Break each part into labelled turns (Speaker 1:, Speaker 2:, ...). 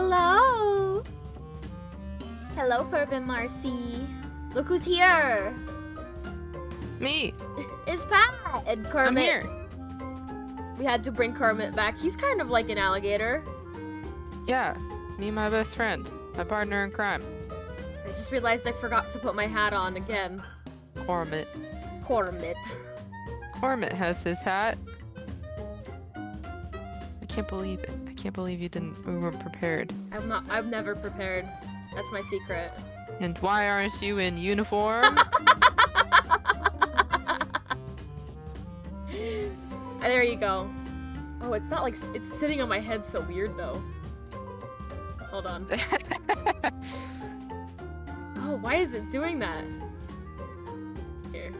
Speaker 1: Hello! Hello, Perp and Marcy. Look who's here!
Speaker 2: Me!
Speaker 1: It's Pat! And Kermit.
Speaker 2: I'm here.
Speaker 1: We had to bring Kermit back. He's kind of like an alligator.
Speaker 2: Yeah, me and my best friend. My partner in crime.
Speaker 1: I just realized I forgot to put my hat on again.
Speaker 2: Kermit.
Speaker 1: Kermit.
Speaker 2: Kermit has his hat. I can't believe it. I can't believe we weren't prepared.
Speaker 1: I've never prepared. That's my secret.
Speaker 2: And why aren't you in uniform?
Speaker 1: There you go. Oh, it's not like it's sitting on my head so weird though. Hold on. Oh, why is it doing that? Here.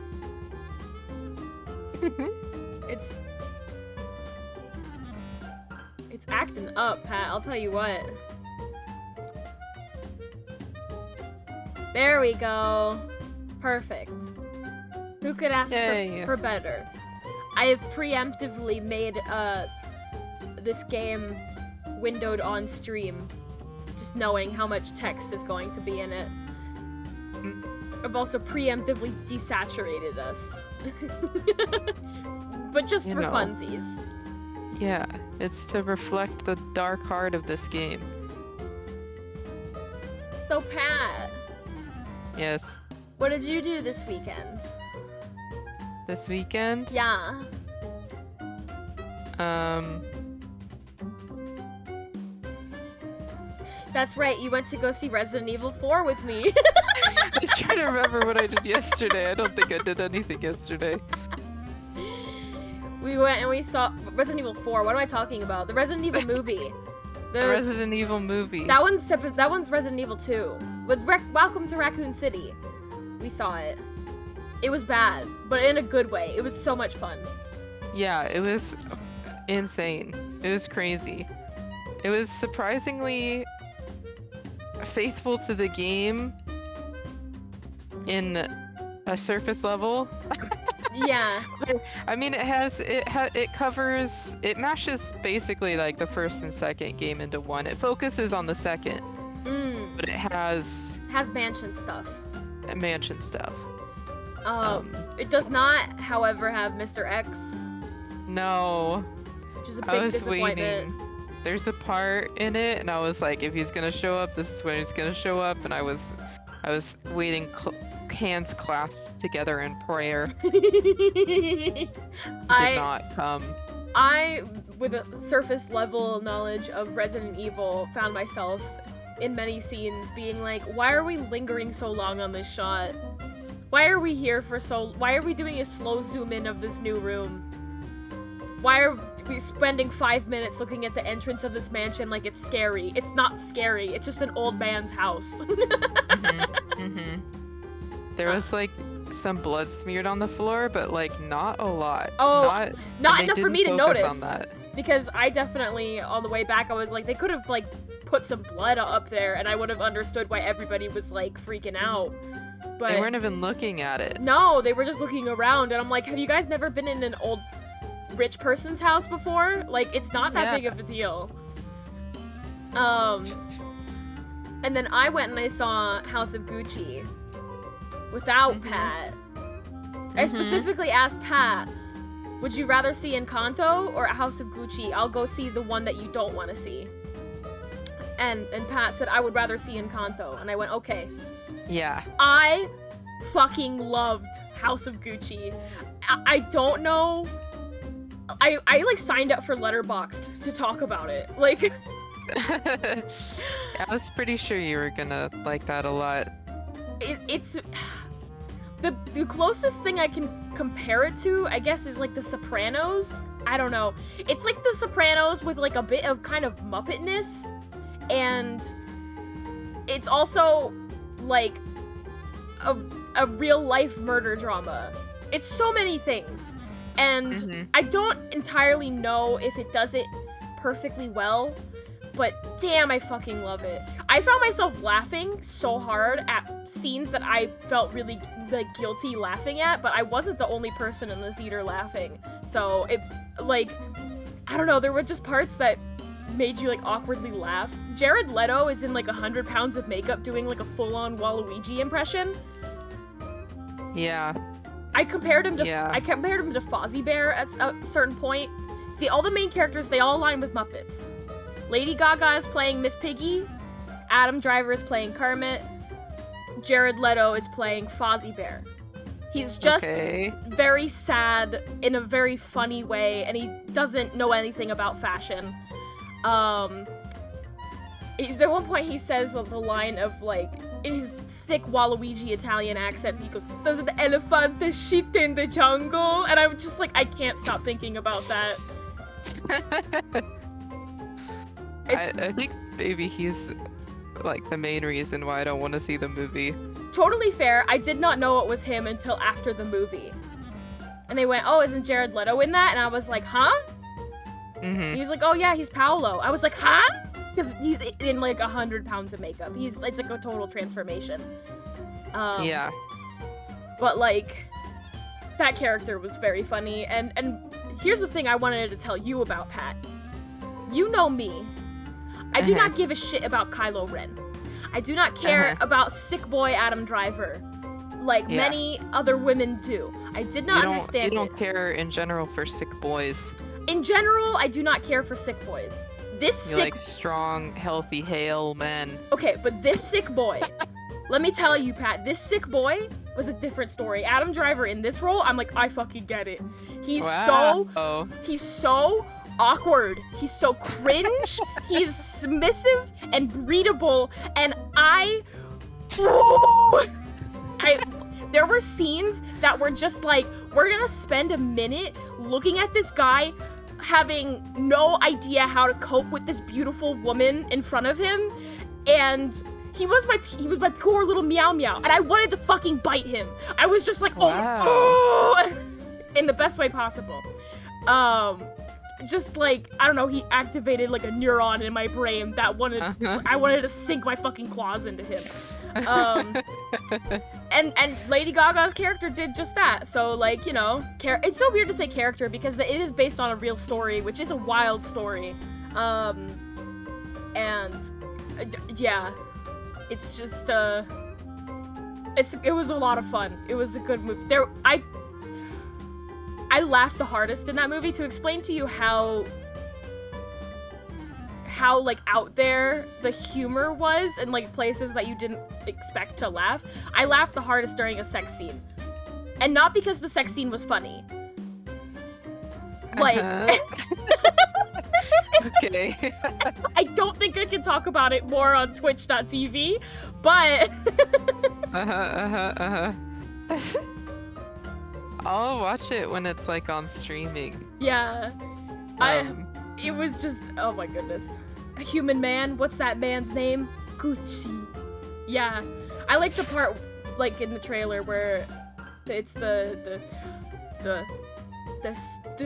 Speaker 1: It's acting up, Pat. I'll tell you what. There we go. Perfect. Who could ask for better? I have preemptively made this game windowed on stream, just knowing how much text is going to be in it. I've also preemptively desaturated us. But just for funsies.
Speaker 2: Yeah, it's to reflect the dark heart of this game.
Speaker 1: So Pat.
Speaker 2: Yes.
Speaker 1: What did you do this weekend?
Speaker 2: This weekend?
Speaker 1: Yeah. That's right, you went to go see Resident Evil 4 with me.
Speaker 2: I was trying to remember what I did yesterday. I don't think I did anything yesterday.
Speaker 1: We went and we saw Resident Evil 4. What am I talking about? The Resident Evil movie.
Speaker 2: The Resident Evil movie.
Speaker 1: That one's separate. That one's Resident Evil 2. With Welcome to Raccoon City. We saw it. It was bad, but in a good way. It was so much fun.
Speaker 2: Yeah, it was insane. It was crazy. It was surprisingly faithful to the game in a surface level.
Speaker 1: Yeah.
Speaker 2: I mean, it mashes basically like the first and second game into one. It focuses on the second, but it has
Speaker 1: mansion stuff.
Speaker 2: Mansion stuff.
Speaker 1: It does not, however, have Mr. X.
Speaker 2: No.
Speaker 1: Which is a big disappointment.
Speaker 2: Waiting. There's a part in it, and I was like, if he's gonna show up, this is when he's gonna show up, and I was waiting, hands clasped together in prayer. He did not come.
Speaker 1: I, with a surface level knowledge of Resident Evil, found myself in many scenes being like, why are we lingering so long on this shot? Why are we here for why are we doing a slow zoom in of this new room? Why are we spending 5 minutes looking at the entrance of this mansion like it's scary? It's not scary, it's just an old man's house.
Speaker 2: There was like some blood smeared on the floor, but like not a lot.
Speaker 1: Oh, not enough for me to notice.
Speaker 2: On that.
Speaker 1: Because I definitely, on the way back, I was like, they could have like put some blood up there, and I would have understood why everybody was like freaking out. But
Speaker 2: they weren't even looking at it.
Speaker 1: No, they were just looking around, and I'm like, have you guys never been in an old rich person's house before? Like, it's not that big of a deal. And then I went and I saw House of Gucci without Pat. I specifically asked Pat, would you rather see Encanto or House of Gucci? I'll go see the one that you don't want to see. And Pat said, I would rather see Encanto. And I went, okay.
Speaker 2: Yeah.
Speaker 1: I fucking loved House of Gucci. I don't know. I like signed up for Letterboxd to talk about it. Like
Speaker 2: I was pretty sure you were gonna like that a lot.
Speaker 1: It's the closest thing I can compare it to, I guess, is like The Sopranos. I don't know. It's like The Sopranos with like a bit of kind of Muppetness, and it's also like a real life murder drama. It's so many things, and I don't entirely know if it does it perfectly well, but damn, I fucking love it. I found myself laughing so hard at scenes that I felt really like guilty laughing at, but I wasn't the only person in the theater laughing. So it, like, I don't know, there were just parts that made you like awkwardly laugh. Jared Leto is in like 100 pounds of makeup doing like a full-on Waluigi impression.
Speaker 2: Yeah.
Speaker 1: I compared him to Fozzie Bear at a certain point. See, all the main characters, they all align with Muppets. Lady Gaga is playing Miss Piggy. Adam Driver is playing Kermit. Jared Leto is playing Fozzie Bear. He's just very sad in a very funny way, and he doesn't know anything about fashion. At one point he says the line of, like, in his thick Waluigi Italian accent, he goes, "Does the elephant shit in the jungle?" And I'm just like, I can't stop thinking about that.
Speaker 2: I think maybe he's, like, the main reason why I don't want to see the movie.
Speaker 1: Totally fair. I did not know it was him until after the movie. And they went, "Oh, isn't Jared Leto in that?" And I was like, "Huh?"
Speaker 2: Mm-hmm.
Speaker 1: He was like, "Oh yeah, he's Paolo." I was like, "Huh?" Because he's in like 100 pounds of makeup. It's like a total transformation.
Speaker 2: Yeah.
Speaker 1: But like, that character was very funny. And here's the thing I wanted to tell you about, Pat. You know me. I do not give a shit about Kylo Ren. I do not care about sick boy Adam Driver, like many other women do. I did not understand it.
Speaker 2: You don't care in general for sick boys.
Speaker 1: In general, I do not care for sick boys. You
Speaker 2: like strong, healthy, hale men.
Speaker 1: Okay, but this sick boy, let me tell you, Pat, this sick boy was a different story. Adam Driver in this role, I'm like, I fucking get it. He's so awkward. He's so cringe. He's submissive and breedable, and there were scenes that were just like, we're gonna spend a minute looking at this guy having no idea how to cope with this beautiful woman in front of him, and he was my poor little meow meow, and I wanted to fucking bite him. I was just like, oh, in the best way possible. Just like, I don't know, he activated like a neuron in my brain that I wanted to sink my fucking claws into him. And Lady Gaga's character did just that. So like, you know, it's so weird to say character because it is based on a real story, which is a wild story. And yeah, it's just it was a lot of fun. It was a good movie. I laughed the hardest in that movie. To explain to you how like out there the humor was and like places that you didn't expect to laugh. I laughed the hardest during a sex scene. And not because the sex scene was funny. Like
Speaker 2: okay.
Speaker 1: I don't think I can talk about it more on twitch.tv, but
Speaker 2: I'll watch it when it's like on streaming.
Speaker 1: Yeah. It was just, oh my goodness. A human man, what's that man's name? Gucci. Yeah. I like the part like in the trailer where it's the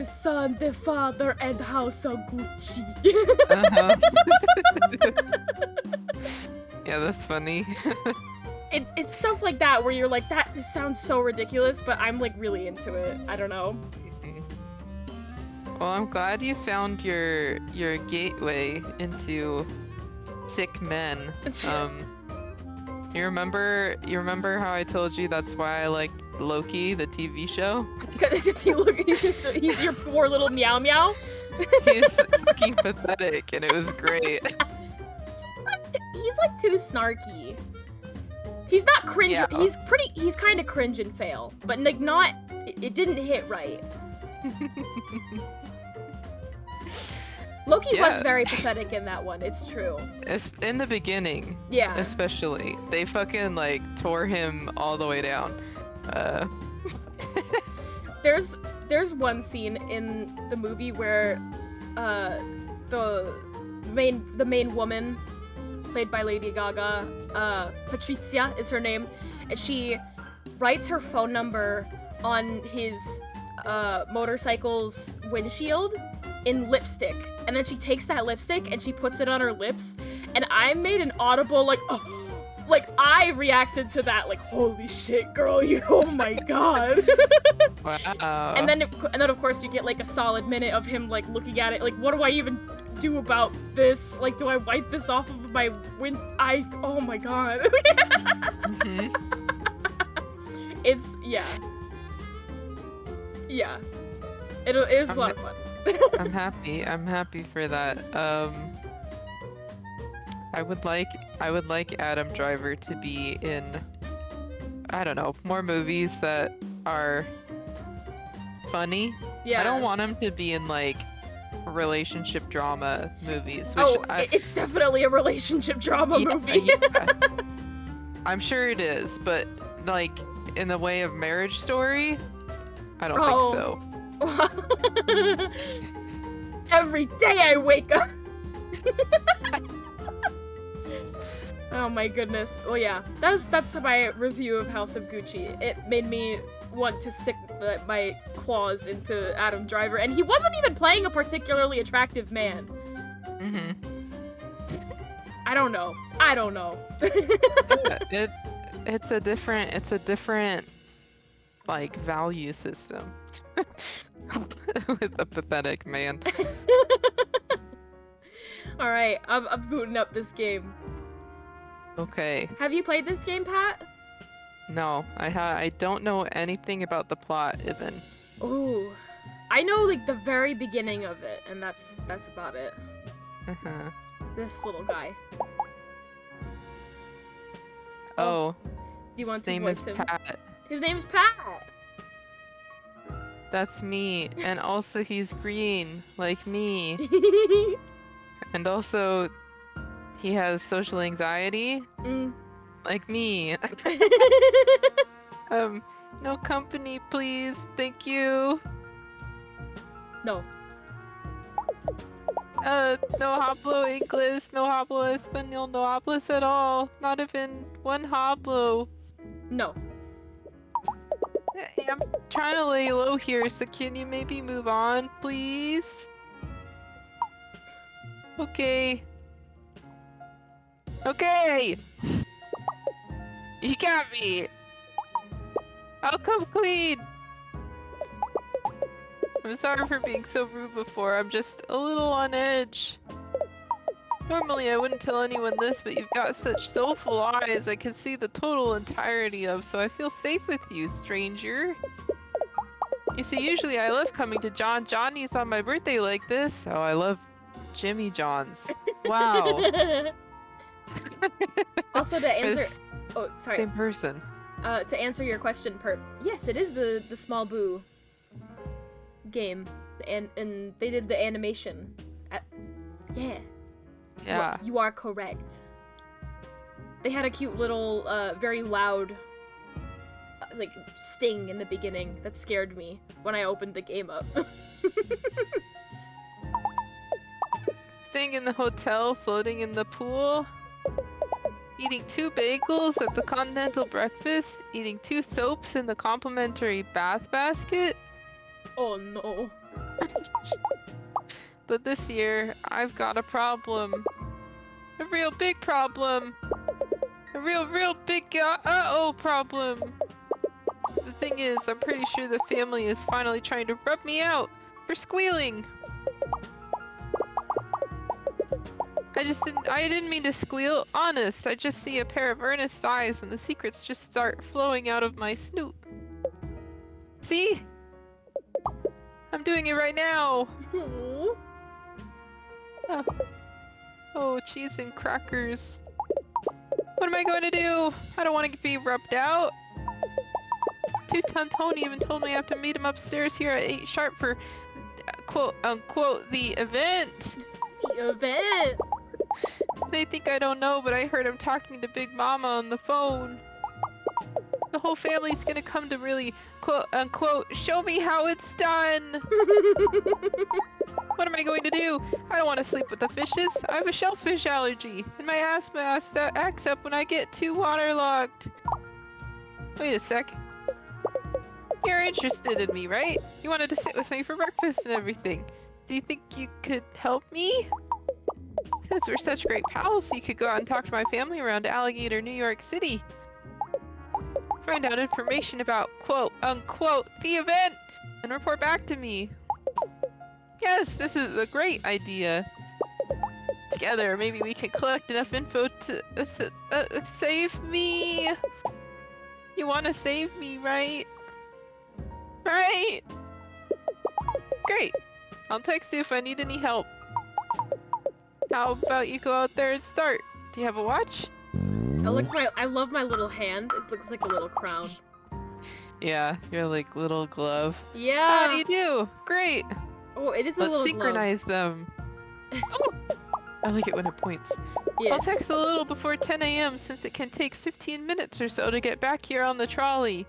Speaker 1: son, the father, and house of Gucci.
Speaker 2: Yeah, that's funny.
Speaker 1: It's stuff like that where you're like, this sounds so ridiculous, but I'm like really into it. I don't know.
Speaker 2: Well, I'm glad you found your gateway into sick men. You remember how I told you that's why I like Loki, the TV show?
Speaker 1: Because he's your poor little meow meow.
Speaker 2: He's fucking pathetic, and it was great.
Speaker 1: He's like too snarky. He's not cringe. Yeah. He's kind of cringe and fail, but like not. It didn't hit right. Loki was very pathetic in that one. It's true.
Speaker 2: In the beginning.
Speaker 1: Yeah.
Speaker 2: Especially, they fucking like tore him all the way down.
Speaker 1: There's one scene in the movie where the main woman, played by Lady Gaga, Patricia is her name, and she writes her phone number on his motorcycle's windshield in lipstick, and then she takes that lipstick and she puts it on her lips, and I made an audible like, oh, like I reacted to that like, holy shit, girl, oh my god.
Speaker 2: Wow.
Speaker 1: And then of course you get like a solid minute of him like looking at it like, what do I even do about this? Like, do I wipe this off of my oh my god.
Speaker 2: Mhm.
Speaker 1: It's, yeah. Yeah. It was a lot of fun.
Speaker 2: I'm happy. I'm happy for that. I would like Adam Driver to be in, I don't know, more movies that are funny.
Speaker 1: Yeah.
Speaker 2: I don't want him to be in like relationship drama movies. Which
Speaker 1: Oh, it's definitely a relationship drama movie.
Speaker 2: Yeah. I'm sure it is, but like in the way of Marriage Story, I don't think so.
Speaker 1: Every day I wake up. Oh my goodness. Well, yeah, that's my review of House of Gucci. It made me want to stick my claws into Adam Driver, and he wasn't even playing a particularly attractive man.
Speaker 2: Mm-hmm.
Speaker 1: I don't know.
Speaker 2: It's a different like value system with a pathetic man.
Speaker 1: All right, I'm booting up this game.
Speaker 2: Okay.
Speaker 1: Have you played this game, Pat?
Speaker 2: No, I don't know anything about the plot even.
Speaker 1: Ooh, I know like the very beginning of it, and that's about it.
Speaker 2: Uh-huh.
Speaker 1: This little guy.
Speaker 2: Oh.
Speaker 1: Do you want to
Speaker 2: His name
Speaker 1: voice
Speaker 2: is
Speaker 1: him?
Speaker 2: Pat.
Speaker 1: His name's Pat.
Speaker 2: That's me, and also he's green like me, and also he has social anxiety like me. No company, please. Thank you.
Speaker 1: No.
Speaker 2: No hablo English, no hablo Espanol, no hablas at all. Not even one hablo.
Speaker 1: No.
Speaker 2: Hey, I'm trying to lay low here, so can you maybe move on, please? Okay. Okay! You got me! I'll come clean! I'm sorry for being so rude before, I'm just a little on edge. Normally I wouldn't tell anyone this, but you've got such soulful eyes I can see the total entirety of, so I feel safe with you, stranger. You see, usually I love coming to John Johnny's on my birthday like this. Oh, I love Jimmy John's. Wow.
Speaker 1: Also, to answer, oh sorry.
Speaker 2: Same person.
Speaker 1: To answer your question, Perp. Yes, it is the Small Boo game, and they did the animation. Yeah.
Speaker 2: Yeah.
Speaker 1: You are correct. They had a cute little, very loud, like, sting in the beginning that scared me when I opened the game up.
Speaker 2: Staying in the hotel, floating in the pool, eating 2 bagels at the continental breakfast, eating 2 soaps in the complimentary bath basket.
Speaker 1: Oh no.
Speaker 2: But this year, I've got a problem. A real big problem. A real big uh-oh problem. The thing is, I'm pretty sure the family is finally trying to rub me out for squealing. I didn't mean to squeal, honest. I just see a pair of earnest eyes and the secrets just start flowing out of my snoot. See? I'm doing it right now. Oh, cheese and crackers. What am I going to do? I don't want to be rubbed out. Two-Ton Tony even told me I have to meet him upstairs here at 8 sharp for quote-unquote the event.
Speaker 1: The event?
Speaker 2: They think I don't know, but I heard him talking to Big Mama on the phone. The whole family's gonna come to really quote-unquote show me how it's done. What am I going to do? I don't want to sleep with the fishes. I have a shellfish allergy, and my asthma acts up when I get too waterlogged. Wait a sec. You're interested in me, right? You wanted to sit with me for breakfast and everything. Do you think you could help me? Since we're such great pals, you could go out and talk to my family around Alligator, New York City. Find out information about quote-unquote the event, and report back to me. Yes, this is a great idea. together. Maybe we can collect enough info to save me. You want to save me, right? Right? Great. I'll text you if I need any help. How about you go out there and start? Do you have a watch?
Speaker 1: I love my little hand. It looks like a little crown.
Speaker 2: Yeah, your like little glove.
Speaker 1: Yeah.
Speaker 2: How do you do? Great.
Speaker 1: Oh, it is a
Speaker 2: Let's
Speaker 1: little
Speaker 2: synchronize them. Oh! I like it when it points.
Speaker 1: Yeah.
Speaker 2: I'll text a little before 10 a.m. since it can take 15 minutes or so to get back here on the trolley.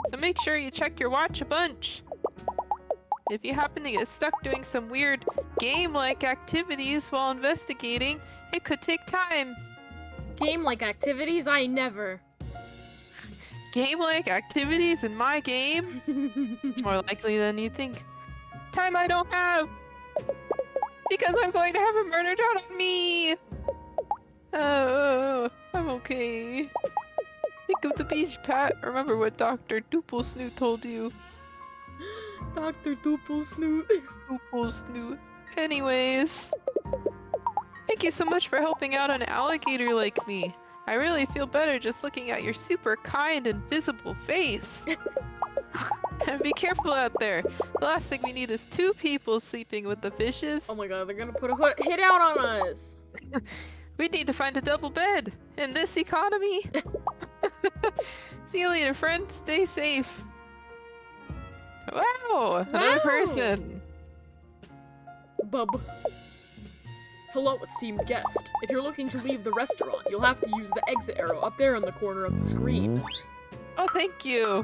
Speaker 2: So make sure you check your watch a bunch. If you happen to get stuck doing some weird game-like activities while investigating, it could take time.
Speaker 1: Game-like activities? I never.
Speaker 2: Game-like activities in my game? It's more likely than you think. Time I don't have! Because I'm going to have a murder done on me! Oh, I'm okay. Think of the beach, Pat. Remember what Dr. Dupplesnoot told you.
Speaker 1: Dr. Dupplesnoot.
Speaker 2: Dupplesnoot. Anyways. Thank you so much for helping out an alligator like me. I really feel better just looking at your super kind and visible face. And be careful out there. The last thing we need is 2 people sleeping with the fishes.
Speaker 1: Oh my god, they're gonna put a hit out on us.
Speaker 2: We need to find a double bed in this economy. See you later, friend. Stay safe. Wow, another person.
Speaker 1: Bub. Hello, esteemed guest. If you're looking to leave the restaurant, you'll have to use the exit arrow up there in the corner of the screen.
Speaker 2: Oh, thank you.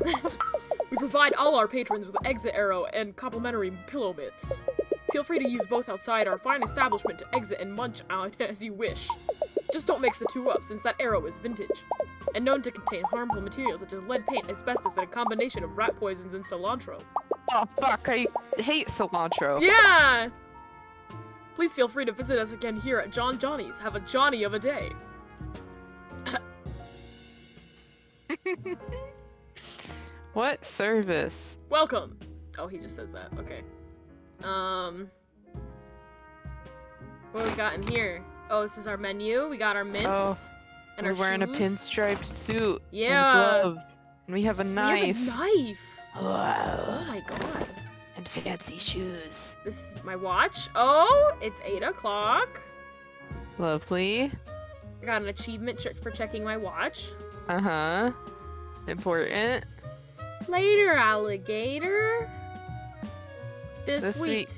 Speaker 1: We provide all our patrons with an exit arrow and complimentary pillow mitts. Feel free to use both outside our fine establishment to exit and munch out as you wish. Just don't mix the two up, since that arrow is vintage, and known to contain harmful materials such as lead paint, asbestos, and a combination of rat poisons and cilantro.
Speaker 2: Oh, fuck, I hate cilantro.
Speaker 1: Yeah! Please feel free to visit us again here at John Johnny's. Have a Johnny of a day.
Speaker 2: What service?
Speaker 1: Welcome. Oh, he just says that. Okay. What we got in here? Oh, this is our menu. We got our mints.
Speaker 2: Oh,
Speaker 1: and
Speaker 2: we're
Speaker 1: our
Speaker 2: wearing a
Speaker 1: shoes.
Speaker 2: pinstripe suit.
Speaker 1: Yeah.
Speaker 2: And gloves. And we have a knife.
Speaker 1: We have a knife.
Speaker 2: Wow.
Speaker 1: Oh my god.
Speaker 2: And fancy shoes.
Speaker 1: This is my watch. Oh, it's 8 o'clock.
Speaker 2: Lovely.
Speaker 1: I got an achievement for checking my watch.
Speaker 2: Uh-huh. Important.
Speaker 1: Later, alligator. This week.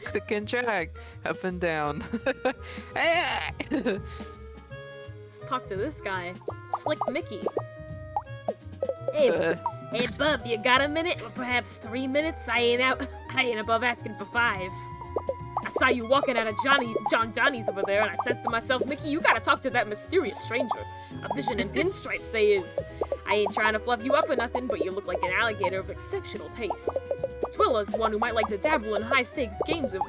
Speaker 2: Click and drag. Up and down.
Speaker 1: Let's talk to this guy. Slick Mickey. Hey, hey, bub, you got a minute? Or perhaps 3 minutes? I ain't above asking for 5. I saw you walking out of John Johnny's over there, and I said to myself, Mickey, you gotta talk to that mysterious stranger. A vision in pinstripes they is. I ain't trying to fluff you up or nothing, but you look like an alligator of exceptional taste. As well as one who might like to dabble in high-stakes games of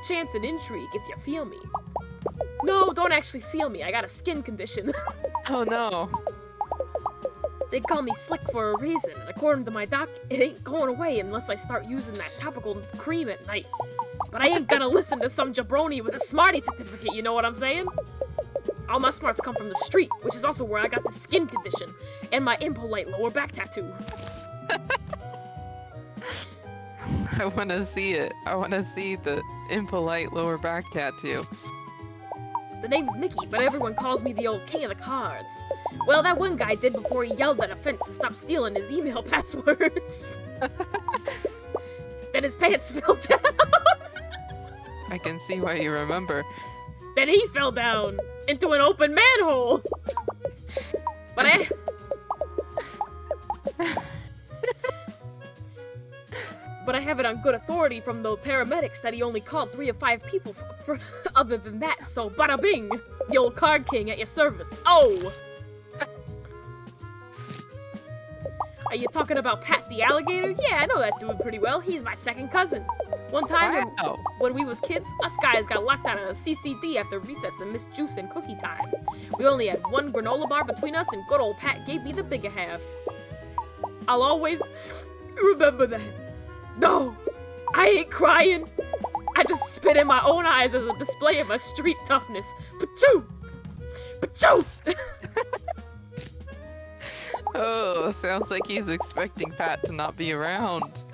Speaker 1: chance and intrigue, if you feel me. No, don't actually feel me. I got a skin condition.
Speaker 2: Oh no.
Speaker 1: They call me Slick for a reason, and according to my doc, it ain't going away unless I start using that topical cream at night. But I ain't gonna listen to some jabroni with a smarty certificate, you know what I'm saying? All my smarts come from the street, which is also where I got the skin condition, and my impolite lower back tattoo.
Speaker 2: I wanna see it. I wanna see the impolite lower back tattoo.
Speaker 1: The name's Mickey, but everyone calls me the old king of the cards. Well, that one guy did before he yelled at a fence to stop stealing his email passwords. Then his pants fell down.
Speaker 2: I can see why you remember.
Speaker 1: Then he fell down into an open manhole. But I have it on good authority from the paramedics that he only called 3 of 5 people other than that, so bada bing, the old card king at your service. Oh! Are you talking about Pat the alligator? Yeah, I know that dude pretty well. He's my second cousin. One time when we was kids, us guys got locked out of a CCD after recess and missed juice and cookie time. We only had one granola bar between us, and good old Pat gave me the bigger half. I'll always remember that. No, I ain't crying. I just spit in my own eyes as a display of my street toughness. Pachoo! Pachoo!
Speaker 2: Oh, sounds like he's expecting Pat to not be around.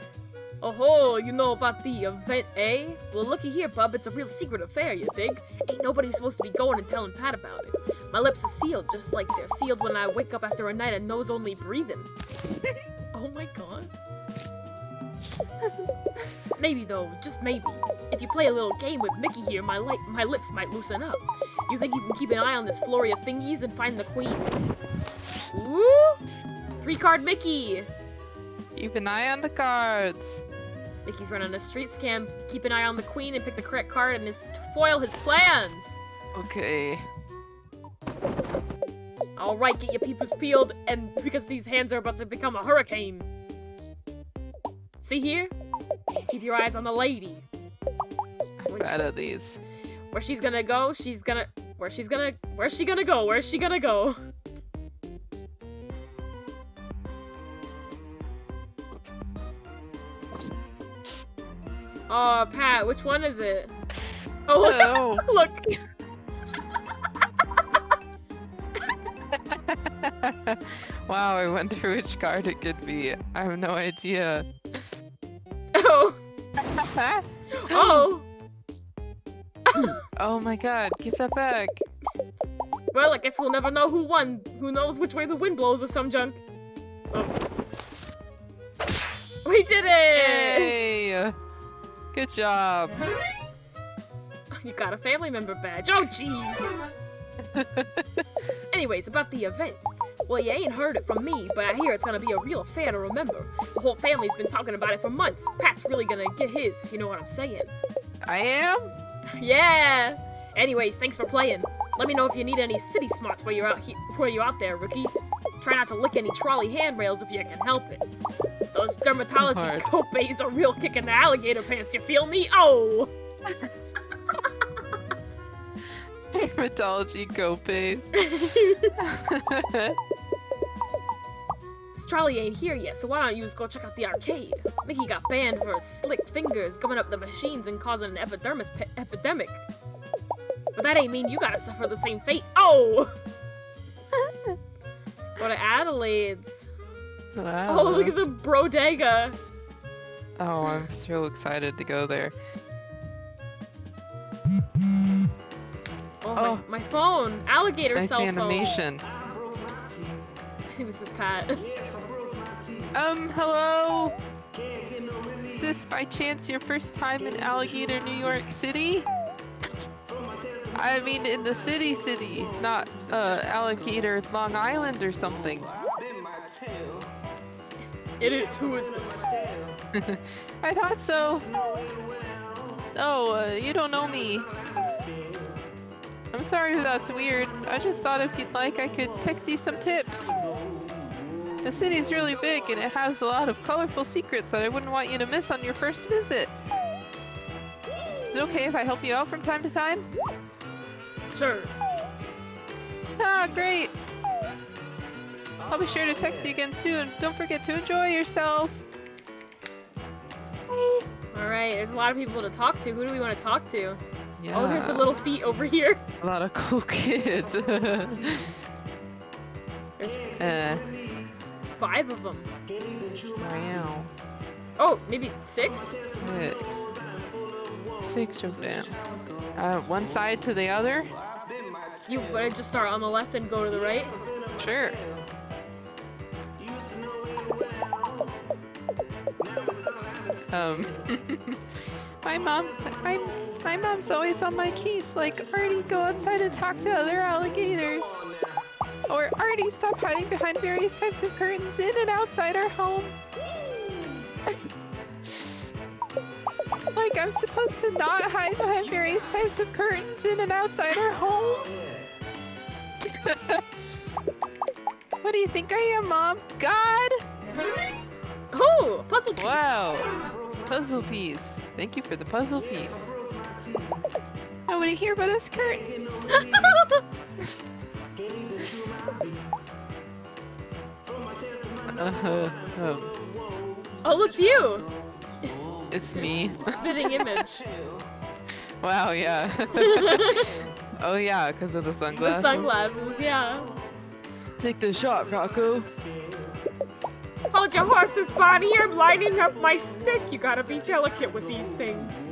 Speaker 1: Oh, you know about the event, eh? Well, looky here, bub. It's a real secret affair, you dig? Ain't nobody supposed to be going and telling Pat about it. My lips are sealed, just like they're sealed when I wake up after a night of nose-only breathing. Oh my god. Maybe though, just maybe. If you play a little game with Mickey here, my lips might loosen up. You think you can keep an eye on this flurry of fingies and find the queen? Woo! 3-card Mickey!
Speaker 2: Keep an eye on the cards.
Speaker 1: Mickey's running a street scam. Keep an eye on the queen and pick the correct card and to foil his plans.
Speaker 2: Okay.
Speaker 1: All right, get your peepers peeled, and because these hands are about to become a hurricane. See here? Keep your eyes on the lady.
Speaker 2: I'm bad at these.
Speaker 1: Where she's gonna go, where's she gonna go? Where's she gonna go? Oh, Pat, which one is it? Oh,
Speaker 2: Oh.
Speaker 1: look.
Speaker 2: Wow, I wonder which card it could be. I have no idea.
Speaker 1: Oh. Oh.
Speaker 2: Oh my god, give that back.
Speaker 1: Well, I guess we'll never know who won. Who knows which way the wind blows or some junk. Oh. We did it!
Speaker 2: Yay! Good job.
Speaker 1: You got a family member badge. Oh, jeez. Anyways, about the event. Well, you ain't heard it from me, but I hear it's gonna be a real affair to remember. The whole family's been talking about it for months. Pat's really gonna get his, if you know what I'm saying.
Speaker 2: I am?
Speaker 1: Yeah! Anyways, thanks for playing. Let me know if you need any city smarts while you're out there, rookie. Try not to lick any trolley handrails if you can help it. Those dermatology copays are real kick in the alligator pants, you feel me? Oh!
Speaker 2: Dermatology copays.
Speaker 1: This trolley ain't here yet, so why don't you just go check out the arcade? Mickey got banned for his slick fingers gumming up the machines and causing an epidemic. But that ain't mean you gotta suffer the same fate. Oh! Go to Adelaide's.
Speaker 2: Wow.
Speaker 1: Oh, look at the bodega.
Speaker 2: Oh, I'm so excited to go there.
Speaker 1: Oh, my phone. Alligator
Speaker 2: Nice
Speaker 1: cell phone.
Speaker 2: animation.
Speaker 1: I think this is Pat.
Speaker 2: Hello? Is this by chance your first time in Alligator, New York City? I mean in the city, not Alligator, Long Island or something.
Speaker 1: It is. Who is this?
Speaker 2: I thought so. Oh, you don't know me. I'm sorry if that's weird. I just thought if you'd like, I could text you some tips. The city's really big and it has a lot of colorful secrets that I wouldn't want you to miss on your first visit. Is it okay if I help you out from time to time?
Speaker 1: Sure.
Speaker 2: Ah, great! I'll be sure to text you again soon. Don't forget to enjoy yourself! Bye!
Speaker 1: Alright, there's a lot of people to talk to. Who do we want to talk to?
Speaker 2: Yeah.
Speaker 1: Oh, there's some little feet over here.
Speaker 2: A lot of cool kids.
Speaker 1: There's 5 of them.
Speaker 2: Wow.
Speaker 1: Oh, maybe 6?
Speaker 2: 6 of them. One side to the other?
Speaker 1: You want to just start on the left and go to the right?
Speaker 2: Sure. My mom's always on my case, like, Artie, go outside and talk to other alligators. Or, Artie, stop hiding behind various types of curtains in and outside our home. Like, I'm supposed to not hide behind various types of curtains in and outside our home? What do you think I am, Mom? God?
Speaker 1: Oh, puzzle piece.
Speaker 2: Wow. Puzzle piece. Thank you for the puzzle piece. Nobody here but us curtains.
Speaker 1: Oh, it's you.
Speaker 2: It's me.
Speaker 1: Spitting image.
Speaker 2: Wow, yeah. Oh yeah, because of the
Speaker 1: The
Speaker 2: sunglasses.
Speaker 1: sunglasses, yeah.
Speaker 2: Take the shot, Rocco.
Speaker 3: Hold your horses, Bonnie. I'm lining up my stick. You gotta be delicate with these things.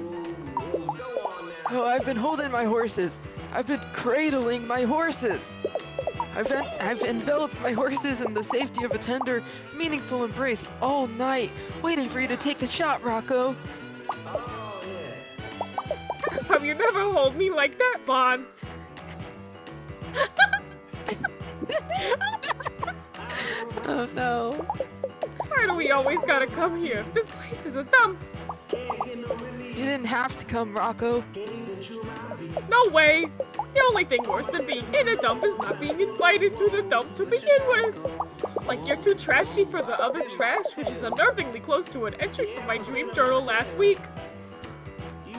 Speaker 2: Oh, I've been holding my horses. I've been cradling my horses. I've enveloped my horses in the safety of a tender, meaningful embrace all night, waiting for you to take the shot, Rocco.
Speaker 3: Have you never hold me like that, Bon?
Speaker 2: Oh no.
Speaker 3: Why do we always gotta come here? This place is a dump.
Speaker 2: You didn't have to come, Rocco.
Speaker 3: No way. The only thing worse than being in a dump is not being invited to the dump to begin with. Like you're too trashy for the other trash, which is unnervingly close to an entry from my dream journal last week.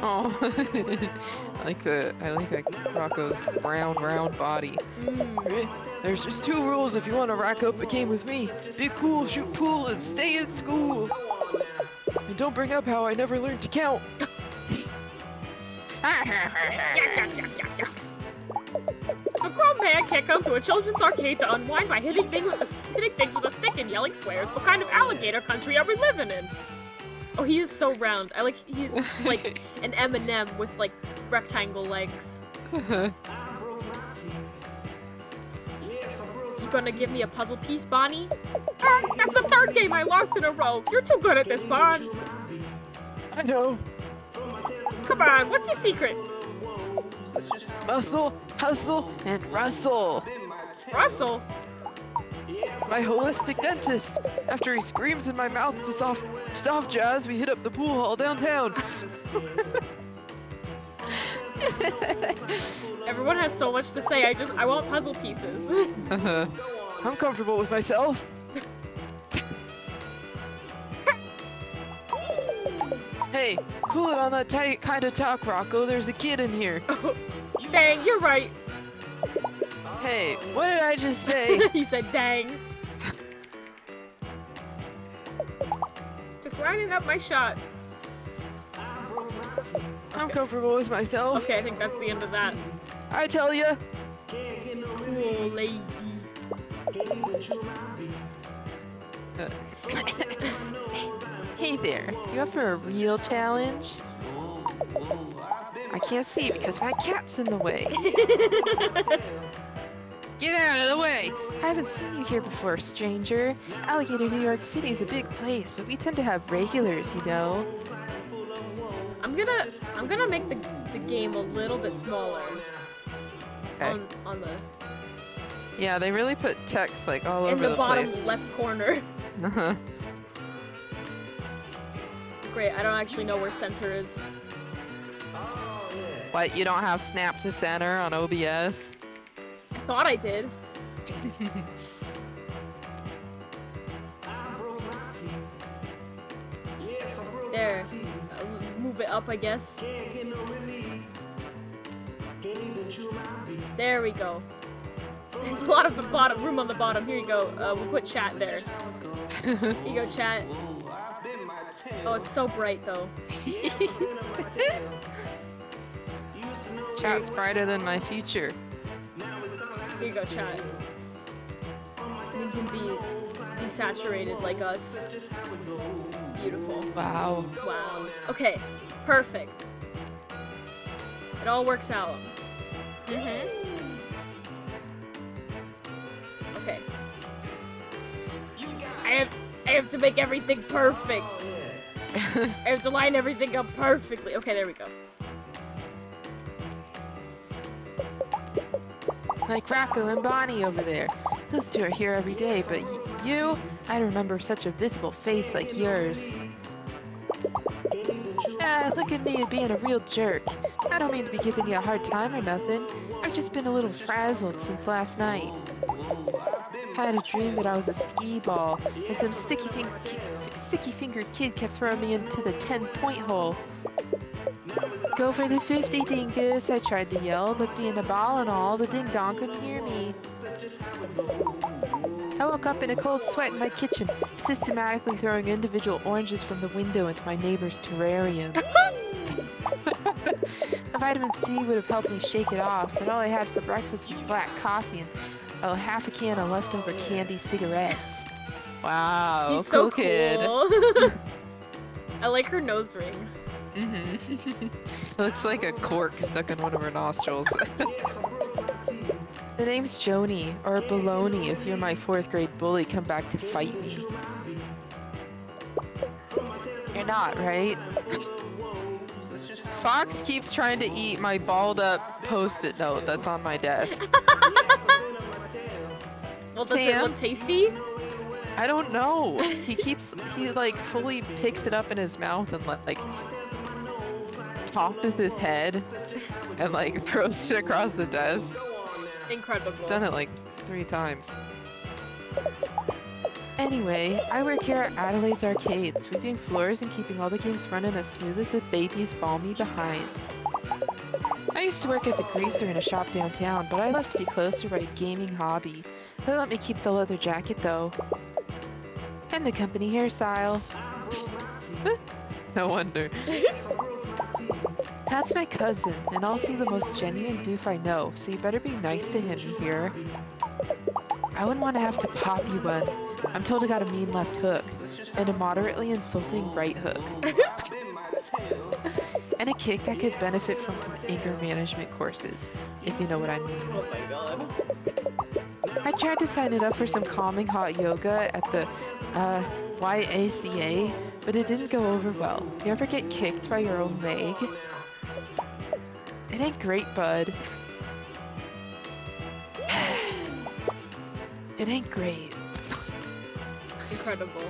Speaker 2: Oh, I like Rocco's round body. There's just 2 rules if you want to rack up a game with me. Be cool, shoot pool, and stay in school. And don't bring up how I never learned to count.
Speaker 3: A grown man can't come to a children's arcade to unwind by hitting things with a stick and yelling swears. What kind of alligator country are we living in?
Speaker 1: Oh, he is so round. He's just like an M&M with like rectangle legs. You gonna give me a puzzle piece, Bonnie?
Speaker 3: That's the 3rd game I lost in a row. You're too good at this, Bon.
Speaker 2: I know.
Speaker 3: Come on, what's your secret?
Speaker 2: Muscle, hustle, and rustle.
Speaker 1: Russell?
Speaker 2: My holistic dentist. After he screams in my mouth to soft jazz, we hit up the pool hall downtown.
Speaker 1: Everyone has so much to say. I want puzzle pieces.
Speaker 2: I'm comfortable with myself. Hey, cool it on that tight kind of talk, Rocco. There's a kid in here.
Speaker 3: Dang, you're right.
Speaker 2: Hey, what did I just say?
Speaker 1: You said dang.
Speaker 3: Just lining up my shot.
Speaker 2: I'm comfortable with myself.
Speaker 1: Okay, I think that's the end of that.
Speaker 2: I tell ya.
Speaker 1: Cool lady.
Speaker 2: Hey there, you up for a real challenge? I can't see because my cat's in the way. Get out of the way! I haven't seen you here before, stranger. Alligator, New York City is a big place, but we tend to have regulars, you know.
Speaker 1: I'm gonna make the game a little bit smaller.
Speaker 2: Okay.
Speaker 1: On the
Speaker 2: Yeah, they really put text like all
Speaker 1: in
Speaker 2: over
Speaker 1: the bottom
Speaker 2: place.
Speaker 1: left corner.
Speaker 2: Uh-huh.
Speaker 1: Great, I don't actually know where center is.
Speaker 2: What, you don't have snap to center on OBS?
Speaker 1: I thought I did. There. I'll move it up, I guess. There we go. There's a lot of room on the bottom. Here you go. We'll put chat there. Here you go, chat. Oh, it's so bright though.
Speaker 2: Chat's brighter than my future.
Speaker 1: Here you go, chat. You can be desaturated like us. Beautiful.
Speaker 2: Wow.
Speaker 1: Wow. Okay, perfect. It all works out. Okay. I have to make everything perfect. I have to line everything up perfectly. Okay, there we go.
Speaker 2: Like Rocco and Bonnie over there. Those 2 are here every day, but you? I don't remember such a visible face like yours. Ah, look at me being a real jerk. I don't mean to be giving you a hard time or nothing. I've just been a little frazzled since last night. I had a dream that I was a skee ball, and some sticky-fingered kid kept throwing me into the 10-point hole. Go for the 50, dingus, I tried to yell, but being a ball and all, the ding-dong couldn't hear me. I woke up in a cold sweat in my kitchen, systematically throwing individual oranges from the window into my neighbor's terrarium. If Vitamin C would have helped me shake it off, but all I had for breakfast was black coffee and half a can of leftover candy cigarettes. Wow,
Speaker 1: She's so
Speaker 2: kid.
Speaker 1: cool. I like her nose ring.
Speaker 2: Mm-hmm. Looks like a cork stuck in one of her nostrils. The name's Joni, or Baloney if you're my 4th grade bully come back to fight me. You're not, right? Fox keeps trying to eat my balled up post-it note that's on my desk.
Speaker 1: Well, does it look tasty?
Speaker 2: I don't know. He like fully picks it up in his mouth and like tosses his head and like throws it across the desk.
Speaker 1: Incredible.
Speaker 2: He's done it like 3 times. Anyway, I work here at Adelaide's Arcade, sweeping floors and keeping all the games running as smooth as a baby's balmy behind. I used to work as a greaser in a shop downtown, but I left to be closer to my gaming hobby. They let me keep the leather jacket though. And the company hairstyle. No wonder. That's my cousin, and also the most genuine doof I know, so you better be nice to him, you hear? I wouldn't want to have to pop you one. I'm told I got a mean left hook, and a moderately insulting right hook. And a kick that could benefit from some anger management courses, if you know what I mean.
Speaker 1: Oh my god.
Speaker 2: I tried to sign it up for some calming hot yoga at the, YACA, but it didn't go over well. You ever get kicked by your own leg? It ain't great, bud. It ain't great.
Speaker 1: Incredible.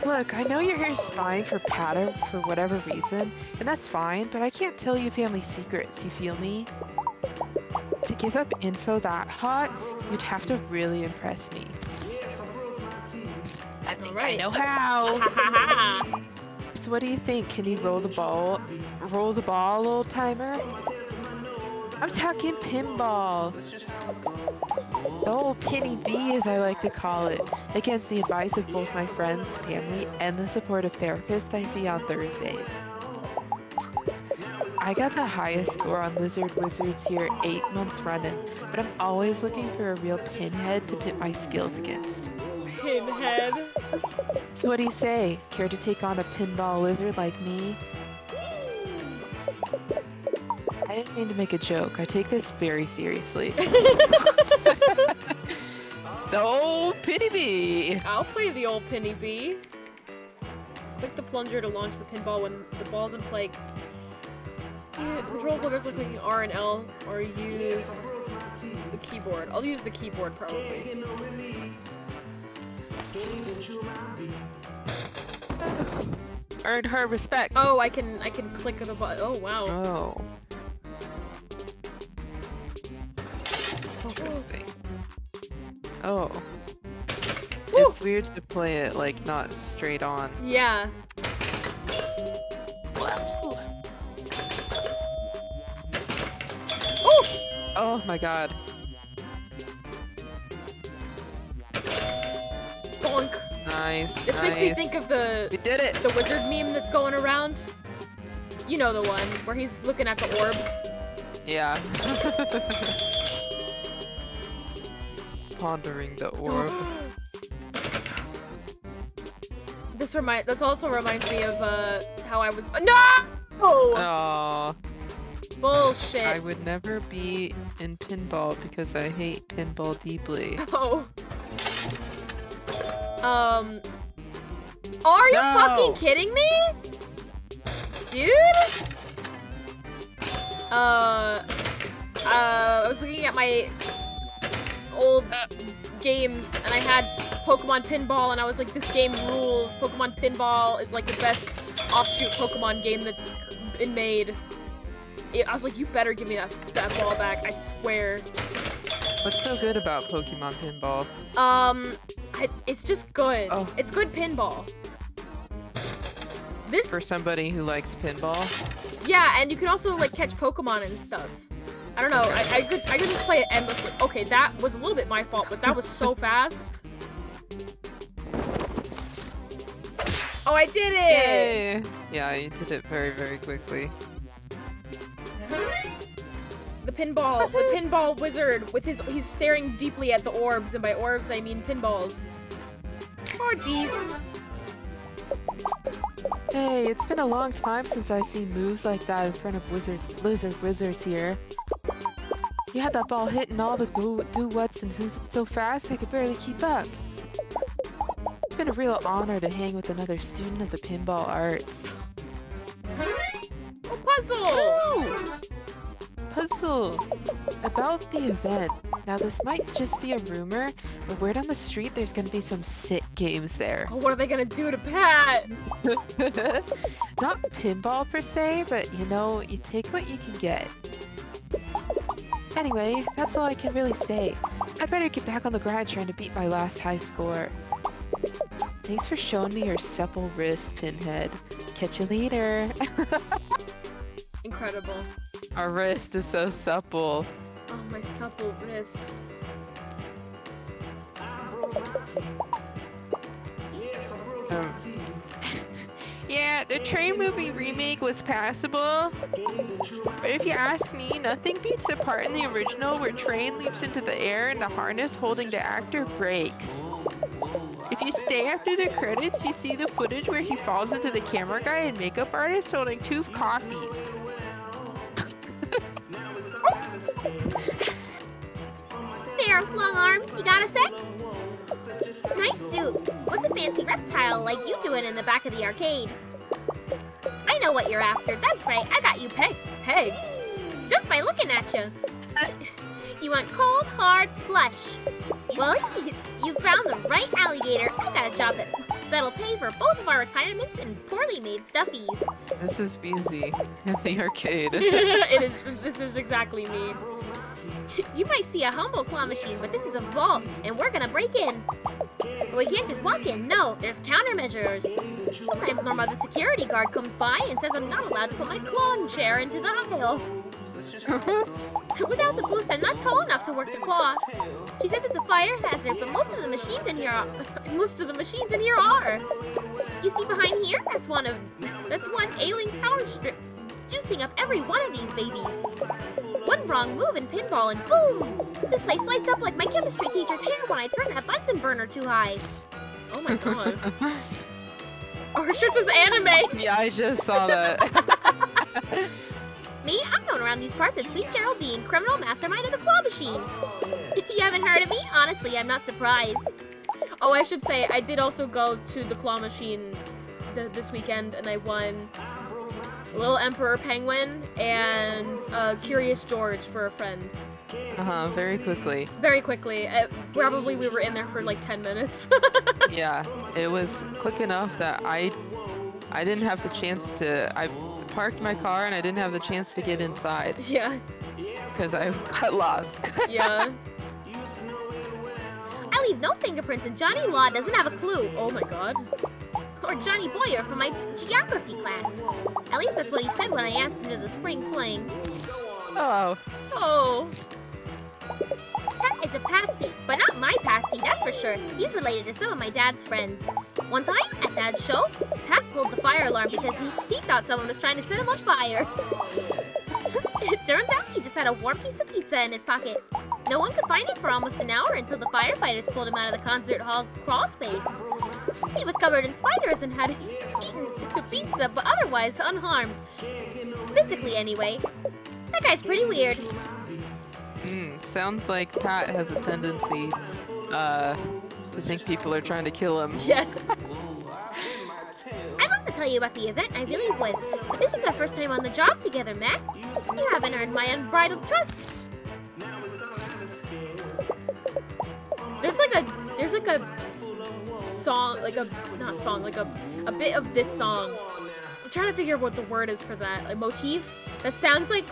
Speaker 2: Look, I know you're here spying for Patt for whatever reason, and that's fine, but I can't tell you family secrets, you feel me? To give up info that hot, you'd have to really impress me. I think I know how! So what do you think? Can you roll the ball? Roll the ball, old timer? I'm talking pinball! The old Penny B, as I like to call it, against the advice of both my friends, family, and the supportive therapist I see on Thursdays. I got the highest score on Lizard Wizards here 8 months running, but I'm always looking for a real pinhead to pit my skills against.
Speaker 1: Pinhead.
Speaker 2: So what do you say? Care to take on a pinball lizard like me? I didn't mean to make a joke. I take this very seriously. The old Penny Bee!
Speaker 1: I'll play the old Penny Bee. Click the plunger to launch the pinball when the ball's in play. Control clickers look like R and L, or use the keyboard. I'll use the keyboard probably.
Speaker 2: Earned her respect.
Speaker 1: Oh, I can click the button. Oh wow.
Speaker 2: Oh. Interesting. Oh.
Speaker 1: Woo!
Speaker 2: It's weird to play it like not straight on.
Speaker 1: Yeah. Oh!
Speaker 2: Oh my god.
Speaker 1: Bonk.
Speaker 2: Nice.
Speaker 1: This makes me think of
Speaker 2: We did it.
Speaker 1: the wizard meme that's going around. You know the one where he's looking at the orb.
Speaker 2: Yeah. Pondering the orb.
Speaker 1: This also reminds me of how I was. No!
Speaker 2: Aww.
Speaker 1: Bullshit.
Speaker 2: I would never be in pinball because I hate pinball deeply.
Speaker 1: Oh. Are you fucking kidding me? Dude? I was looking at my old games and I had Pokemon Pinball and I was like, this game rules. Pokemon Pinball is like the best offshoot Pokemon game that's been made. I was like, you better give me that ball back, I swear.
Speaker 2: What's so good about Pokemon Pinball?
Speaker 1: It's just good.
Speaker 2: Oh.
Speaker 1: It's good pinball. This
Speaker 2: For somebody who likes pinball?
Speaker 1: Yeah, and you can also like catch Pokemon and stuff. I don't know.
Speaker 2: Okay.
Speaker 1: I could just play it endlessly. Okay, that was a little bit my fault, but that was so fast. Oh, I did it!
Speaker 2: Yay! Yeah, you did it very, very quickly.
Speaker 1: The pinball wizard with he's staring deeply at the orbs, and by orbs I mean pinballs. Oh jeez.
Speaker 2: Hey, it's been a long time since I've seen moves like that in front of wizards here. You had that ball hitting all the do-whats and who's it so fast I could barely keep up. It's been a real honor to hang with another student of the pinball arts.
Speaker 1: Oh, puzzle!
Speaker 2: Ooh! Puzzle! About the event. Now this might just be a rumor, but word on the street there's gonna be some sick games there.
Speaker 1: Oh, what are they gonna do to Pat?
Speaker 2: Not pinball per se, but you know, you take what you can get. Anyway, that's all I can really say. I'd better get back on the grind trying to beat my last high score. Thanks for showing me your supple wrist, Pinhead. Catch you later.
Speaker 1: Incredible.
Speaker 2: Our wrist is so supple.
Speaker 1: Oh, my supple wrists.
Speaker 2: Yeah, the train movie remake was passable, but if you ask me, nothing beats the part in the original where Train leaps into the air and the harness holding the actor breaks. If you stay after the credits, you see the footage where he falls into the camera guy and makeup artist holding 2 coffees.
Speaker 4: Hey, arms, long arms, you got a sec? Nice suit. What's a fancy reptile like you doing in the back of the arcade? I know what you're after. That's right, I got you pegged. Just by looking at you. You want cold, hard plush. Well, you found the right alligator. I got a job that'll pay for both of our retirements and poorly made stuffies.
Speaker 2: This is Busey in the arcade.
Speaker 1: It is. This is exactly me.
Speaker 4: You might see a humble claw machine, but this is a vault, and we're gonna break in. But we can't just walk in. No, there's countermeasures. Sometimes Norma, the security guard, comes by and says I'm not allowed to put my claw chair into the aisle. Without the boost, I'm not tall enough to work the claw. She says it's a fire hazard, but most of the machines in here are. You see behind here? That's one ailing power strip, juicing up every one of these babies. One wrong move in pinball and boom! This place lights up like my chemistry teacher's hair when I turn that Bunsen burner too high.
Speaker 1: Oh my god. Oh, her shit says anime.
Speaker 2: Yeah, I just saw that.
Speaker 4: Me? I'm known around these parts as Sweet Geraldine, criminal mastermind of the claw machine. You haven't heard of me? Honestly, I'm not surprised.
Speaker 1: Oh, I should say, I did also go to the claw machine this weekend, and I won Little Emperor Penguin and Curious George for a friend.
Speaker 2: Very quickly.
Speaker 1: Very quickly. Probably we were in there for like 10 minutes.
Speaker 2: Yeah, it was quick enough that I didn't have the chance to. I parked my car and I didn't have the chance to get inside.
Speaker 1: Yeah.
Speaker 2: Because I got lost.
Speaker 1: Yeah.
Speaker 4: I leave no fingerprints and Johnny Law doesn't have a clue.
Speaker 1: Oh my god.
Speaker 4: Or Johnny Boyer from my geography class. At least that's what he said when I asked him to the spring fling.
Speaker 2: Oh.
Speaker 1: Oh.
Speaker 4: Pat is a patsy, but not my patsy, that's for sure. He's related to some of my dad's friends. One time, at Dad's show, Pat pulled the fire alarm because he thought someone was trying to set him on fire. It turns out he just had a warm piece of pizza in his pocket. No one could find him for almost an hour until the firefighters pulled him out of the concert hall's crawl space. He was covered in spiders and had eaten the pizza, but otherwise unharmed. Physically, anyway. That guy's pretty weird.
Speaker 2: Sounds like Pat has a tendency to think people are trying to kill him.
Speaker 1: Yes.
Speaker 4: I'd love to tell you about the event, I really would. But this is our first time on the job together, Mac. You haven't earned my unbridled trust.
Speaker 1: There's like a song, like a bit of this song. I'm trying to figure out what the word is for that. A motif that sounds like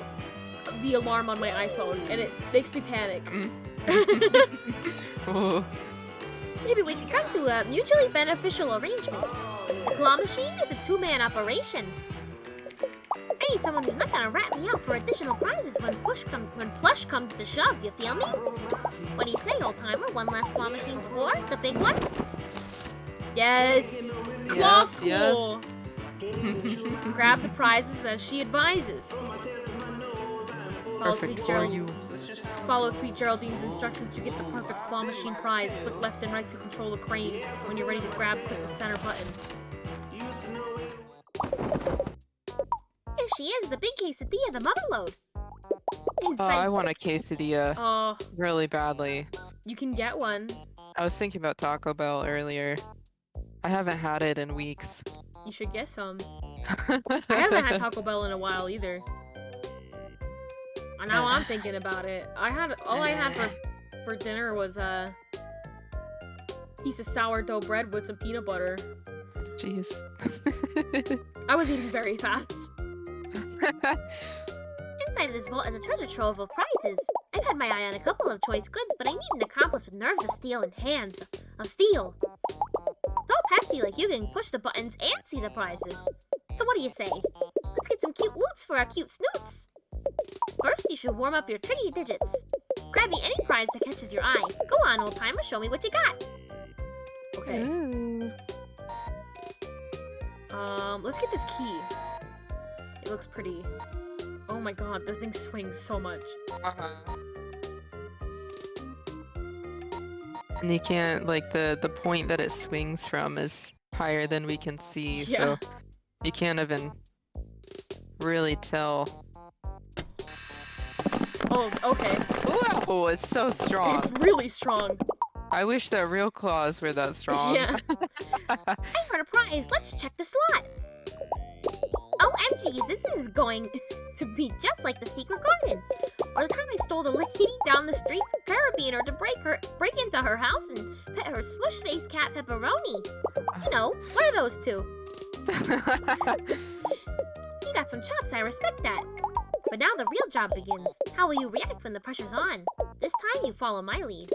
Speaker 1: the alarm on my iPhone, and it makes me panic.
Speaker 2: Oh.
Speaker 4: Maybe we could come to a mutually beneficial arrangement. The claw machine is a two-man operation. I need someone who's not gonna rat me out for additional prizes when plush comes to shove, you feel me? What do you say, old-timer? One last claw machine score? The big one?
Speaker 1: Yes. Claw
Speaker 2: Yeah,
Speaker 1: school. Grab the prizes as she advises.
Speaker 2: Perfect for you.
Speaker 1: Follow Sweet Geraldine's instructions to get the perfect claw machine prize. Click left and right to control the crane. When you're ready to grab, click the center button.
Speaker 4: Here she is, the big quesadilla, the mother load.
Speaker 2: Oh, I want a quesadilla
Speaker 1: Oh,
Speaker 2: really badly.
Speaker 1: you can get one.
Speaker 2: I was thinking about Taco Bell earlier. I haven't had it in weeks.
Speaker 1: You should get some. I haven't had Taco Bell in a while either. And now I'm thinking about it. All I had for dinner was a piece of sourdough bread with some peanut butter.
Speaker 2: Jeez.
Speaker 4: I was eating very fast. Inside this vault is a treasure trove of prizes. I've had my eye on a couple of choice goods, but I need an accomplice with nerves of steel and hands of steel. Though Patsy like you can push the buttons and see the prizes. So what do you say? Let's get some cute loots for our cute snoots. First, you should warm up your tricky digits. Grab me any prize that catches your eye. Go on, old timer, show me what you got.
Speaker 1: Okay.
Speaker 2: Ooh.
Speaker 1: Let's get this key. It looks pretty. Oh my god, the thing swings so much.
Speaker 2: And you can't, like, the point that it swings from is higher than we can see,
Speaker 1: Yeah.
Speaker 2: so you can't even really tell.
Speaker 1: Oh, okay.
Speaker 2: Whoa, it's so strong.
Speaker 1: It's really strong.
Speaker 2: I wish that real claws were that strong.
Speaker 1: Yeah.
Speaker 4: Hey, for the prize, let's check the slot. OMGs, this is going to be just like the secret garden. Or the time I stole the lady down the streets of Caribbean to break into her house and pet her smush-faced cat Pepperoni. You know, what are those two? You got some chops, I respect that. But now the real job begins. How will you react when the pressure's on? This time you follow my lead.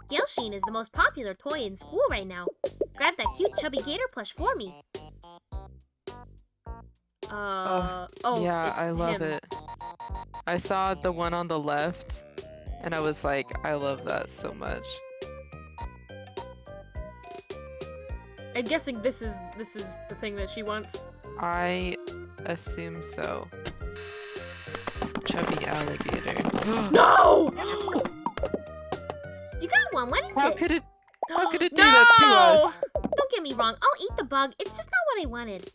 Speaker 4: Scale Sheen is the most popular toy in school right now. Grab that cute chubby gator plush for me.
Speaker 1: Oh,
Speaker 2: yeah,
Speaker 1: it's
Speaker 2: I love
Speaker 1: him.
Speaker 2: it. I saw the one on the left, and I was like, I love that so much.
Speaker 1: I'm guessing this is the thing that she wants.
Speaker 2: I assume so. Chubby alligator.
Speaker 1: No!
Speaker 4: You got one, what is
Speaker 2: How
Speaker 4: it?
Speaker 2: could it do that to
Speaker 1: No!
Speaker 2: us?
Speaker 4: Don't get me wrong, I'll eat the bug. It's just not what I wanted.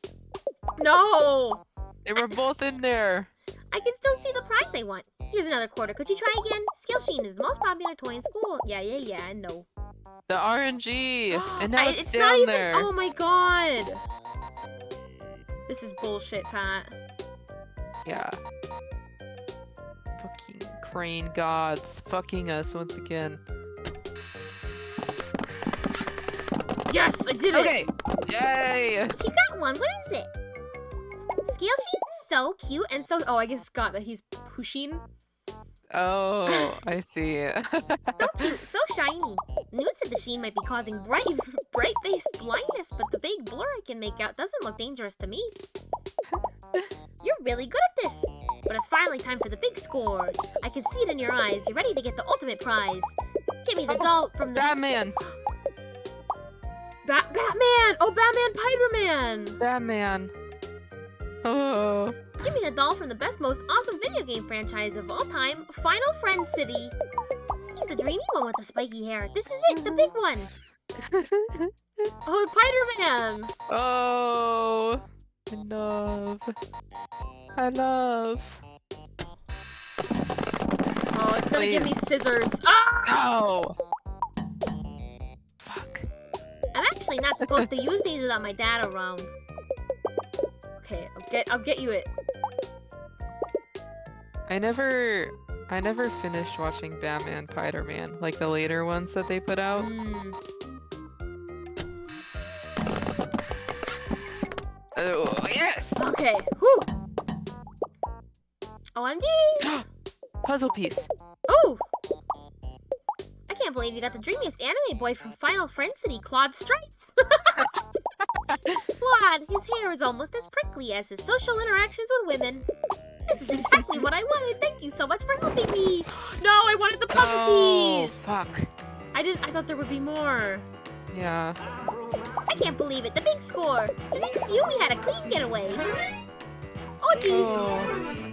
Speaker 1: No!
Speaker 2: They were both in there.
Speaker 4: I can still see the prize I want. Here's another quarter. Could you try again? Scale Sheen is the most popular toy in school. Yeah, I know.
Speaker 2: The RNG. And now it's
Speaker 1: not
Speaker 2: down
Speaker 1: even.
Speaker 2: there.
Speaker 1: Oh my god! This is bullshit, Pat.
Speaker 2: Yeah. Fucking crane gods. Fucking us once again.
Speaker 1: Yes, I did it.
Speaker 2: Okay. Yay.
Speaker 4: You got one. What is it? Scale Sheen's so cute and so...
Speaker 1: Oh, I guess Scott that he's pushing.
Speaker 2: Oh, I see.
Speaker 4: So cute, so shiny. News said the sheen might be causing bright-based blindness, but the vague blur I can make out doesn't look dangerous to me. You're really good at this. But it's finally time for the big score. I can see it in your eyes. You're ready to get the ultimate prize. Give me the doll from the...
Speaker 2: Batman.
Speaker 1: Batman! Oh, Batman Spider-Man!
Speaker 2: Batman. Oh.
Speaker 4: Give me the doll from the best, most awesome video game franchise of all time, Final Friend City. He's the dreamy one with the spiky hair. This is it, the big one.
Speaker 1: Oh, Spider-Man!
Speaker 2: Oh. I love.
Speaker 1: Oh, it's gonna give me scissors. Ah!
Speaker 2: No. Fuck.
Speaker 4: I'm actually not supposed to use these without my dad around.
Speaker 1: Okay, I'll get you it.
Speaker 2: I never finished watching Batman Spider-Man, like the later ones that they put out. Oh, yes!
Speaker 1: Okay, whew.
Speaker 4: OMG!
Speaker 2: Puzzle piece.
Speaker 1: Ooh!
Speaker 4: I can't believe you got the dreamiest anime boy from Final Friend City, Claude Stripes. Claude, his hair is almost as prickly as his social interactions with women. This is exactly what I wanted. Thank you so much for helping me.
Speaker 1: No, I wanted the puzzle piece!
Speaker 2: Fuck.
Speaker 1: I thought there would be more.
Speaker 2: Yeah.
Speaker 4: I can't believe it. The big score. Thanks to you, we had a clean getaway. Oh, jeez.
Speaker 2: Oh.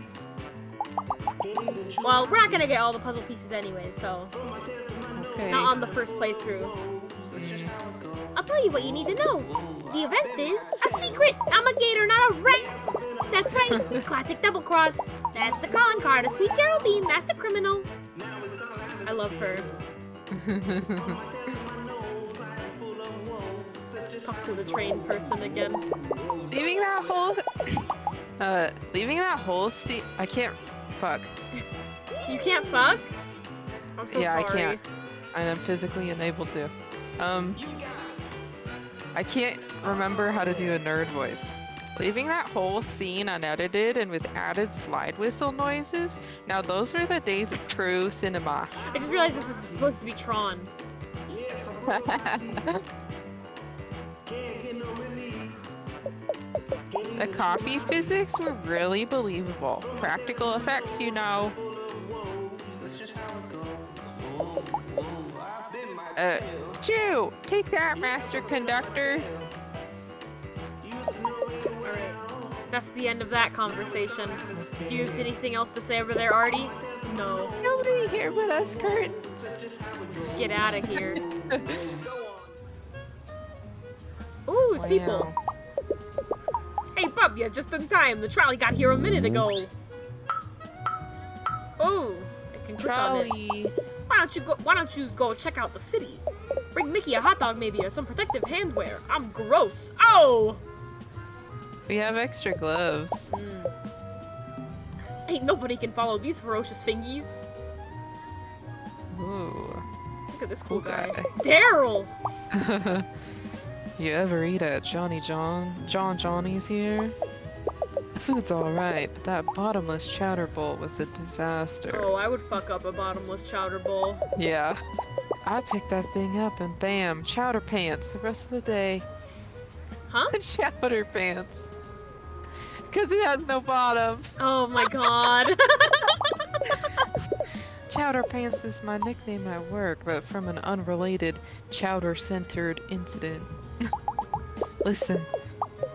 Speaker 1: Well, we're not gonna get all the puzzle pieces anyway, so
Speaker 2: Okay.
Speaker 1: not on the first playthrough.
Speaker 4: I'll tell you what you need to know. The event is a secret. I'm a gator, not a rat. That's right. Classic double cross. That's the calling card of Sweet Geraldine. That's the criminal.
Speaker 1: I love her. Talk to the trained person again.
Speaker 2: Leaving that whole, I can't, fuck.
Speaker 1: You can't fuck? I'm so
Speaker 2: Yeah,
Speaker 1: sorry.
Speaker 2: I can't. And I'm physically unable to. I can't remember how to do a nerd voice. Leaving that whole scene unedited and with added slide whistle noises, now those were the days of true cinema.
Speaker 1: I just realized this is supposed to be Tron.
Speaker 2: The coffee physics were really believable. Practical effects, you know. Chew! Take that, Master Conductor!
Speaker 1: Alright. That's the end of that conversation. Do you have anything else to say over there, Artie? No.
Speaker 2: Nobody here but us curtains.
Speaker 1: Let's get out of here. Ooh, it's people. Hey, bub, you're just in time. The trolley got here a minute ago. Oh, I can click on it.
Speaker 2: Trolley.
Speaker 1: Why don't you go check out the city? Bring Mickey a hot dog maybe or some protective handwear. I'm gross. Oh!
Speaker 2: We have extra gloves.
Speaker 1: Ain't nobody can follow these ferocious fingies.
Speaker 2: Ooh.
Speaker 1: Look at this cool guy.
Speaker 2: guy.
Speaker 1: Daryl!
Speaker 2: You ever eat at Johnny's here? The food's alright, but that bottomless chowder bowl was a disaster.
Speaker 1: Oh, I would fuck up a bottomless chowder bowl.
Speaker 2: Yeah. I picked that thing up and bam, chowder pants the rest of the day.
Speaker 1: Huh?
Speaker 2: Chowder pants. Because it has no bottom.
Speaker 1: Oh my god.
Speaker 2: Chowder pants is my nickname at work, but from an unrelated, chowder-centered incident. Listen,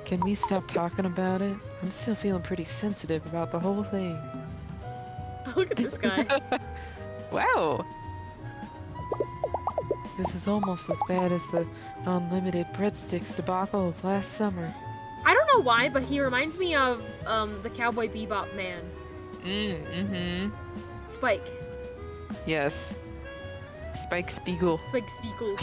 Speaker 2: can we stop talking about it? I'm still feeling pretty sensitive about the whole thing.
Speaker 1: Look at this guy.
Speaker 2: Wow! This is almost as bad as the unlimited breadsticks debacle of last summer.
Speaker 1: I don't know why, but he reminds me of the Cowboy Bebop man.
Speaker 2: Mm-hmm.
Speaker 1: Spike.
Speaker 2: Yes. Spike Spiegel.
Speaker 1: Spike Spiegel.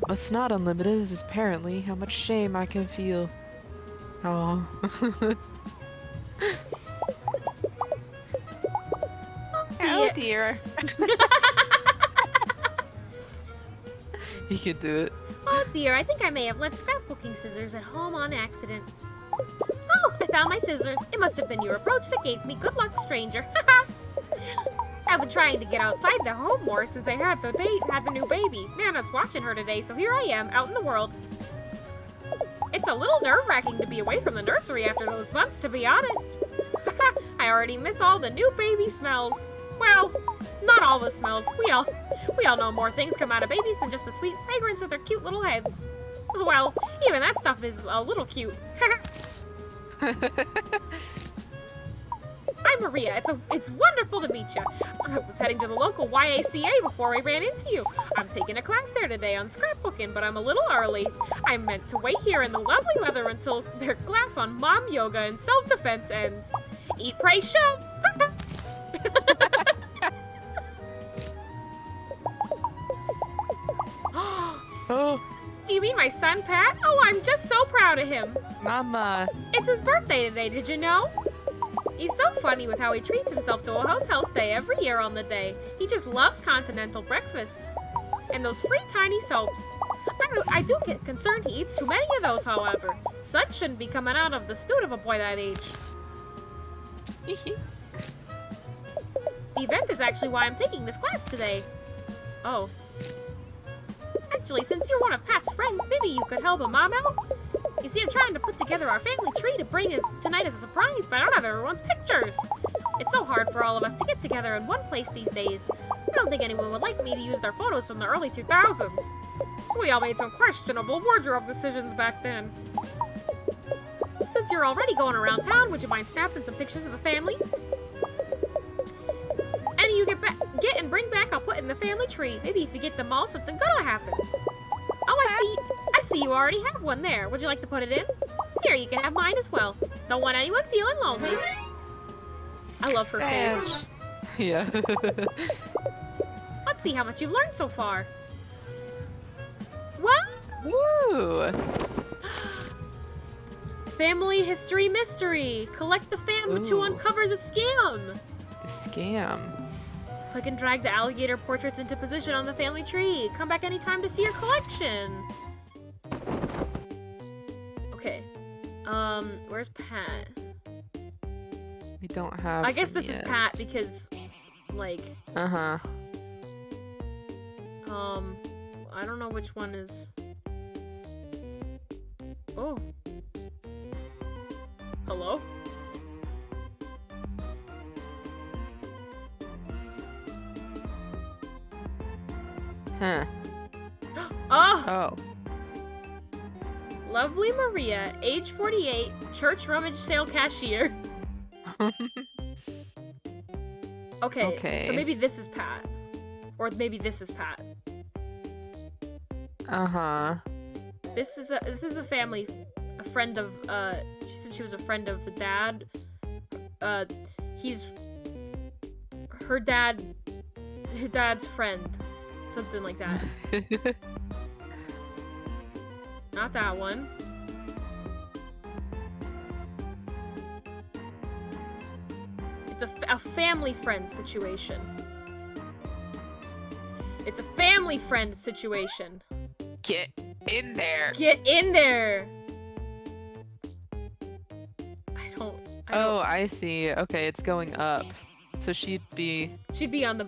Speaker 2: What's not unlimited is apparently how much shame I can feel. Oh. Oh dear. You can do it.
Speaker 4: Oh dear, I think I may have left scrapbooking scissors at home on accident. Oh, I found my scissors. It must have been your approach that gave me good luck, stranger. I've been trying to get outside the home more since I had the new baby. Nana's watching her today, so here I am, out in the world. It's a little nerve-wracking to be away from the nursery after those months, to be honest. I already miss all the new baby smells. Well, not all the smells. We all know more things come out of babies than just the sweet fragrance of their cute little heads. Well, even that stuff is a little cute. Hi, Maria. It's wonderful to meet you. I was heading to the local YACA before I ran into you. I'm taking a class there today on scrapbooking, but I'm a little early. I meant to wait here in the lovely weather until their class on mom yoga and self-defense ends. Eat, pray, shove.
Speaker 2: Oh,
Speaker 1: Do you mean my son, Pat? Oh, I'm just so proud of him.
Speaker 2: Mama.
Speaker 1: It's his birthday today, did you know? He's so funny with how he treats himself to a hotel stay every year on the day. He just loves continental breakfast. And those free tiny soaps. I do get concerned he eats too many of those, however. Such shouldn't be coming out of the snoot of a boy that age. The event is actually why I'm taking this class today. Oh. Actually, since you're one of Pat's friends, maybe you could help a mom out? You see, I'm trying to put together our family tree to bring tonight as a surprise, but I don't have everyone's pictures. It's so hard for all of us to get together in one place these days. I don't think anyone would like me to use their photos from the early 2000s. We all made some questionable wardrobe decisions back then. Since you're already going around town, would you mind snapping some pictures of the family? bring back, I'll put in the family tree. Maybe if you get them all, something good will happen. Oh, I see you already have one there. Would you like to put it in? Here, you can have mine as well. Don't want anyone feeling lonely. I love her face.
Speaker 2: Yeah.
Speaker 1: Let's see how much you've learned so far. What?
Speaker 2: Woo!
Speaker 1: Family history mystery. Collect the fam to
Speaker 2: Ooh.
Speaker 1: uncover the scam.
Speaker 2: The scam.
Speaker 1: Click and drag the alligator portraits into position on the family tree. Come back anytime to see your collection. Okay. Where's Pat?
Speaker 2: We don't have.
Speaker 1: I guess
Speaker 2: him
Speaker 1: this is
Speaker 2: yet.
Speaker 1: Pat because, like,
Speaker 2: Uh-huh.
Speaker 1: I don't know which one is. Oh. Hello?
Speaker 2: Huh.
Speaker 1: Oh!
Speaker 2: Oh.
Speaker 1: Lovely Maria, age 48, church rummage sale cashier. Okay, so
Speaker 2: Okay.
Speaker 1: maybe this is Pat. Or maybe this is Pat.
Speaker 2: Uh-huh.
Speaker 1: This is a family, a friend of, she said she was a friend of the dad. He's her dad's friend. Something like that. Not that one. It's a family friend situation. It's a family friend situation.
Speaker 2: Get in there.
Speaker 1: Get in there! I don't...
Speaker 2: Oh, I see. Okay, it's going up. So she'd be
Speaker 1: She'd be on the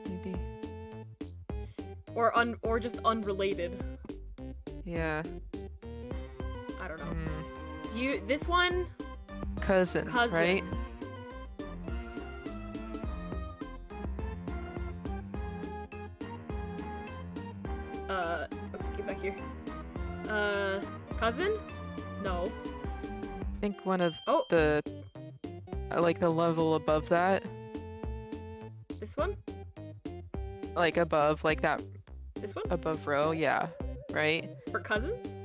Speaker 2: maybe.
Speaker 1: or just unrelated.
Speaker 2: Yeah.
Speaker 1: I don't know.
Speaker 2: Mm.
Speaker 1: This one,
Speaker 2: Cousin,
Speaker 1: cousin.
Speaker 2: right?
Speaker 1: Okay, get back here. Cousin? No.
Speaker 2: I think one of
Speaker 1: Oh,
Speaker 2: the like the level above that,
Speaker 1: this one?
Speaker 2: like above, like that
Speaker 1: This one?
Speaker 2: above row, yeah, right?
Speaker 1: For cousins?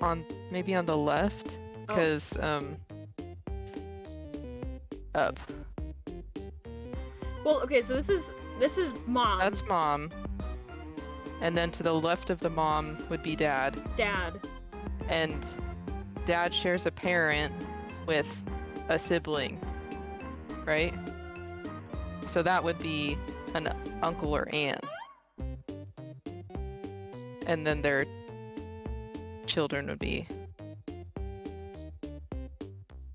Speaker 2: On maybe on the left,
Speaker 1: Oh.
Speaker 2: because up.
Speaker 1: Well, okay, so this is mom.
Speaker 2: That's mom. And then to the left of the mom would be dad.
Speaker 1: dad.
Speaker 2: And dad shares a parent with a sibling, right? So that would be an uncle or aunt. And then their children would be.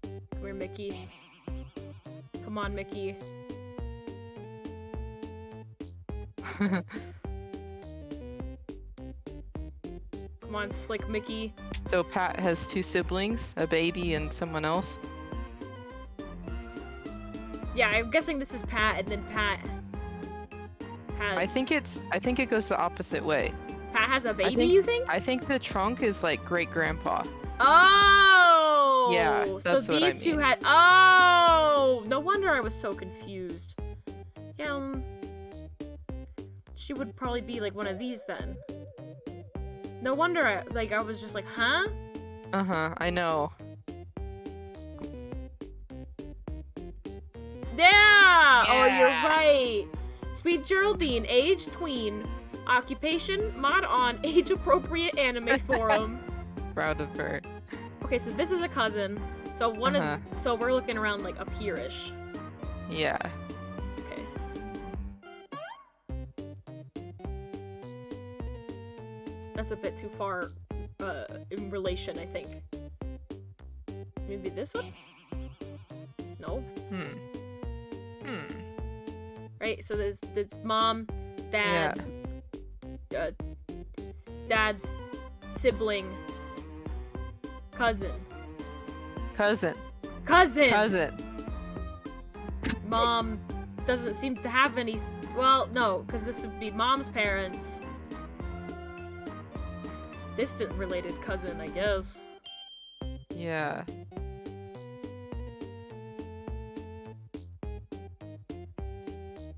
Speaker 1: Come here, Mickey. Come on, Mickey. Come on, slick Mickey.
Speaker 2: So Pat has two siblings, a baby and someone else.
Speaker 1: Yeah, I'm guessing this is Pat, and then Pat has.
Speaker 2: I think it goes the opposite way.
Speaker 1: Pat has a baby.
Speaker 2: think-
Speaker 1: You think?
Speaker 2: I think the trunk is like great grandpa.
Speaker 1: Oh.
Speaker 2: Yeah,
Speaker 1: So
Speaker 2: that's what I
Speaker 1: these two
Speaker 2: mean.
Speaker 1: had. Oh. No wonder I was so confused. Yeah. She would probably be like one of these then. No wonder I was just like, huh?
Speaker 2: Uh-huh, I know.
Speaker 1: Yeah! Oh, you're
Speaker 2: Yeah.
Speaker 1: right. Sweet Geraldine, age tween. Occupation, mod on, age appropriate anime forum.
Speaker 2: Proud of her.
Speaker 1: Okay, so this is a cousin. So so we're looking around like up here-ish.
Speaker 2: Yeah.
Speaker 1: Okay. That's a bit too far in relation, I think. Maybe this one? No. Right, so there's mom, dad, dad's sibling, cousin.
Speaker 2: Cousin.
Speaker 1: Mom doesn't seem to have any. Well, no, because this would be mom's parents. Distant related cousin, I guess.
Speaker 2: Yeah.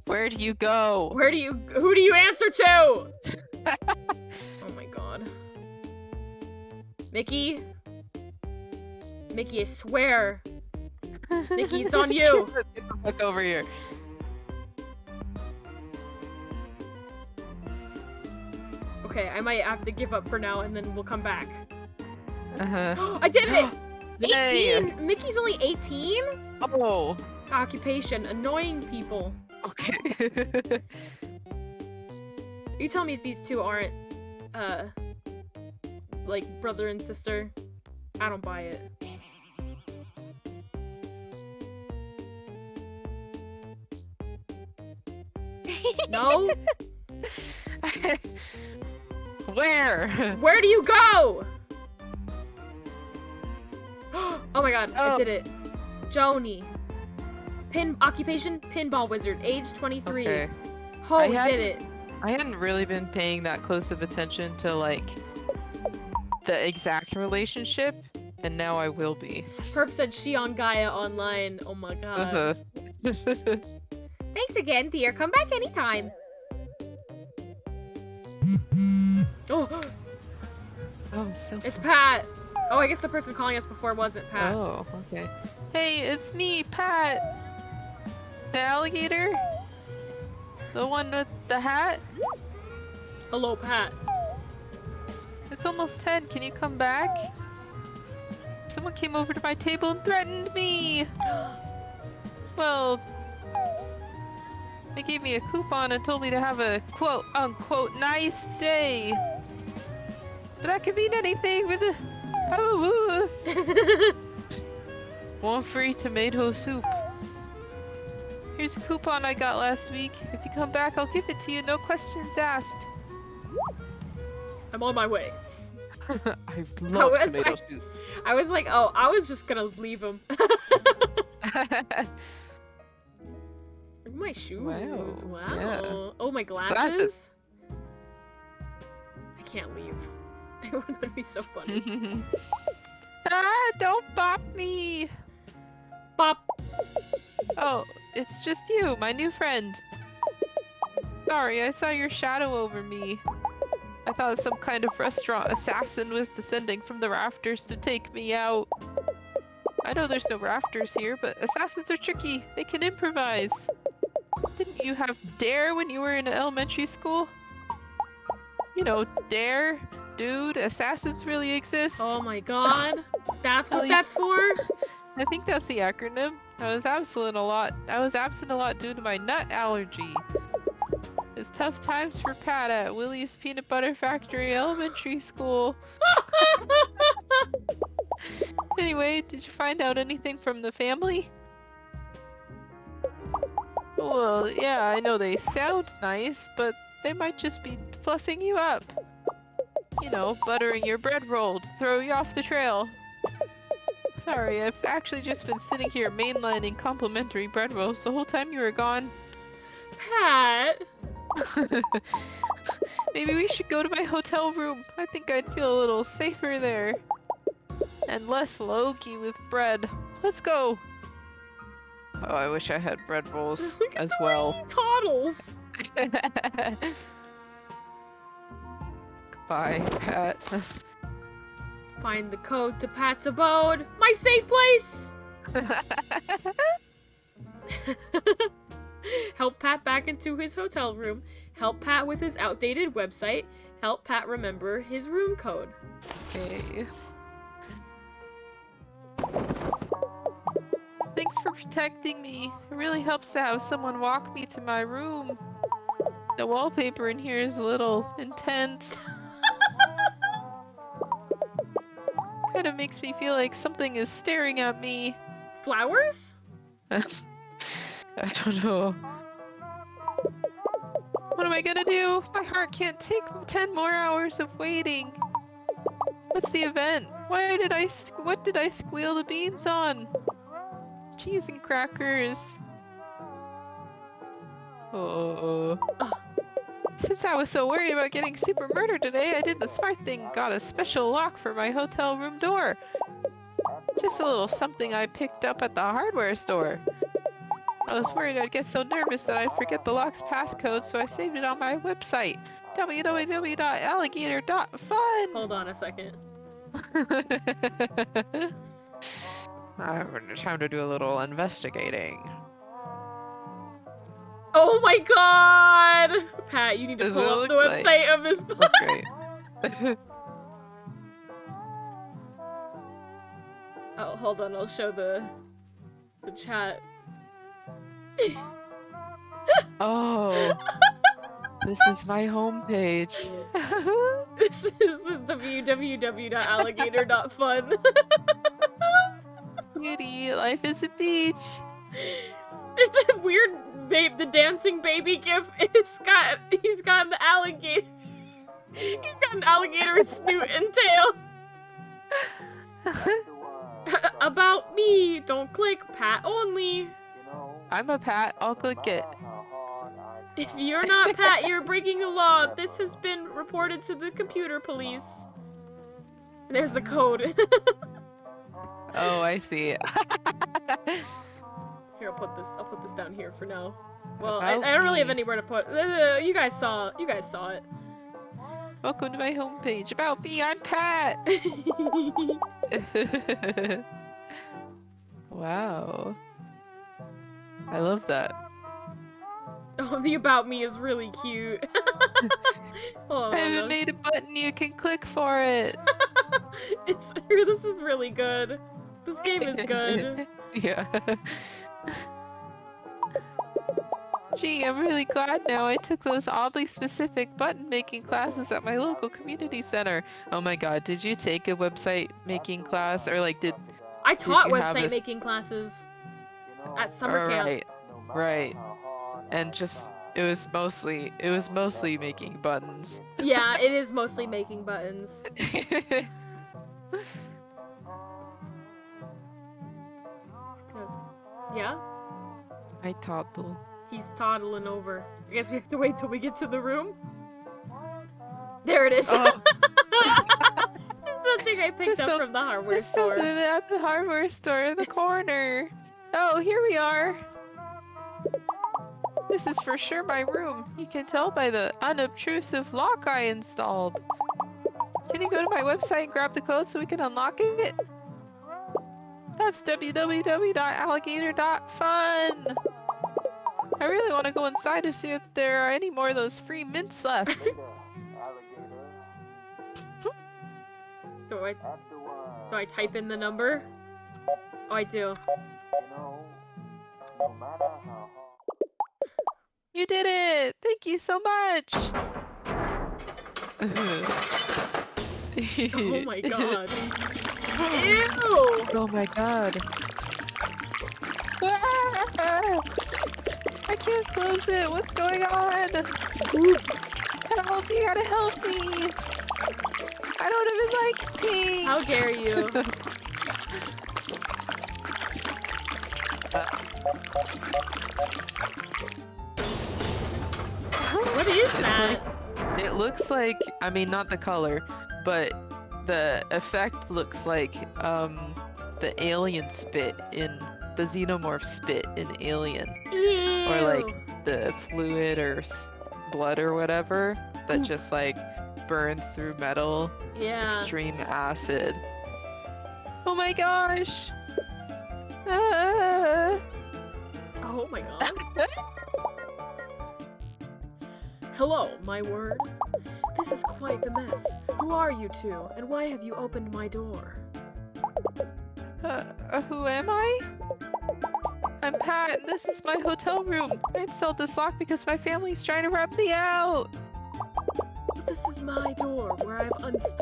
Speaker 2: Where do you go?
Speaker 1: Who do you answer to? Oh my god. Mickey? Mickey, I swear. Mickey, it's on you.
Speaker 2: Look over here.
Speaker 1: Okay, I might have to give up for now and then we'll come back.
Speaker 2: Uh-huh.
Speaker 1: I did it!
Speaker 2: Yay.
Speaker 1: 18! Mickey's only 18?
Speaker 2: Oh.
Speaker 1: Occupation, annoying people.
Speaker 2: Okay.
Speaker 1: You tell me if these two aren't, like brother and sister. I don't buy it. No?
Speaker 2: Where?
Speaker 1: Where do you go? Oh my god, I
Speaker 2: Oh.
Speaker 1: did it. Joni. Occupation, pinball wizard, age 23.
Speaker 2: Okay.
Speaker 1: Oh,
Speaker 2: I
Speaker 1: we
Speaker 2: had-
Speaker 1: did it.
Speaker 2: I hadn't really been paying that close of attention to like the exact relationship, and now I will be.
Speaker 1: Herb said she on Gaia online. Oh my god.
Speaker 2: Uh-huh.
Speaker 4: Thanks again, dear. Come back anytime.
Speaker 1: Oh,
Speaker 2: Oh, so
Speaker 1: it's Pat. Oh, I guess the person calling us before wasn't Pat.
Speaker 2: Oh, okay. Hey, it's me, Pat. The alligator? The one with the hat?
Speaker 1: Hello, Pat.
Speaker 2: It's almost 10. Can you come back? Someone came over to my table and threatened me. Well, they gave me a coupon and told me to have a quote unquote nice day. But that could mean anything with a want free tomato soup. Here's a coupon I got last week. If you come back, I'll give it to you, no questions asked.
Speaker 1: I'm on my way.
Speaker 2: I love
Speaker 1: was
Speaker 2: tomato
Speaker 1: like-
Speaker 2: soup.
Speaker 1: I was like, oh, I was just gonna leave him. My shoes.
Speaker 2: Wow,
Speaker 1: Wow.
Speaker 2: yeah.
Speaker 1: Oh, my glasses.
Speaker 2: Glasses.
Speaker 1: I can't leave. It would be so funny.
Speaker 2: Ah, don't bop me!
Speaker 1: Bop.
Speaker 2: Oh, it's just you, my new friend. Sorry, I saw your shadow over me. I thought some kind of restaurant assassin was descending from the rafters to take me out. I know there's no rafters here, but assassins are tricky. They can improvise. Didn't you have Dare when you were in elementary school? You know, Dare, dude, assassins really exist.
Speaker 1: Oh my god. That's what
Speaker 2: At
Speaker 1: that's for?
Speaker 2: I think that's the acronym. I was absent a lot due to my nut allergy. It's tough times for Pat at Willie's Peanut Butter Factory Elementary School. Anyway, did you find out anything from the family? Well, yeah, I know they sound nice, but they might just be fluffing you up. You know, buttering your bread roll to throw you off the trail. Sorry, I've actually just been sitting here mainlining complimentary bread rolls the whole time you were gone.
Speaker 1: Pat.
Speaker 2: Maybe we should go to my hotel room. I think I'd feel a little safer there. And less low-key with bread. Let's go! Oh, I wish I had bread rolls
Speaker 1: Look at
Speaker 2: as
Speaker 1: the
Speaker 2: well.
Speaker 1: way he toddles.
Speaker 2: Goodbye, Pat.
Speaker 1: Find the code to Pat's abode. My safe place! Help Pat back into his hotel room. Help Pat with his outdated website. Help Pat remember his room code.
Speaker 2: Okay. Thanks for protecting me. It really helps to have someone walk me to my room. The wallpaper in here is a little intense. Kinda makes me feel like something is staring at me.
Speaker 1: Flowers?
Speaker 2: I don't know. What am I gonna do? My heart can't take 10 more hours of waiting. What's the event? What did I squeal the beans on? Cheese and crackers. Oh. Since I was so worried about getting super murdered today, I did the smart thing and got a special lock for my hotel room door. Just a little something I picked up at the hardware store. I was worried I'd get so nervous that I'd forget the lock's passcode, so I saved it on my website, www.alligator.fun.
Speaker 1: Hold on a second.
Speaker 2: Time to do a little investigating.
Speaker 1: Oh my god! Pat, you need to
Speaker 2: Does
Speaker 1: pull
Speaker 2: it
Speaker 1: up
Speaker 2: look
Speaker 1: the
Speaker 2: like-
Speaker 1: website of this book.
Speaker 2: Great.
Speaker 1: Oh, hold on, I'll show the chat.
Speaker 2: Oh, this is my homepage.
Speaker 1: This is www.alligator.fun.
Speaker 2: Beauty, life is a beach.
Speaker 1: It's a weird babe. The dancing baby gif. He's got an alligator. He's got an alligator snoot and tail. About me. Don't click. Pat only.
Speaker 2: I'm a Pat. I'll click it.
Speaker 1: If you're not Pat, you're breaking the law. This has been reported to the computer police. There's the code.
Speaker 2: Oh, I see.
Speaker 1: Here, I'll put this down here for now. Well, I
Speaker 2: About
Speaker 1: don't really have
Speaker 2: me.
Speaker 1: anywhere to put. You guys saw it.
Speaker 2: Welcome to my homepage. About me, I'm Pat. Wow. I love that.
Speaker 1: Oh, the about me is really cute. Hold
Speaker 2: I
Speaker 1: on,
Speaker 2: haven't made a button you can click for it.
Speaker 1: this is really good. This game is good.
Speaker 2: Yeah. Gee, I'm really glad now I took those oddly specific button making classes at my local community center. Oh my god, did you take a website making class or like
Speaker 1: I taught
Speaker 2: you have
Speaker 1: website
Speaker 2: this-
Speaker 1: making classes at summer camp.
Speaker 2: Right. And just it was mostly making buttons.
Speaker 1: Yeah, it is mostly making buttons. Yeah?
Speaker 2: I toddle.
Speaker 1: He's toddling over. I guess we have to wait till we get to the room. There it is.
Speaker 2: Oh.
Speaker 1: It's the thing I picked
Speaker 2: There's
Speaker 1: up
Speaker 2: some-
Speaker 1: from the hardware
Speaker 2: There's
Speaker 1: store.
Speaker 2: something at the hardware store in the corner. Oh, here we are. This is for sure my room. You can tell by the unobtrusive lock I installed. Can you go to my website and grab the code so we can unlock it? That's www.alligator.fun. I really want to go inside to see if there are any more of those free mints left.
Speaker 1: Do I type in the number? Oh, I do.
Speaker 2: You did it! Thank you so much!
Speaker 1: Oh my god. Ew!
Speaker 2: Oh my god. Ah! I can't close it. What's going on? Help! You gotta help me! I don't even like pink!
Speaker 1: How dare you? What is that?
Speaker 2: It looks like, I mean, not the color, but the effect looks like the alien spit in the xenomorph spit in Alien,
Speaker 1: Ew.
Speaker 2: or like the fluid or blood or whatever that just like burns through metal.
Speaker 1: Yeah.
Speaker 2: Extreme acid. Oh my gosh! Ah.
Speaker 1: Oh my god. Hello, my word. This is quite the mess. Who are you two, and why have you opened my door?
Speaker 2: Who am I? I'm Pat, and this is my hotel room. I installed this lock because my family's trying to rub me out.
Speaker 1: But this is my door, where I've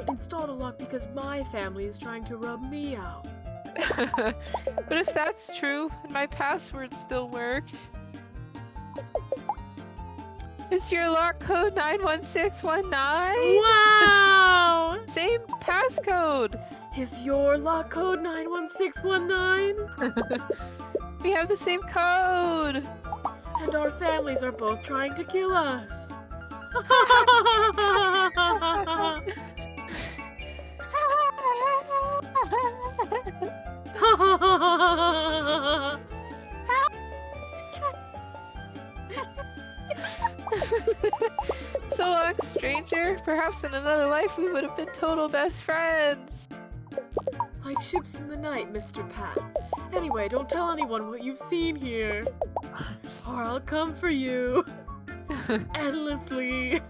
Speaker 1: installed a lock because my family is trying to rub me out.
Speaker 2: But if that's true, and my password still worked, is your lock code 91619?
Speaker 1: Wow!
Speaker 2: Same passcode.
Speaker 1: Is your lock code 91619?
Speaker 2: We have the same code.
Speaker 1: And our families are both trying to kill us.
Speaker 2: stranger. Perhaps in another life we would have been total best friends.
Speaker 3: Like ships in the night, Mr. Pat. Anyway, don't tell anyone what you've seen here. Or I'll come for you. Endlessly.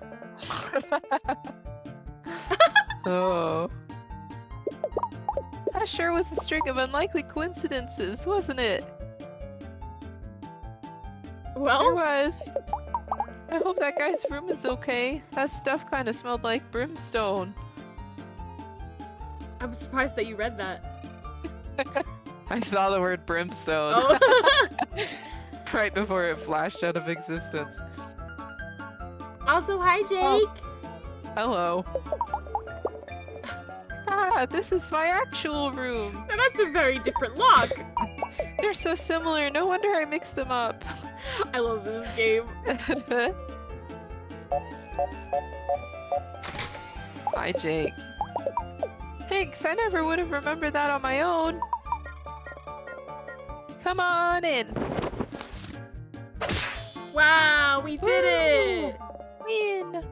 Speaker 2: Oh. That sure was a string of unlikely coincidences, wasn't it? There
Speaker 1: Well,
Speaker 2: was. I hope that guy's room is okay. That stuff kind of smelled like brimstone.
Speaker 1: I'm surprised that you read that.
Speaker 2: I saw the word brimstone
Speaker 1: Oh.
Speaker 2: right before it flashed out of existence.
Speaker 1: Also, hi, Jake.
Speaker 2: Hello. Ah, this is my actual room.
Speaker 1: Now that's a very different lock.
Speaker 2: They're so similar. No wonder I mixed them up.
Speaker 1: I love this game.
Speaker 2: Hi, Jake. Thanks. I never would have remembered that on my own. Come on in.
Speaker 1: Wow, we did it.
Speaker 2: Win.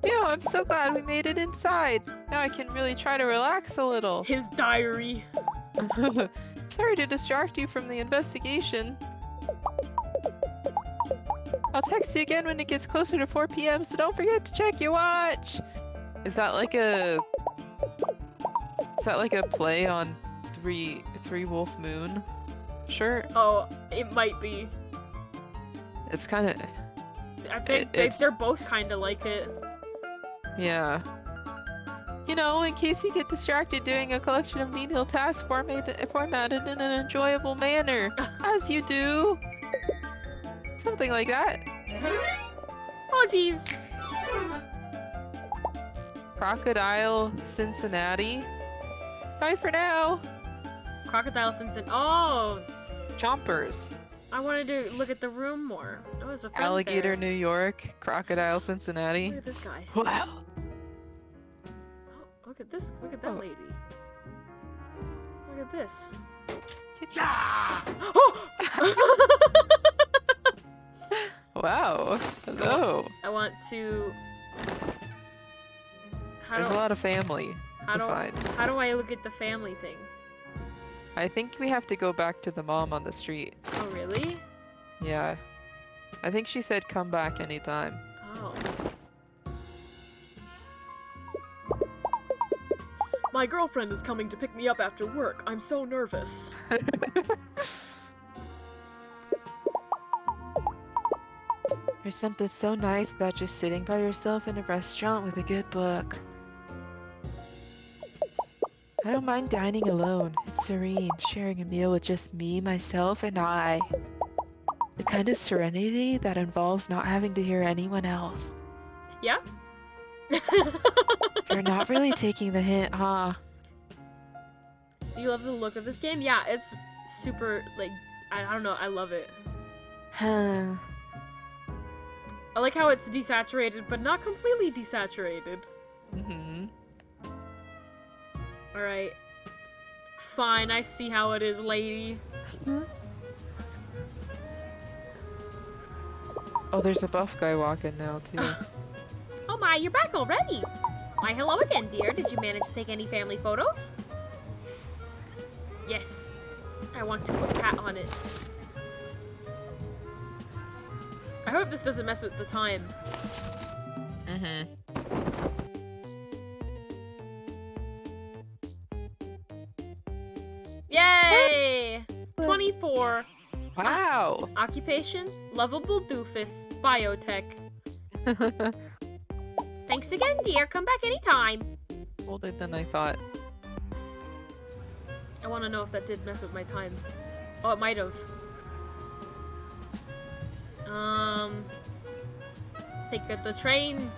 Speaker 2: Phew, I'm so glad we made it inside. Now I can really try to relax a little.
Speaker 1: His diary.
Speaker 2: Sorry to distract you from the investigation. I'll text you again when it gets closer to 4 p.m., so don't forget to check your watch! Is that like a play on Three Wolf Moon? Sure.
Speaker 1: Oh, it might be.
Speaker 2: It's kinda...
Speaker 1: I think they're both kind of like it.
Speaker 2: Yeah. You know, in case you get distracted doing a collection of menial tasks formatted in an enjoyable manner. As you do! Something like that.
Speaker 1: Oh, jeez.
Speaker 2: Crocodile, Cincinnati. Bye for now!
Speaker 1: Crocodile Simpson. Oh,
Speaker 2: Chompers.
Speaker 1: I wanted to look at the room more. Oh, there's a friend
Speaker 2: Alligator,
Speaker 1: there.
Speaker 2: New York. Crocodile, Cincinnati.
Speaker 1: Look at this guy.
Speaker 2: Wow!
Speaker 1: Oh, look at this. Look at that
Speaker 2: Oh.
Speaker 1: lady. Look at this.
Speaker 2: Ah!
Speaker 1: Oh!
Speaker 2: Wow! Hello!
Speaker 1: I want to.
Speaker 2: There's a lot of family
Speaker 1: how
Speaker 2: to
Speaker 1: do
Speaker 2: find.
Speaker 1: how do I look at the family thing?
Speaker 2: I think we have to go back to the mom on the street.
Speaker 1: Oh, really?
Speaker 2: Yeah. I think she said come back anytime.
Speaker 1: Oh.
Speaker 3: My girlfriend is coming to pick me up after work. I'm so nervous.
Speaker 2: There's something so nice about just sitting by yourself in a restaurant with a good book. I don't mind dining alone. It's serene, sharing a meal with just me, myself, and I. The kind of serenity that involves not having to hear anyone else.
Speaker 1: Yeah?
Speaker 2: You're not really taking the hint, huh?
Speaker 1: You love the look of this game? Yeah, it's super, like, I don't know, I love it.
Speaker 2: Huh.
Speaker 1: I like how it's desaturated, but not completely desaturated.
Speaker 2: Mm-hmm.
Speaker 1: Alright. Fine, I see how it is, lady.
Speaker 2: Oh, there's a buff guy walking now, too.
Speaker 4: Oh my, you're back already. Why, hello again, dear. Did you manage to take any family photos?
Speaker 1: Yes. I want to put Pat on it. I hope this doesn't mess with the time.
Speaker 2: Mm-hmm.
Speaker 1: Yay! 24.
Speaker 2: Wow!
Speaker 1: Occupation, lovable doofus, biotech.
Speaker 4: Thanks again, dear. Come back anytime.
Speaker 2: Older than I thought.
Speaker 1: I want to know if that did mess with my time. Oh, it might have. Take the train.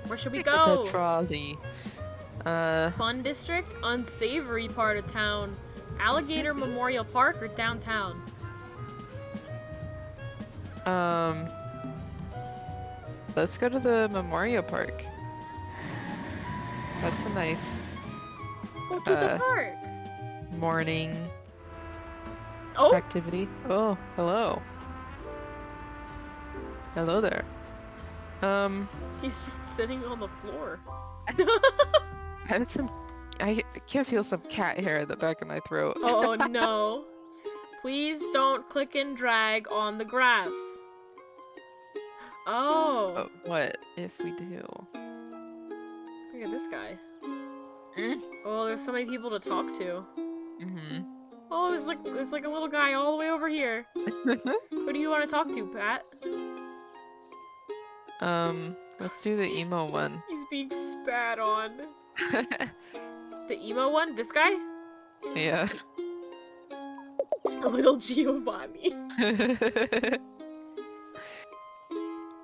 Speaker 1: Where should we
Speaker 2: The
Speaker 1: go?
Speaker 2: trolley.
Speaker 1: Fun district? Unsavory part of town. Alligator Memorial Park or downtown?
Speaker 2: Let's go to the Memorial Park. That's a nice
Speaker 1: Go to the park.
Speaker 2: morning
Speaker 1: Oh,
Speaker 2: activity. Oh, hello. Hello there.
Speaker 1: He's just sitting on the floor.
Speaker 2: I can feel some cat hair at the back of my throat.
Speaker 1: Oh no. Please don't click and drag on the grass. Oh.
Speaker 2: But what if we do?
Speaker 1: Look at this guy.
Speaker 2: Mm?
Speaker 1: Oh, there's so many people to talk to.
Speaker 2: Mm-hmm.
Speaker 1: Oh, there's like a little guy all the way over here. Who do you want to talk to, Pat?
Speaker 2: Let's do the emo one.
Speaker 1: He's being spat on. The emo one? This guy?
Speaker 2: Yeah.
Speaker 1: A little Giovanni.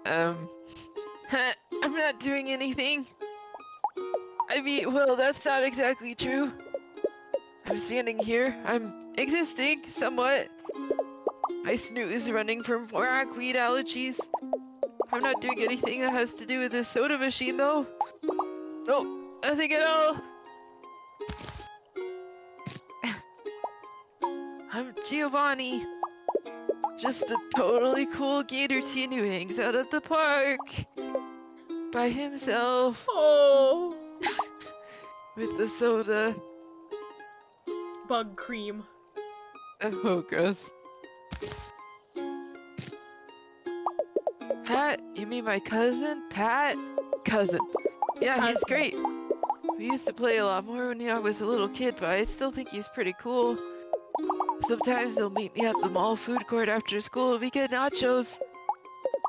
Speaker 2: I'm not doing anything. I mean, well, that's not exactly true. I'm standing here. I'm existing, somewhat. My snoot is running from ragweed allergies. I'm not doing anything that has to do with this soda machine, though. Nope, nothing at all. I'm Giovanni. Just a totally cool gator teen who hangs out at the park. By himself.
Speaker 1: Oh.
Speaker 2: With the soda.
Speaker 1: Bug cream.
Speaker 2: Oh, gross. Pat? You mean my cousin? Pat? Cousin. Yeah, he's
Speaker 1: Cousin.
Speaker 2: great. We used to play a lot more when I was a little kid, but I still think he's pretty cool. Sometimes they'll meet me at the mall food court after school and we get nachos.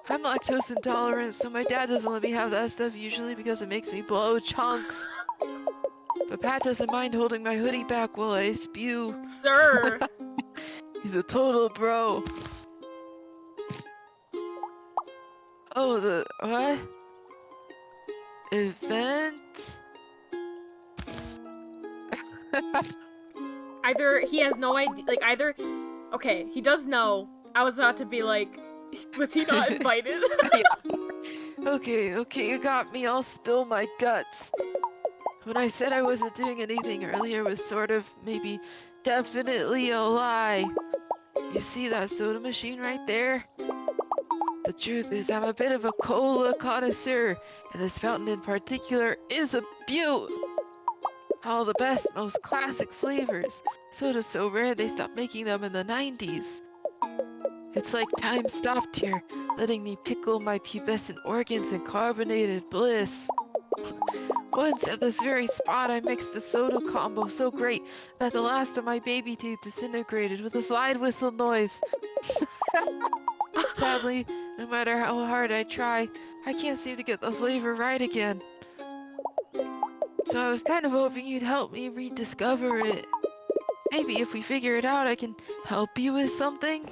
Speaker 2: I'm lactose intolerant, so my dad doesn't let me have that stuff usually because it makes me blow chunks. But Pat doesn't mind holding my hoodie back while I spew.
Speaker 1: Sir.
Speaker 2: He's a total bro. Oh, the what? Event?
Speaker 1: Either he has no idea, like either, okay, he does know. I was about to be like, was he not invited?
Speaker 2: Okay, you got me. I'll spill my guts. When I said I wasn't doing anything earlier was sort of, maybe, definitely a lie. You see that soda machine right there? The truth is I'm a bit of a cola connoisseur, and this fountain in particular is a beaut. All the best, most classic flavors. Soda's so rare they stopped making them in the 90s. It's like time stopped here, letting me pickle my pubescent organs in carbonated bliss. Once at this very spot I mixed a soda combo so great that the last of my baby teeth disintegrated with a slide whistle noise. Sadly, no matter how hard I try, I can't seem to get the flavor right again. So I was kind of hoping you'd help me rediscover it. Maybe if we figure it out, I can help you with something?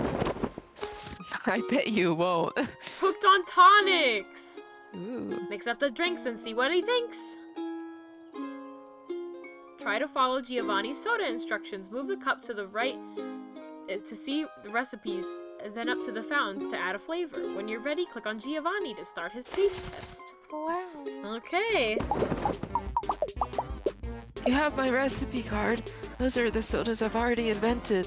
Speaker 2: I bet you won't.
Speaker 1: Hooked on tonics.
Speaker 2: Ooh.
Speaker 1: Mix up the drinks and see what he thinks. Try to follow Giovanni's soda instructions. Move the cup to the right to see the recipes, then up to the fountains to add a flavor. When you're ready, click on Giovanni to start his taste test.
Speaker 2: Wow.
Speaker 1: Okay.
Speaker 2: You have my recipe card. Those are the sodas I've already invented.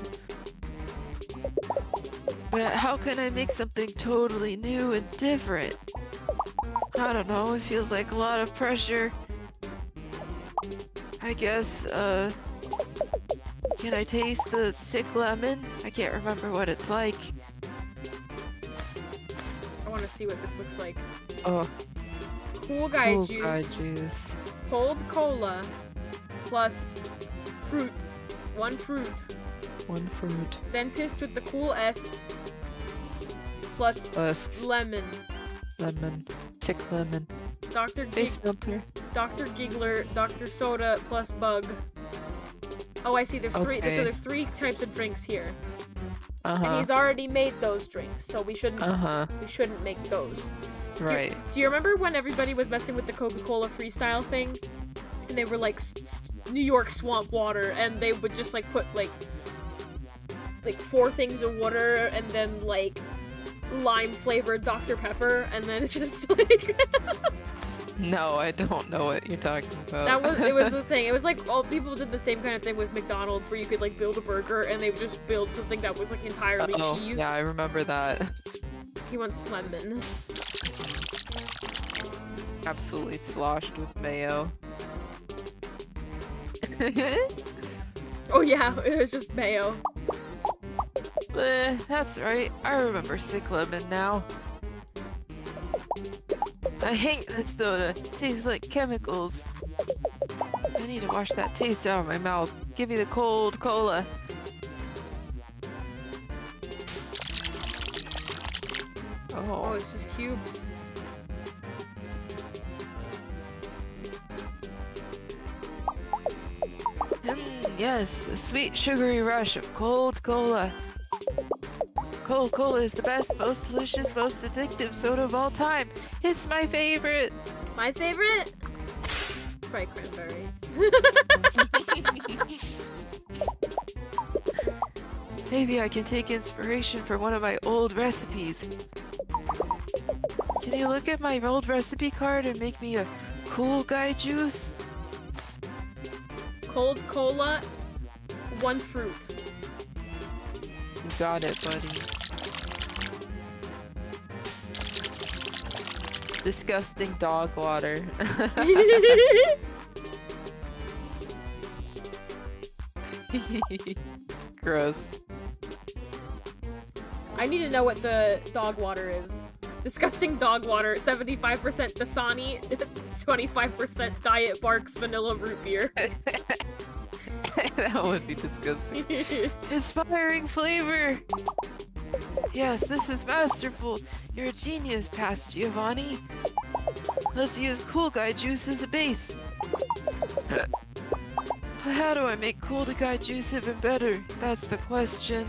Speaker 2: But how can I make something totally new and different? I don't know, it feels like a lot of pressure. I guess, can I taste the sick lemon? I can't remember what it's like.
Speaker 1: I want to see what this looks like.
Speaker 2: Oh,
Speaker 1: Cool guy
Speaker 2: cool
Speaker 1: juice.
Speaker 2: guy juice.
Speaker 1: Cold cola. Plus fruit. One fruit.
Speaker 2: One fruit.
Speaker 1: Dentist with the cool S. Plus
Speaker 2: Plus
Speaker 1: lemon.
Speaker 2: lemon. Sick lemon.
Speaker 1: Dr.
Speaker 2: Face filter.
Speaker 1: Dr. Giggler, Dr. Soda plus bug. Oh, I see. There's three. So
Speaker 2: Okay.
Speaker 1: there's three types of drinks here, and
Speaker 2: Uh-huh.
Speaker 1: he's already made those drinks, so we shouldn't.
Speaker 2: Uh-huh.
Speaker 1: We shouldn't make those.
Speaker 2: Right.
Speaker 1: Do you remember when everybody was messing with the Coca-Cola freestyle thing, and they were like New York swamp water, and they would just like put like 4 things of water, and then like lime flavored Dr. Pepper, and then it's just like.
Speaker 2: No, I don't know what you're talking about.
Speaker 1: It was the thing. It was like all people did the same kind of thing with McDonald's where you could like build a burger and they would just build something that was like entirely cheese.
Speaker 2: Yeah, I remember that.
Speaker 1: He wants lemon.
Speaker 2: absolutely sloshed with mayo.
Speaker 1: Oh yeah, it was just mayo.
Speaker 2: That's right. I remember sick lemon now. I hate that soda. It tastes like chemicals. I need to wash that taste out of my mouth. Give me the cold cola.
Speaker 1: Oh,
Speaker 2: Oh,
Speaker 1: it's just cubes.
Speaker 2: Yes, the sweet sugary rush of cold cola. Cold cola is the best, most delicious, most addictive soda of all time. It's my favorite.
Speaker 1: My favorite? Sprite cranberry.
Speaker 2: Maybe I can take inspiration from one of my old recipes. Can you look at my old recipe card and make me a cool guy juice?
Speaker 1: Cold cola, 1 fruit.
Speaker 2: You got it, buddy. Disgusting dog water. Gross.
Speaker 1: I need to know what the dog water is. Disgusting dog water, 75% Dasani, 25% Diet Barks Vanilla Root Beer.
Speaker 2: That would be disgusting. Inspiring flavor! Yes, this is masterful. You're a genius, Past Giovanni. Let's use Cool Guy juice as a base. How do I make Cool Guy juice even better? That's the question.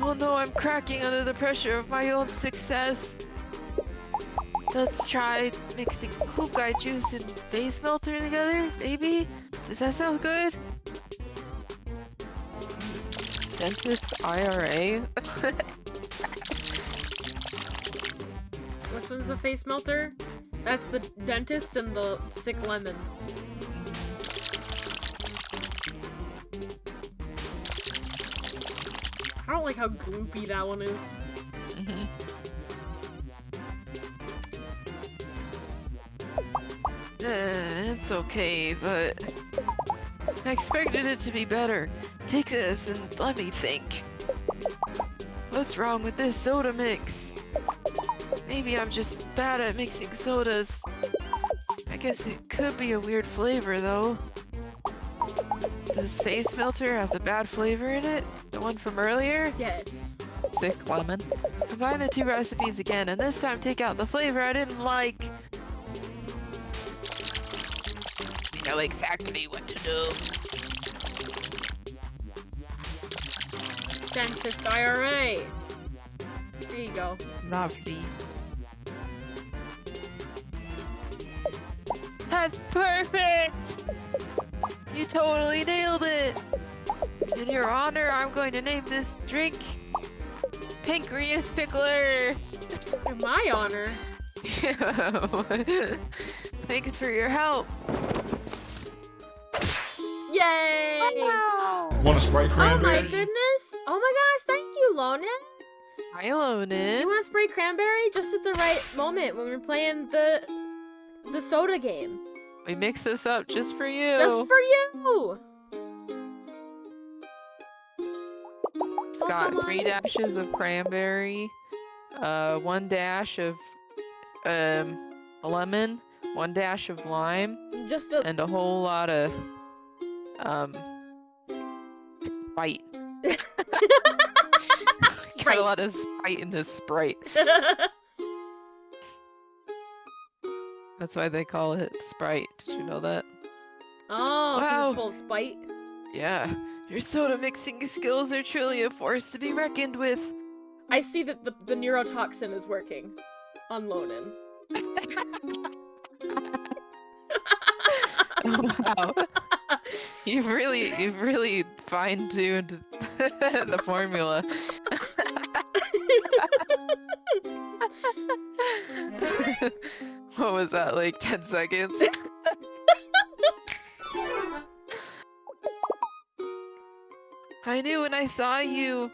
Speaker 2: Oh no, I'm cracking under the pressure of my own success. Let's try mixing Cool Guy juice and base melter together, maybe? Does that sound good? Dentist IRA?
Speaker 1: Which one's the face melter? That's the dentist and the sick lemon. I don't like how gloopy that one is.
Speaker 2: It's okay, but I expected it to be better. Take this and let me think. What's wrong with this soda mix? Maybe I'm just bad at mixing sodas. I guess it could be a weird flavor though. Does face melter have the bad flavor in it? The one from earlier?
Speaker 1: Yes.
Speaker 2: Sick lemon. Combine the 2 recipes again, and this time take out the flavor I didn't like. I know exactly what to do.
Speaker 1: Dentist IRA. There you go.
Speaker 2: Lovely. That's perfect! You totally nailed it! In your honor, I'm going to name this drink Pancreas Pickler!
Speaker 1: In my honor.
Speaker 2: Thanks for your help.
Speaker 1: Yay!
Speaker 5: Want a Sprite
Speaker 1: Oh
Speaker 5: cranberry?
Speaker 1: my goodness! Oh my gosh, thank you, Lonin!
Speaker 2: Hi, Lonin.
Speaker 1: You want to spray cranberry just at the right moment when we're playing the soda game.
Speaker 2: We mix this up just for you.
Speaker 1: Just for you!
Speaker 2: It's got 3 dashes of cranberry, 1 dash of lemon, 1 dash of lime,
Speaker 1: Just a...
Speaker 2: and a whole lot of spite. Got a lot of spite in this Sprite. That's why they call it Sprite. Did you know that?
Speaker 1: Oh, 'cause
Speaker 2: Wow.
Speaker 1: it's full of spite.
Speaker 2: Yeah. Your soda mixing skills are truly a force to be reckoned with.
Speaker 1: I see that the neurotoxin is working on Lonin.
Speaker 2: Wow. You've really fine-tuned the formula. What was that, like 10 seconds? I knew when I saw you.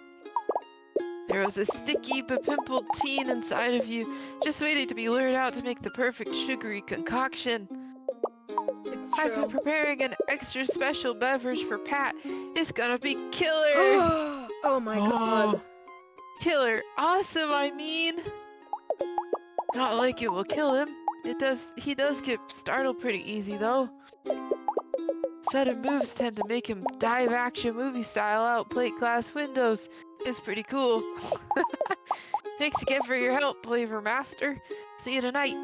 Speaker 2: There was a sticky but pimpled teen inside of you, just waiting to be lured out to make the perfect sugary concoction.
Speaker 1: It's
Speaker 2: I've been
Speaker 1: true.
Speaker 2: preparing an extra special beverage for Pat. It's gonna be killer!
Speaker 1: Oh my god.
Speaker 2: Killer. Awesome, I mean. Not like it will kill him. He does get startled pretty easy though. Sudden moves tend to make him dive action movie style out plate glass windows. It's pretty cool. Thanks again for your help, Flavor Master. See you tonight.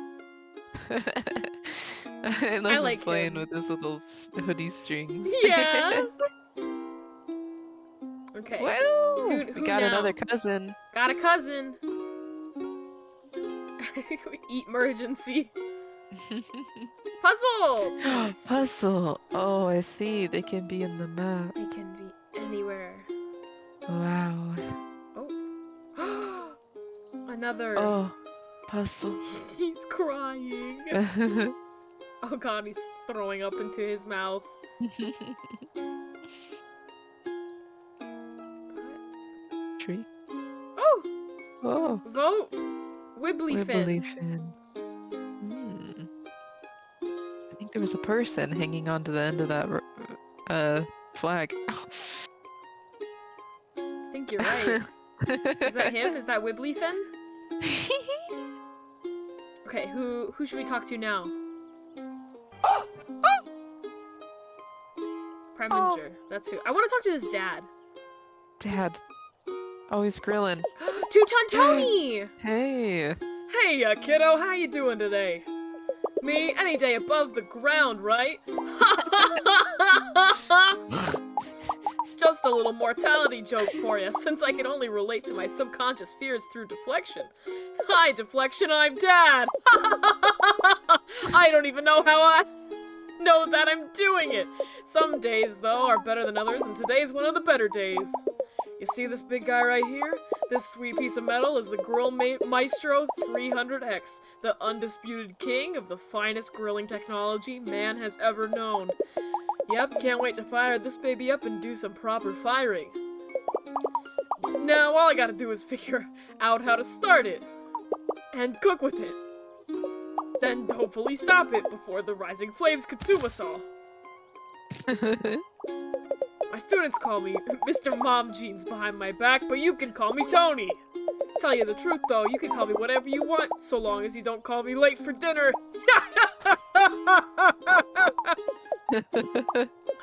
Speaker 2: I love him
Speaker 1: like
Speaker 2: playing
Speaker 1: him.
Speaker 2: with his little hoodie strings.
Speaker 1: Yeah. Okay.
Speaker 2: Woo!
Speaker 1: Who
Speaker 2: We got
Speaker 1: now?
Speaker 2: another cousin.
Speaker 1: Got a cousin. Emergency. Puzzle! Please.
Speaker 2: Puzzle. Oh, I see. They can be in the map.
Speaker 1: They can be anywhere.
Speaker 2: Wow.
Speaker 1: Oh. Another.
Speaker 2: Oh, puzzle.
Speaker 1: He's crying. Oh god, he's throwing up into his mouth.
Speaker 2: Tree.
Speaker 1: Oh!
Speaker 2: Oh.
Speaker 1: Vote! Wibbly fin.
Speaker 2: Wibbly fin. I think there was a person hanging on to the end of that flag.
Speaker 1: I think you're right. Is that him? Is that Wibbly fin? Okay, who should we talk to now? Preminger. That's who. I want to talk to his dad.
Speaker 2: Dad. Oh, he's grilling.
Speaker 1: Two-Ton Tony!
Speaker 2: Hey.
Speaker 3: Hey, kiddo, how you doing today? Me, any day above the ground, right? Just a little mortality joke for you, since I can only relate to my subconscious fears through deflection. Hi, deflection, I'm Dad! I don't even know how I know that I'm doing it. Some days, though, are better than others, and today's one of the better days. You see this big guy right here? This sweet piece of metal is the Grill Maestro 300X, the undisputed king of the finest grilling technology man has ever known. Yep, can't wait to fire this baby up and do some proper firing. Now, all I gotta do is figure out how to start it, and cook with it. Then hopefully stop it before the rising flames consume us all. My students call me Mr. Mom Jeans behind my back, but you can call me Tony. Tell you the truth though, you can call me whatever you want, so long as you don't call me late for dinner.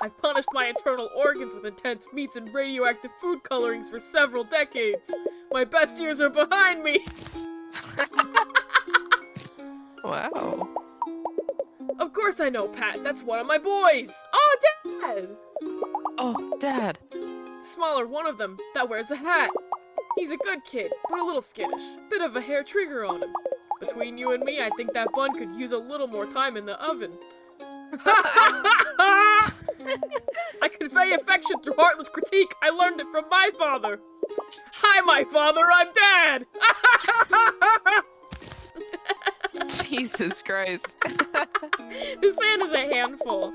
Speaker 3: I've punished my internal organs with intense meats and radioactive food colorings for several decades. My best years are behind me.
Speaker 2: Wow.
Speaker 3: Of course I know, Pat. That's one of my boys. Oh, Dad!
Speaker 2: Oh, Dad.
Speaker 3: Smaller one of them that wears a hat. He's a good kid, but a little skittish. Bit of a hair trigger on him. Between you and me, I think that bun could use a little more time in the oven. I convey affection through heartless critique. I learned it from my father. Hi, my father. I'm Dad.
Speaker 2: Jesus Christ.
Speaker 3: This man is a handful.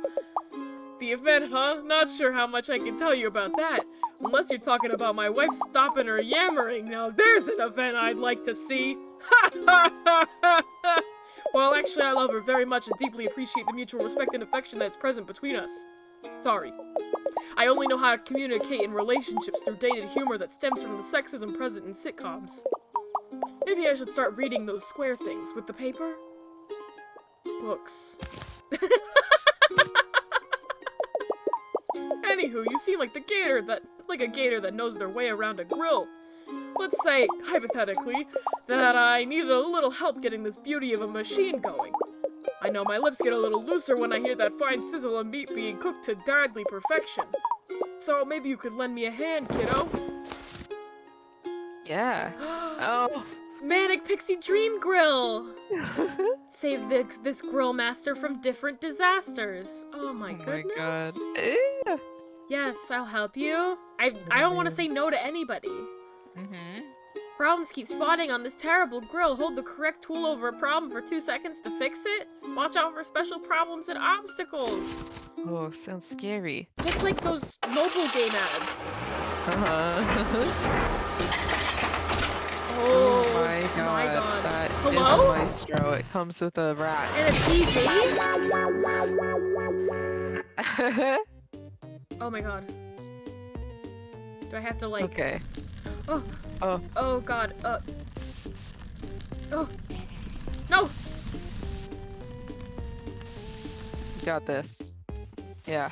Speaker 3: The event, huh? Not sure how much I can tell you about that. Unless you're talking about my wife stopping her yammering. Now there's an event I'd like to see. Well, actually, I love her very much and deeply appreciate the mutual respect and affection that's present between us. Sorry. I only know how to communicate in relationships through dated humor that stems from the sexism present in sitcoms. Maybe I should start reading those square things with the paper? Books. Anywho, you seem like a gator that knows their way around a grill. Let's say, hypothetically, that I needed a little help getting this beauty of a machine going. I know my lips get a little looser when I hear that fine sizzle of meat being cooked to dadly perfection. So maybe you could lend me a hand, kiddo?
Speaker 2: Yeah. Oh.
Speaker 1: Manic Pixie Dream Grill! Save this grill master from different disasters. Oh my goodness.
Speaker 2: My god. Ew.
Speaker 1: Yes, I'll help you. I don't want to say no to anybody. Problems keep spawning on this terrible grill. Hold the correct tool over a problem for 2 seconds to fix it. Watch out for special problems and obstacles.
Speaker 2: Oh, sounds scary.
Speaker 1: Just like those mobile game ads. Oh
Speaker 2: my god. That is
Speaker 1: Hello?
Speaker 2: a maestro. It comes with a rat.
Speaker 1: And a TV? Oh my god. Do I have to like...
Speaker 2: Okay.
Speaker 1: Oh.
Speaker 2: Oh.
Speaker 1: Oh god. Oh. No!
Speaker 2: You got this. Yeah.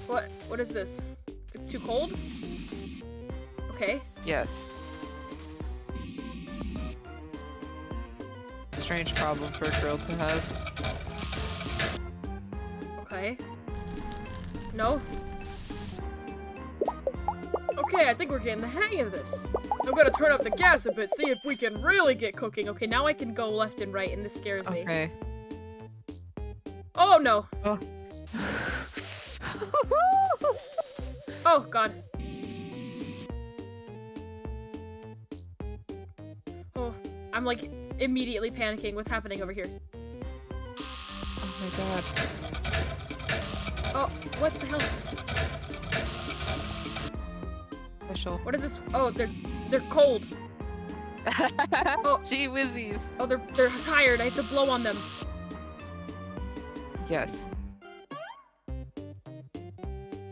Speaker 1: What is this? It's too cold? Okay.
Speaker 2: Yes. Strange problem for a girl to have.
Speaker 1: Okay. No? Okay, I think we're getting the hang of this. I'm gonna turn up the gas a bit, see if we can really get cooking. Okay, now I can go left and right, and this scares me.
Speaker 2: Okay.
Speaker 1: Oh no!
Speaker 2: Oh.
Speaker 1: Oh god. Oh, I'm like immediately panicking. What's happening over here?
Speaker 2: Oh my god.
Speaker 1: Oh, what the hell?
Speaker 2: Special.
Speaker 1: What is this? Oh, they're cold. Oh.
Speaker 2: Gee whizzies.
Speaker 1: Oh, they're tired. I have to blow on them.
Speaker 2: Yes.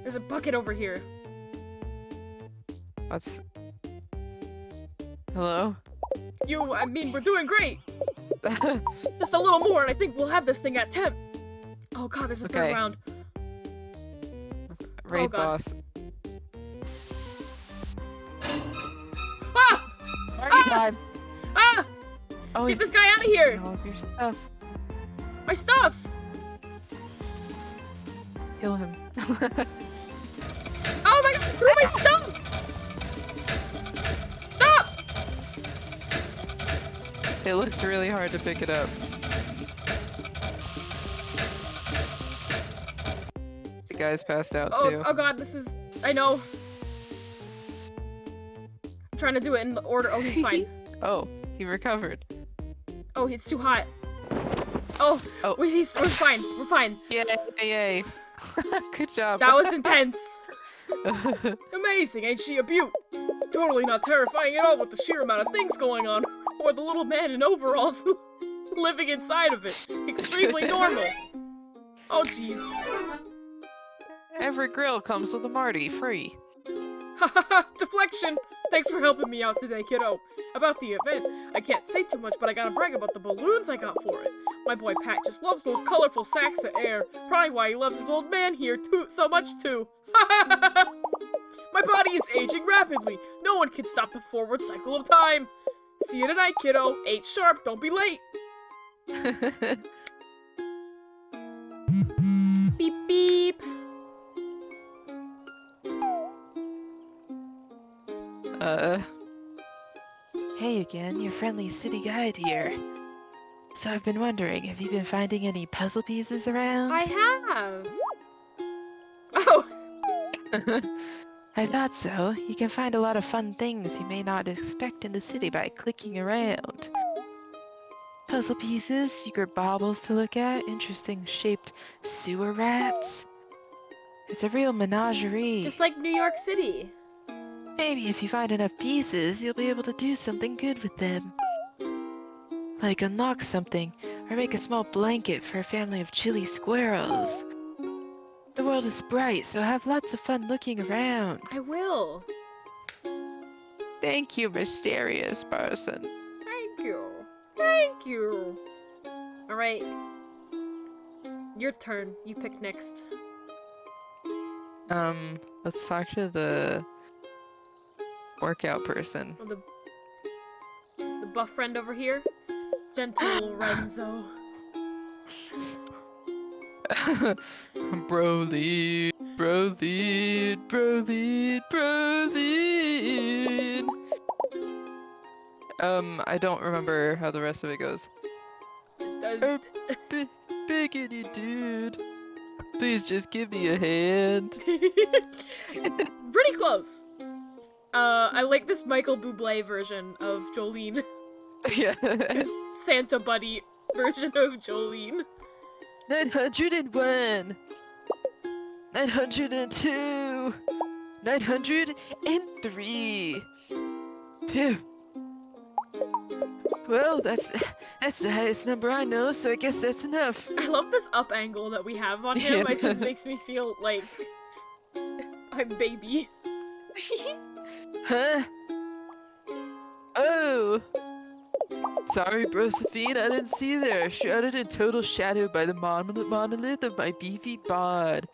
Speaker 1: There's a bucket over here.
Speaker 2: What's... Hello?
Speaker 1: I mean, we're doing great. Just a little more, and I think we'll have this thing at temp. Oh god, there's a third
Speaker 2: Okay.
Speaker 1: round.
Speaker 2: Raid
Speaker 1: God.
Speaker 2: boss.
Speaker 1: Ah!
Speaker 2: Party time!
Speaker 1: Ah!
Speaker 2: Oh,
Speaker 1: Get
Speaker 2: he's
Speaker 1: this guy out of here!
Speaker 2: taking all of your stuff.
Speaker 1: My stuff!
Speaker 2: Kill him.
Speaker 1: Oh my god, through my stuff! Stop!
Speaker 2: It looks really hard to pick it up. The guy's passed out too.
Speaker 1: Oh god, this is... I know. I'm trying to do it in the order. Oh, he's fine.
Speaker 2: Oh, he recovered.
Speaker 1: Oh, it's too hot. Oh,
Speaker 2: Oh.
Speaker 1: we're fine. We're fine.
Speaker 2: Yay, yay. Good job.
Speaker 1: That was intense. Amazing, ain't she a beaut? Totally not terrifying at all with the sheer amount of things going on. Or the little man in overalls living inside of it. Extremely normal. Oh, jeez.
Speaker 2: Every grill comes with a Marty, free.
Speaker 1: Hahaha, deflection! Thanks for helping me out today, kiddo. About the event, I can't say too much, but I gotta brag about the balloons I got for it. My boy Pat just loves those colorful sacks of air. Probably why he loves his old man here so much too. My body is aging rapidly. No one can stop the forward cycle of time. See you tonight, kiddo. 8 sharp, don't be late. Beep beep.
Speaker 2: Hey again, your friendly city guide here. So I've been wondering, have you been finding any puzzle pieces around?
Speaker 1: I have. Oh.
Speaker 2: I thought so. You can find a lot of fun things you may not expect in the city by clicking around. Puzzle pieces, secret baubles to look at, interesting shaped sewer rats. It's a real menagerie.
Speaker 1: Just like New York City.
Speaker 2: Maybe if you find enough pieces, you'll be able to do something good with them. Like unlock something, or make a small blanket for a family of chilly squirrels. The world is bright, so have lots of fun looking around.
Speaker 1: I will.
Speaker 2: Thank you, mysterious person.
Speaker 1: Thank you. Thank you. Alright. Your turn. You pick next.
Speaker 2: Let's talk to the workout person.
Speaker 1: Oh, the buff friend over here. Gentle Renzo.
Speaker 2: Bro lead, bro lead, bro lead, bro lead. I don't remember how the rest of it goes. Biggity dude, please just give me a hand.
Speaker 1: Pretty close. I like this Michael Bublé version of Jolene.
Speaker 2: Yeah.
Speaker 1: This Santa Buddy version of Jolene.
Speaker 2: 901, 902, 903. Phew. Well, that's the highest number I know, so I guess that's enough.
Speaker 1: I love this up angle that we have on him.
Speaker 2: Yeah.
Speaker 1: It just makes me feel like I'm baby.
Speaker 2: Huh? Oh! Sorry, Brosephine, I didn't see you there. Shrouded in total shadow by the monolith of my beefy bod.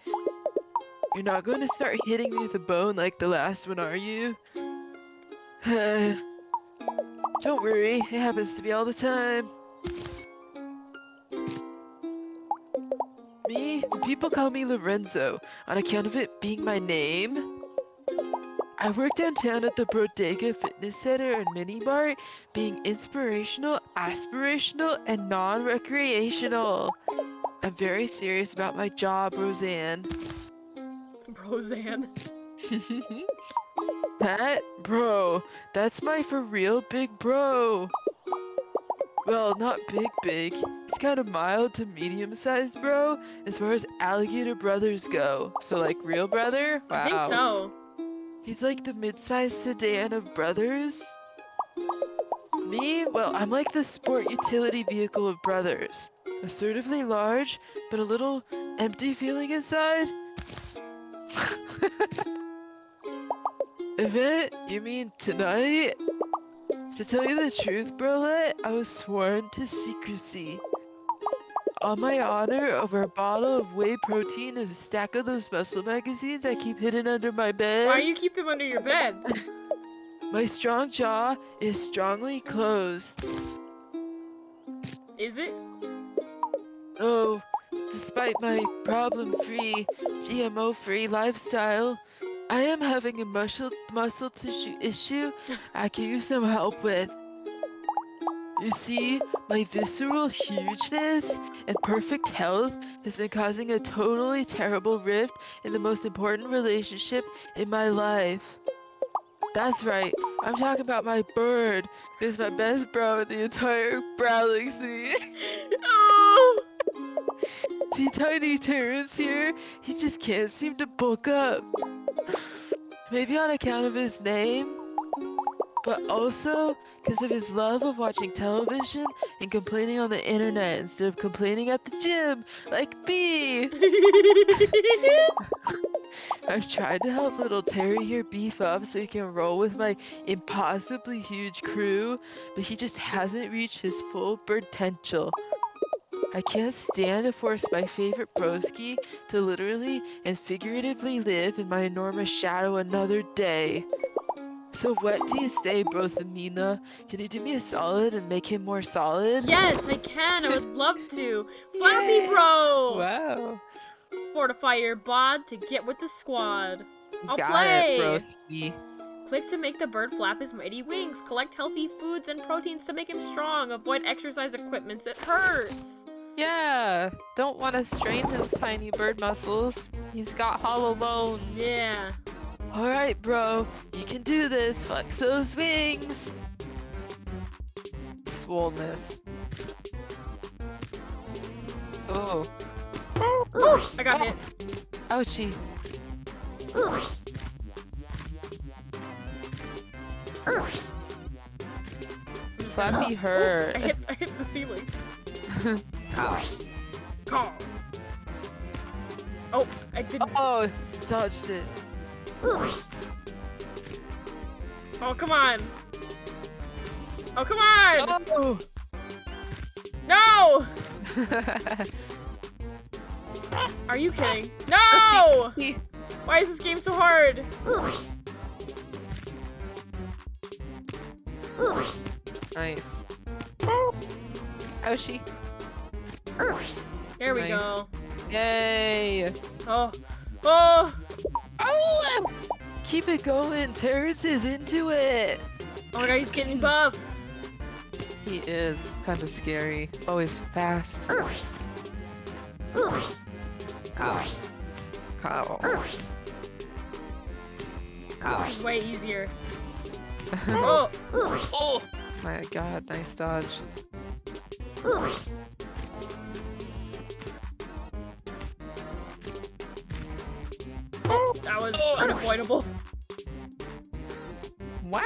Speaker 2: You're not going to start hitting me with a bone like the last one, are you? Don't worry, it happens to me all the time. Me? People call me Lorenzo, on account of it being my name. I work downtown at the Bodega Fitness Center and Mini Mart, being inspirational, aspirational, and non-recreational. I'm very serious about my job, Roseanne.
Speaker 1: Roseanne.
Speaker 2: Pat? Bro, that's my for real big bro. Well, not big. He's kind of mild to medium-sized bro, as far as alligator brothers go. So like real brother? Wow.
Speaker 1: I think so.
Speaker 2: He's like the mid-sized sedan of brothers. Me? Well, I'm like the sport utility vehicle of brothers. Assertively large, but a little empty feeling inside. Event? You mean tonight? To tell you the truth, Brolet, I was sworn to secrecy. On my honor, over a bottle of whey protein is a stack of those muscle magazines I keep hidden under my bed.
Speaker 1: Why do you keep them under your bed?
Speaker 2: My strong jaw is strongly closed.
Speaker 1: Is it?
Speaker 2: Oh, despite my problem-free, GMO-free lifestyle, I am having a muscle tissue issue I could use some help with. You see, my visceral hugeness and perfect health has been causing a totally terrible rift in the most important relationship in my life. That's right, I'm talking about my bird, who's my best bro in the entire galaxy.
Speaker 1: Oh!
Speaker 2: See Tiny Terrence here? He just can't seem to bulk up. Maybe on account of his name, but also because of his love of watching television and complaining on the internet instead of complaining at the gym, like me. I've tried to help little Terry here beef up so he can roll with my impossibly huge crew, but he just hasn't reached his full potential. I can't stand to force my favorite broski to literally and figuratively live in my enormous shadow another day. So what do you say, Brosamina? Can you do me a solid and make him more solid?
Speaker 1: Yes, I can. I would love to. Flappy
Speaker 2: Yay!
Speaker 1: Bro!
Speaker 2: Wow.
Speaker 1: Fortify your bod to get with the squad. I'll
Speaker 2: Got
Speaker 1: play.
Speaker 2: it, broski.
Speaker 1: Click to make the bird flap his mighty wings. Collect healthy foods and proteins to make him strong. Avoid exercise equipment. It hurts.
Speaker 2: Yeah, don't want to strain his tiny bird muscles. He's got hollow bones.
Speaker 1: Yeah.
Speaker 2: Alright, bro, you can do this. Flex those wings. Swollenness. Oh.
Speaker 1: Oh, I got hit.
Speaker 2: Ouchie. Flappy hurt.
Speaker 1: I hit the ceiling. Oh, I didn't.
Speaker 2: Oh, dodged it.
Speaker 1: Oh, come on. Oh, come on.
Speaker 2: Oh!
Speaker 1: No! Are you kidding? No! Why is this game so hard?
Speaker 2: Nice. Ouchie.
Speaker 1: There we
Speaker 2: Nice.
Speaker 1: go.
Speaker 2: Yay!
Speaker 1: Oh. Oh!
Speaker 2: Oh! Keep it going. Terrence is into it.
Speaker 1: Oh my god, he's getting buff.
Speaker 2: He is kind of scary. Always fast. Cow.
Speaker 1: This is way easier. Oh!
Speaker 2: Oh! My god, nice dodge.
Speaker 1: That was unavoidable.
Speaker 2: Wow!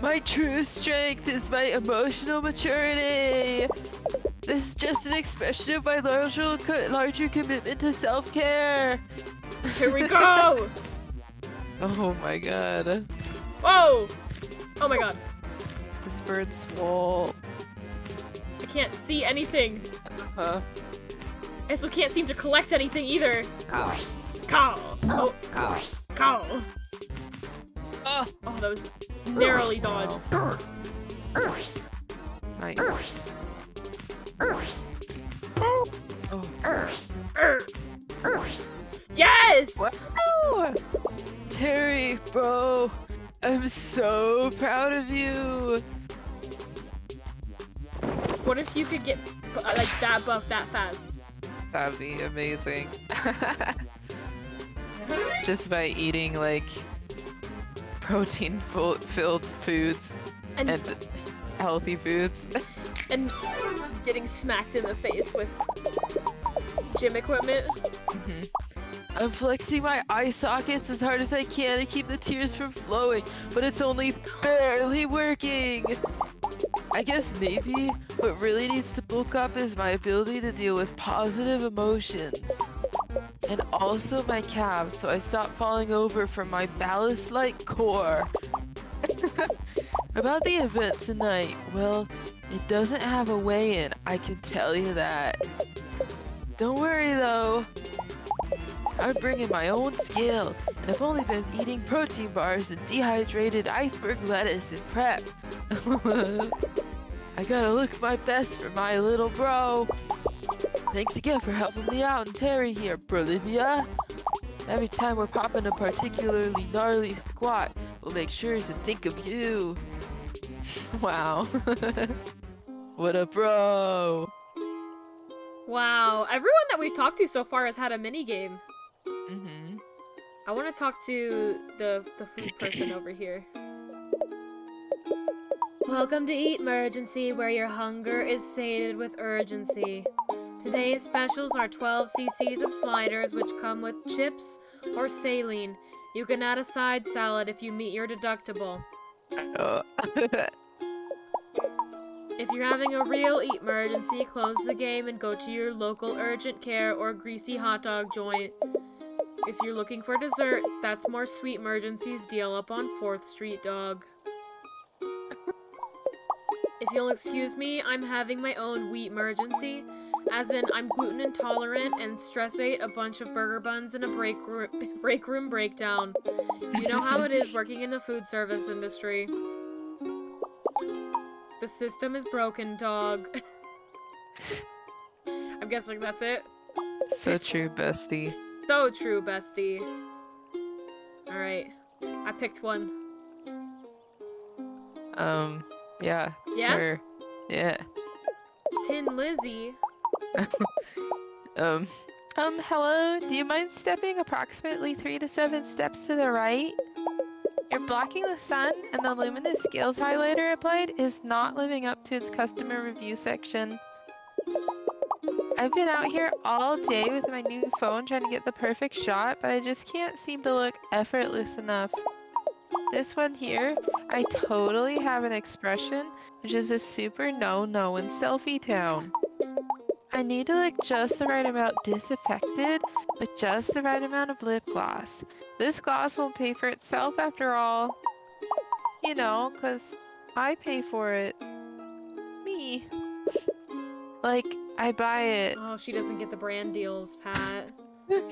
Speaker 2: My true strength is my emotional maturity. This is just an expression of my larger commitment to self-care.
Speaker 1: Here we go!
Speaker 2: Oh my god.
Speaker 1: Whoa! Oh my god.
Speaker 2: This bird swole.
Speaker 1: I can't see anything.
Speaker 2: Huh?
Speaker 1: I also can't seem to collect anything either.
Speaker 5: Cow.
Speaker 1: Cow. Oh,
Speaker 5: Cow.
Speaker 1: cow.
Speaker 2: Oh,
Speaker 1: Oh, that was narrowly dodged.
Speaker 2: nice. Oh.
Speaker 1: Yes!
Speaker 2: Wow! Terry, bro, I'm so proud of you.
Speaker 1: What if you could get like that buff that fast?
Speaker 2: That'd be amazing. Just by eating like protein-filled foods
Speaker 1: And
Speaker 2: and healthy foods.
Speaker 1: and getting smacked in the face with gym equipment.
Speaker 2: Mhm. I'm flexing my eye sockets as hard as I can to keep the tears from flowing, but it's only barely working. I guess maybe what really needs to bulk up is my ability to deal with positive emotions. And also my calves, so I stop falling over from my ballast-like core. About the event tonight, well, it doesn't have a weigh-in, I can tell you that. Don't worry though. I'm bringing my own scale, and I've only been eating protein bars and dehydrated iceberg lettuce in prep. I gotta look my best for my little bro. Thanks again for helping me out and Terry here, Bolivia. Every time we're popping a particularly gnarly squat, we'll make sure to think of you. Wow. What a bro.
Speaker 1: Wow, everyone that we've talked to so far has had a mini game.
Speaker 2: Mm-hmm.
Speaker 1: I want to talk to the food person over here. Welcome to Eat Emergency, where your hunger is sated with urgency. Today's specials are 12 cc's of sliders, which come with chips or saline. You can add a side salad if you meet your deductible.
Speaker 2: Oh.
Speaker 1: If you're having a real eat emergency, close the game and go to your local urgent care or greasy hot dog joint. If you're looking for dessert, that's more Sweet Emergency's deal up on 4th Street, dog. If you'll excuse me, I'm having my own wheat emergency. As in, I'm gluten intolerant and stress ate a bunch of burger buns in a break room breakdown. You know how it is working in the food service industry. The system is broken, dog. I'm guessing that's it.
Speaker 2: So true, bestie.
Speaker 1: So true, bestie. Alright. I picked one.
Speaker 2: Yeah.
Speaker 1: Yeah?
Speaker 2: Her. Yeah.
Speaker 1: Tin Lizzie.
Speaker 2: Hello? Do you mind stepping approximately 3 to 7 steps to the right? You're blocking the sun, and the luminous scales highlighter applied is not living up to its customer review section. I've been out here all day with my new phone trying to get the perfect shot, but I just can't seem to look effortless enough. This one here, I totally have an expression, which is a super no-no in Selfie Town. I need to look just the right amount disaffected, with just the right amount of lip gloss. This gloss won't pay for itself after all. You know, 'cause I pay for it. Me. Like, I buy it.
Speaker 1: Oh, she doesn't get the brand deals, Pat.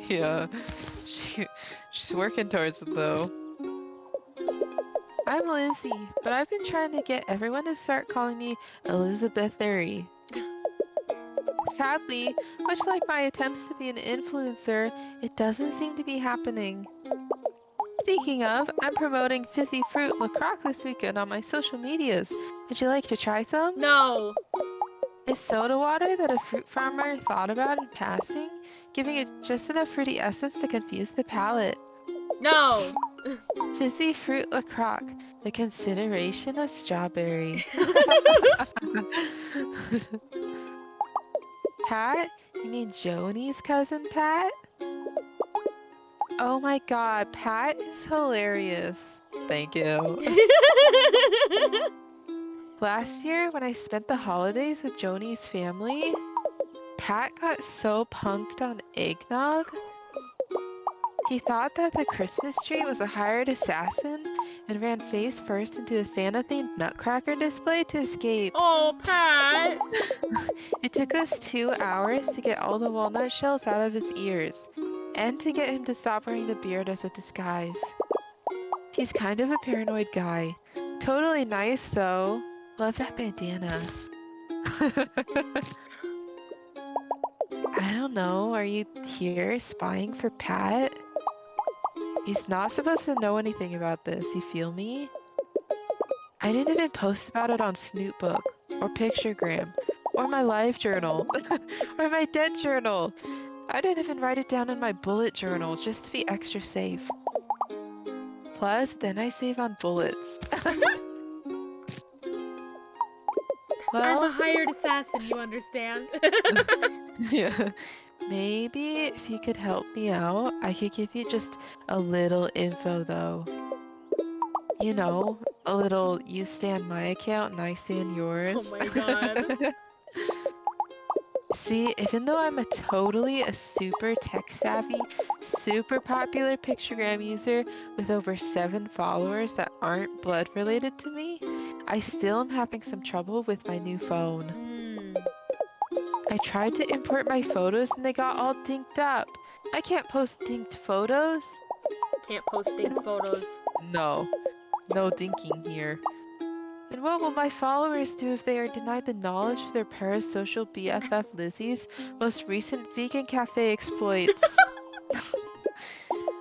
Speaker 2: Yeah. She's working towards it though. I'm Lizzie, but I've been trying to get everyone to start calling me Elizabeth-ery. Sadly, much like my attempts to be an influencer, it doesn't seem to be happening. Speaking of, I'm promoting fizzy fruit LaCroix this weekend on my social medias. Would you like to try some?
Speaker 1: No!
Speaker 2: Is soda water that a fruit farmer thought about in passing, giving it just enough fruity essence to confuse the palate.
Speaker 1: No!
Speaker 2: Fizzy fruit LaCroix, the consideration of strawberry. Pat? You mean Joni's cousin Pat? Oh my god, Pat is hilarious. Thank you. Last year, when I spent the holidays with Joni's family, Pat got so punked on eggnog. He thought that the Christmas tree was a hired assassin and ran face first into a Santa-themed nutcracker display to escape.
Speaker 3: Oh, Pat.
Speaker 2: It took us 2 hours to get all the walnut shells out of his ears, and to get him to stop wearing the beard as a disguise. He's kind of a paranoid guy. Totally nice, though. Love that bandana. I don't know, are you here spying for Pat? He's not supposed to know anything about this, you feel me? I didn't even post about it on Snoopbook, or Picturegram, or my live journal, or my dead journal. I didn't even write it down in my bullet journal just to be extra safe. Plus, then I save on bullets.
Speaker 3: I'm a
Speaker 2: Well,
Speaker 3: hired assassin, you understand?
Speaker 2: yeah. Maybe if you could help me out, I could give you just a little info though. You know, a little you stand my account and I stand yours.
Speaker 3: Oh my god.
Speaker 2: See, even though I'm a super tech-savvy, super popular Picturegram user with over 7 followers that aren't blood-related to me, I still am having some trouble with my new phone. I tried to import my photos and they got all dinked up. I can't post dinked photos.
Speaker 3: Can't post dinked photos.
Speaker 2: No, no dinking here. And what will my followers do if they are denied the knowledge of their parasocial BFF Lizzie's most recent vegan cafe exploits?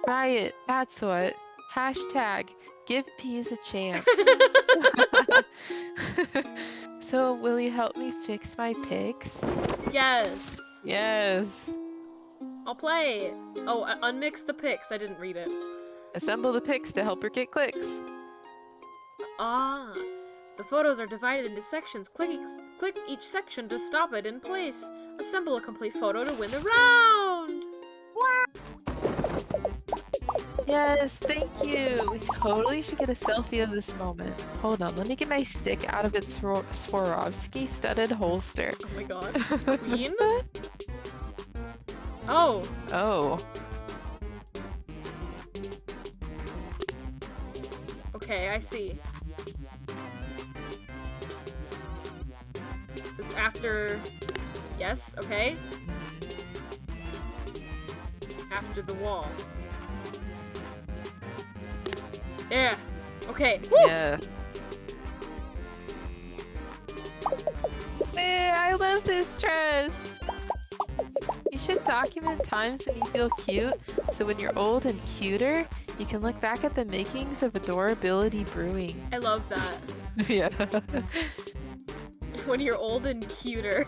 Speaker 2: Riot, that's what. Hashtag, give peas a chance. So, will you help me fix my pics?
Speaker 3: Yes.
Speaker 2: Yes.
Speaker 3: I'll play. Oh, unmix the pics. I didn't read it.
Speaker 2: Assemble the pics to help her get clicks.
Speaker 3: Ah. The photos are divided into sections. Click each section to stop it in place. Assemble a complete photo to win the round!
Speaker 2: Yes, thank you. We totally should get a selfie of this moment. Hold on, let me get my stick out of its Swarovski studded holster.
Speaker 3: Oh my god. Queen? Oh.
Speaker 2: Oh.
Speaker 3: Okay, I see. So it's after... Yes, okay. After the wall. There. Okay. Woo!
Speaker 2: Yes. Man, I love this dress. You should document times when you feel cute, so when you're old and cuter, you can look back at the makings of adorability brewing.
Speaker 3: I love that.
Speaker 2: Yeah.
Speaker 3: When you're old and cuter.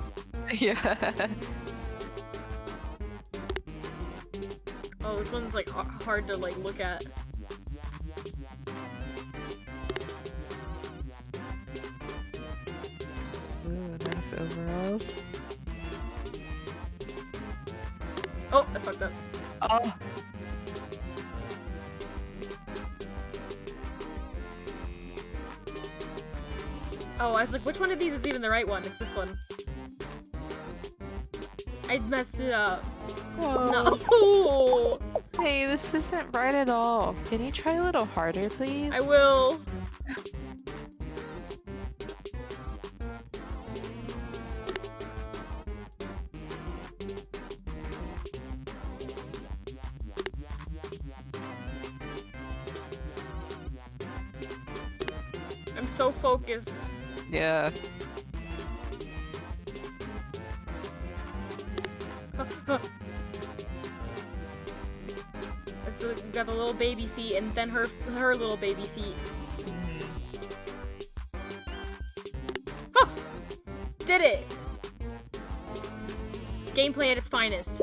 Speaker 2: Yeah.
Speaker 3: Oh, this one's like hard to like look at.
Speaker 2: Ooh, nice overalls.
Speaker 3: Oh, I fucked up.
Speaker 2: Oh.
Speaker 3: Oh, I was like, which one of these is even the right one? It's this one. I messed it up.
Speaker 2: Whoa.
Speaker 3: No!
Speaker 2: Hey, this isn't right at all. Can you try a little harder, please?
Speaker 3: I will. I'm so focused.
Speaker 2: Yeah.
Speaker 3: It's got the little baby feet and then her little baby feet. Huh! Did it! Gameplay at its finest.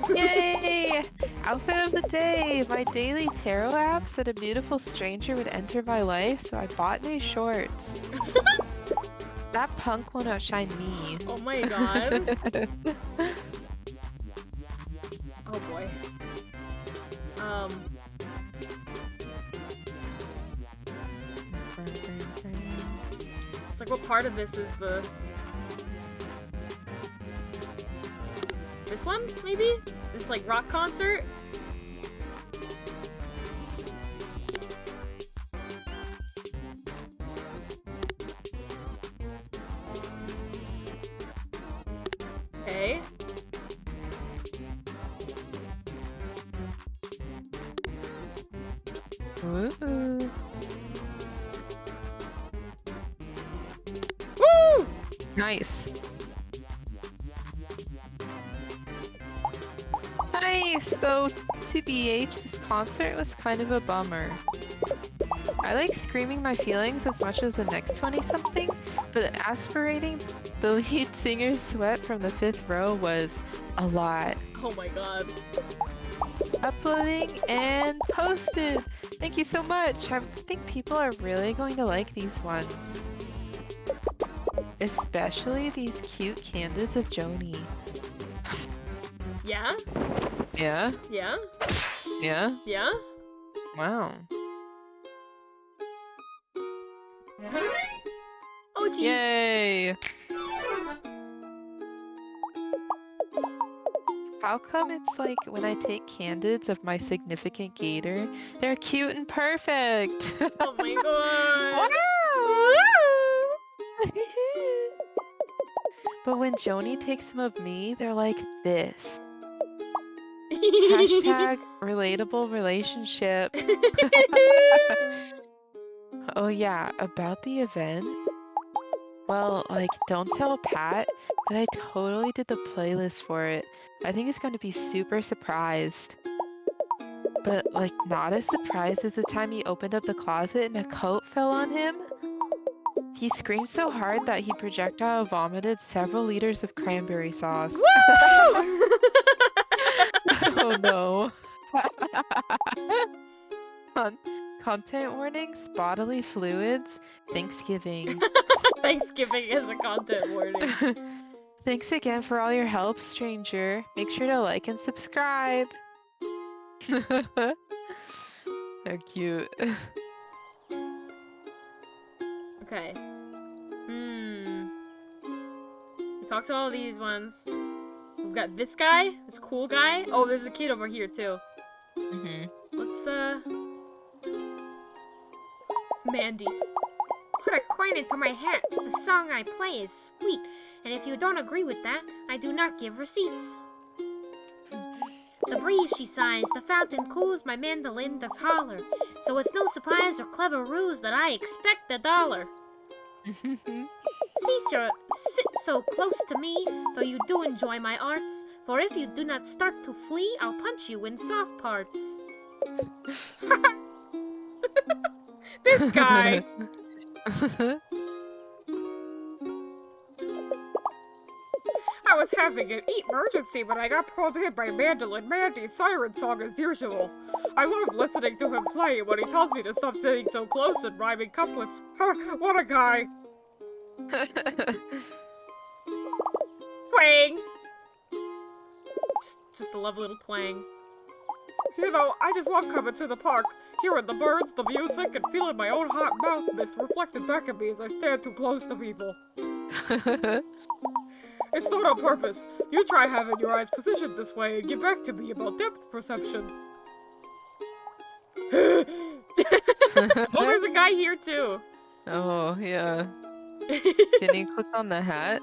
Speaker 2: Yay! Outfit of the day! My daily tarot app said a beautiful stranger would enter my life, so I bought new shorts. That punk won't outshine me.
Speaker 3: Oh my god. Oh boy.
Speaker 1: what part of this is the... This one, maybe? This, like, rock concert? Okay.
Speaker 2: Woo.
Speaker 1: Woo!
Speaker 2: Nice. Nice, though TBH, this concert was kind of a bummer. I like screaming my feelings as much as the next 20-something, but aspirating the lead singer's sweat from the 5th row was a lot.
Speaker 1: Oh my god.
Speaker 2: Uploading and posted! Thank you so much! I think people are really going to like these ones. Especially these cute candids of Joni.
Speaker 1: Yeah?
Speaker 2: Yeah?
Speaker 1: Yeah?
Speaker 2: Yeah?
Speaker 1: Yeah?
Speaker 2: Wow.
Speaker 1: Oh jeez.
Speaker 2: Yay! How come it's like when I take candids of my significant gator, they're cute and perfect?
Speaker 1: Oh my god.
Speaker 2: Wow! But when Joni takes some of me, they're like this. Hashtag relatable relationship. Oh yeah, about the event. Well, like, don't tell Pat, but I totally did the playlist for it. I think he's going to be super surprised. But, like, not as surprised as the time he opened up the closet and a coat fell on him. He screamed so hard that he projectile vomited several liters of cranberry sauce. Oh no. Content warnings, bodily fluids, Thanksgiving.
Speaker 1: Thanksgiving is a content warning.
Speaker 2: Thanks again for all your help, stranger. Make sure to like and subscribe. They're cute.
Speaker 1: Okay. We talked to all these ones. We've got this guy, this cool guy. Oh, there's a kid over here too. Let's Mandy.
Speaker 4: Put a coin into my hat. The song I play is sweet, and if you don't agree with that, I do not give receipts. The breeze, she sighs, the fountain cools, my mandolin does holler. So it's no surprise or clever ruse that I expect $1. Sit so close to me, though you do enjoy my arts. For if you do not start to flee, I'll punch you in soft parts.
Speaker 1: This guy.
Speaker 3: I was having an emergency when I got pulled in by Mandolin Mandy's siren song as usual. I love listening to him play when he tells me to stop sitting so close and rhyming couplets. What a guy.
Speaker 1: Twang. Just a lovely little twang.
Speaker 3: You know, I just love coming to the park, hearing the birds, the music, and feeling my own hot mouth mist reflected back at me as I stand too close to people. It's not on purpose. You try having your eyes positioned this way and get back to me about depth perception.
Speaker 1: Oh, there's a guy here too.
Speaker 2: Oh, yeah. Can you click on the hat?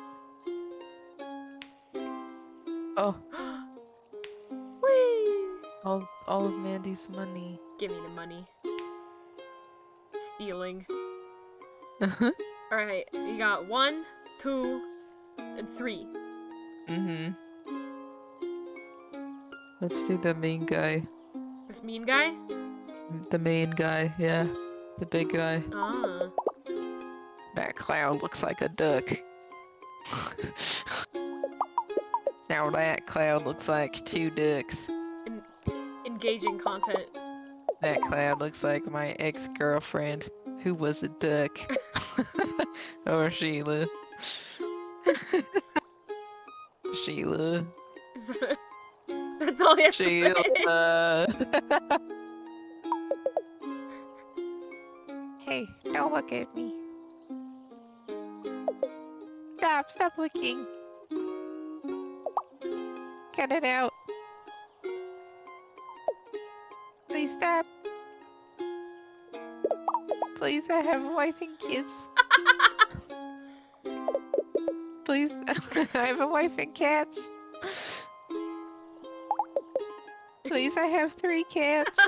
Speaker 2: Oh.
Speaker 1: Whee!
Speaker 2: All of Mandy's money.
Speaker 1: Give me the money. Stealing. Alright, you got 1, 2, and 3.
Speaker 2: Let's do the main guy.
Speaker 1: This mean guy?
Speaker 2: The main guy, yeah. The big guy.
Speaker 1: Ah.
Speaker 2: That cloud looks like a duck. Now that cloud looks like 2 ducks.
Speaker 1: Engaging content.
Speaker 2: That cloud looks like my ex-girlfriend, who was a duck. Or Sheila. Sheila.
Speaker 1: Is that that's all he has to say.
Speaker 2: Sheila. Hey, don't look at me. Stop! Stop licking! Cut it out! Please stop! Please, I have a wife and kids. Please, I have a wife and cats. Please, I have 3 cats.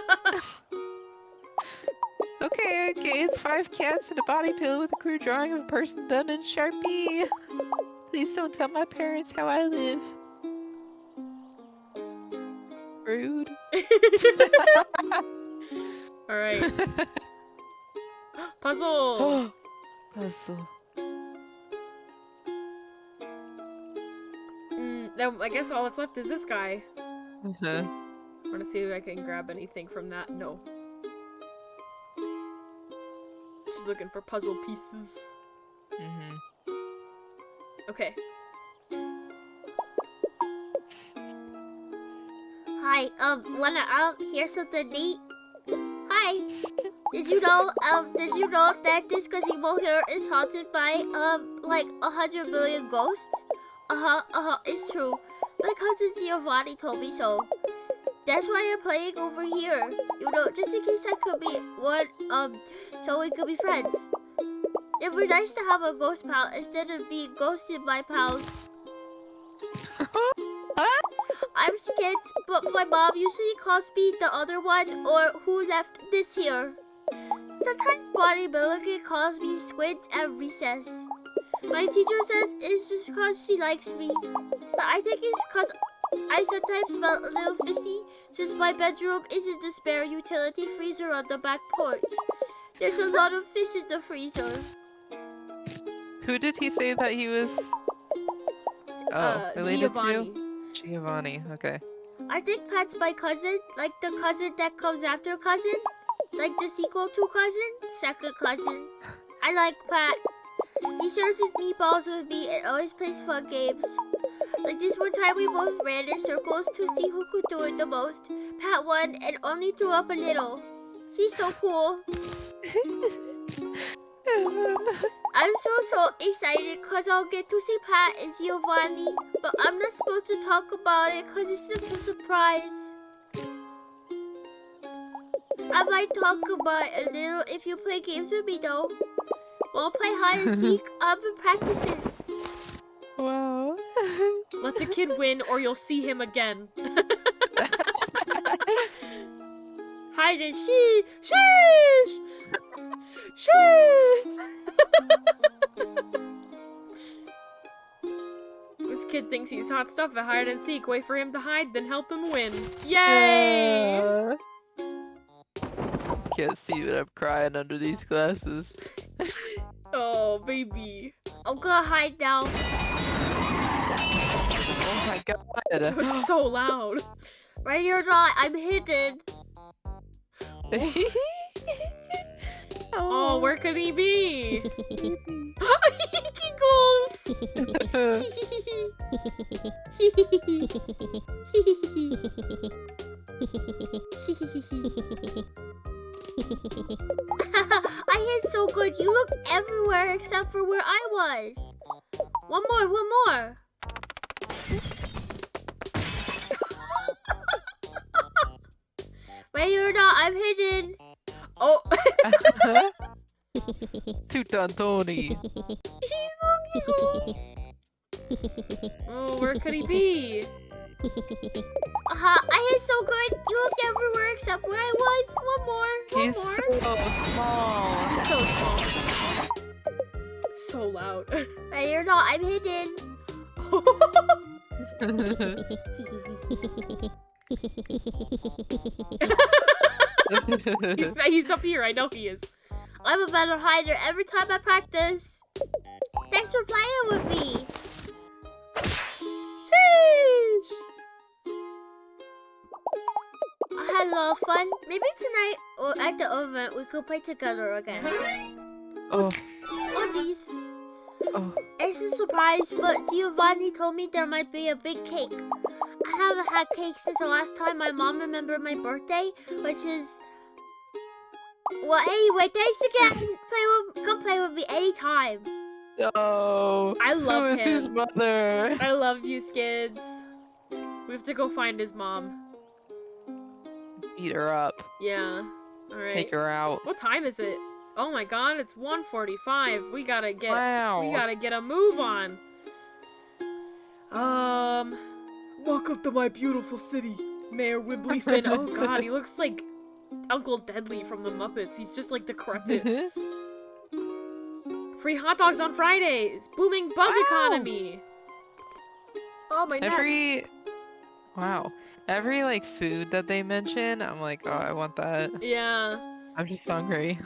Speaker 2: Okay, it's 5 cats and a body pillow with a crude drawing of a person done in Sharpie. Please don't tell my parents how I live. Rude.
Speaker 1: Alright. Puzzle!
Speaker 2: Puzzle.
Speaker 1: Now, I guess all that's left is this guy.
Speaker 2: Uh-huh.
Speaker 1: I want to see if I can grab anything from that. No. Just looking for puzzle pieces.
Speaker 2: Mm-hmm.
Speaker 1: Okay.
Speaker 4: Hi, wanna hear something neat? Hi. Did you know that this gazebo here is haunted by, like 100 million ghosts? It's true. My cousin Giovanni told me so. That's why I'm playing over here. You know, just in case I could be one, so we could be friends. It'd be nice to have a ghost pal instead of being ghosted by pals. I'm scared, but my mom usually calls me the other one or who left this here. Sometimes Bonnie Milligan calls me Squid at recess. My teacher says it's just because she likes me. But I think it's because I sometimes smell a little fishy since my bedroom isn't the spare utility freezer on the back porch. There's a lot of fish in the freezer.
Speaker 2: Who did he say that he was? Related
Speaker 1: Giovanni.
Speaker 2: to? Giovanni, okay.
Speaker 4: I think Pat's my cousin, like the cousin that comes after cousin. Like the sequel to cousin, second cousin. I like Pat. He shares his meatballs with me and always plays fun games. Like this one time we both ran in circles to see who could do it the most. Pat won and only threw up a little. He's so cool. I'm so excited because I'll get to see Pat and Giovanni, but I'm not supposed to talk about it because it's just a surprise. I might talk about it a little if you play games with me though. We'll play hide and seek. I've been practicing.
Speaker 2: Wow.
Speaker 1: Let the kid win or you'll see him again. Hide and seek. Sheesh! Sheesh! This kid thinks he's hot stuff at hide and seek. Wait for him to hide, then help him win. Yay!
Speaker 2: Can't see but I'm crying under these glasses.
Speaker 1: Oh, baby.
Speaker 4: I'm gonna hide now.
Speaker 2: Oh my god.
Speaker 1: That was so loud.
Speaker 4: Ready or not, I'm hidden.
Speaker 1: Oh, where could he be? He giggles.
Speaker 4: I hid so good. You look everywhere except for where I was. One more. Ready or not, I'm hidden.
Speaker 1: Oh.
Speaker 2: Tutantoni.
Speaker 1: Oh, where could he be?
Speaker 4: I hid so good. You look everywhere except where I was. One more.
Speaker 2: He's so small.
Speaker 1: He's so small. So loud.
Speaker 4: Ready or not, I'm hidden.
Speaker 1: He's up here. I know he is.
Speaker 4: I'm a better hider every time I practice. Thanks for playing with me. Sheesh. I had a lot of fun. Maybe tonight or at the event we could play together again.
Speaker 2: Oh.
Speaker 4: Oh jeez.
Speaker 2: Oh.
Speaker 4: It's a surprise, but Giovanni told me there might be a big cake. I haven't had cake since the last time my mom remembered my birthday, which is... Well, anyway, thanks again. Come play with me anytime.
Speaker 2: No.
Speaker 1: I love
Speaker 2: Who is his
Speaker 1: him.
Speaker 2: mother?
Speaker 1: I love you, Skids. We have to go find his mom.
Speaker 2: Beat her up.
Speaker 1: Yeah. Alright.
Speaker 2: Take her out.
Speaker 1: What time is it? Oh my god, it's 1:45. We gotta get
Speaker 2: Wow.
Speaker 1: we gotta get a move on.
Speaker 3: Welcome to my beautiful city.
Speaker 1: Mayor Wibbly Finn. Oh god, he looks like Uncle Deadly from the Muppets. He's just like decrepit. Free hot dogs on Fridays. Booming bug economy. Oh my neck.
Speaker 2: Every like food that they mention, I'm like, oh, I want that.
Speaker 1: Yeah.
Speaker 2: I'm just hungry.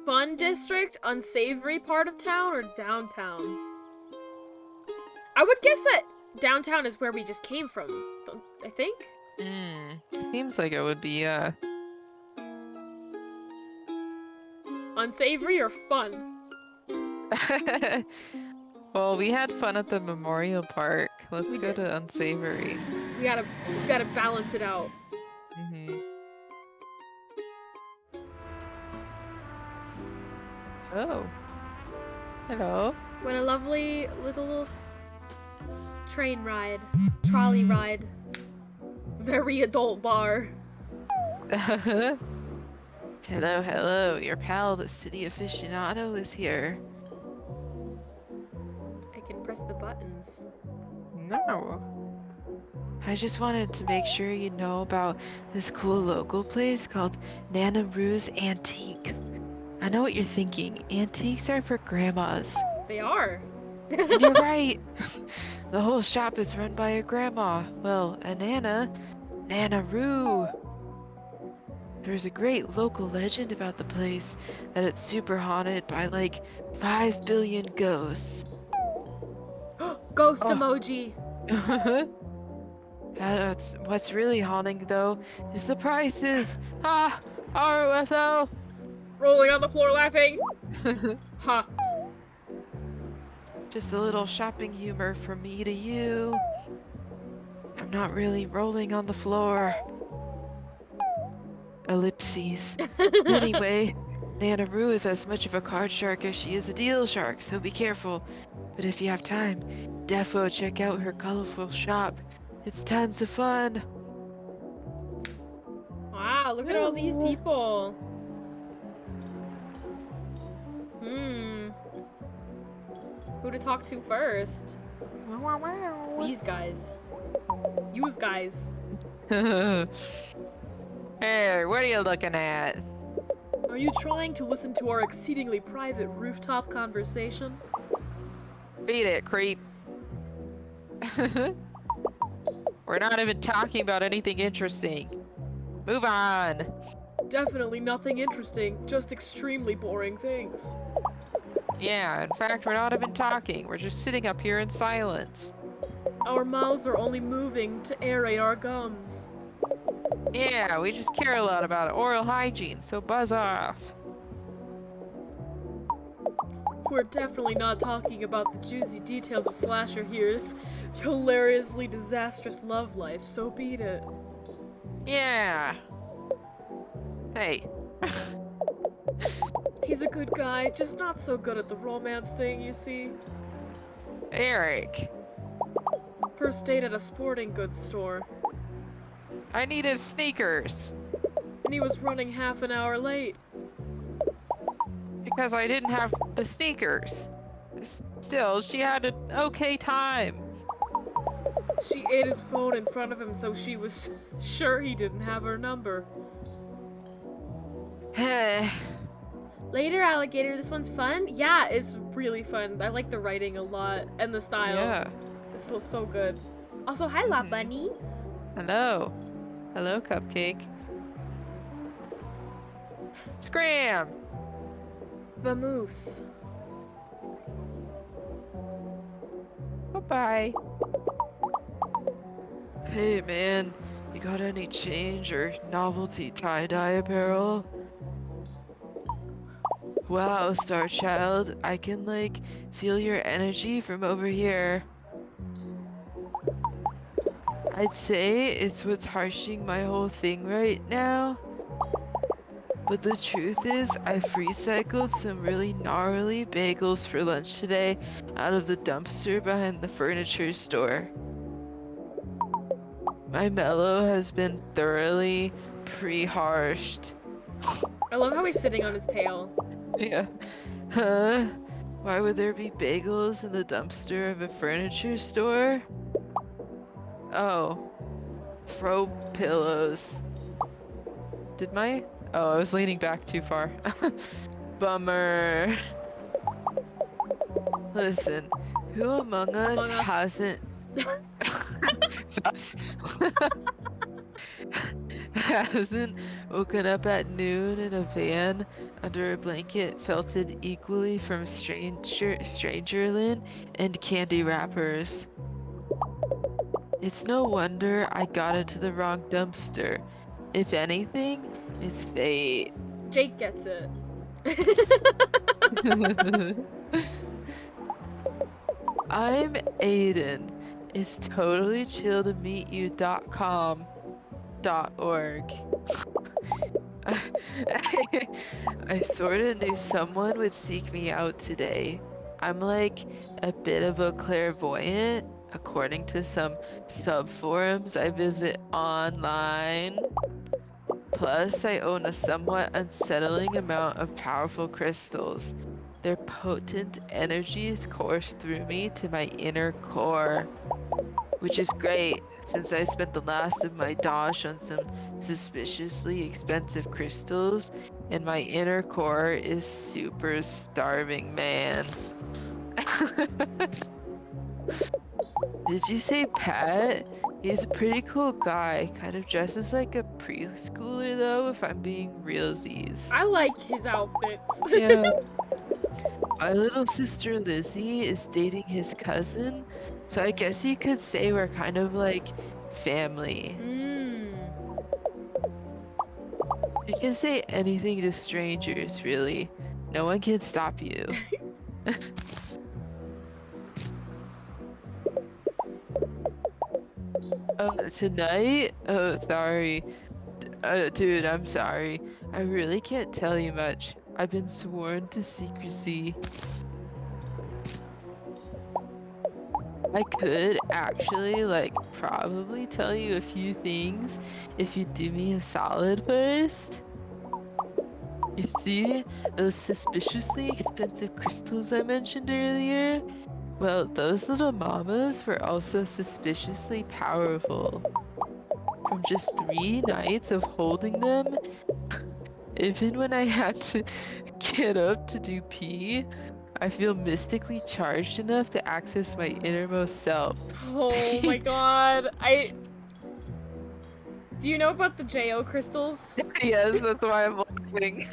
Speaker 1: Fun district, unsavory part of town, or downtown? I would guess that downtown is where we just came from. I think.
Speaker 2: Seems like it would be,
Speaker 1: Unsavory or fun?
Speaker 2: Well, we had fun at the Memorial Park. Let's
Speaker 1: We
Speaker 2: go
Speaker 1: did.
Speaker 2: to unsavory.
Speaker 1: We gotta balance it out.
Speaker 2: Oh. Hello.
Speaker 1: What a lovely little train ride, trolley ride. Very adult bar.
Speaker 2: Hello, hello. Your pal, the city aficionado, is here.
Speaker 1: I can press the buttons.
Speaker 2: No. I just wanted to make sure you know about this cool local place called Nana Rue's Antique. I know what you're thinking. Antiques are for grandmas.
Speaker 1: They are.
Speaker 2: And you're right. The whole shop is run by a grandma. Well, a Nana Rue. There's a great local legend about the place that it's super haunted by like 5 billion ghosts.
Speaker 1: Ghost
Speaker 2: Oh.
Speaker 1: emoji.
Speaker 2: That's what's really haunting though is the prices. Ah, ROFL.
Speaker 3: Rolling on the floor laughing. Ha.
Speaker 2: Just a little shopping humor from me to you. I'm not really rolling on the floor. Ellipses. Anyway, Nana Rue is as much of a card shark as she is a deal shark, so be careful. But if you have time, defo check out her colorful shop. It's tons of fun.
Speaker 1: Wow, look at all these people. Who to talk to first? These guys. Use guys.
Speaker 2: Hey, what are you looking at?
Speaker 3: Are you trying to listen to our exceedingly private rooftop conversation?
Speaker 2: Beat it, creep. We're not even talking about anything interesting. Move on.
Speaker 3: Definitely nothing interesting, just extremely boring things.
Speaker 2: Yeah, in fact, we're not even talking. We're just sitting up here in silence.
Speaker 3: Our mouths are only moving to aerate our gums.
Speaker 2: Yeah, we just care a lot about oral hygiene, so buzz off.
Speaker 3: We're definitely not talking about the juicy details of Slasher here's hilariously disastrous love life, so beat it.
Speaker 2: Yeah. Hey.
Speaker 3: He's a good guy, just not so good at the romance thing, you see.
Speaker 2: Eric.
Speaker 3: First date at a sporting goods store,
Speaker 2: I needed sneakers.
Speaker 3: and he was running half an hour late.
Speaker 2: Because I didn't have the sneakers. Still, she had an okay time.
Speaker 3: She ate his phone in front of him, so she was sure he didn't have her number.
Speaker 1: Later, Alligator, this one's fun? Yeah, it's really fun. I like the writing a lot, and the style.
Speaker 2: Yeah.
Speaker 1: It's so good. Also, hi, La Bunny.
Speaker 2: Hello. Hello, Cupcake. Scram!
Speaker 3: Vamoose.
Speaker 2: Bye-bye. Hey, man. You got any change or novelty tie-dye apparel? Wow, Star Child. I can, like, feel your energy from over here. I'd say it's what's harshing my whole thing right now. But the truth is, I've recycled some really gnarly bagels for lunch today out of the dumpster behind the furniture store. My mellow has been thoroughly pre-harshed.
Speaker 1: I love how he's sitting on his tail.
Speaker 2: Yeah. Huh? Why would there be bagels in the dumpster of a furniture store? Oh, throw pillows. Did my... Oh, I was leaning back too far. Bummer. Listen, who among us
Speaker 1: Among Us.
Speaker 2: hasn't... hasn't woken up at noon in a van under a blanket felted equally from Strangerland and candy wrappers? It's no wonder I got into the wrong dumpster. If anything, it's fate.
Speaker 1: Jake gets it.
Speaker 2: I'm Aiden. It's totally chill to meet you.com.org. I sorta knew someone would seek me out today. I'm like a bit of a clairvoyant, according to some sub-forums I visit online. Plus, I own a somewhat unsettling amount of powerful crystals. Their potent energies course through me to my inner core. Which is great, since I spent the last of my dosh on some suspiciously expensive crystals, and my inner core is super starving, man. Did you say Pat? He's a pretty cool guy, kind of dresses like a preschooler though, if I'm being realsies.
Speaker 1: I like his outfits.
Speaker 2: Yeah. My little sister Lizzie is dating his cousin, so I guess you could say we're kind of like family. You can say anything to strangers, really. No one can stop you. Tonight? Oh, sorry. Dude, I'm sorry. I really can't tell you much. I've been sworn to secrecy. I could actually, like, probably tell you a few things if you do me a solid first. You see, those suspiciously expensive crystals I mentioned earlier? Well, those little mamas were also suspiciously powerful. From just 3 nights of holding them, even when I had to get up to do pee, I feel mystically charged enough to access my innermost self.
Speaker 1: Oh my god. Do you know about the JO crystals?
Speaker 2: Yes, that's why I'm laughing.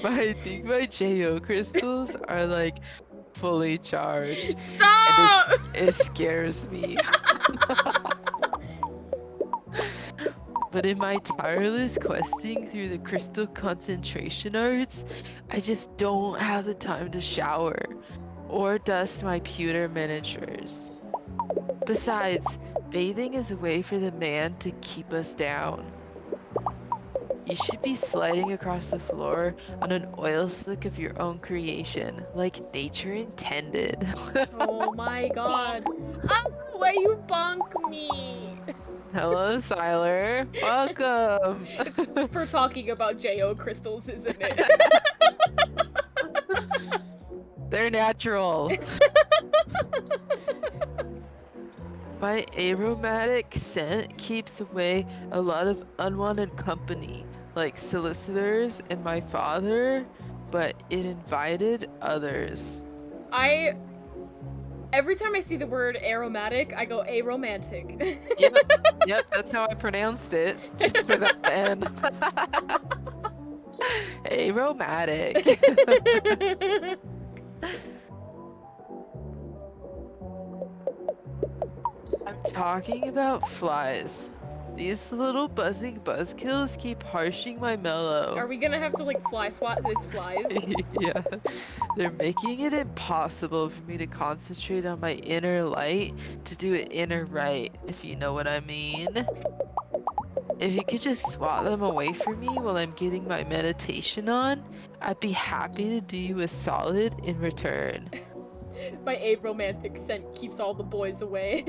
Speaker 2: But I think my JO crystals are like fully charged.
Speaker 1: Stop!
Speaker 2: And it scares me. But in my tireless questing through the crystal concentration arts, I just don't have the time to shower or dust my pewter miniatures. Besides, bathing is a way for the man to keep us down. You should be sliding across the floor on an oil slick of your own creation, like nature intended.
Speaker 1: Oh my god. Ah, why you bonk me?
Speaker 2: Hello, Siler. Welcome.
Speaker 1: It's for talking about JO crystals, isn't it?
Speaker 2: They're natural. My aromatic scent keeps away a lot of unwanted company, like solicitors and my father, but it invited others.
Speaker 1: Every time I see the word aromatic, I go aromantic.
Speaker 2: Yep, that's how I pronounced it. Just for that N. Aromatic. I'm talking about flies. These little buzzing buzzkills keep harshing my mellow.
Speaker 1: Are we gonna have to like fly swat these flies?
Speaker 2: Yeah, they're making it impossible for me to concentrate on my inner light to do it inner right, if you know what I mean. if you could just swat them away from me while I'm getting my meditation on, I'd be happy to do you a solid in return.
Speaker 1: My aromantic scent keeps all the boys away.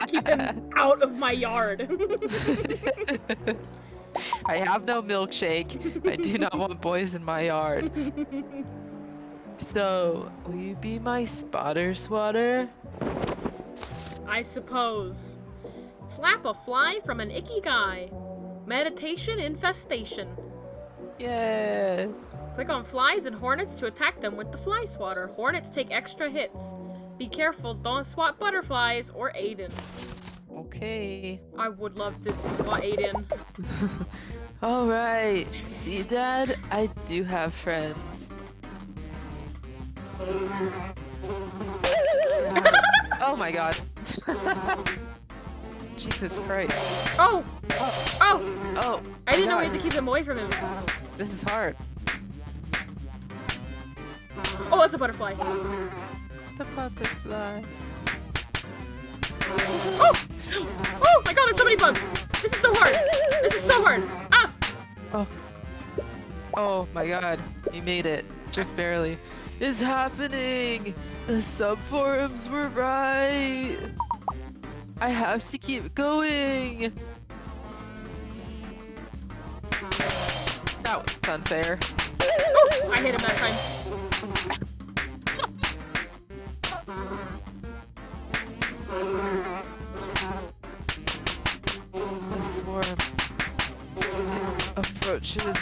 Speaker 1: Keep them out of my yard.
Speaker 2: I have no milkshake. I do not want boys in my yard. So, will you be my spotter swatter?
Speaker 1: I suppose. Slap a fly from an icky guy. Meditation infestation.
Speaker 2: Yeah.
Speaker 1: Click on flies and hornets to attack them with the fly swatter. Hornets take extra hits. Be careful, don't swat butterflies or Aiden.
Speaker 2: Okay.
Speaker 1: I would love to swat Aiden.
Speaker 2: Alright. See, Dad? I do have friends. Oh my god. Jesus Christ.
Speaker 1: Oh! Oh!
Speaker 2: Oh.
Speaker 1: I didn't know we
Speaker 2: God.
Speaker 1: had to keep him away from him.
Speaker 2: This is hard.
Speaker 1: Oh, it's a butterfly.
Speaker 2: The butterfly.
Speaker 1: Oh! Oh my god, there's so many bugs! This is so hard! This is so hard! Ah!
Speaker 2: Oh. Oh my god. You made it. Just barely. It's happening! The subforums were right! I have to keep going! That was unfair.
Speaker 1: Oh! I hit him that time.
Speaker 2: The swarm approaches.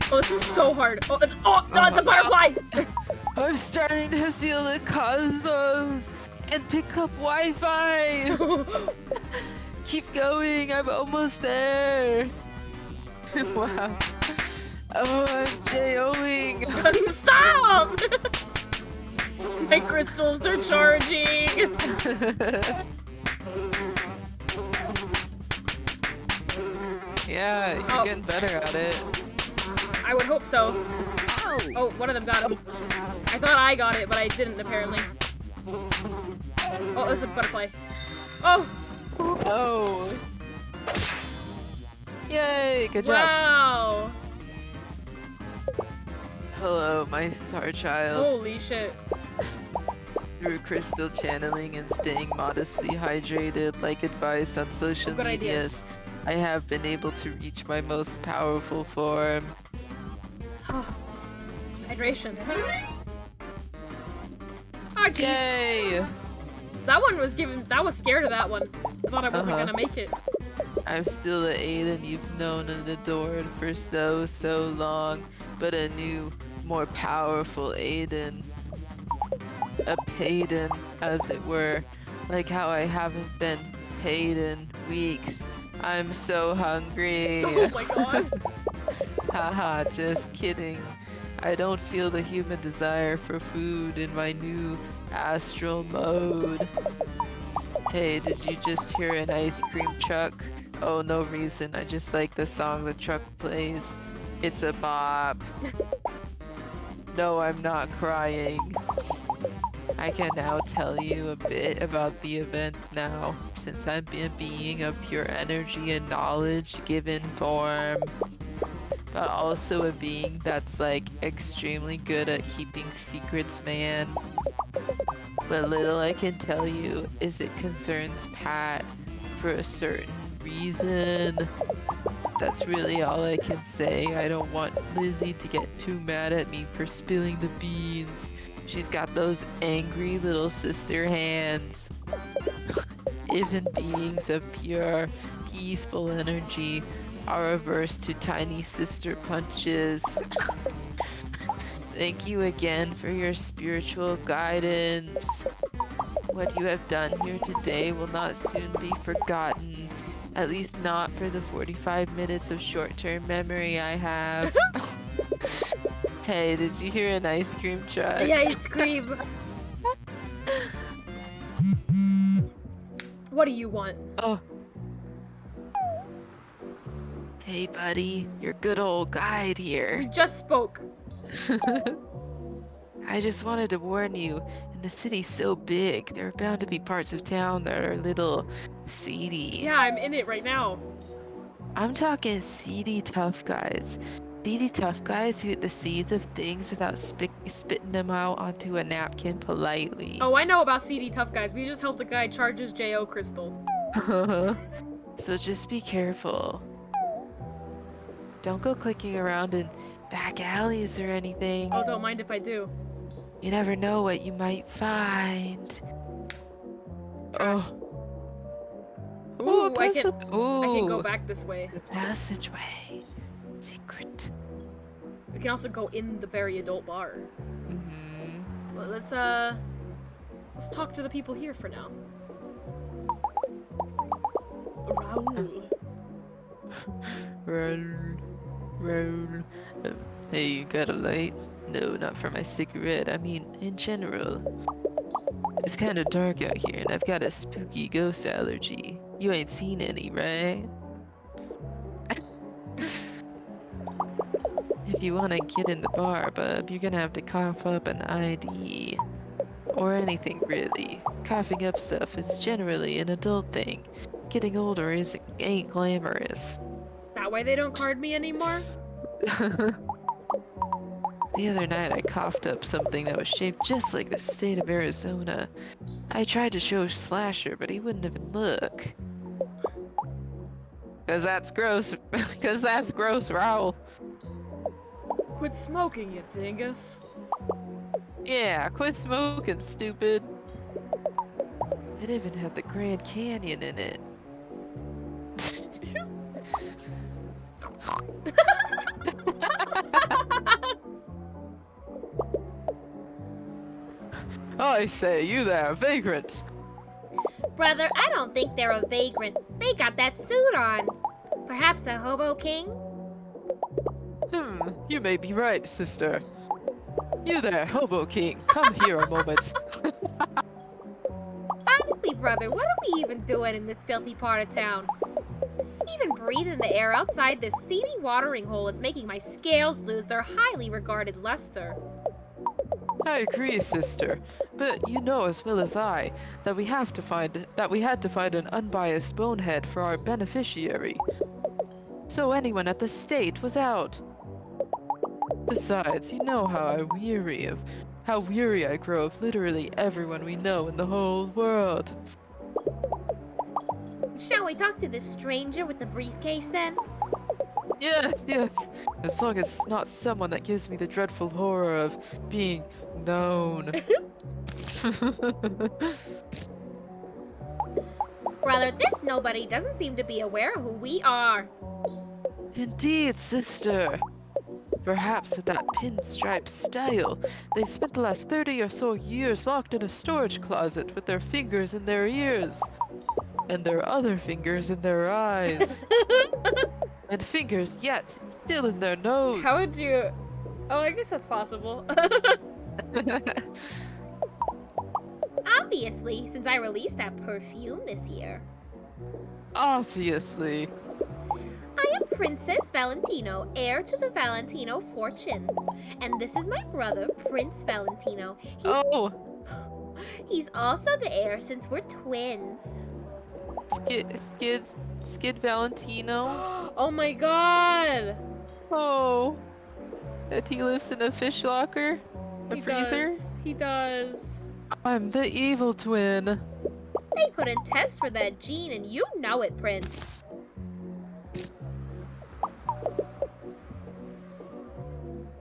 Speaker 1: Oh, this is so hard. Oh, it's no, it's a butterfly!
Speaker 2: I'm starting to feel the cosmos and pick up Wi-Fi. Keep going. I'm almost there. Wow. Oh, I'm J-O-ing.
Speaker 1: Stop! My crystals, they're charging!
Speaker 2: Yeah, you're
Speaker 1: Oh.
Speaker 2: getting better at it.
Speaker 1: I would hope so. Oh, one of them got him. I thought I got it, but I didn't apparently. Oh, there's a butterfly. Oh!
Speaker 2: Oh. Yay, good job.
Speaker 1: Wow!
Speaker 2: Hello, my star child.
Speaker 1: Holy shit.
Speaker 2: Through crystal channeling and staying modestly hydrated like advised on social
Speaker 1: Good idea.
Speaker 2: medias, I have been able to reach my most powerful form.
Speaker 1: Hydration. Ah, jeez.
Speaker 2: Yay!
Speaker 1: That one was scared of that one. I thought I wasn't
Speaker 2: Uh-huh.
Speaker 1: gonna make it.
Speaker 2: I'm still the Aiden you've known and adored for so long, but a new, more powerful Aiden. A Payden, as it were, like how I haven't been paid in weeks. I'm so hungry.
Speaker 1: Oh my god.
Speaker 2: Haha, just kidding. I don't feel the human desire for food in my new astral mode. Hey, did you just hear an ice cream truck? Oh, no reason. I just like the song the truck plays. It's a bop. No, I'm not crying. I can now tell you a bit about the event now, since I'm being a pure energy and knowledge given form. But also a being that's like extremely good at keeping secrets, man. But little I can tell you is it concerns Pat for a certain reason. That's really all I can say. I don't want Lizzie to get too mad at me for spilling the beans. She's got those angry little sister hands. Even beings of pure, peaceful energy are averse to tiny sister punches. Thank you again for your spiritual guidance. What you have done here today will not soon be forgotten. At least not for the 45 minutes of short-term memory I have. Hey, did you hear an ice cream truck?
Speaker 1: Yeah, you scream. What do you want?
Speaker 2: Oh. Hey, buddy. Your good old guide here.
Speaker 1: We just spoke.
Speaker 2: I just wanted to warn you, and the city's so big, there are bound to be parts of town that are a little seedy.
Speaker 3: Yeah, I'm in it right now.
Speaker 2: I'm talking seedy tough guys. Seedy tough guys who eat the seeds of things without spitting them out onto a napkin politely.
Speaker 3: Oh, I know about CD Tough Guys. We just helped the guy charge his JO crystal.
Speaker 2: So just be careful. Don't go clicking around in back alleys or anything.
Speaker 3: Oh, don't mind if I do.
Speaker 2: You never know what you might find.
Speaker 3: Trash.
Speaker 2: Oh.
Speaker 3: Ooh,
Speaker 2: a
Speaker 3: I can go
Speaker 2: Ooh,
Speaker 3: back this way.
Speaker 2: the passageway. Secret.
Speaker 3: We can also go in the very adult bar.
Speaker 2: Mm-hmm.
Speaker 3: Well, let's talk to the people here for now. Raoul.
Speaker 2: Roll. Hey, you got a light? No, not for my cigarette. I mean, in general. It's kind of dark out here, and I've got a spooky ghost allergy. You ain't seen any, right? If you want to get in the bar, bub, you're gonna have to cough up an ID. Or anything, really. Coughing up stuff is generally an adult thing. Getting older ain't glamorous.
Speaker 3: That way they don't card me anymore?
Speaker 2: The other night I coughed up something that was shaped just like the state of Arizona. I tried to show Slasher, but he wouldn't even look. Cause that's gross. Cause that's gross, Raoul.
Speaker 3: Quit smoking, you dingus.
Speaker 2: Yeah, quit smoking, stupid. It even had the Grand Canyon in it. I say, you there, vagrant!
Speaker 4: Brother, I don't think they're a vagrant. They got that suit on. Perhaps a hobo king?
Speaker 2: You may be right, sister. You there, Hobo King, come here a moment.
Speaker 4: Honestly, brother, what are we even doing in this filthy part of town? Even breathing the air outside this seedy watering hole is making my scales lose their highly regarded luster.
Speaker 2: I agree, sister, but you know as well as I that we had to find an unbiased bonehead for our beneficiary. So anyone at the state was out. Besides, you know how weary I grow of literally everyone we know in the whole world.
Speaker 4: Shall we talk to this stranger with the briefcase then?
Speaker 2: Yes, as long as it's not someone that gives me the dreadful horror of being known.
Speaker 4: Brother, this nobody doesn't seem to be aware of who we are.
Speaker 2: Indeed, sister. Perhaps with that pinstripe style, they spent the last 30 or so years locked in a storage closet with their fingers in their ears. And their other fingers in their eyes. And fingers yet still in their nose.
Speaker 3: How would you... Oh, I guess that's possible.
Speaker 4: Obviously, since I released that perfume this year.
Speaker 2: Obviously.
Speaker 4: I am Princess Valentino, heir to the Valentino fortune. And this is my brother, Prince Valentino. He's also the heir since we're twins.
Speaker 2: Skid Valentino.
Speaker 3: Oh my god!
Speaker 2: Oh. And he lives in a fish locker? A freezer?
Speaker 3: He does.
Speaker 2: I'm the evil twin.
Speaker 4: They couldn't test for that gene, and you know it, Prince.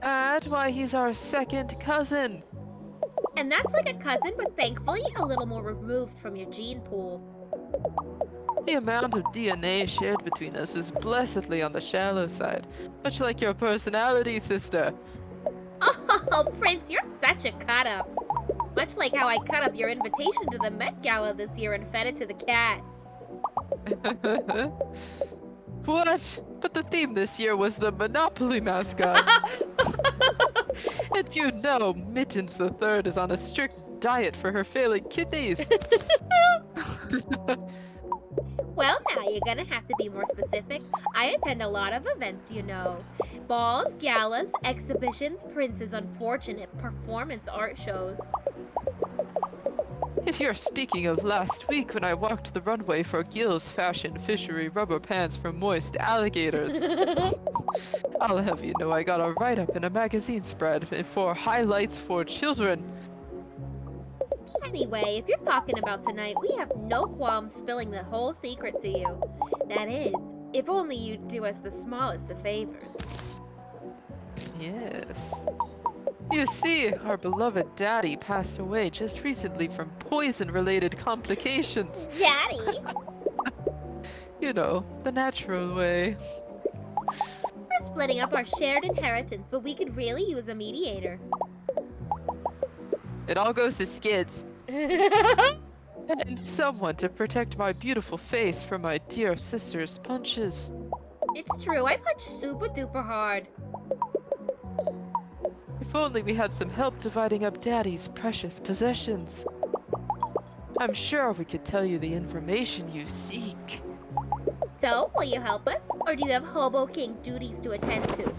Speaker 2: That's why he's our second cousin.
Speaker 4: And that's like a cousin, but thankfully a little more removed from your gene pool.
Speaker 2: The amount of DNA shared between us is blessedly on the shallow side, much like your personality, sister.
Speaker 4: Oh, Prince, you're such a cut-up. Much like how I cut up your invitation to the Met Gala this year and fed it to the cat.
Speaker 2: What? But the theme this year was the Monopoly mascot. And you know Mittens the Third is on a strict diet for her failing kidneys.
Speaker 4: Well, now you're gonna have to be more specific. I attend a lot of events, you know. Balls, galas, exhibitions, Prince's unfortunate performance art shows.
Speaker 2: If you're speaking of last week when I walked the runway for Gill's Fashion Fishery rubber pants for moist alligators, I'll have you know I got a write-up in a magazine spread for highlights for children.
Speaker 4: Anyway, if you're talking about tonight, we have no qualms spilling the whole secret to you. That is, if only you'd do us the smallest of favors.
Speaker 2: Yes. You see, our beloved daddy passed away just recently from poison-related complications.
Speaker 4: Daddy?
Speaker 2: You know, the natural way.
Speaker 4: We're splitting up our shared inheritance, but we could really use a mediator.
Speaker 2: It all goes to Skids. And someone to protect my beautiful face from my dear sister's punches.
Speaker 4: It's true, I punch super duper hard.
Speaker 2: If only we had some help dividing up Daddy's precious possessions. I'm sure we could tell you the information you seek.
Speaker 4: So, will you help us? Or do you have Hobo King duties to attend to?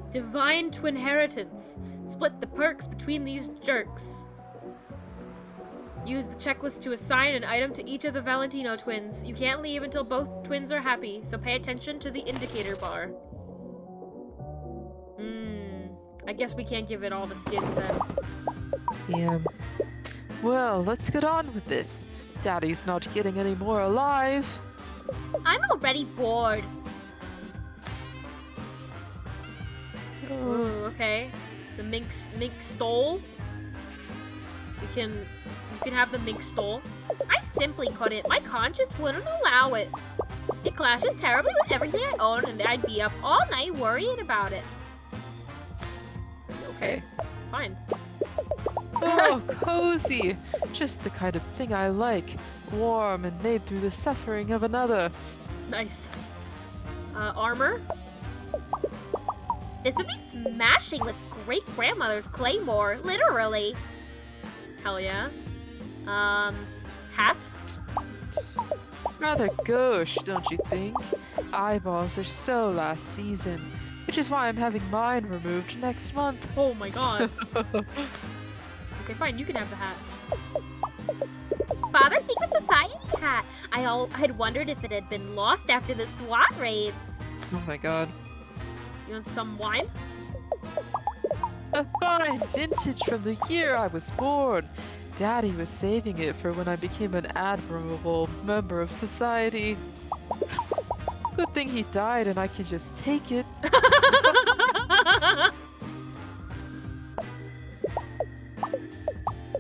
Speaker 1: Divine to inheritance. Split the perks between these jerks. Use the checklist to assign an item to each of the Valentino twins. You can't leave until both twins are happy, so pay attention to the indicator bar. I guess we can't give it all to Skids then.
Speaker 2: Damn. Well, let's get on with this. Daddy's not getting any more alive.
Speaker 4: I'm already bored.
Speaker 1: Ooh, okay. The mink stole. You can have the mink stole.
Speaker 4: I simply couldn't. My conscience wouldn't allow it. It clashes terribly with everything I own, and I'd be up all night worrying about it.
Speaker 1: Okay, fine.
Speaker 2: Oh, cozy! Just the kind of thing I like. Warm and made through the suffering of another.
Speaker 1: Nice. Armor?
Speaker 4: This would be smashing with great-grandmother's claymore, literally.
Speaker 1: Hell yeah. Hat?
Speaker 2: Rather gauche, don't you think? Eyeballs are so last season, which is why I'm having mine removed next month.
Speaker 1: Oh my god. Okay, fine, you can have the hat.
Speaker 4: Father's Secret Society hat. I'd wondered if it had been lost after the SWAT raids.
Speaker 2: Oh my god.
Speaker 1: You want some wine?
Speaker 2: A fine vintage from the year I was born. Daddy was saving it for when I became an admirable member of society. Good thing he died and I can just take it.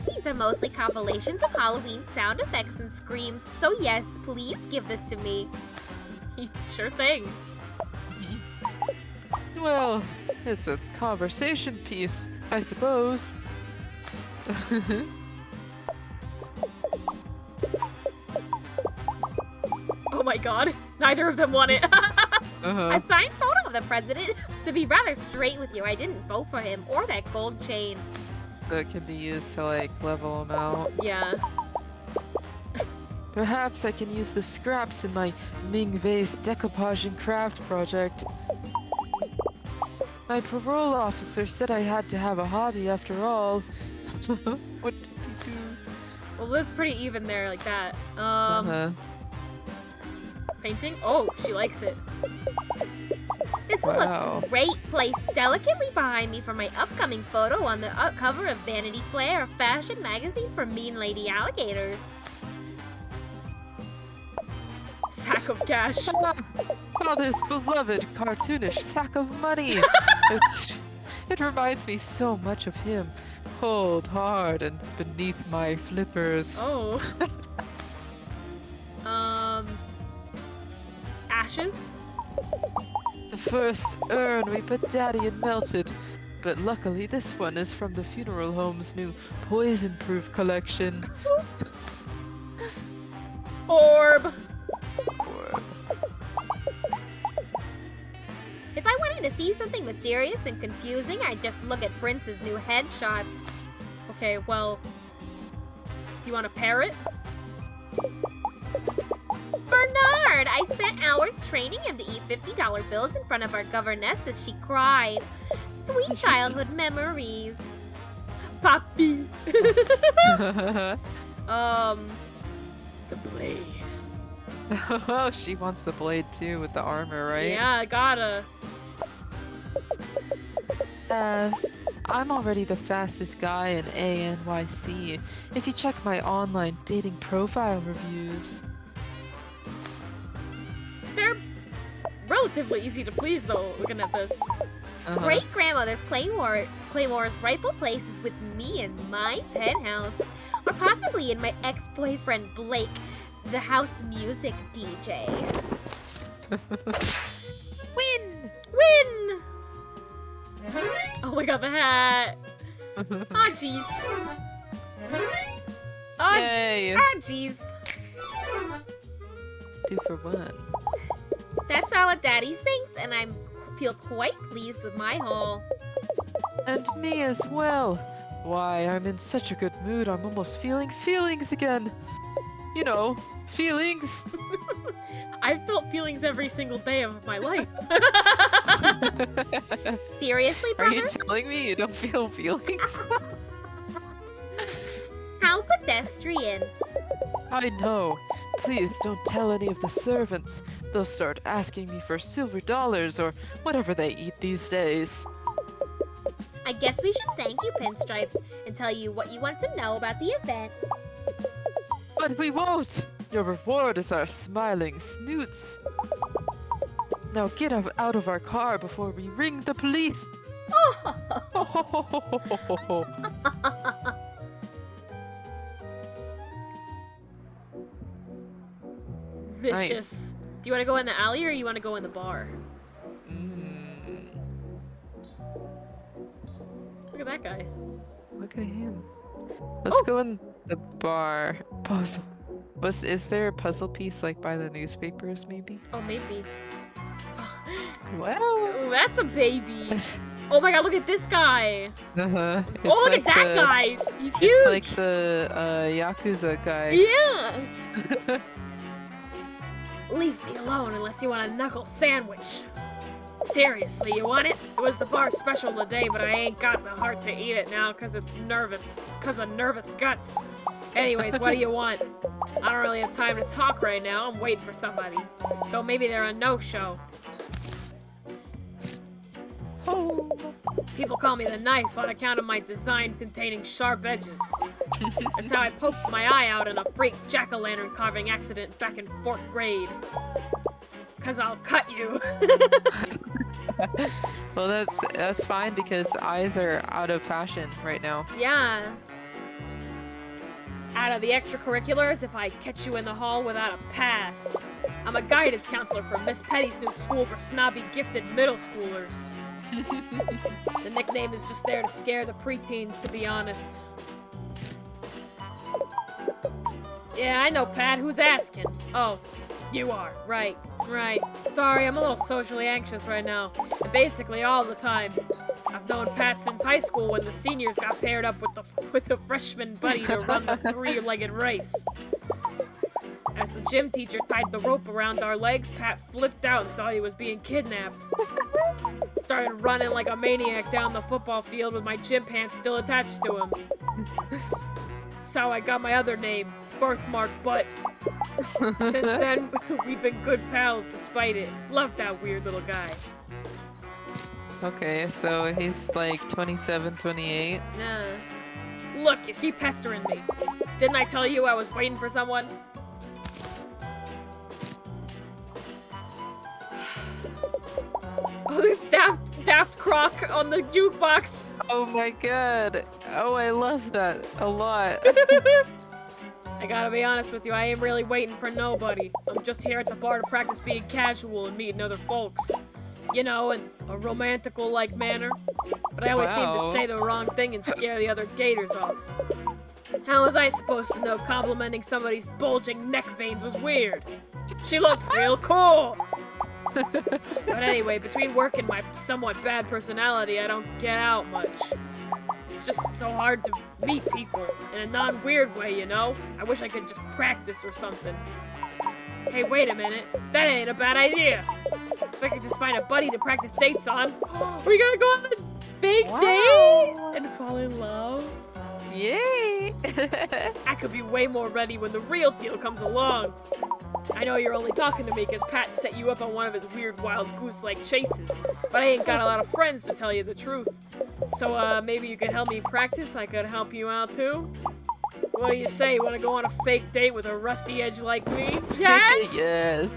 Speaker 4: These are mostly compilations of Halloween sound effects and screams, so yes, please give this to me.
Speaker 1: Sure thing.
Speaker 2: Well, it's a conversation piece, I suppose.
Speaker 1: Oh my god, neither of them want it.
Speaker 4: A signed photo of the president. To be rather straight with you, I didn't vote for him or that gold chain.
Speaker 2: So it can be used to, like, level them out.
Speaker 1: Yeah.
Speaker 2: Perhaps I can use the scraps in my Ming vase decoupage and craft project. My parole officer said I had to have a hobby after all. What did he do?
Speaker 1: Well, this is pretty even there, like that. Painting? Oh, she likes it.
Speaker 4: This will
Speaker 2: Wow.
Speaker 4: look great placed delicately behind me for my upcoming photo on the cover of Vanity Fair, a fashion magazine for mean lady alligators.
Speaker 1: Sack of cash.
Speaker 2: Father's beloved cartoonish sack of money. It reminds me so much of him. Cold, hard, and beneath my flippers.
Speaker 1: Oh. Ashes?
Speaker 2: The first urn we put Daddy in melted, but luckily this one is from the funeral home's new poison-proof collection.
Speaker 1: Orb.
Speaker 4: If I wanted to see something mysterious and confusing, I'd just look at Prince's new headshots.
Speaker 1: Okay, well, do you want a parrot?
Speaker 4: reward, I spent hours training him to eat $50 bills in front of our governess as she cried. Sweet childhood memories.
Speaker 1: Papi.
Speaker 2: Oh,
Speaker 1: The blade.
Speaker 2: she wants the blade too with the armor, right?
Speaker 1: Yeah, I gotta.
Speaker 2: Yes, I'm already the fastest guy in ANYC. If you check my online dating profile reviews.
Speaker 1: They're relatively easy to please, though, looking at this.
Speaker 4: Great-grandmother's Claymore's rightful place is with me in my penthouse. Or possibly in my ex-boyfriend Blake, the house music DJ.
Speaker 2: Win!
Speaker 1: Win! Oh my god, the hat! Ah, jeez. Ah,
Speaker 2: Yay!
Speaker 1: jeez.
Speaker 2: 2 for 1.
Speaker 4: That's all of Daddy's things, and I feel quite pleased with my haul.
Speaker 2: And me as well. Why, I'm in such a good mood, I'm almost feeling feelings again. You know, feelings.
Speaker 1: I've felt feelings every single day of my life.
Speaker 4: Seriously,
Speaker 2: Are you
Speaker 4: brother?
Speaker 2: telling me you don't feel feelings?
Speaker 4: How pedestrian.
Speaker 2: I know. Please don't tell any of the servants. They'll start asking me for silver dollars or whatever they eat these days.
Speaker 4: I guess we should thank you, Pinstripes, and tell you what you want to know about the event.
Speaker 2: But we won't! Your reward is our smiling snoots. Now get out of our car before we ring the police.
Speaker 1: Vicious. Do you want to go in the alley or you want to go in the bar? Look at that guy.
Speaker 2: Look at him. Let's go in the bar. Puzzle. Is there a puzzle piece like by the newspapers maybe?
Speaker 1: Oh, maybe.
Speaker 2: Wow.
Speaker 1: Oh, that's a baby. Oh my god, look at this guy.
Speaker 2: Uh-huh.
Speaker 1: Oh, look at that guy. He's huge.
Speaker 2: It's like the Yakuza guy.
Speaker 1: Yeah. Leave me alone unless you want a knuckle sandwich. Seriously, you want it? It was the bar special today, but I ain't got the heart to eat it now because it's nervous. Because of nervous guts. Anyways, what do you want? I don't really have time to talk right now. I'm waiting for somebody. Though maybe they're a no-show.
Speaker 2: Oh.
Speaker 1: People call me the knife on account of my design containing sharp edges. That's how I poked my eye out in a freak jack-o'-lantern carving accident back in 4th grade. 'Cause I'll cut you.
Speaker 2: Well, that's fine because eyes are out of fashion right now.
Speaker 1: Yeah. Out of the extracurriculars, if I catch you in the hall without a pass. I'm a guidance counselor for Miss Petty's new school for snobby gifted middle schoolers. The nickname is just there to scare the preteens, to be honest. Yeah, I know, Pat. Who's asking? Oh, you are. Right. Sorry, I'm a little socially anxious right now. And basically all the time. I've known Pat since high school when the seniors got paired up with the freshman buddy to run the 3-legged race. As the gym teacher tied the rope around our legs, Pat flipped out and thought he was being kidnapped. Started running like a maniac down the football field with my gym pants still attached to him. That's how I got my other name, Birthmark Butt. Since then, we've been good pals despite it. Love that weird little guy.
Speaker 2: Okay, so he's like 27, 28.
Speaker 1: Look, you keep pestering me. Didn't I tell you I was waiting for someone? Oh, there's Daft Croc on the jukebox.
Speaker 2: Oh my god. Oh, I love that a lot.
Speaker 1: I gotta be honest with you, I ain't really waiting for nobody. I'm just here at the bar to practice being casual and meeting other folks. You know, in a romantical-like manner. But I always seem to
Speaker 2: Wow.
Speaker 1: say the wrong thing and scare the other gators off. How was I supposed to know complimenting somebody's bulging neck veins was weird? She looked real cool! But anyway, between work and my somewhat bad personality, I don't get out much. It's just so hard to meet people in a non-weird way, you know? I wish I could just practice or something.
Speaker 3: Hey, wait a minute. That ain't a bad idea. If I could just find a buddy to practice dates on. We're gonna go on a fake date and fall in love.
Speaker 2: Yay!
Speaker 3: I could be way more ready when the real deal comes along. I know you're only talking to me because Pat set you up on one of his weird wild goose-like chases, but I ain't got a lot of friends to tell you the truth. So, maybe you could help me practice, I could help you out too? What do you say, you wanna go on a fake date with a rusty edge like me? Yes!
Speaker 2: Yes!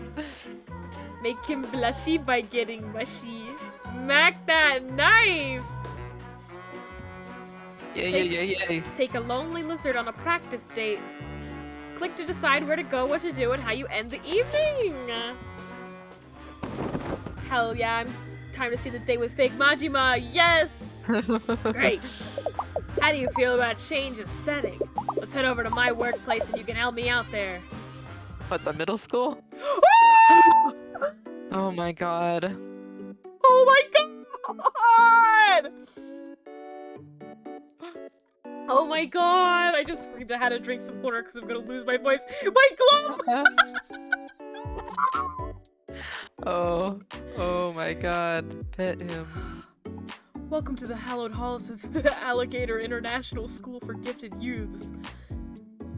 Speaker 3: Make him blushy by getting mushy. Smack that knife!
Speaker 2: Yay.
Speaker 1: Take a lonely lizard on a practice date. Click to decide where to go, what to do, and how you end the evening. Hell yeah, time to see the date with fake Majima. Yes! Great. How do you feel about change of setting? Let's head over to my workplace and you can help me out there.
Speaker 2: What, the middle school? Oh my god.
Speaker 3: Oh my god! Oh my god! I just screamed I had to drink some water because I'm gonna lose my voice. My glove!
Speaker 2: Oh my god. Pet him.
Speaker 3: Welcome to the hallowed halls of the Alligator International School for Gifted Youths.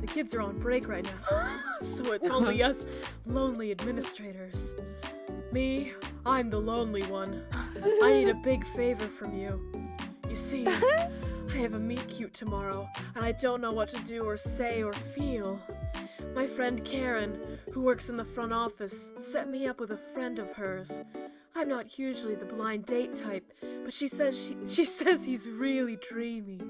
Speaker 3: The kids are on break right now, so it's only us lonely administrators. Me, I'm the lonely one. I need a big favor from you. You see, I have a meet cute tomorrow, and I don't know what to do or say or feel. My friend Karen, who works in the front office, set me up with a friend of hers. I'm not usually the blind date type, but she says he's really dreamy.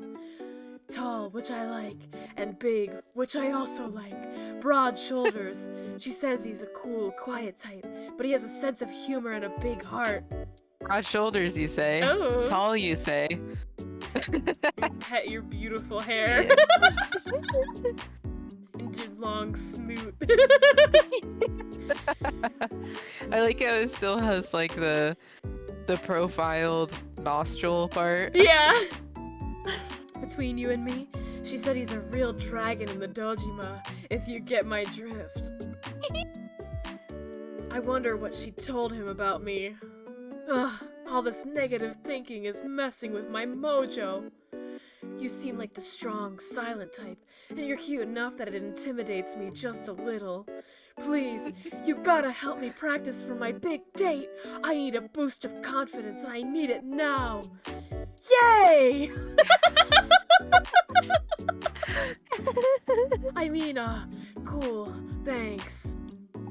Speaker 3: Tall, which I like, and big, which I also like. Broad shoulders. She says he's a cool, quiet type, but he has a sense of humor and a big heart.
Speaker 2: Broad shoulders, you say.
Speaker 3: Oh.
Speaker 2: Tall, you say.
Speaker 3: Pet your beautiful hair. And your long snoot.
Speaker 2: I like how it still has like the profiled nostril part.
Speaker 3: Yeah. Between you and me, she said he's a real dragon in the dojima, if you get my drift. I wonder what she told him about me. Ugh, all this negative thinking is messing with my mojo. You seem like the strong, silent type, and you're cute enough that it intimidates me just a little. Please, you gotta help me practice for my big date. I need a boost of confidence, and I need it now. Yay! I mean, cool, thanks.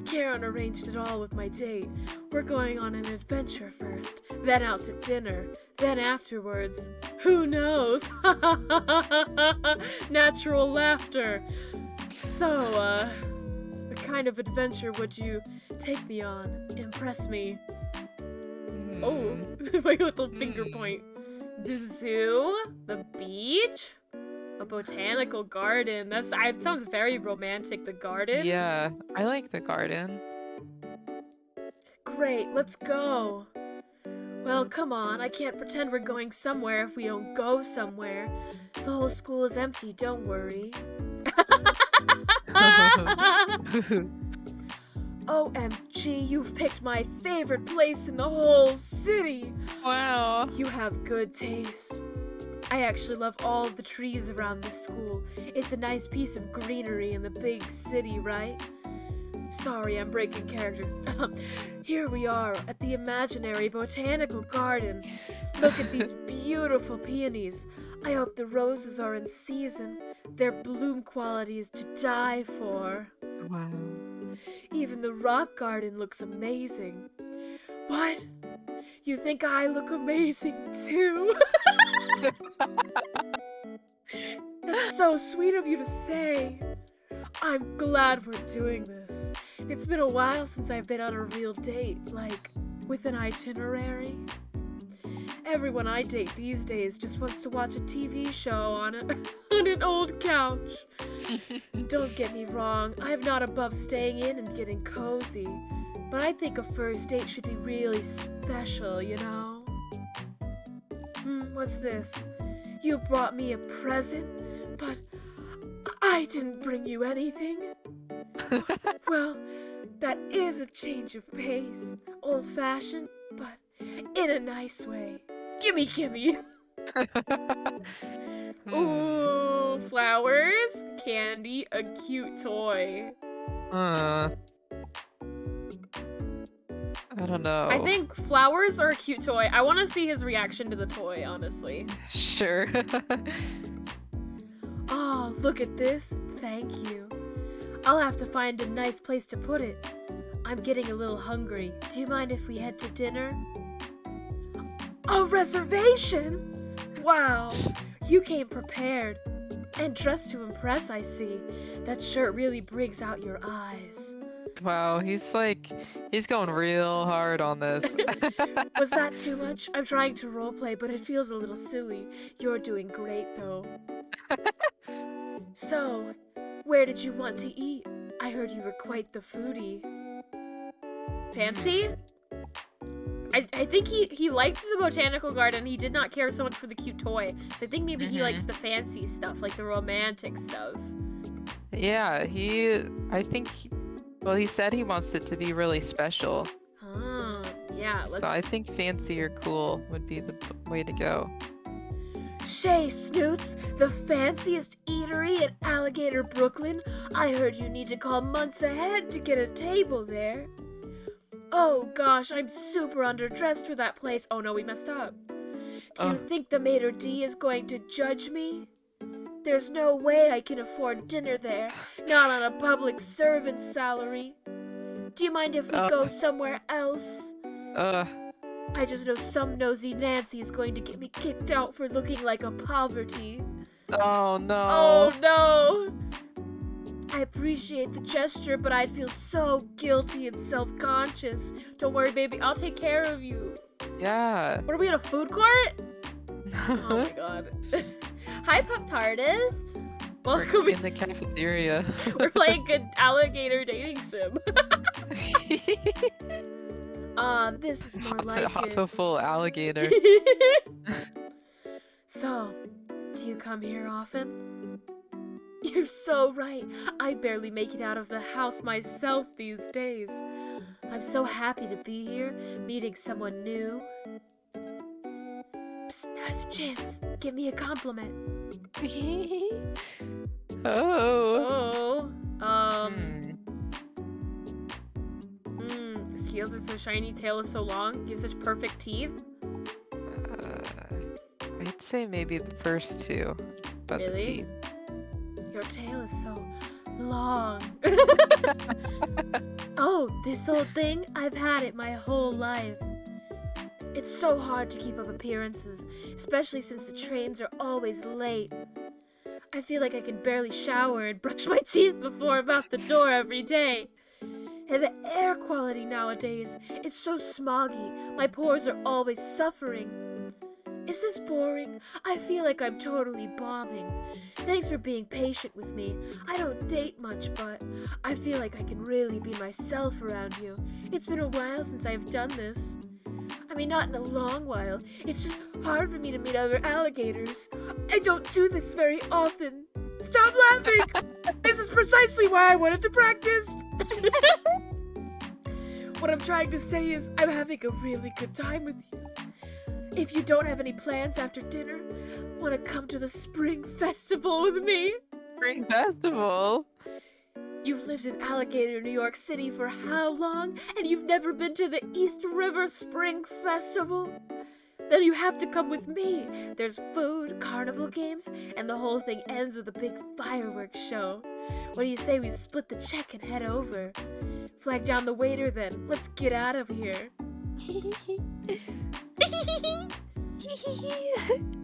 Speaker 3: Karen arranged it all with my date. We're going on an adventure first, then out to dinner, then afterwards. Who knows? Natural laughter. So, what kind of adventure would you take me on? Impress me. Oh, my little finger point. The zoo? The beach? A botanical garden. It sounds very romantic, the garden.
Speaker 2: Yeah, I like the garden.
Speaker 1: Great, let's go. Well, come on, I can't pretend we're going somewhere if we don't go somewhere. The whole school is empty, don't worry. OMG, you've picked my favorite place in the whole city.
Speaker 2: Wow.
Speaker 1: You have good taste. I actually love all the trees around this school. It's a nice piece of greenery in the big city, right? Sorry, I'm breaking character. Here we are at the imaginary botanical garden. Look at these beautiful peonies. I hope the roses are in season. Their bloom quality is to die for.
Speaker 2: Wow.
Speaker 1: Even the rock garden looks amazing. What? You think I look amazing too? That's so sweet of you to say. I'm glad we're doing this. It's been a while since I've been on a real date, like, with an itinerary. Everyone I date these days just wants to watch a TV show on an old couch. Don't get me wrong, I'm not above staying in and getting cozy, but I think a first date should be really special, you know? What's this? You brought me a present, but I didn't bring you anything. Well,
Speaker 3: That is a change of pace. Old-fashioned, but in a nice way. Gimme, gimme. Ooh, flowers, candy, a cute toy.
Speaker 2: I don't know.
Speaker 1: I think flowers are a cute toy. I want to see his reaction to the toy, honestly.
Speaker 2: Sure.
Speaker 3: Oh, look at this. Thank you. I'll have to find a nice place to put it. I'm getting a little hungry. Do you mind if we head to dinner? A reservation? Wow, you came prepared. And dressed to impress, I see. That shirt really brings out your eyes.
Speaker 2: Wow, he's going real hard on this.
Speaker 3: Was that too much? I'm trying to roleplay, but it feels a little silly. You're doing great, though. So, where did you want to eat? I heard you were quite the foodie.
Speaker 1: Fancy? I think he liked the botanical garden. He did not care so much for the cute toy. So I think maybe he likes the fancy stuff, like the romantic stuff.
Speaker 2: Yeah, well, he said he wants it to be really special.
Speaker 1: Yeah, let's...
Speaker 2: So I think fancy or cool would be the way to go.
Speaker 3: Shay Snoots, the fanciest eatery in Alligator, Brooklyn. I heard you need to call months ahead to get a table there. Oh gosh, I'm super underdressed for that place. Oh no, we messed up. Do you think the maitre d' is going to judge me? There's no way I can afford dinner there, not on a public servant's salary. Do you mind if we go somewhere else? I just know some nosy Nancy is going to get me kicked out for looking like a poverty.
Speaker 2: Oh no.
Speaker 3: Oh no! I appreciate the gesture, but I'd feel so guilty and self-conscious.
Speaker 1: Don't worry, baby. I'll take care of you.
Speaker 2: Yeah.
Speaker 1: What are we at a food court? Oh my god. Hi, Pup Tardist. Welcome
Speaker 2: in the cafeteria.
Speaker 1: We're playing good alligator dating sim.
Speaker 3: This is more like
Speaker 2: Hot
Speaker 3: it.
Speaker 2: to full alligator.
Speaker 3: So, do you come here often? You're so right. I barely make it out of the house myself these days. I'm so happy to be here, meeting someone new. Psst, now's a chance. Give me a compliment.
Speaker 2: Oh.
Speaker 1: Scales are so shiny, tail is so long. You have such perfect teeth.
Speaker 2: I'd say maybe the first two. But
Speaker 1: Really?
Speaker 2: the teeth.
Speaker 3: Your tail is so long. Oh, this old thing? I've had it my whole life. It's so hard to keep up appearances, especially since the trains are always late. I feel like I can barely shower and brush my teeth before I'm out the door every day. And the air quality nowadays, it's so smoggy. My pores are always suffering. Is this boring? I feel like I'm totally bombing. Thanks for being patient with me. I don't date much, but I feel like I can really be myself around you. It's been a while since I've done this. I mean, not in a long while. It's just hard for me to meet other alligators. I don't do this very often. Stop laughing! This is precisely why I wanted to practice. What I'm trying to say is I'm having a really good time with you. If you don't have any plans after dinner, want to come to the Spring Festival with me?
Speaker 2: Spring Festival?
Speaker 3: You've lived in Alligator, New York City for how long? And you've never been to the East River Spring Festival? Then you have to come with me. There's food, carnival games, and the whole thing ends with a big fireworks show. What do you say we split the check and head over? Flag down the waiter then. Let's get out of here.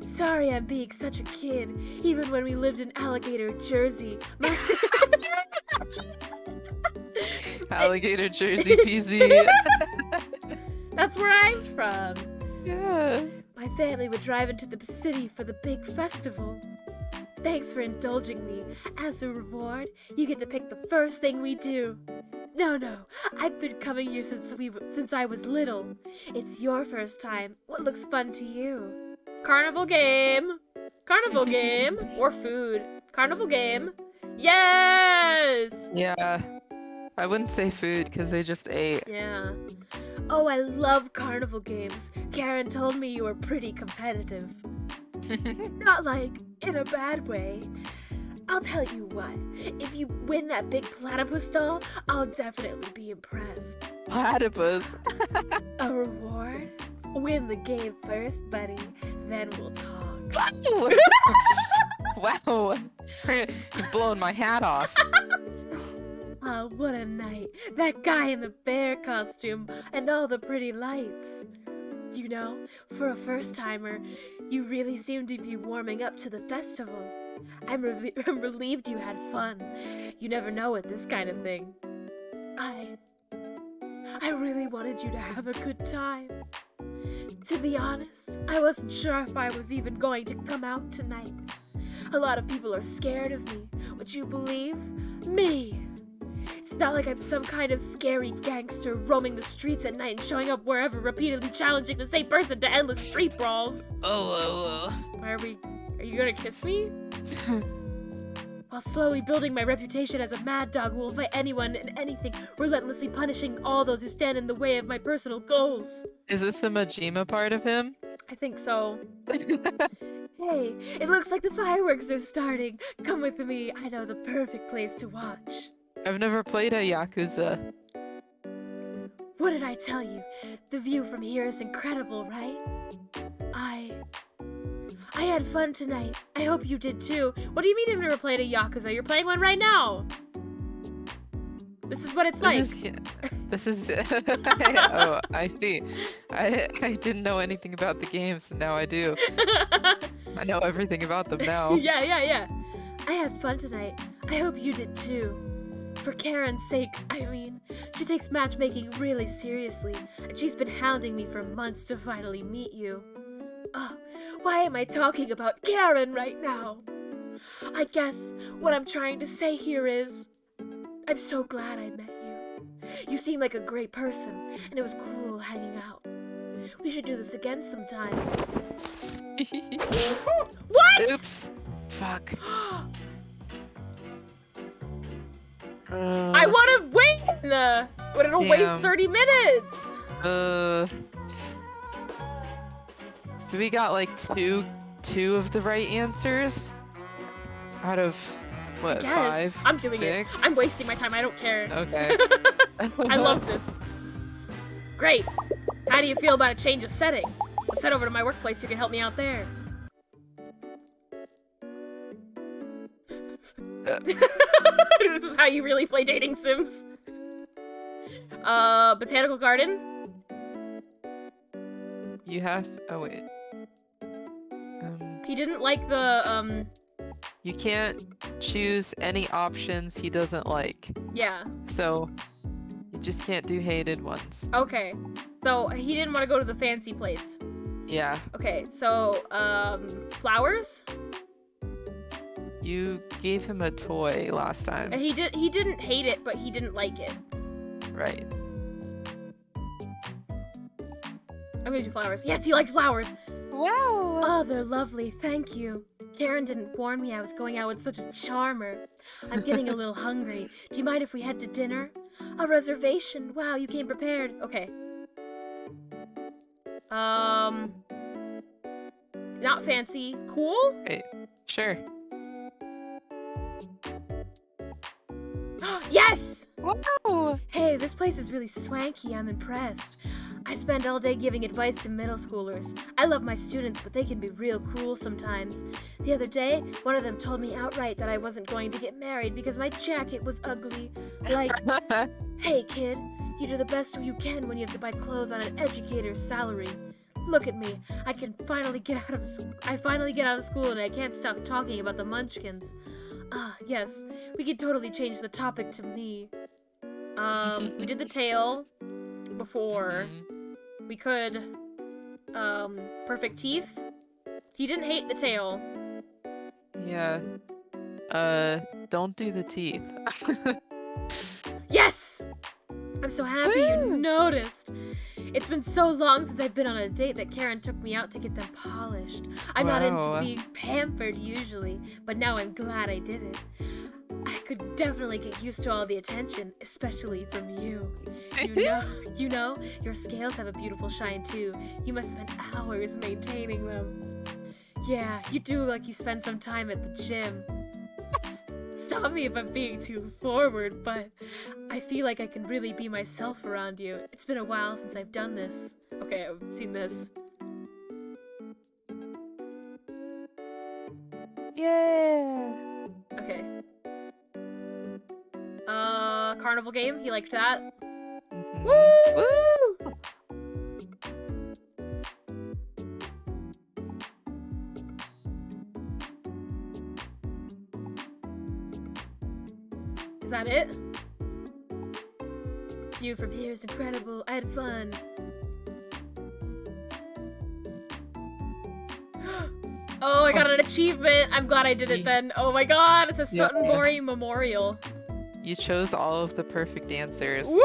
Speaker 3: Sorry I'm being such a kid. Even when we lived in Alligator, Jersey.
Speaker 2: Alligator, Jersey, PZ.
Speaker 1: That's where I'm from.
Speaker 2: Yeah.
Speaker 3: My family would drive into the city for the big festival. Thanks for indulging me. As a reward, you get to pick the first thing we do. No, I've been coming here since I was little. It's your first time. What looks fun to you?
Speaker 1: Carnival game. Carnival game. Or food. Carnival game. Yes!
Speaker 2: Yeah. I wouldn't say food because they just ate.
Speaker 1: Yeah. Oh, I love carnival games. Karen told me you were pretty competitive. Not like in a bad way. I'll tell you what, if you win that big platypus doll, I'll definitely be impressed.
Speaker 2: Platypus.
Speaker 1: A reward? Win the game first, buddy. Then we'll talk.
Speaker 2: Wow. You're blowing my hat off.
Speaker 1: Oh, what a night. That guy in the bear costume and all the pretty lights. You know, for a first-timer, you really seem to be warming up to the festival. I'm relieved you had fun. You never know with this kind of thing. I really wanted you to have a good time. To be honest, I wasn't sure if I was even going to come out tonight. A lot of people are scared of me. Would you believe? Me! It's not like I'm some kind of scary gangster roaming the streets at night and showing up wherever, repeatedly challenging the same person to endless street brawls. Why are you gonna kiss me? While slowly building my reputation as a mad dog who will fight anyone and anything, relentlessly punishing all those who stand in the way of my personal goals.
Speaker 2: Is this the Majima part of him?
Speaker 1: I think so. Hey, it looks like the fireworks are starting. Come with me. I know the perfect place to watch.
Speaker 2: I've never played a Yakuza.
Speaker 1: What did I tell you? The view from here is incredible, right? I had fun tonight. I hope you did too. What do you mean you've never played a Yakuza? You're playing one right now. This is what it's like.
Speaker 2: This is oh, I see. I didn't know anything about the games, and now I do. I know everything about them now.
Speaker 1: Yeah. I had fun tonight. I hope you did too. For Karen's sake, I mean, she takes matchmaking really seriously, and she's been hounding me for months to finally meet you. Why am I talking about Karen right now? I guess what I'm trying to say here is, I'm so glad I met you. You seem like a great person, and it was cool hanging out. We should do this again sometime. What?
Speaker 2: Oops. Fuck.
Speaker 1: I want to win! But it'll waste
Speaker 2: Damn.
Speaker 1: 30 minutes!
Speaker 2: So we got like two of the right answers out of what,
Speaker 1: I guess.
Speaker 2: 5?
Speaker 1: I'm doing
Speaker 2: 6?
Speaker 1: it. I'm wasting my time. I don't care.
Speaker 2: Okay.
Speaker 1: I love this. Great. How do you feel about a change of setting? Let's head over to my workplace. You can help me out there. This is how you really play dating sims. Botanical garden.
Speaker 2: You have. Oh wait.
Speaker 1: He didn't like the
Speaker 2: You can't choose any options he doesn't like.
Speaker 1: Yeah.
Speaker 2: So you just can't do hated ones.
Speaker 1: Okay. So he didn't want to go to the fancy place.
Speaker 2: Yeah.
Speaker 1: Okay. So flowers.
Speaker 2: You gave him a toy last time.
Speaker 1: He didn't hate it, but he didn't like it.
Speaker 2: Right.
Speaker 1: I'm gonna do flowers. Yes, he likes flowers.
Speaker 2: Wow.
Speaker 1: Oh, they're lovely. Thank you. Karen didn't warn me I was going out with such a charmer. I'm getting a little hungry. Do you mind if we head to dinner? A reservation. Wow, you came prepared. Okay. Not fancy. Cool?
Speaker 2: Wait. Sure.
Speaker 1: Yes!
Speaker 2: Wow.
Speaker 1: Hey, this place is really swanky. I'm impressed. I spend all day giving advice to middle schoolers. I love my students, but they can be real cruel sometimes. The other day, one of them told me outright that I wasn't going to get married because my jacket was ugly. Like, hey kid, you do the best you can when you have to buy clothes on an educator's salary. Look at me. I finally get out of school and I can't stop talking about the munchkins. Ah, yes. We could totally change the topic to me. We did the tail before. We could, perfect teeth. He didn't hate the tail.
Speaker 2: Yeah. Don't do the teeth.
Speaker 1: Yes! I'm so happy you noticed. It's been so long since I've been on a date that Karen took me out to get them polished. I'm not into
Speaker 2: Wow.
Speaker 1: being pampered usually, but now I'm glad I did it. could definitely get used to all the attention, especially from you. You know, your scales have a beautiful shine too. You must spend hours maintaining them. Yeah, you do like you spend some time at the gym. Stop me if I'm being too forward, but I feel like I can really be myself around you. It's been a while since I've done this. Okay, I've seen this.
Speaker 2: Yeah.
Speaker 1: Okay. Carnival game, he liked that.
Speaker 2: Woo!
Speaker 1: Woo! Is that it? View from here is incredible. I had fun. Oh, I got an achievement. I'm glad I did it then. Oh my god, it's a Sutton Bori Memorial.
Speaker 2: You chose all of the perfect answers.
Speaker 1: Woo!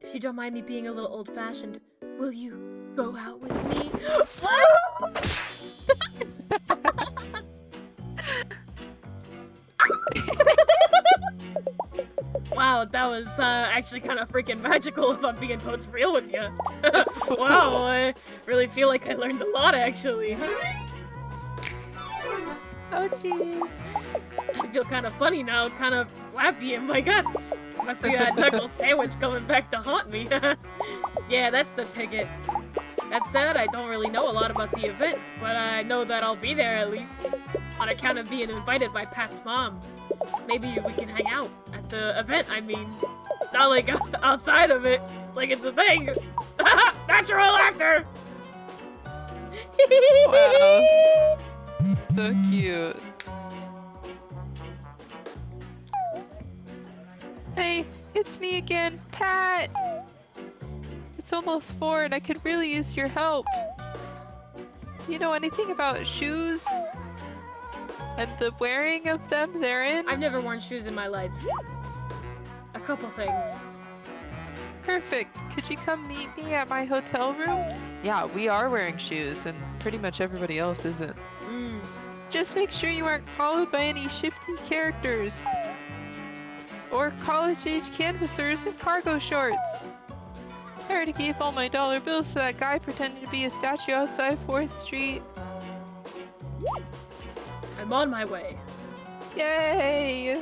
Speaker 1: If you don't mind me being a little old-fashioned, will you go out with me? Wow, that was actually kind of freaking magical if I'm being totes real with you. Wow, I really feel like I learned a lot actually.
Speaker 2: Oh jeez.
Speaker 1: I feel kind of funny now, kind of flappy in my guts. Must be that knuckle sandwich coming back to haunt me. Yeah, that's the ticket. That said, I don't really know a lot about the event, but I know that I'll be there at least, on account of being invited by Pat's mom. Maybe we can hang out at the event, I mean. Not like outside of it, like it's a thing. Natural laughter!
Speaker 2: Wow. So cute. Hey, it's me again, Pat! It's almost 4 and I could really use your help. Do you know anything about shoes? And the wearing of them therein?
Speaker 1: I've never worn shoes in my life. A couple things.
Speaker 2: Perfect. Could you come meet me at my hotel room? Yeah, we are wearing shoes and pretty much everybody else isn't. Just make sure you aren't followed by any shifty characters. Or college-age canvassers in cargo shorts. I already gave all my dollar bills to that guy pretending to be a statue outside 4th Street.
Speaker 1: I'm on my way.
Speaker 2: Yay!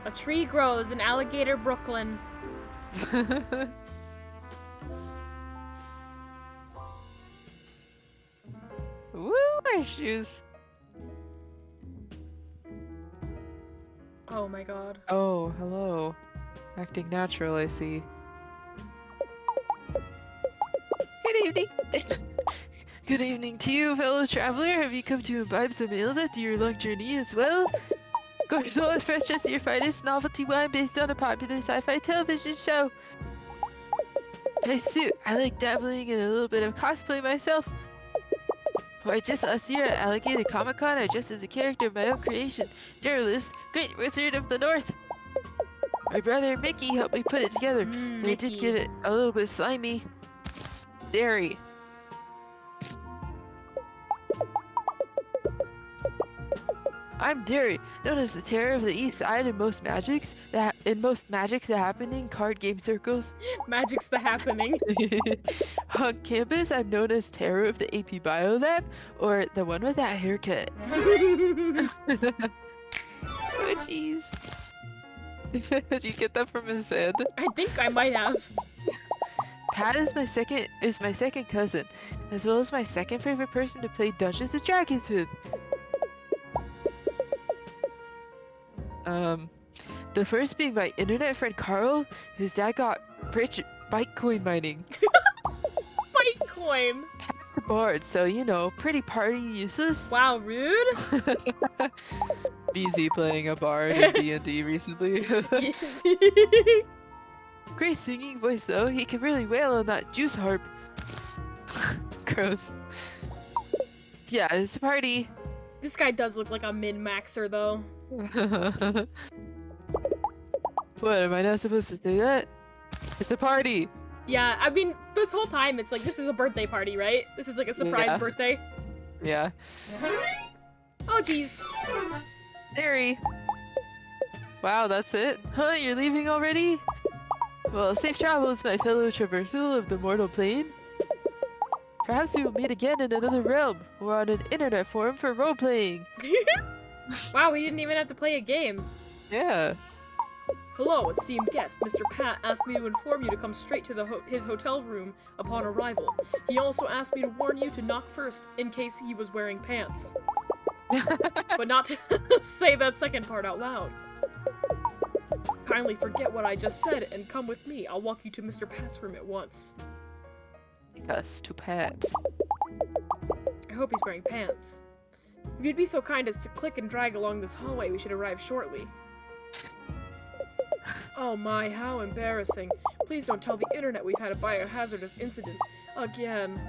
Speaker 1: A tree grows in Alligator, Brooklyn.
Speaker 2: Woo, my shoes.
Speaker 1: Oh my god.
Speaker 2: Oh, hello. Acting natural, I see. Good evening. Good evening to you, fellow traveler. Have you come to imbibe some ales after your long journey as well? Gorzo Fresh just your finest novelty wine based on a popular sci-fi television show. Nice suit. I like dabbling in a little bit of cosplay myself. Why, just last year at Alligator Comic-Con, I dressed as a character of my own creation, Darylus, Great Wizard of the North. My brother Mickey helped me put it together, and I did get it a little bit slimy. Dairy. I'm Derry, known as the Terror of the East Side in most magics that happen in card game circles.
Speaker 1: Magic's the happening.
Speaker 2: On campus, I'm known as Terror of the AP Bio Lab, or the one with that haircut. Oh jeez. Did you get that from his head?
Speaker 1: I think I might have.
Speaker 2: Pat is my second cousin, as well as my second favorite person to play Dungeons and Dragons with. The first being my internet friend Carl, whose dad got rich Bitcoin mining.
Speaker 1: Bitcoin!
Speaker 2: Pat's a bard, so you know, pretty party useless.
Speaker 1: Wow, rude?
Speaker 2: BZ playing a bard in D&D recently. Great singing voice though, he can really wail on that juice harp. Gross. Yeah, it's a party.
Speaker 1: This guy does look like a min-maxer though.
Speaker 2: What, am I not supposed to say that? It's a party!
Speaker 1: Yeah, I mean, this whole time it's like, this is a birthday party, right? This is like a surprise
Speaker 2: Yeah.
Speaker 1: birthday.
Speaker 2: Yeah.
Speaker 1: Oh, jeez.
Speaker 2: Harry. Wow, that's it? Huh, you're leaving already? Well, safe travels, my fellow traversal of the mortal plane. Perhaps we will meet again in another realm, or on an internet forum for role-playing.
Speaker 1: Wow, we didn't even have to play a game.
Speaker 2: Yeah.
Speaker 1: Hello, esteemed guest. Mr. Patt asked me to inform you to come straight to his hotel room upon arrival. He also asked me to warn you to knock first, in case he was wearing pants. But not to say that second part out loud. Kindly forget what I just said and come with me. I'll walk you to Mr. Patt's room at once.
Speaker 2: Take us to Patt.
Speaker 1: I hope he's wearing pants. If you'd be so kind as to click and drag along this hallway, we should arrive shortly. Oh my, how embarrassing. Please don't tell the internet we've had a biohazardous incident again.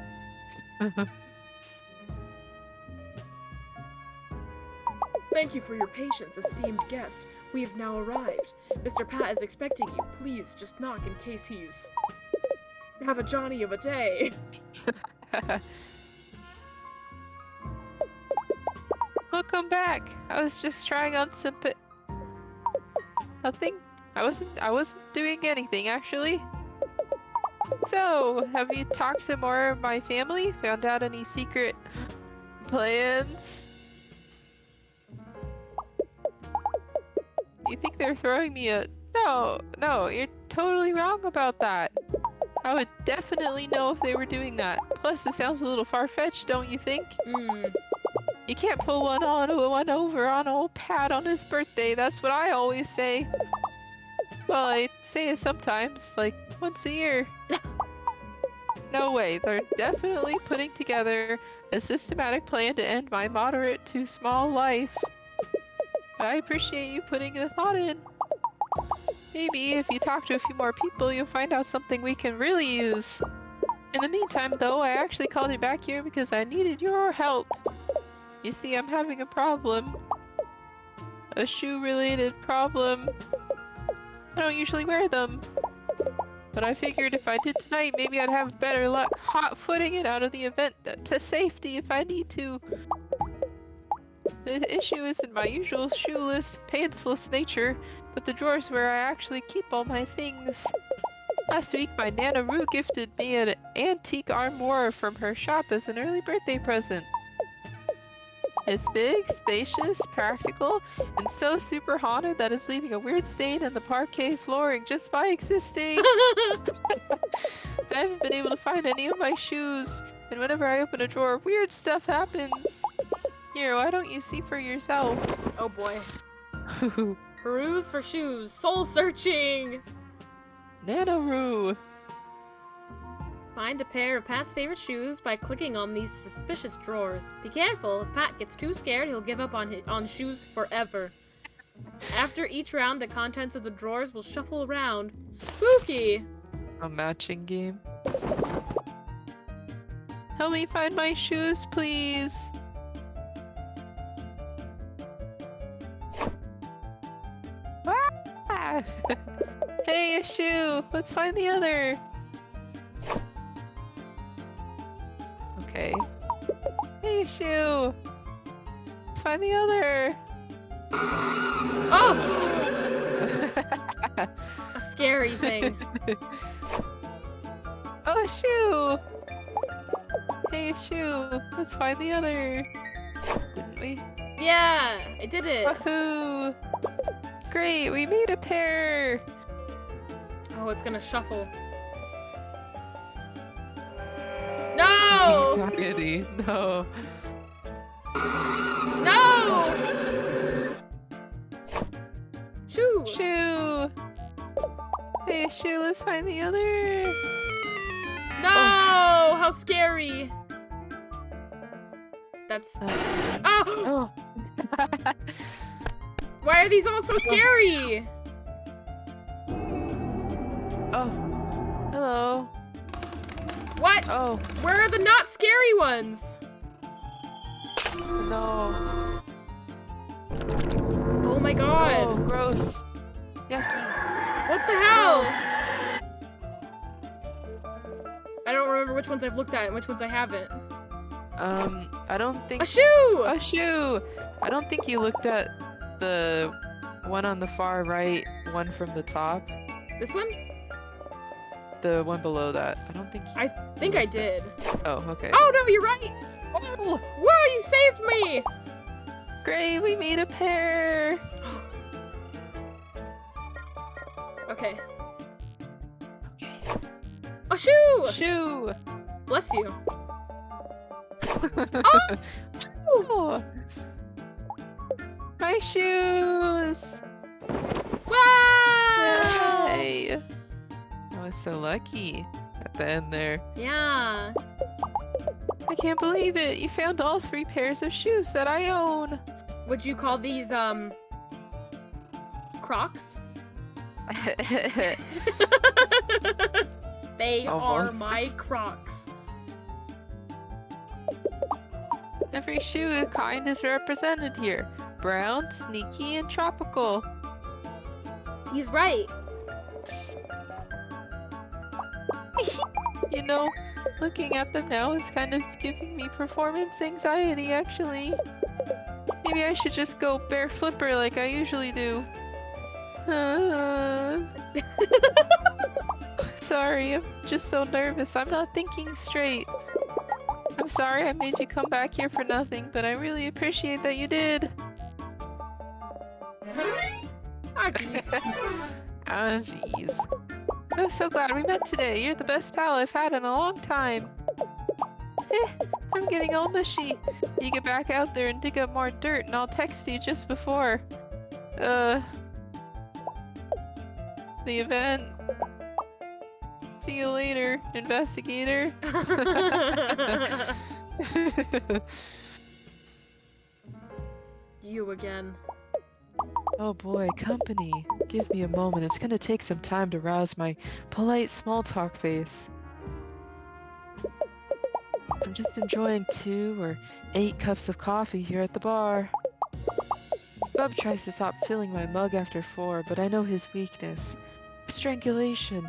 Speaker 1: Thank you for your patience, esteemed guest. We have now arrived. Mr. Patt is expecting you. Please, just knock in case he's... have a Johnny of a day.
Speaker 2: Welcome back. I was just trying on some nothing. I wasn't doing anything actually. So, have you talked to more of my family? Found out any secret plans? You think they're throwing me a... No, you're totally wrong about that. I would definitely know if they were doing that. Plus, it sounds a little far-fetched, don't you think? You can't pull one over on old Pat on his birthday. That's what I always say. Well, I say it sometimes, like once a year. No way, they're definitely putting together a systematic plan to end my moderate to small life. I appreciate you putting the thought in. Maybe if you talk to a few more people, you'll find out something we can really use. In the meantime, though, I actually called you back here because I needed your help. You see, I'm having a problem. A shoe-related problem. I don't usually wear them. But I figured if I did tonight, maybe I'd have better luck hot-footing it out of the event to safety if I need to. The issue isn't my usual shoeless, pantsless nature, but the drawers where I actually keep all my things. Last week, my Nana Roo gifted me an antique armoire from her shop as an early birthday present. It's big, spacious, practical, and so super haunted that it's leaving a weird stain in the parquet flooring just by existing. I haven't been able to find any of my shoes, and whenever I open a drawer, weird stuff happens. Here, why don't you see for yourself?
Speaker 1: Oh boy. Peruse for shoes. Soul searching!
Speaker 2: Nanaroo.
Speaker 1: Find a pair of Pat's favorite shoes by clicking on these suspicious drawers. Be careful, if Pat gets too scared, he'll give up on shoes forever. After each round, the contents of the drawers will shuffle around. Spooky!
Speaker 2: A matching game. Help me find my shoes, please. Ah! Hey, a shoe! Let's find the other! Okay. Hey, a shoe! Let's find the other!
Speaker 1: Oh! A scary thing.
Speaker 2: Oh, a shoe! Hey, a shoe! Let's find the other! Didn't we?
Speaker 1: Yeah! I did it!
Speaker 2: Woohoo! Great! We made a pair!
Speaker 1: Oh, it's gonna shuffle. No!
Speaker 2: Anxiety. No.
Speaker 1: No! Shoe!
Speaker 2: Shoe! Hey, shoe, let's find the other!
Speaker 1: No!
Speaker 2: Oh.
Speaker 1: How scary! That's... Oh!
Speaker 2: Oh!
Speaker 1: Why are these all so scary?
Speaker 2: Oh. Hello.
Speaker 1: What?
Speaker 2: Oh.
Speaker 1: Where are the not scary ones?
Speaker 2: No.
Speaker 1: Oh my god.
Speaker 2: Oh, gross. Yucky.
Speaker 1: What the hell? I don't remember which ones I've looked at and which ones I haven't.
Speaker 2: I don't think...
Speaker 1: A shoe!
Speaker 2: A shoe! I don't think you looked at the one on the far right, one from the top.
Speaker 1: This one?
Speaker 2: The one below that. I don't think you...
Speaker 1: I think I did.
Speaker 2: Oh, okay.
Speaker 1: Oh no, you're right!
Speaker 2: Oh,
Speaker 1: Whoa, you saved me!
Speaker 2: great, we made a pair!
Speaker 1: Okay.
Speaker 2: Okay.
Speaker 1: A shoe!
Speaker 2: Shoe!
Speaker 1: Bless you.
Speaker 2: Oh! My shoes!
Speaker 1: Wow!
Speaker 2: Yay! I was so lucky at the end there.
Speaker 1: Yeah.
Speaker 2: I can't believe it! You found all 3 pairs of shoes that I own!
Speaker 1: Would you call these, Crocs? They are
Speaker 2: Almost.
Speaker 1: my Crocs.
Speaker 2: Every shoe kind is represented here. Brown, sneaky, and tropical.
Speaker 1: He's right.
Speaker 2: You know, looking at them now is kind of giving me performance anxiety, actually. Maybe I should just go bare flipper like I usually do. Sorry, I'm just so nervous. I'm not thinking straight. I'm sorry I made you come back here for nothing, but I really appreciate that you did.
Speaker 1: Ah, jeez.
Speaker 2: Ah, jeez. I'm so glad we met today. You're the best pal I've had in a long time. I'm getting all mushy. You get back out there and dig up more dirt, and I'll text you just before. The event. See you later, investigator.
Speaker 1: You again.
Speaker 2: Oh boy, company. Give me a moment. It's gonna take some time to rouse my polite small talk face. I'm just enjoying 2 or 8 cups of coffee here at the bar. Bub tries to stop filling my mug after 4, but I know his weakness. Strangulation.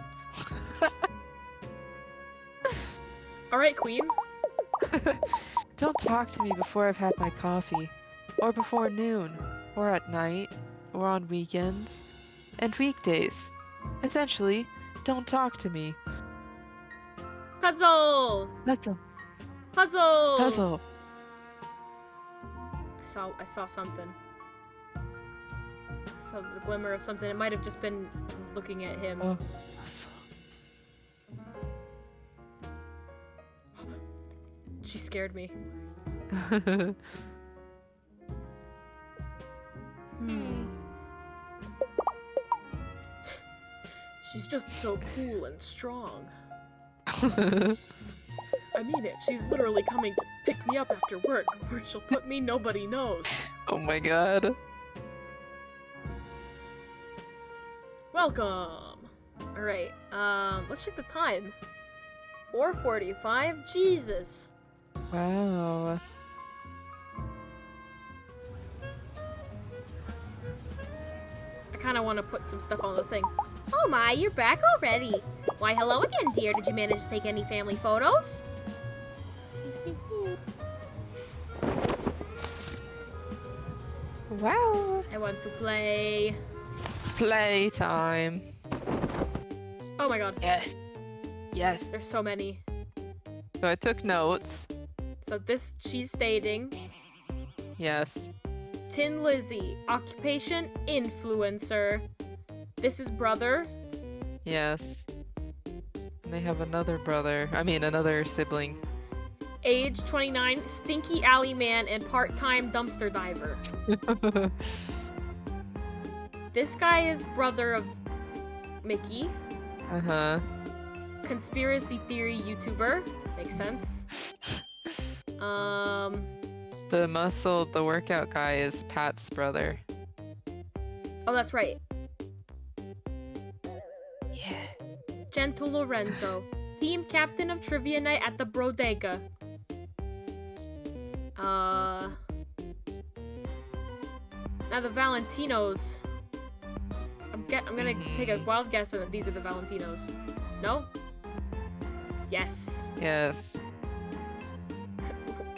Speaker 1: Alright, Queen.
Speaker 2: Don't talk to me before I've had my coffee. Or before noon. Or at night. Or on weekends. And weekdays. Essentially, don't talk to me.
Speaker 1: Puzzle!
Speaker 2: Puzzle.
Speaker 1: Puzzle!
Speaker 2: Puzzle.
Speaker 1: I saw something. I saw the glimmer of something. It might have just been looking at him.
Speaker 2: Oh, puzzle.
Speaker 1: She scared me. She's just so cool and strong. I mean it. She's literally coming to pick me up after work. Where she'll put me, nobody knows.
Speaker 2: Oh my god.
Speaker 1: Welcome! Alright, let's check the time. 4:45? Jesus!
Speaker 2: Wow.
Speaker 1: I kinda wanna put some stuff on the thing.
Speaker 4: Oh my, you're back already. Why, hello again, dear. Did you manage to take any family photos?
Speaker 2: Wow.
Speaker 1: I want to play.
Speaker 2: Playtime.
Speaker 1: Oh my god,
Speaker 2: Yes. Yes.
Speaker 1: there's so many.
Speaker 2: So I took notes.
Speaker 1: So this, she's stating.
Speaker 2: Yes.
Speaker 1: Tin Lizzie, occupation, influencer. This is brother.
Speaker 2: Yes. And they have another brother. I mean, another sibling.
Speaker 1: Age 29, stinky alley man and part-time dumpster diver. This guy is brother of Mickey.
Speaker 2: Uh-huh.
Speaker 1: Conspiracy theory YouTuber. Makes sense.
Speaker 2: The workout guy is Pat's brother.
Speaker 1: Oh, that's right.
Speaker 2: Yeah.
Speaker 1: Gentle Lorenzo. Team captain of trivia night at the Bodega. Now the Valentinos. I'm gonna take a wild guess that these are the Valentinos. No? Yes.
Speaker 2: Yes.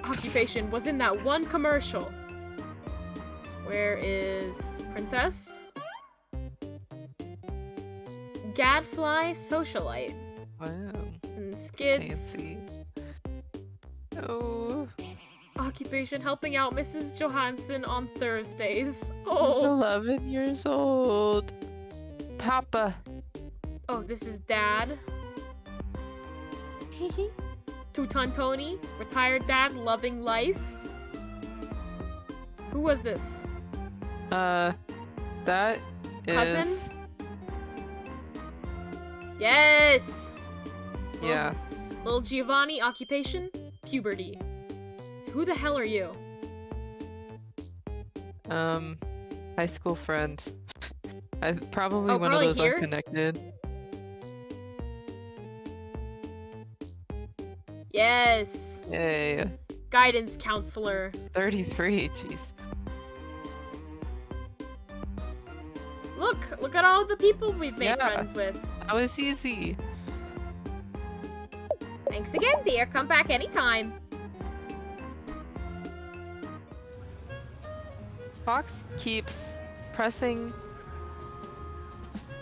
Speaker 1: Occupation was in that one commercial. Where is Princess? Gadfly socialite.
Speaker 2: Wow.
Speaker 1: And Skids.
Speaker 2: Fancy. Oh.
Speaker 1: Occupation helping out Mrs. Johansson on Thursdays.
Speaker 2: He's
Speaker 1: Oh.
Speaker 2: 11 years old. Papa.
Speaker 1: Oh, this is Dad. Tutan Tony, retired dad, loving life. Who was this?
Speaker 2: That is...
Speaker 1: Cousin? Yes!
Speaker 2: Yeah.
Speaker 1: Little Giovanni, occupation, puberty. Who the hell are you?
Speaker 2: High school friend. I probably
Speaker 1: Oh,
Speaker 2: one
Speaker 1: probably
Speaker 2: of those
Speaker 1: here?
Speaker 2: unconnected.
Speaker 1: Yes!
Speaker 2: Yay.
Speaker 1: Guidance counselor.
Speaker 2: 33, jeez.
Speaker 1: Look at all the people we've made
Speaker 2: Yeah.
Speaker 1: friends with.
Speaker 2: That was easy.
Speaker 4: Thanks again, dear. Come back anytime.
Speaker 2: Fox keeps pressing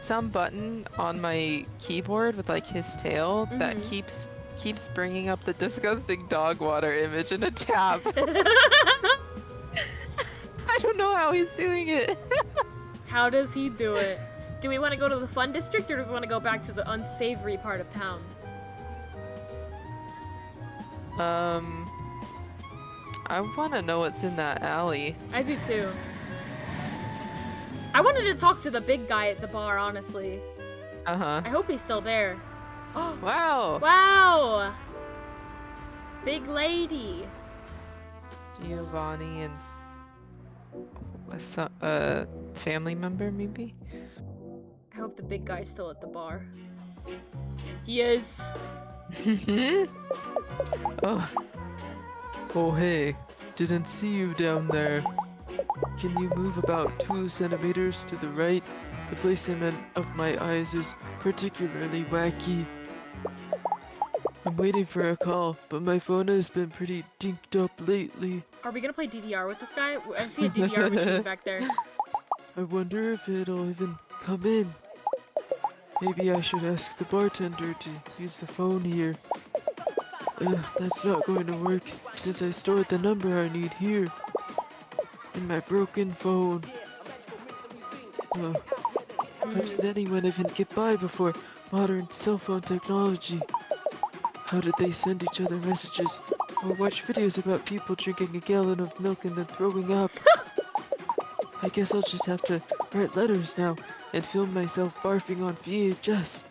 Speaker 2: some button on my keyboard with like his tail that
Speaker 1: Mhm.
Speaker 2: keeps bringing up the disgusting dog water image in a tab. I don't know how he's doing it.
Speaker 1: How does he do it? Do we want to go to the fun district or do we want to go back to the unsavory part of town?
Speaker 2: I want to know what's in that alley.
Speaker 1: I do too. I wanted to talk to the big guy at the bar, honestly.
Speaker 2: Uh-huh.
Speaker 1: I hope he's still there. Oh,
Speaker 2: Wow.
Speaker 1: wow! Big lady.
Speaker 2: Giovanni and a family member, maybe?
Speaker 1: I hope the big guy's still at the bar. He is.
Speaker 2: Oh.
Speaker 5: Oh hey, didn't see you down there. Can you move about 2 centimeters to the right? The placement of my eyes is particularly wacky. I'm waiting for a call, but my phone has been pretty dinked up lately.
Speaker 1: Are we gonna play DDR with this guy? I see a DDR machine back there.
Speaker 5: I wonder if it'll even come in. Maybe I should ask the bartender to use the phone here. That's not going to work since I stored the number I need here. In my broken phone. How did anyone even get by before modern cell phone technology? How did they send each other messages or watch videos about people drinking a gallon of milk and then throwing up? I guess I'll just have to write letters now and film myself barfing on VHS.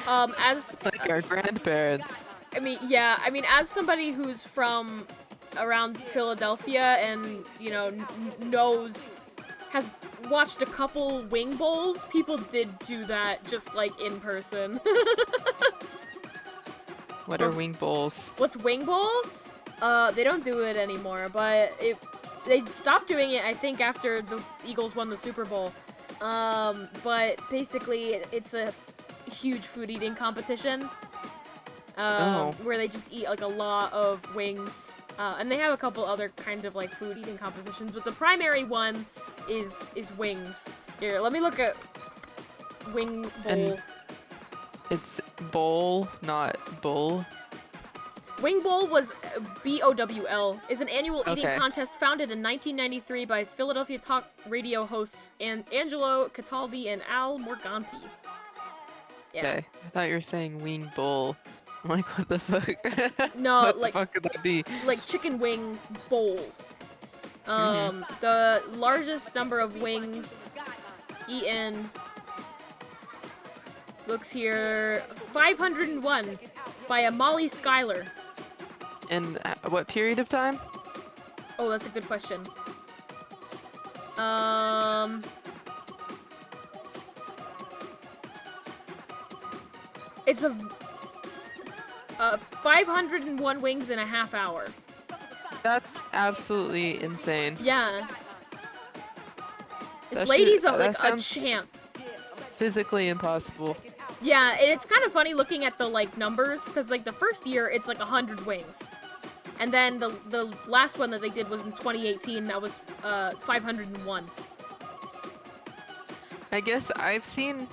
Speaker 1: As
Speaker 2: Like our grandparents.
Speaker 1: I mean, yeah, as somebody who's from around Philadelphia and, you know, has watched a couple wing bowls, people did do that just, like, in person.
Speaker 2: What are wing bowls?
Speaker 1: What's wing bowl? They don't do it anymore, but they stopped doing it, I think, after the Eagles won the Super Bowl. But basically, it's a huge food eating competition. Where they just eat like a lot of wings, and they have a couple other kind of like food eating competitions, but the primary one is wings. Here, let me look at wing bowl.
Speaker 2: And it's bowl, not bull.
Speaker 1: Wing Bowl was BOWL, is an annual eating
Speaker 2: Okay.
Speaker 1: contest founded in 1993 by Philadelphia talk radio hosts Angelo Cataldi and Al Morganti. Yeah.
Speaker 2: Okay. I thought you were saying wing bowl. I'm like, what the fuck?
Speaker 1: No,
Speaker 2: what
Speaker 1: like-
Speaker 2: the fuck could that be?
Speaker 1: Like chicken wing bowl.
Speaker 2: Mm-hmm.
Speaker 1: The largest number of wings eaten looks here 501 by a Molly Schuyler.
Speaker 2: And what period of time?
Speaker 1: Oh, that's a good question. It's a 501 wings in a half hour.
Speaker 2: That's absolutely insane.
Speaker 1: Yeah. This
Speaker 2: That
Speaker 1: lady's
Speaker 2: shit-
Speaker 1: a
Speaker 2: that
Speaker 1: like a
Speaker 2: sounds-
Speaker 1: champ.
Speaker 2: Physically impossible.
Speaker 1: Yeah, and it's kind of funny looking at the like numbers because like the first year it's like 100 wings, and then the last one that they did was in 2018. That was 501.
Speaker 2: I guess I've seen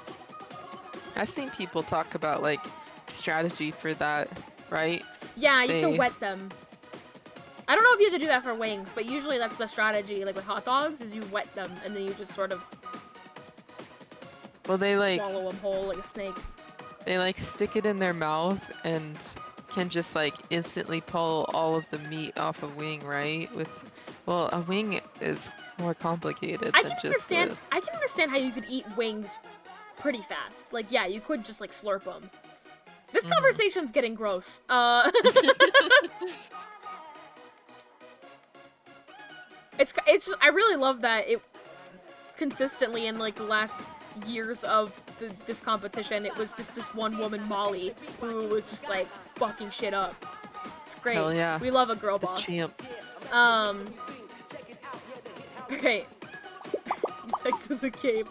Speaker 2: people talk about like strategy for that, right?
Speaker 1: Yeah, you have to
Speaker 2: They-
Speaker 1: wet them. I don't know if you have to do that for wings, but usually that's the strategy. Like with hot dogs, is you wet them and then you just sort of
Speaker 2: Well, they like
Speaker 1: swallow them whole like a snake.
Speaker 2: stick it in their mouth and can just like instantly pull all of the meat off a wing, right? Well, a wing is more complicated
Speaker 1: I
Speaker 2: than
Speaker 1: can
Speaker 2: just
Speaker 1: understand. I can understand how you could eat wings pretty fast. Like, yeah, you could just like slurp them. This conversation's getting gross. It's just, I really love that it consistently in like the last years of this competition, it was just this one woman, Molly, who was just like fucking shit up. It's great.
Speaker 2: Hell yeah.
Speaker 1: We love a girl
Speaker 2: the
Speaker 1: boss.
Speaker 2: champ.
Speaker 1: Right. Next to the cape.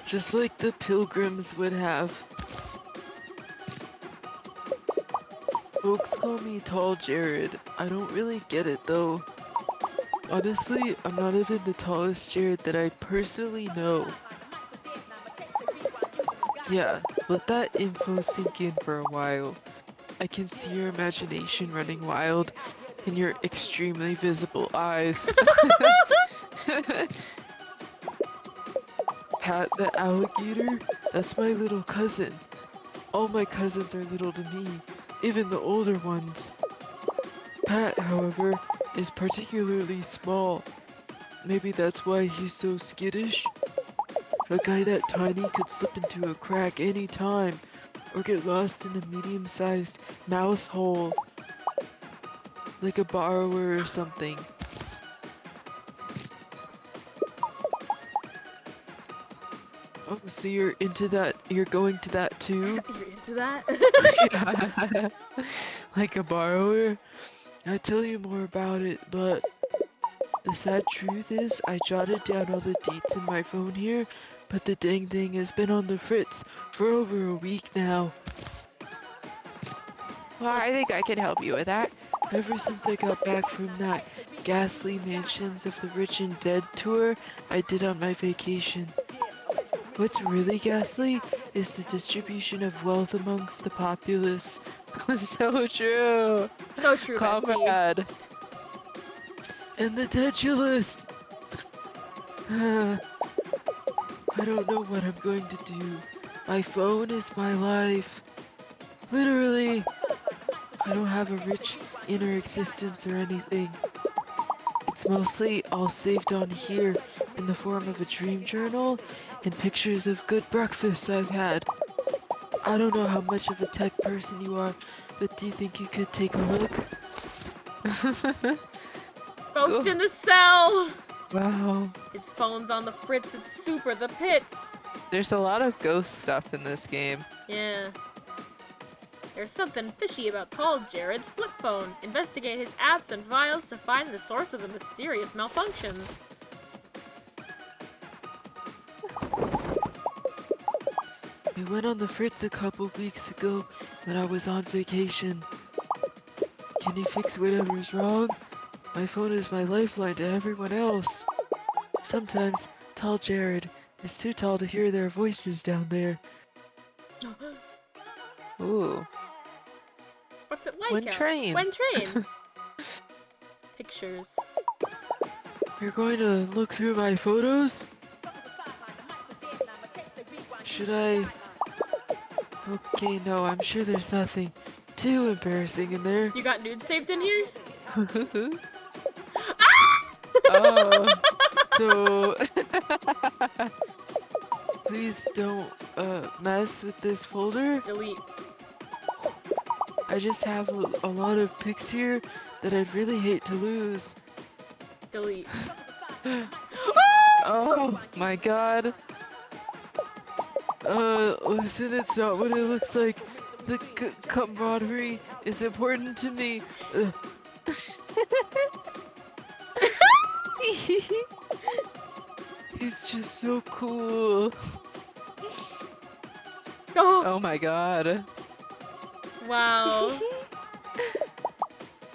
Speaker 5: Just like the pilgrims would have. Folks call me Tall Jared. I don't really get it though. Honestly, I'm not even the tallest Jared that I personally know. Yeah, let that info sink in for a while. I can see your imagination running wild in your extremely visible eyes. Pat the alligator? That's my little cousin. All my cousins are little to me, even the older ones. Pat, however, is particularly small. Maybe that's why he's so skittish? A guy that tiny could slip into a crack any time, or get lost in a medium-sized mouse hole, like a borrower or something. Oh, so you're into that, you're going to that too?
Speaker 1: You're into that?
Speaker 5: Like a borrower? I'll tell you more about it, but the sad truth is I jotted down all the dates in my phone here, but the dang thing has been on the fritz for over a week now. Well, I think I can help you with that. Ever since I got back from that ghastly Mansions of the Rich and Dead tour I did on my vacation. What's really ghastly is the distribution of wealth amongst the populace. So true.
Speaker 1: So true, bestie.
Speaker 2: Comrade.
Speaker 5: And the tedulous! I don't know what I'm going to do. My phone is my life. Literally. I don't have a rich inner existence or anything. It's mostly all saved on here in the form of a dream journal and pictures of good breakfasts I've had. I don't know how much of a tech person you are, but do you think you could take a look?
Speaker 1: Ghost in the cell!
Speaker 2: Wow.
Speaker 1: His phone's on the fritz, it's super the pits.
Speaker 2: There's a lot of ghost stuff in this game.
Speaker 1: Yeah. There's something fishy about Tall Jared's flip phone. Investigate his apps and files to find the source of the mysterious malfunctions.
Speaker 5: I went on the fritz a couple weeks ago when I was on vacation. Can you fix whatever's wrong? My phone is my lifeline to everyone else. Sometimes Tall Jared is too tall to hear their voices down there.
Speaker 2: Ooh.
Speaker 1: What's it like
Speaker 2: When
Speaker 1: out?
Speaker 2: train.
Speaker 1: When train. Pictures.
Speaker 5: You're going to look through my photos? Should I? Okay, no, I'm sure there's nothing too embarrassing in there.
Speaker 1: You got nudes saved in here?
Speaker 2: Oh.
Speaker 5: So, please don't mess with this folder.
Speaker 1: Delete.
Speaker 5: I just have a lot of pics here that I'd really hate to lose.
Speaker 1: Delete.
Speaker 2: Oh my god.
Speaker 5: Listen, it's not what it looks like. The camaraderie is important to me. He's just so cool.
Speaker 1: Oh,
Speaker 2: Oh my god.
Speaker 1: wow.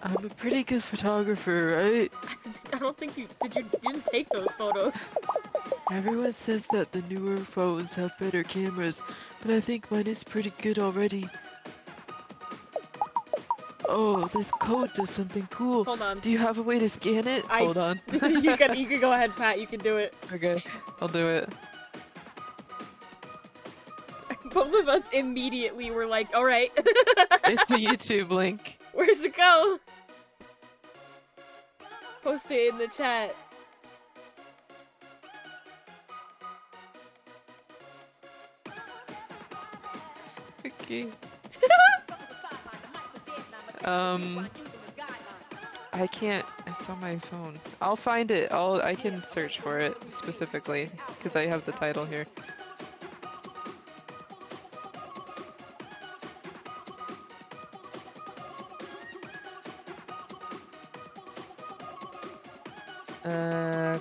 Speaker 5: I'm a pretty good photographer, right?
Speaker 1: I don't think you didn't take those photos.
Speaker 5: Everyone says that the newer phones have better cameras, but I think mine is pretty good already. Oh, this code does something cool.
Speaker 1: Hold on.
Speaker 5: Do you have a way to scan it?
Speaker 2: Hold on.
Speaker 1: you can go ahead, Pat. You can do it.
Speaker 2: Okay, I'll do it.
Speaker 1: Both of us immediately were like, all right.
Speaker 2: It's a YouTube link.
Speaker 1: Where's it go? Post it in the chat.
Speaker 2: Okay. I can't. It's on my phone. I'll find it. I can search for it specifically because I have the title here.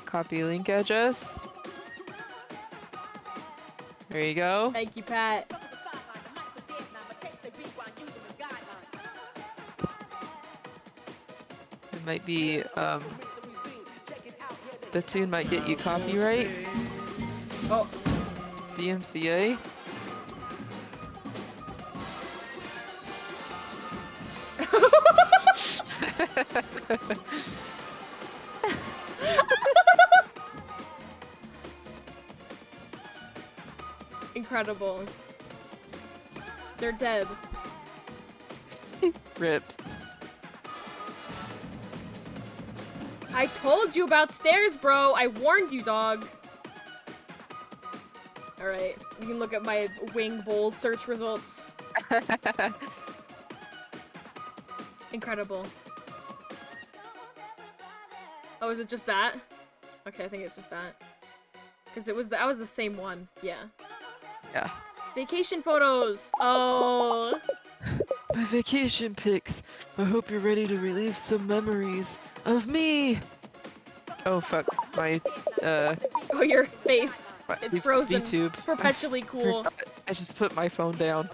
Speaker 2: Copy link address. There you go.
Speaker 1: Thank you, Pat.
Speaker 2: It might be, the tune might get you copyright.
Speaker 1: Oh,
Speaker 2: DMCA.
Speaker 1: incredible. They're dead.
Speaker 2: Rip.
Speaker 1: I told you about stairs, bro. I warned you, dog. Alright, you can look at my wing bowl search results. Incredible. Oh, is it just that? Okay, I think it's just that. Because that was the same one. Yeah.
Speaker 2: Yeah.
Speaker 1: Vacation photos! Oh!
Speaker 5: My vacation pics. I hope you're ready to relive some memories of me.
Speaker 2: Oh fuck. My,
Speaker 1: Oh, your face. It's frozen.
Speaker 2: YouTube.
Speaker 1: Perpetually cool.
Speaker 2: I just put my phone down.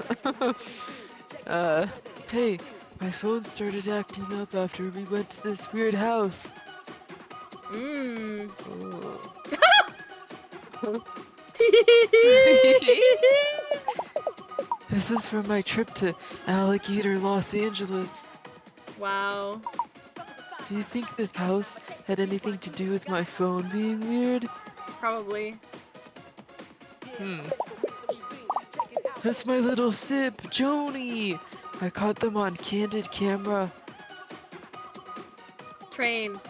Speaker 5: Hey, my phone started acting up after we went to this weird house.
Speaker 1: Mmm.
Speaker 2: Oh.
Speaker 5: This was from my trip to Alligator, Los Angeles.
Speaker 1: Wow.
Speaker 5: Do you think this house had anything to do with my phone being weird?
Speaker 1: Probably.
Speaker 5: That's my little sip, Joni! I caught them on candid camera.
Speaker 1: Train.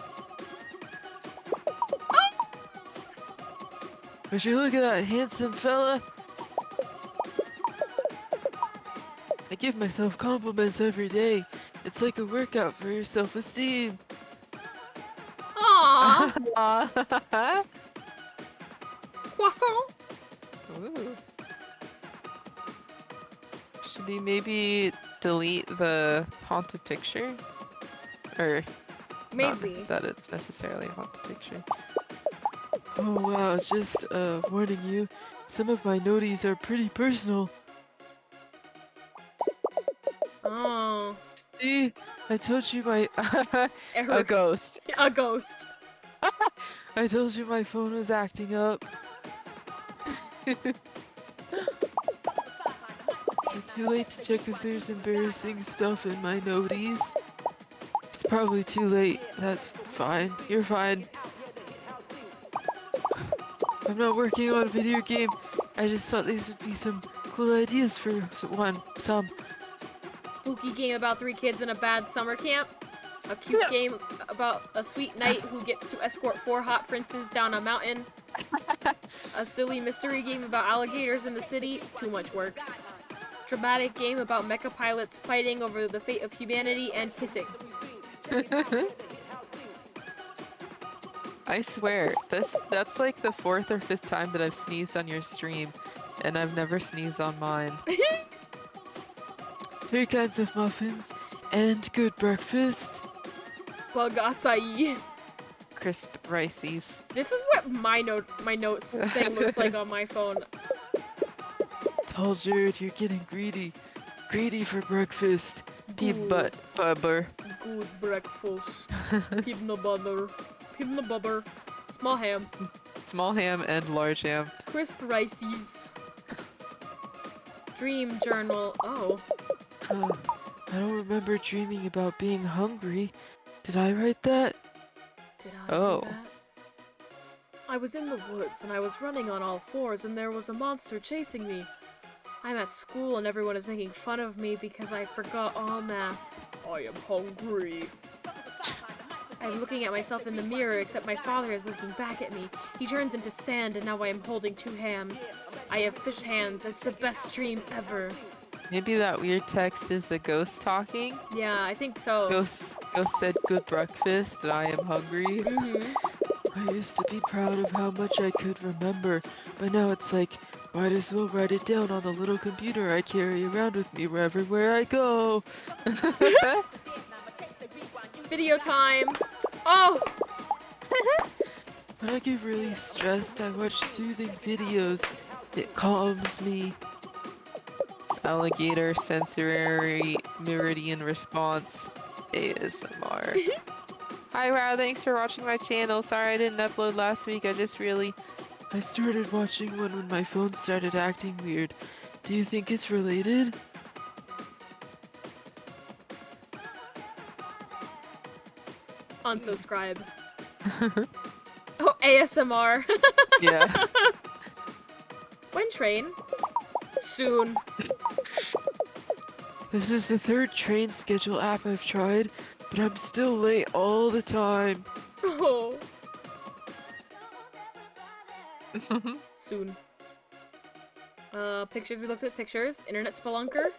Speaker 5: Would you look at that handsome fella? I give myself compliments every day. It's like a workout for your self-esteem.
Speaker 1: Aww. Croissant.
Speaker 2: Ooh. Should he maybe delete the haunted picture? Or
Speaker 1: Maybe.
Speaker 2: not that it's necessarily a haunted picture.
Speaker 5: Oh wow, just warning you, some of my noties are pretty personal.
Speaker 1: Oh.
Speaker 5: See? I told you my
Speaker 2: A
Speaker 1: Eric.
Speaker 2: ghost.
Speaker 1: A ghost.
Speaker 5: I told you my phone was acting up. Is it too late to check if there's embarrassing stuff in my noties? It's probably too late. That's fine. You're fine. I'm not working on a video game. I just thought these would be some cool ideas for some.
Speaker 1: Spooky game about 3 kids in a bad summer camp. A cute game about a sweet knight who gets to escort 4 hot princes down a mountain. A silly mystery game about alligators in the city. Too much work. Dramatic game about mecha pilots fighting over the fate of humanity and kissing.
Speaker 2: I swear, that's like the 4th or 5th time that I've sneezed on your stream, and I've never sneezed on mine.
Speaker 5: 3 kinds of muffins and good breakfast.
Speaker 1: Bug acai.
Speaker 2: Crisp rices.
Speaker 1: This is what my notes thing looks like on my phone.
Speaker 5: Oh, Jared, you're getting greedy. Greedy for breakfast.
Speaker 3: Good.
Speaker 5: Peanut butter.
Speaker 3: Good breakfast. Peanut butter. Peanut butter. Small ham.
Speaker 2: Small ham and large ham.
Speaker 3: Crisp rices. Dream journal. Oh.
Speaker 5: I don't remember dreaming about being hungry. Did I write that?
Speaker 3: Did I
Speaker 2: Oh.
Speaker 3: do that? I was in the woods and I was running on all fours and there was a monster chasing me. I'm at school and everyone is making fun of me because I forgot all math. I am hungry. I'm looking at myself in the mirror except my father is looking back at me. He turns into sand and now I am holding 2 hams. I have fish hands. It's the best dream ever.
Speaker 2: Maybe that weird text is the ghost talking.
Speaker 3: Yeah, I think so.
Speaker 2: Ghost said good breakfast and I am hungry.
Speaker 3: Mm-hmm.
Speaker 5: I used to be proud of how much I could remember, but now it's like, might as well write it down on the little computer I carry around with me everywhere I go.
Speaker 3: Video time. Oh!
Speaker 5: When I get really stressed, I watch soothing videos. It calms me.
Speaker 2: Alligator sensory meridian response ASMR. Hi Rao, thanks for watching my channel. Sorry I didn't upload last week.
Speaker 5: I started watching one when my phone started acting weird. Do you think it's related?
Speaker 3: Unsubscribe. Oh, ASMR.
Speaker 2: Yeah.
Speaker 3: When train? Soon.
Speaker 5: This is the 3rd train schedule app I've tried, but I'm still late all the time.
Speaker 3: Oh. Soon. Pictures. We looked at pictures. Internet spelunker.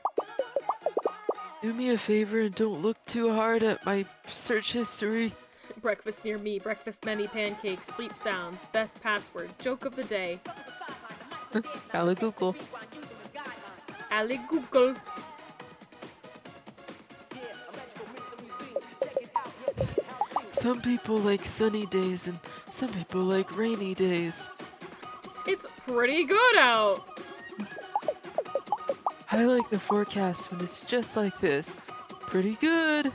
Speaker 5: Do me a favor and don't look too hard at my search history.
Speaker 3: Breakfast near me. Breakfast many pancakes. Sleep sounds. Best password. Joke of the day.
Speaker 2: Google.
Speaker 3: Ali Google.
Speaker 5: Some people like sunny days and some people like rainy days.
Speaker 3: It's pretty good out.
Speaker 5: I like the forecast when it's just like this. Pretty good.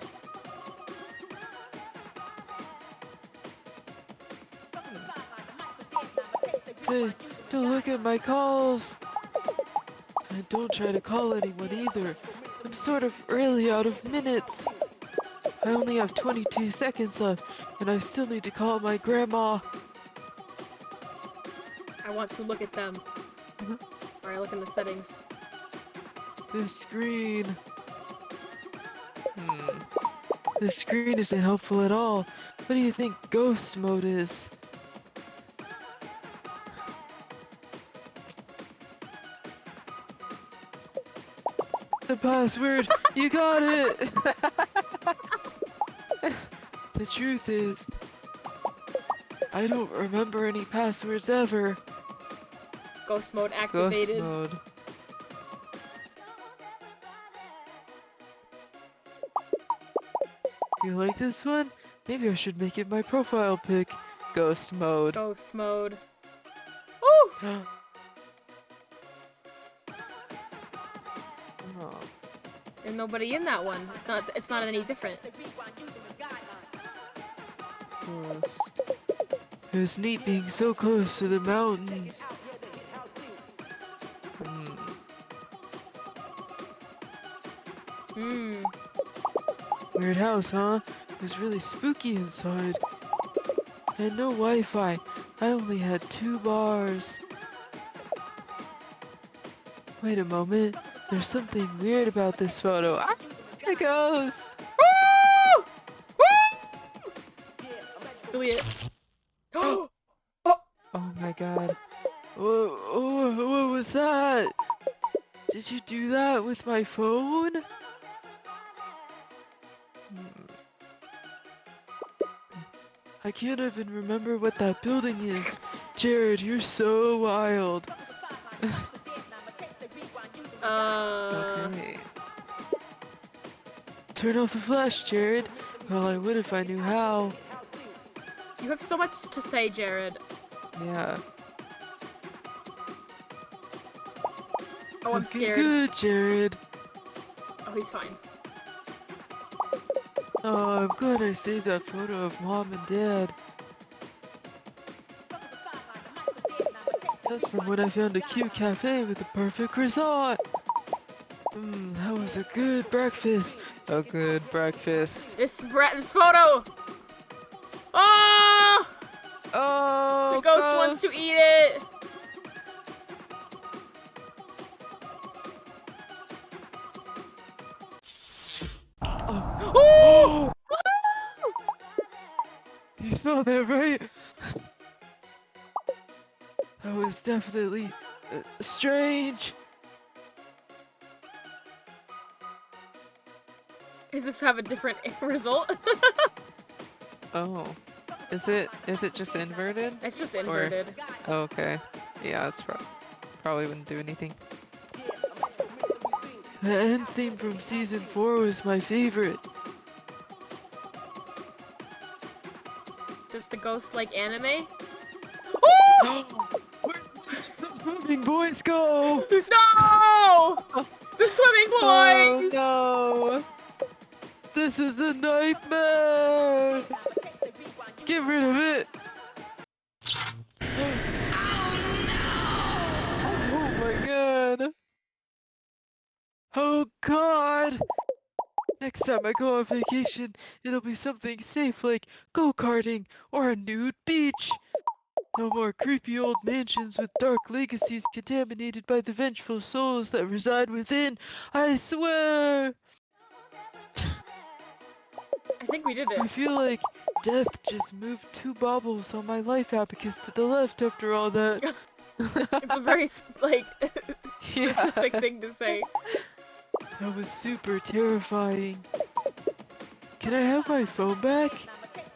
Speaker 5: Hey, don't look at my calls. And don't try to call anyone either. I'm sort of really out of minutes. I only have 22 seconds left, and I still need to call my grandma.
Speaker 3: I want to look at them. Alright, look in the settings.
Speaker 5: This screen.
Speaker 2: Hmm.
Speaker 5: This screen isn't helpful at all. What do you think ghost mode is? The password! You got it! The truth is, I don't remember any passwords ever.
Speaker 3: Ghost mode
Speaker 2: Ghost
Speaker 3: activated.
Speaker 2: mode.
Speaker 5: You like this one? Maybe I should make it my profile pic.
Speaker 2: Ghost mode.
Speaker 3: Ghost mode. Ooh!
Speaker 2: Oh.
Speaker 3: There's nobody in that one. It's not any different.
Speaker 5: Ghost. It was neat being so close to the mountains.
Speaker 3: Hmm.
Speaker 5: Weird house, huh? It was really spooky inside. I had no Wi-Fi. I only had 2 bars. Wait a moment. There's something weird about this photo. Ah,
Speaker 2: It's a ghost.
Speaker 3: Woo! Woo! Delete it. Oh!
Speaker 2: Oh my god.
Speaker 5: What was that? Did you do that with my phone? I can't even remember what that building is. Jared, you're so wild.
Speaker 2: Okay.
Speaker 5: Turn off the flash, Jared. Well, I would if I knew how.
Speaker 3: You have so much to say, Jared.
Speaker 2: Yeah.
Speaker 1: Oh, I'm
Speaker 5: Looking
Speaker 1: scared.
Speaker 5: good, Jared.
Speaker 1: Oh, he's fine.
Speaker 5: Oh, I'm glad I saved that photo of Mom and Dad. Just from when I found a cute cafe with a perfect croissant. That was a good breakfast.
Speaker 2: A good breakfast.
Speaker 1: This photo. Oh,
Speaker 2: Oh,
Speaker 1: the ghost wants to eat it. Oh!
Speaker 5: You saw that, right? That was definitely strange.
Speaker 1: Does this have a different result?
Speaker 2: Oh. Is it just inverted?
Speaker 1: It's just inverted.
Speaker 2: Oh, okay. Yeah, it's probably wouldn't do anything.
Speaker 5: The end theme from season 4 was my favorite.
Speaker 1: Does the ghost like anime?
Speaker 5: Where did the moving boys go?
Speaker 1: No! The swimming boys!
Speaker 2: Oh
Speaker 5: This is a nightmare! Get rid of it! Oh my god! Oh god! Next time I go on vacation, it'll be something safe like go-karting or a nude beach! No more creepy old mansions with dark legacies contaminated by the vengeful souls that reside within, I swear!
Speaker 1: I think we did
Speaker 5: I
Speaker 1: it.
Speaker 5: feel like death just moved 2 baubles on my life abacus to the left after all that.
Speaker 1: It's a very, like, specific
Speaker 2: Yeah.
Speaker 1: thing to say.
Speaker 5: That was super terrifying. Can I have my phone back?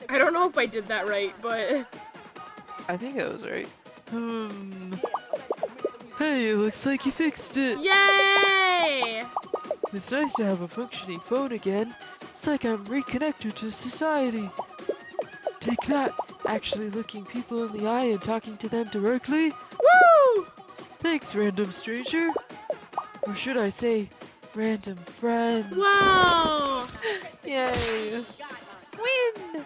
Speaker 1: I don't know if I did that right, but...
Speaker 2: I think it was right.
Speaker 5: Hey, it looks like you fixed it.
Speaker 1: Yay!
Speaker 5: It's nice to have a functioning phone again. It's like I'm reconnected to society. Take that, actually looking people in the eye and talking to them directly.
Speaker 1: Woo!
Speaker 5: Thanks, random stranger. Or should I say, random friend.
Speaker 1: Wow!
Speaker 2: Yay! Win!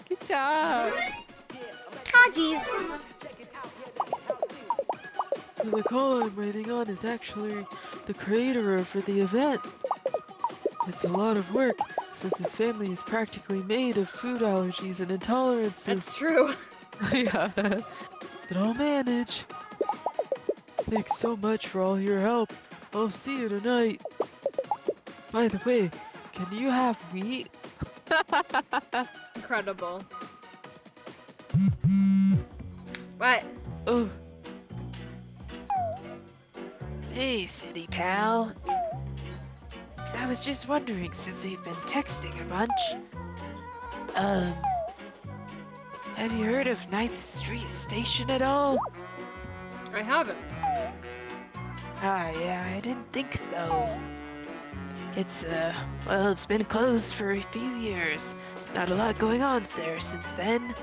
Speaker 2: Good job!
Speaker 4: Ah, jeez.
Speaker 5: So the call I'm waiting on is actually the creator for the event. It's a lot of work, since his family is practically made of food allergies and intolerances.
Speaker 1: That's true.
Speaker 2: Yeah.
Speaker 5: But I'll manage. Thanks so much for all your help. I'll see you tonight. By the way, can you have wheat?
Speaker 1: Incredible. What?
Speaker 5: Oh,
Speaker 6: Hey, city pal. I was just wondering, since we've been texting a bunch, have you heard of 9th Street Station at all?
Speaker 1: I haven't.
Speaker 6: Ah, yeah, I didn't think so. It's, well, it's been closed for a few years. Not a lot going on there since then.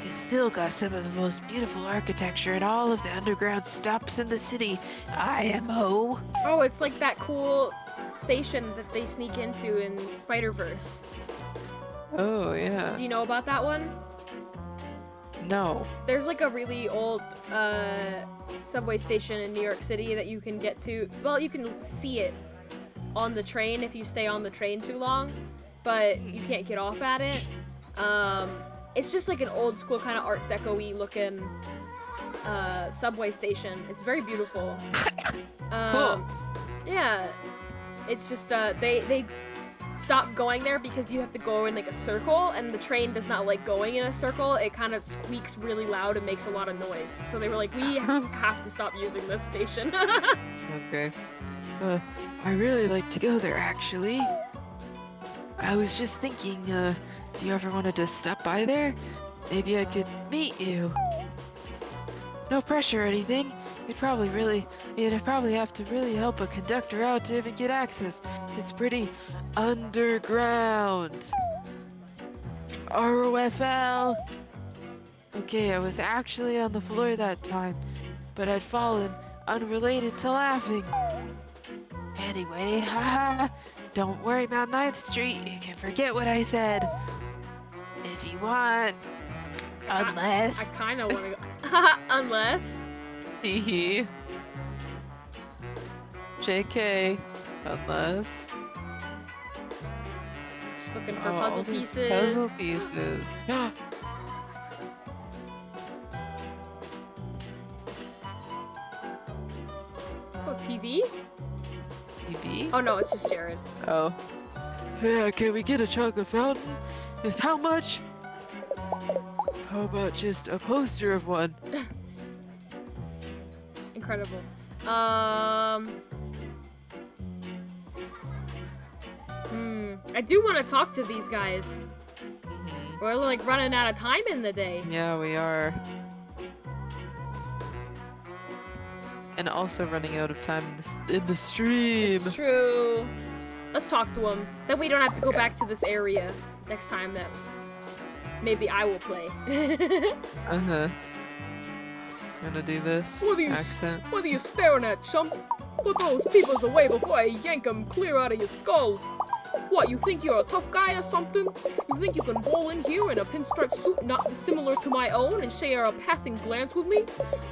Speaker 6: It's still got some of the most beautiful architecture and all of the underground stops in the city. IMO.
Speaker 1: Oh, it's like that cool station that they sneak into in Spider-Verse.
Speaker 2: Oh, yeah.
Speaker 1: Do you know about that one?
Speaker 2: No.
Speaker 1: There's like a really old subway station in New York City that you can get to. Well, you can see it on the train if you stay on the train too long, but you can't get off at it. It's just like an old school kind of Art Deco-y looking subway station. It's very beautiful.
Speaker 2: Cool.
Speaker 1: Yeah. It's just they stopped going there because you have to go in like a circle, and the train does not like going in a circle. It kind of squeaks really loud and makes a lot of noise. So they were like, we have to stop using this station.
Speaker 2: Okay.
Speaker 6: I really like to go there, actually. I was just thinking, do you ever want to just stop by there? Maybe I could meet you. No pressure or anything. You'd probably have to really help a conductor out to even get access. It's pretty underground. ROFL. Okay, I was actually on the floor that time, but I'd fallen, unrelated to laughing. Anyway, haha, don't worry about 9th Street. You can forget what I said. If you want. Unless.
Speaker 1: I kind of want to go. Unless.
Speaker 2: Hee JK. Unless.
Speaker 1: Just looking for
Speaker 2: Oh,
Speaker 1: puzzle
Speaker 2: all these
Speaker 1: pieces.
Speaker 2: Puzzle pieces.
Speaker 1: Oh, TV?
Speaker 2: TV?
Speaker 1: Oh no, it's just Jared.
Speaker 2: Oh.
Speaker 5: Yeah, can we get a chocolate fountain? Is how much? How about just a poster of one?
Speaker 1: Incredible. I do want to talk to these guys. We're like running out of time in the day.
Speaker 2: Yeah, we are. And also running out of time in the stream.
Speaker 1: It's true. Let's talk to them. Then we don't have to go back to this area next time that maybe I will play.
Speaker 2: Uh-huh. Gonna do this
Speaker 3: What are you,
Speaker 2: accent.
Speaker 3: what are you staring at, chump? Put those peoples away before I yank them clear out of your skull. What, you think you're a tough guy or something? You think you can roll in here in a pinstripe suit not dissimilar to my own and share a passing glance with me?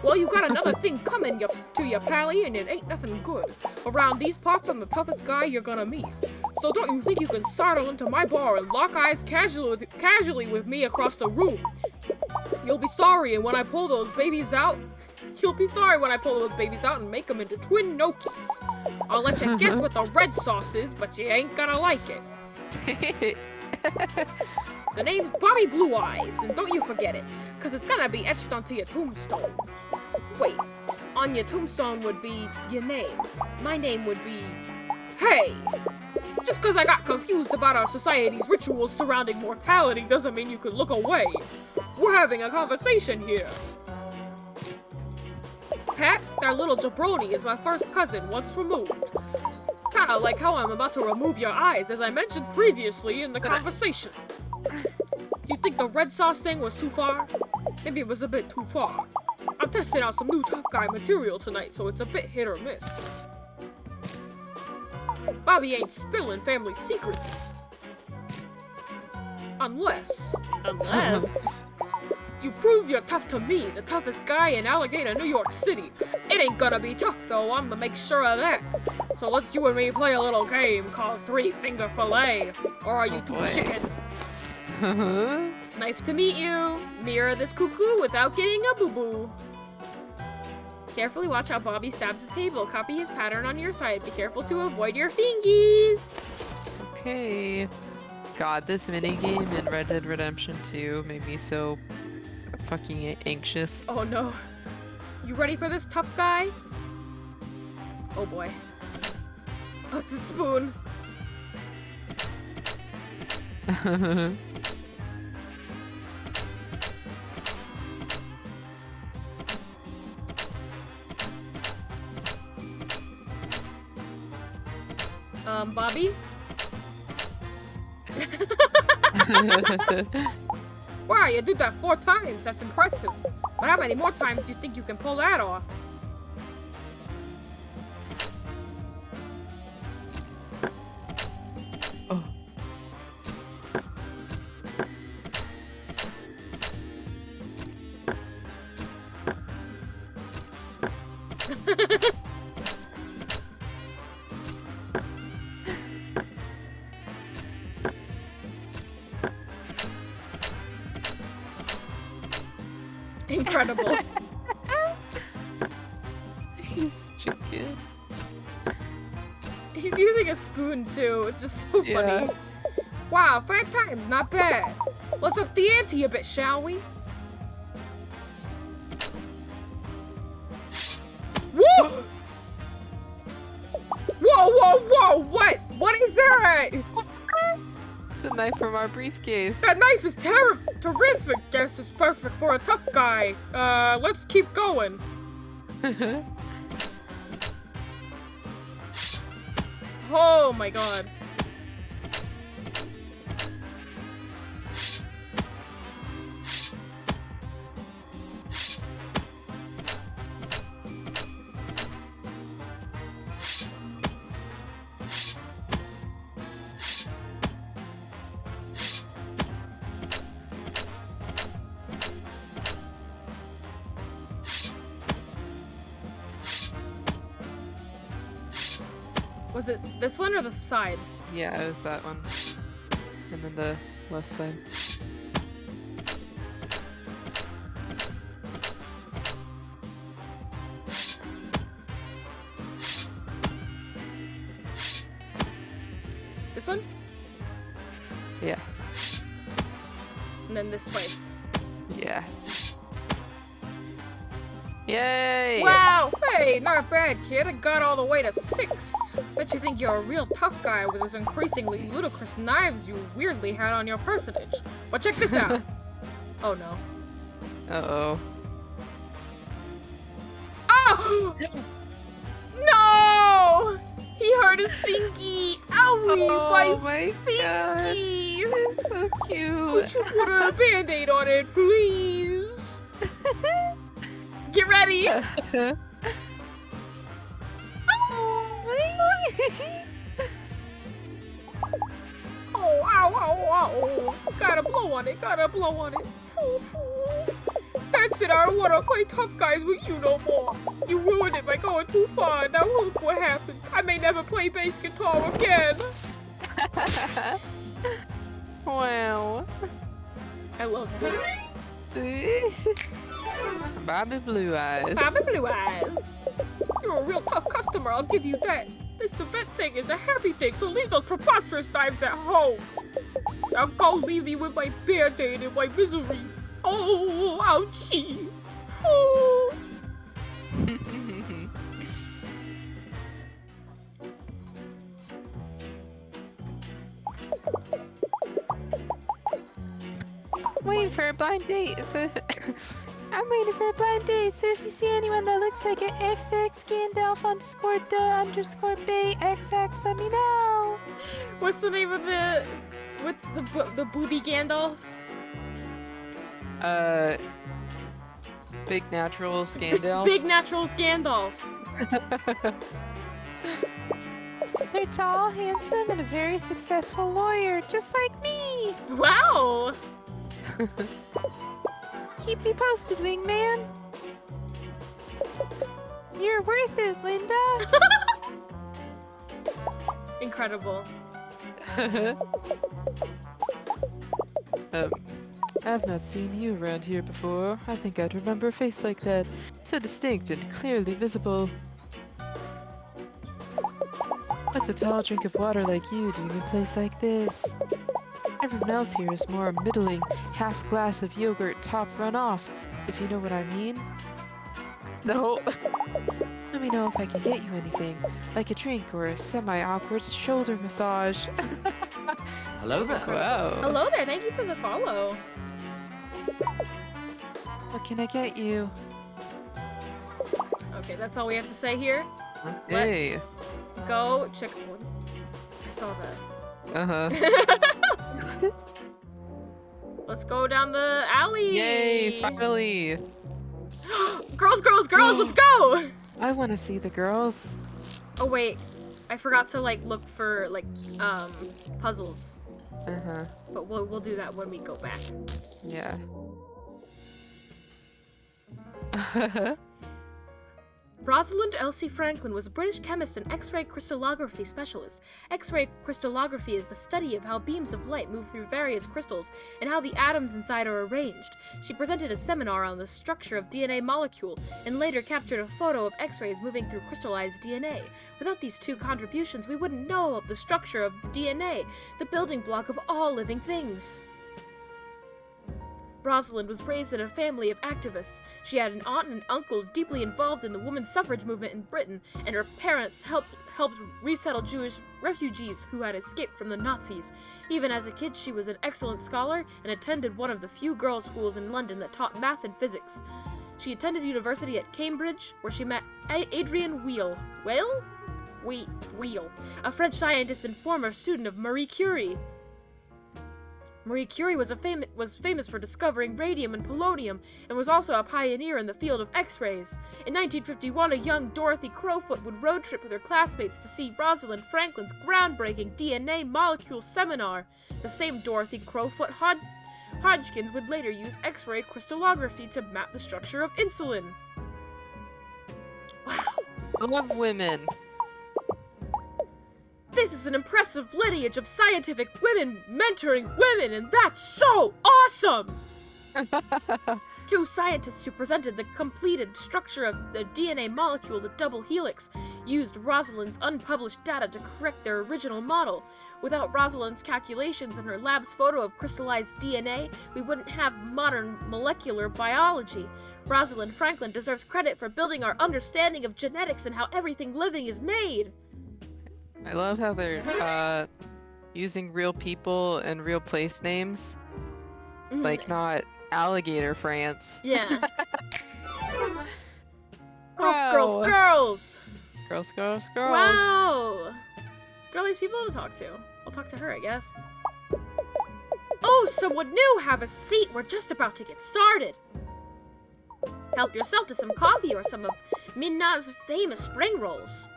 Speaker 3: Well, you got another thing coming to your pally, and it ain't nothing good. Around these parts, I'm the toughest guy you're gonna meet. So don't you think you can sidle into my bar and lock eyes casually with me across the room? You'll be sorry, and when I pull those babies out, and make them into twin gnocchis. I'll let you guess what the red sauce is, but you ain't gonna like it. The name's Bobby Blue Eyes, and don't you forget it, cause it's gonna be etched onto your tombstone. Wait, on your tombstone would be your name. My name would be... Hey! Just cause I got confused about our society's rituals surrounding mortality doesn't mean you can look away. We're having a conversation here. Pat, that little jabroni is my first cousin, once removed. Kinda like how I'm about to remove your eyes, as I mentioned previously in the conversation. Do you think the red sauce thing was too far? Maybe it was a bit too far. I'm testing out some new tough guy material tonight, so it's a bit hit or miss. Bobby ain't spilling family secrets. Unless you prove you're tough to me, the toughest guy in Alligator, New York City. It ain't gonna be tough though, I'm gonna make sure of that. So let's you and me play a little game called 3-Finger Fillet. Or are you too
Speaker 2: boy.
Speaker 3: chicken?
Speaker 1: Nice to meet you. Mirror this cuckoo without getting a boo-boo. Carefully watch how Bobby stabs the table. Copy his pattern on your side. Be careful to avoid your fingies.
Speaker 2: Okay. God, this minigame in Red Dead Redemption 2 made me so fucking anxious.
Speaker 1: Oh no. You ready for this tough guy? Oh boy. Oh, it's a spoon. Bobby?
Speaker 3: Wow, you did that 4 times. That's impressive. But how many more times do you think you can pull that off?
Speaker 2: Oh.
Speaker 1: Incredible.
Speaker 2: He's chicken.
Speaker 1: He's using a spoon too. It's just so
Speaker 2: Yeah.
Speaker 1: funny.
Speaker 3: Wow, 5 times, not bad. Let's up the ante a bit, shall we? Whoa! Whoa, what? What is that?
Speaker 2: It's a knife from our briefcase.
Speaker 3: That knife is terrific. Guess it's perfect for a tough guy. Let's keep going. Oh my god.
Speaker 1: Was it this one or the side?
Speaker 2: Yeah, it was that one. And then the left side.
Speaker 1: This one?
Speaker 2: Yeah.
Speaker 1: And then this twice.
Speaker 2: Yeah. Yay!
Speaker 1: Wow! Hey, not bad, kid. I got all the way to 6. Bet you think you're a real tough guy with those increasingly ludicrous knives you weirdly had on your personage. But check this out. Oh no.
Speaker 2: Uh-oh.
Speaker 1: Oh! No! He hurt his finky! Owie!
Speaker 2: Oh
Speaker 1: my
Speaker 2: God.
Speaker 1: finky!
Speaker 2: It's so cute.
Speaker 1: Could you put a band-aid on it, please? Get ready! Oh, ow, ow, ow. Gotta blow on it, gotta blow on it. That's it, I don't wanna play tough guys with you no more. You ruined it by going too far. Now look what happened. I may never play bass guitar again.
Speaker 2: Wow.
Speaker 1: I love this.
Speaker 2: Bobby Blue Eyes.
Speaker 1: Bobby Blue Eyes. You're a real tough customer, I'll give you that. This event thing is a happy thing, so leave those preposterous knives at home. Now go leave me with my band-aid and my misery. Oh, ouchie. Ooh.
Speaker 2: Waiting for a blind date. So I'm waiting for a blind date. So if you see anyone that looks like an XX Gandalf underscore Bay XX, let me know.
Speaker 1: What's the name of the the booby Gandalf?
Speaker 2: Big Naturals Gandalf.
Speaker 1: Big Naturals Gandalf.
Speaker 2: They're tall, handsome, and a very successful lawyer, just like me.
Speaker 1: Wow.
Speaker 2: Keep me posted, wingman. You're worth it, Linda.
Speaker 1: Incredible.
Speaker 5: I've not seen you around here before. I think I'd remember a face like that. So distinct and clearly visible. What's a tall drink of water like you doing in a place like this? Everyone else here is more a middling half glass of yogurt top run off, if you know what I mean.
Speaker 2: No.
Speaker 5: Let me know if I can get you anything, like a drink or a semi-awkward shoulder massage.
Speaker 7: Hello there.
Speaker 2: Wow.
Speaker 1: Hello there, thank you for the follow.
Speaker 5: What can I get you?
Speaker 1: Okay, that's all we have to say here.
Speaker 2: Hey.
Speaker 1: Let's go check. I saw that.
Speaker 2: Uh-huh.
Speaker 1: Let's go down the alley.
Speaker 2: Yay, finally.
Speaker 1: Girls, girls, girls, let's go!
Speaker 5: I want to see the girls.
Speaker 1: Oh wait, I forgot to like look for like puzzles.
Speaker 2: Uh-huh.
Speaker 1: But we'll do that when we go back.
Speaker 2: Yeah.
Speaker 1: Rosalind Elsie Franklin was a British chemist and X-ray crystallography specialist. X-ray crystallography is the study of how beams of light move through various crystals and how the atoms inside are arranged. She presented a seminar on the structure of DNA molecule and later captured a photo of X-rays moving through crystallized DNA. Without these two contributions, we wouldn't know of the structure of the DNA, the building block of all living things. Rosalind was raised in a family of activists. She had an aunt and uncle deeply involved in the women's suffrage movement in Britain, and her parents helped resettle Jewish refugees who had escaped from the Nazis. Even as a kid, she was an excellent scholar and attended one of the few girls' schools in London that taught math and physics. She attended university at Cambridge, where she met Adrian Wheel, a French scientist and former student of Marie Curie. Marie Curie was famous for discovering radium and polonium, and was also a pioneer in the field of X-rays. In 1951, a young Dorothy Crowfoot would road trip with her classmates to see Rosalind Franklin's groundbreaking DNA molecule seminar. The same Dorothy Crowfoot Hodgkins would later use X-ray crystallography to map the structure of insulin. Wow.
Speaker 2: I love women.
Speaker 3: This is an impressive lineage of scientific women mentoring women, and that's so awesome! Two scientists who presented the completed structure of the DNA molecule, the double helix, used Rosalind's unpublished data to correct their original model. Without Rosalind's calculations and her lab's photo of crystallized DNA, we wouldn't have modern molecular biology. Rosalind Franklin deserves credit for building our understanding of genetics and how everything living is made.
Speaker 2: I love how they're using real people and real place names. Like not Alligator, France.
Speaker 3: Yeah.
Speaker 2: Wow.
Speaker 3: Girls!
Speaker 2: Girls.
Speaker 3: Wow! Girlies people to talk to. I'll talk to her, I guess. Oh, someone new! Have a seat. We're just about to get started. Help yourself to some coffee or some of Minna's famous spring rolls.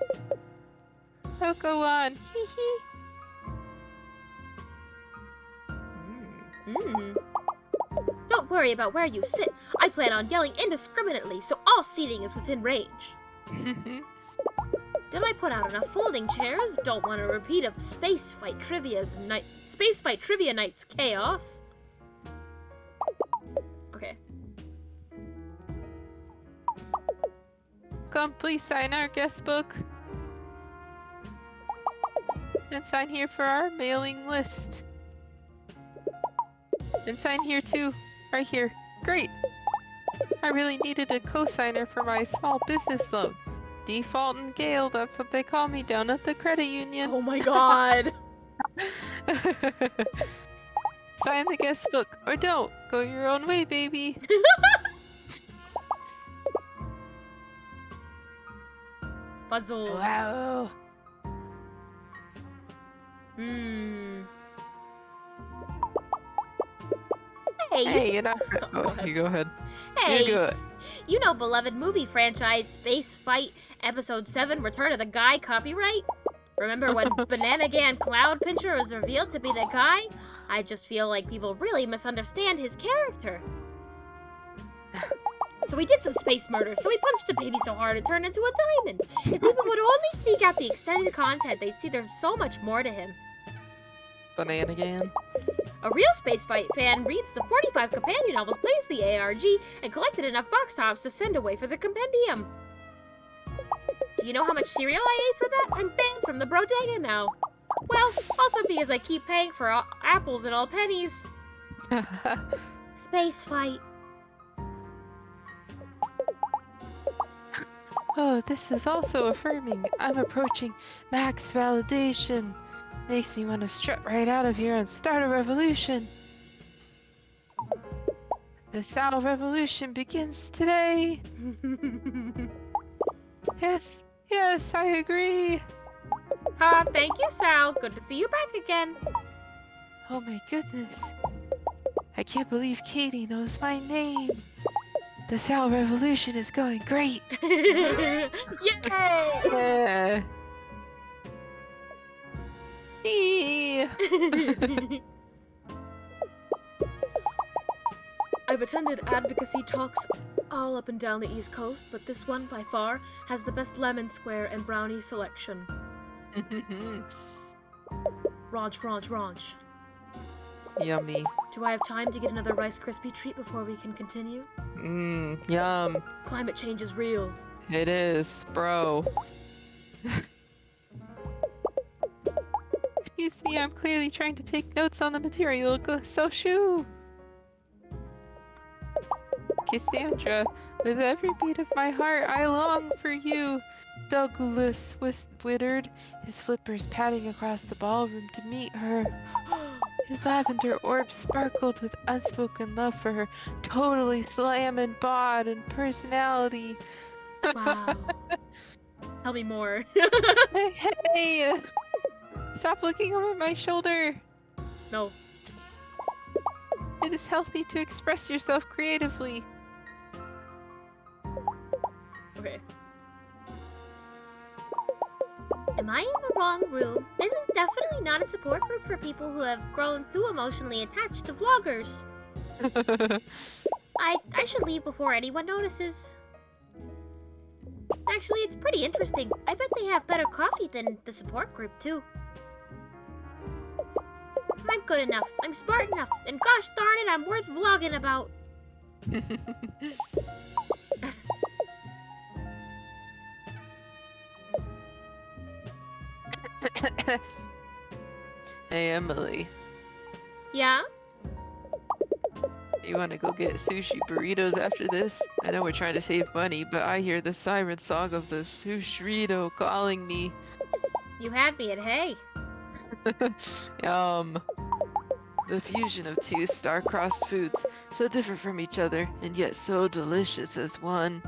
Speaker 2: Oh, go on. Hee hee.
Speaker 4: Don't worry about where you sit. I plan on yelling indiscriminately, so all seating is within range. Did I put out enough folding chairs? Don't want a repeat of Space Fight Trivia Night's chaos.
Speaker 3: Okay.
Speaker 2: Come, please sign our guest book. And sign here for our mailing list. And sign here too. Right here. Great! I really needed a co-signer for my small business loan. Default and Gale, that's what they call me down at the credit union.
Speaker 3: Oh my god.
Speaker 2: Sign the guest book, or don't. Go your own way, baby.
Speaker 3: Puzzle.
Speaker 6: Wow.
Speaker 2: Hey, you're not.
Speaker 3: Oh,
Speaker 2: You go ahead.
Speaker 4: Hey,
Speaker 2: You do it.
Speaker 4: you know beloved movie franchise Space Fight Episode 7 Return of the Guy copyright? Remember when Banana Gan Cloud Pincher was revealed to be the guy? I just feel like people really misunderstand his character. So we did some space murder, so we punched a baby so hard it turned into a diamond. If people would only seek out the extended content, they'd see there's so much more to him.
Speaker 2: Banana Gan.
Speaker 4: A real spacefight fan reads the 45 companion novels, plays the ARG, and collected enough box tops to send away for the compendium. Do you know how much cereal I ate for that? I'm banned from the bodega now. Well, also because I keep paying for apples and all pennies. Space fight.
Speaker 6: Oh, this is also affirming. I'm approaching max validation. Makes me want to strut right out of here and start a revolution. The Sal Revolution begins today. Yes, I agree.
Speaker 3: Thank you, Sal. Good to see you back again.
Speaker 6: Oh my goodness. I can't believe Katie knows my name. The Sal Revolution is going great.
Speaker 3: Yay!
Speaker 2: Yeah. Eee.
Speaker 3: I've attended advocacy talks all up and down the East Coast, but this one, by far, has the best lemon square and brownie selection. Raunch.
Speaker 2: Yummy.
Speaker 3: Do I have time to get another Rice Krispie treat before we can continue?
Speaker 2: Yum.
Speaker 3: Climate change is real.
Speaker 2: It is, bro. Excuse me, I'm clearly trying to take notes on the material. So shoo! Cassandra, with every beat of my heart, I long for you. Douglas wittered, his flippers patting across the ballroom to meet her. His lavender orbs sparkled with unspoken love for her totally slamming bod and personality.
Speaker 3: Wow. Tell me more.
Speaker 2: Hey! Stop looking over my shoulder!
Speaker 3: No.
Speaker 2: It is healthy to express yourself creatively.
Speaker 3: Okay.
Speaker 4: Am I in the wrong room? This is definitely not a support group for people who have grown too emotionally attached to vloggers. I should leave before anyone notices. Actually, it's pretty interesting. I bet they have better coffee than the support group, too. I'm good enough. I'm smart enough. And gosh darn it, I'm worth vlogging about.
Speaker 2: Hey, Emily.
Speaker 4: Yeah?
Speaker 2: You want to go get sushi burritos after this? I know we're trying to save money, but I hear the siren song of the sushirito calling me.
Speaker 4: You had me at hey.
Speaker 2: Yum.
Speaker 5: The fusion of two star-crossed foods, so different from each other, and yet so delicious as one.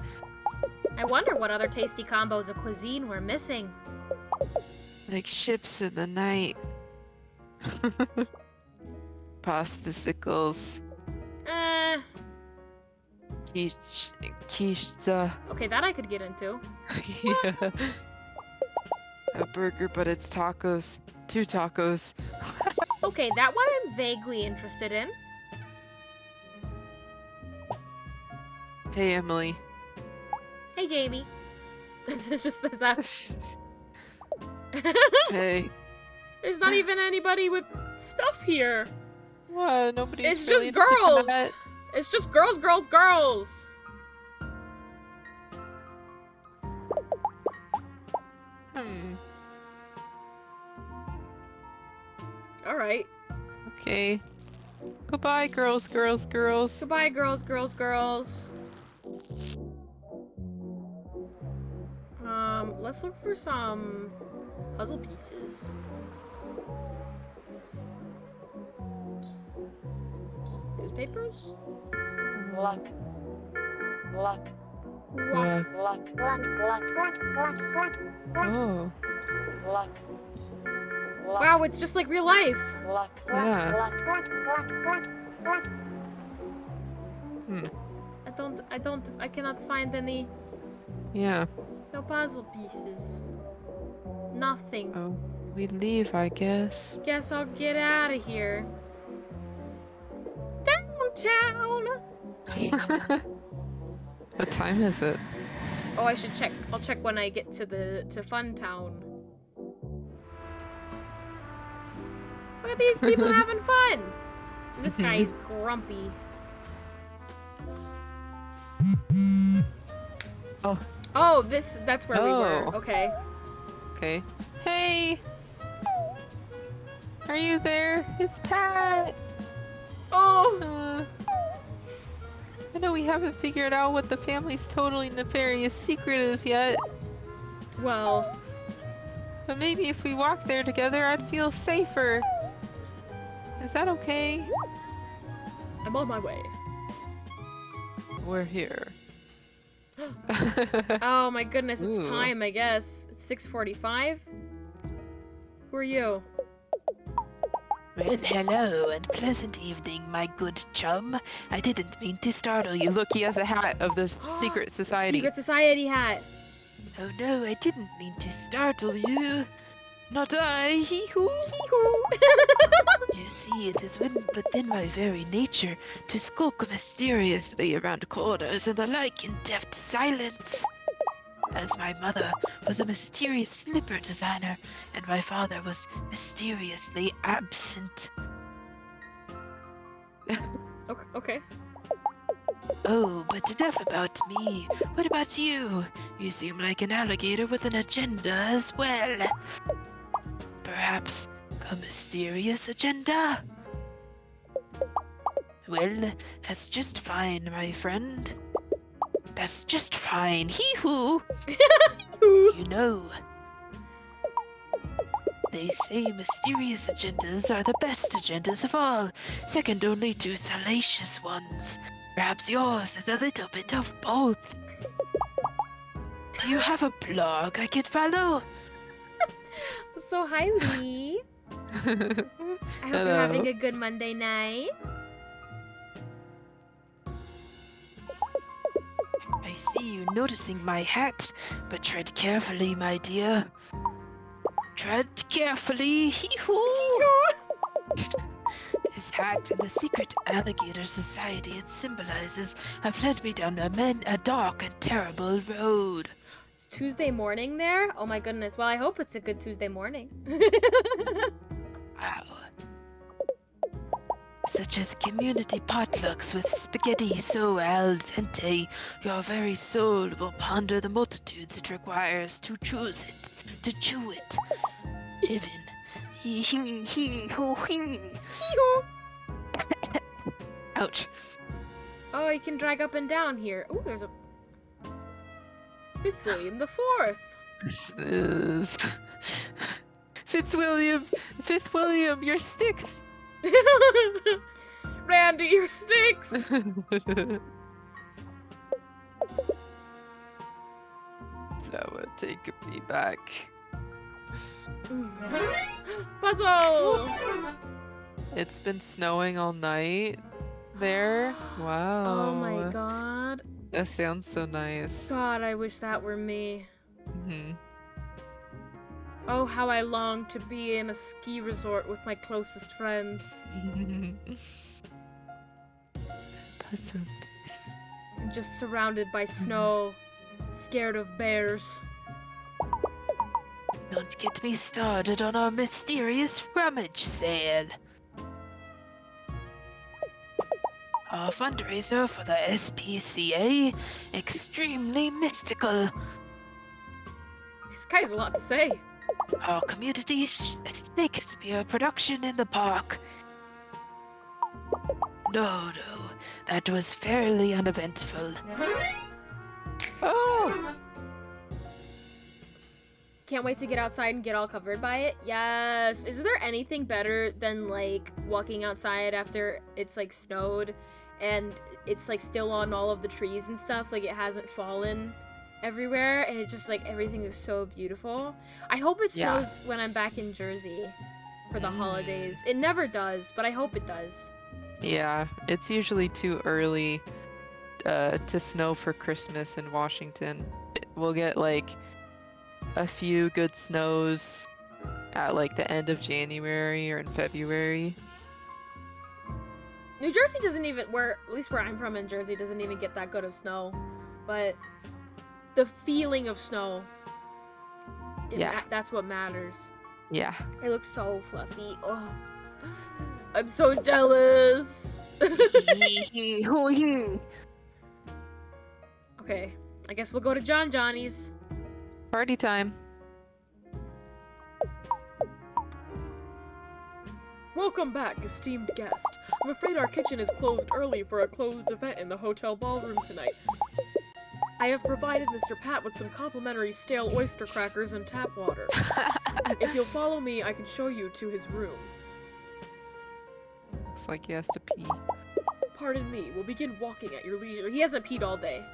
Speaker 4: I wonder what other tasty combos of cuisine we're missing.
Speaker 5: Like ships in the night. Pastasicles. Quiche.
Speaker 1: Okay, that I could get into.
Speaker 5: Yeah. A burger, but it's tacos. 2 tacos.
Speaker 1: Okay, that one I'm vaguely interested in.
Speaker 5: Hey, Emily.
Speaker 4: Hey, Jamie.
Speaker 1: This is just this.
Speaker 5: Hey.
Speaker 1: There's not even anybody with stuff here.
Speaker 2: What? Nobody's
Speaker 1: It's just
Speaker 2: related to
Speaker 1: girls.
Speaker 2: Patt?
Speaker 1: It's just girls, girls, girls. All right.
Speaker 2: Okay. Goodbye, girls, girls, girls.
Speaker 1: Goodbye, girls, girls, girls. Let's look for some puzzle pieces. Newspapers?
Speaker 8: Luck. Luck.
Speaker 1: Walk.
Speaker 8: Luck. Luck. Luck. Luck. Luck. Luck.
Speaker 2: Oh.
Speaker 8: Luck. Luck.
Speaker 1: Wow, it's just like real life.
Speaker 8: Luck.
Speaker 2: Yeah.
Speaker 8: Luck. Luck. Luck. Luck. Luck.
Speaker 2: Hmm.
Speaker 1: I cannot find any,
Speaker 2: Yeah.
Speaker 1: no puzzle pieces. Nothing.
Speaker 2: Oh. We leave, I guess.
Speaker 1: Guess I'll get out of here. Downtown!
Speaker 2: What time is it?
Speaker 1: Oh, I should check. I'll check when I get to Fun Town. Look at these people having fun! This guy is grumpy.
Speaker 2: Oh.
Speaker 1: Oh, that's where we were.
Speaker 2: Oh.
Speaker 1: Okay.
Speaker 2: Okay. Hey! Are you there? It's Pat!
Speaker 1: Oh!
Speaker 2: I know we haven't figured out what the family's totally nefarious secret is yet,
Speaker 1: Well,
Speaker 2: but maybe if we walk there together, I'd feel safer. Is that okay?
Speaker 1: I'm on my way.
Speaker 2: We're here.
Speaker 1: Oh my goodness, it's
Speaker 2: Ooh.
Speaker 1: time, I guess. It's 6:45. Who are you?
Speaker 6: Well, hello and pleasant evening, my good chum. I didn't mean to startle you.
Speaker 2: Look, he has a hat of the secret society.
Speaker 1: Secret Society hat.
Speaker 6: Oh no, I didn't mean to startle you. Not I, hee-hoo.
Speaker 1: Hee-hoo.
Speaker 6: You see, it is within my very nature to skulk mysteriously around corners and the like in deft silence. As my mother was a mysterious slipper designer, and my father was mysteriously absent.
Speaker 1: Okay.
Speaker 6: Oh, but enough about me. What about you? You seem like an alligator with an agenda as well. Perhaps a mysterious agenda? Well, that's just fine, my friend. That's just fine. Hee-hoo! You know, they say mysterious agendas are the best agendas of all, second only to salacious ones. Perhaps yours is a little bit of both. Do you have a blog I can follow?
Speaker 1: So hi, Lee. I hope
Speaker 2: Hello.
Speaker 1: you're having a good Monday night.
Speaker 6: I see you noticing my hat, but tread carefully, my dear. Tread carefully, hee-hoo! This hat and the secret alligator society it symbolizes have led me down a dark and terrible road.
Speaker 1: It's Tuesday morning there? Oh my goodness. Well, I hope it's a good Tuesday morning.
Speaker 6: Wow. such as community potlucks with spaghetti so al dente, your very soul will ponder the multitudes it requires to choose it, to chew it. Even he ho he. Ouch.
Speaker 1: Oh, you can drag up and down here. Oh, there's a Fifth William the Fourth.
Speaker 2: This is Fifth William, your sticks.
Speaker 3: Randy, your sticks!
Speaker 2: Flower, take me back.
Speaker 1: Puzzle!
Speaker 2: It's been snowing all night there. Wow.
Speaker 1: Oh my god.
Speaker 2: That sounds so nice.
Speaker 1: God, I wish that were me.
Speaker 2: Hmm.
Speaker 1: Oh, how I long to be in a ski resort with my closest friends.
Speaker 2: Puzzle piece.
Speaker 1: I'm just surrounded by snow, scared of bears.
Speaker 6: Don't get me started on our mysterious rummage sale. Our fundraiser for the SPCA, extremely mystical.
Speaker 1: This guy has a lot to say.
Speaker 6: Our community Shakespeare production in the park. No, that was fairly uneventful.
Speaker 2: Oh!
Speaker 1: Can't wait to get outside and get all covered by it. Yes. Is there anything better than like walking outside after it's like snowed and it's like still on all of the trees and stuff, like it hasn't fallen everywhere, and it's just like everything is so beautiful. I hope it
Speaker 2: Yeah.
Speaker 1: snows when I'm back in Jersey for the holidays. It never does, but I hope it does.
Speaker 2: Yeah, it's usually too early to snow for Christmas in Washington. We'll get like a few good snows at like the end of January or in February.
Speaker 1: New Jersey doesn't even, at least where I'm from in Jersey, doesn't even get that good of snow. But the feeling of snow,
Speaker 2: Yeah.
Speaker 1: that's what matters.
Speaker 2: Yeah.
Speaker 1: It looks so fluffy. Oh, I'm so jealous. Okay, I guess we'll go to John Johnny's.
Speaker 2: Party time.
Speaker 3: Welcome back, esteemed guest. I'm afraid our kitchen is closed early for a closed event in the hotel ballroom tonight. I have provided Mr. Patt with some complimentary stale oyster crackers and tap water. If you'll follow me, I can show you to his room.
Speaker 2: Looks like he has to pee.
Speaker 3: Pardon me, we'll begin walking at your leisure.
Speaker 1: He hasn't peed all day.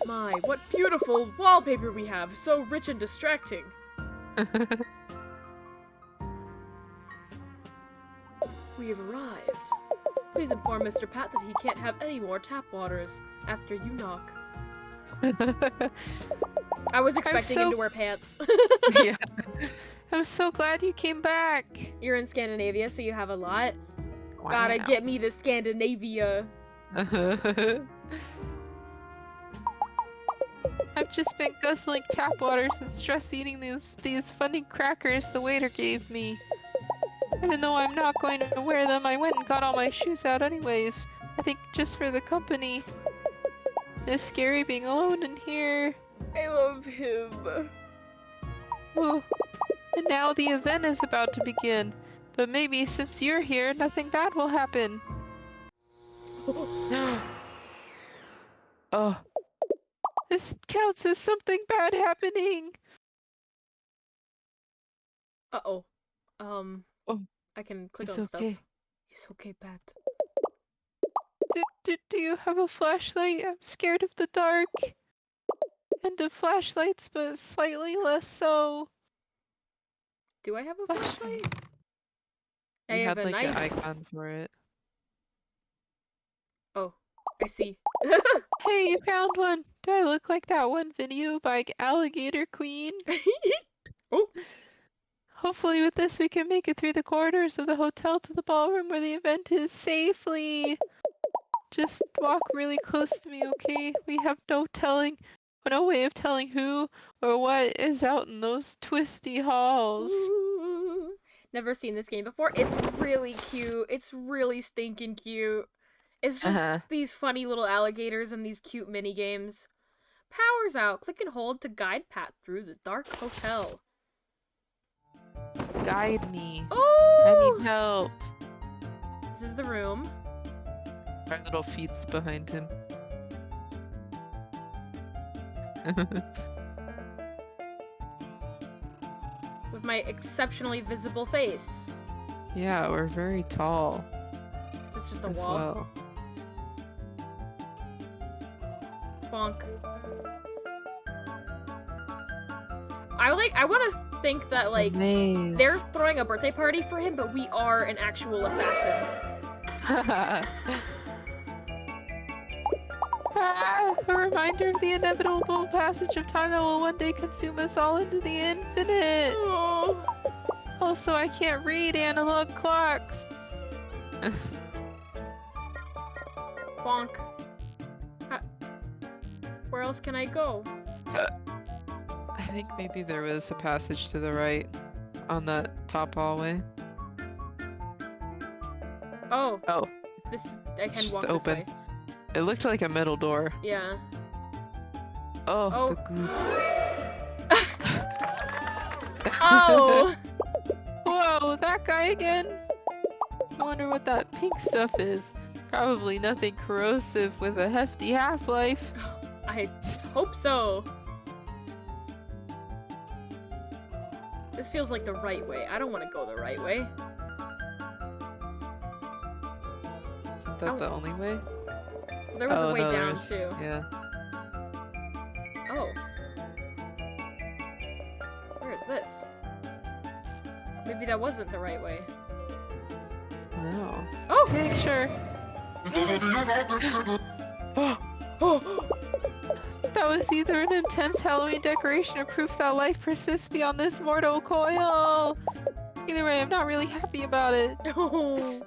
Speaker 3: My, what beautiful wallpaper we have, so rich and distracting. We have arrived. Please inform Mr. Patt that he can't have any more tap waters after you knock.
Speaker 1: I was expecting him
Speaker 2: so-
Speaker 1: to wear pants.
Speaker 2: Yeah. I'm so glad you came back.
Speaker 1: You're in Scandinavia, so you have a lot. Gotta
Speaker 2: Wow.
Speaker 1: get me to Scandinavia.
Speaker 2: I've just been guzzling tap water since stress eating these funny crackers the waiter gave me. Even though I'm not going to wear them, I went and got all my shoes out anyways. I think just for the company. It's scary being alone in here.
Speaker 3: I love him.
Speaker 2: Oh. And now the event is about to begin. But maybe since you're here, nothing bad will happen. Oh. This counts as something bad happening.
Speaker 1: Uh-oh.
Speaker 2: Oh,
Speaker 1: I can click
Speaker 2: it's
Speaker 1: on stuff.
Speaker 2: okay.
Speaker 1: It's okay, Pat.
Speaker 2: Do you have a flashlight? I'm scared of the dark. And of flashlights, but slightly less so.
Speaker 1: Do I have a flashlight? I
Speaker 2: You
Speaker 1: have
Speaker 2: had
Speaker 1: a
Speaker 2: like
Speaker 1: knife.
Speaker 2: an icon for it.
Speaker 1: Oh, I see.
Speaker 2: Hey, you found one! Do I look like that one video by Alligator Queen?
Speaker 1: Oh.
Speaker 2: Hopefully with this we can make it through the corridors of the hotel to the ballroom where the event is safely. Just walk really close to me, okay? We have no way of telling who or what is out in those twisty halls.
Speaker 1: Ooh. Never seen this game before. It's really cute. It's really stinking cute. It's just these funny little alligators and these cute mini games. Power's out. Click and hold to guide Pat through the dark hotel.
Speaker 2: Guide me.
Speaker 1: Oh!
Speaker 2: I need help.
Speaker 1: This is the room.
Speaker 2: Our little feet's behind him.
Speaker 1: With my exceptionally visible face.
Speaker 2: Yeah, we're very tall.
Speaker 1: Is this just a
Speaker 2: as
Speaker 1: wall?
Speaker 2: well.
Speaker 1: Bonk. I want to think that, like,
Speaker 2: Maze.
Speaker 1: they're throwing a birthday party for him, but we are an actual assassin.
Speaker 2: A reminder of the inevitable passage of time that will one day consume us all into the infinite.
Speaker 1: Oh.
Speaker 2: Also, I can't read analog clocks.
Speaker 1: Bonk. Where else can I go?
Speaker 2: I think maybe there was a passage to the right on that top hallway.
Speaker 1: Oh.
Speaker 2: Oh.
Speaker 1: I
Speaker 2: It's
Speaker 1: can
Speaker 2: just
Speaker 1: walk
Speaker 2: open.
Speaker 1: this way.
Speaker 2: It looked like a metal door.
Speaker 1: Yeah.
Speaker 2: Oh,
Speaker 1: Oh.
Speaker 2: the goop.
Speaker 1: Oh!
Speaker 2: Whoa, that guy again? I wonder what that pink stuff is. Probably nothing corrosive with a hefty half-life.
Speaker 1: I hope so. This feels like the right way. I don't want to go the right way.
Speaker 2: Isn't that the only way?
Speaker 1: There was a way
Speaker 2: no,
Speaker 1: down
Speaker 2: there's-
Speaker 1: too.
Speaker 2: Yeah.
Speaker 1: Oh. Where is this? Maybe that wasn't the right way.
Speaker 2: No.
Speaker 1: Oh!
Speaker 2: Picture.
Speaker 1: Oh!
Speaker 2: That was either an intense Halloween decoration or proof that life persists beyond this mortal coil. Either way, I'm not really happy about it.
Speaker 1: Oh!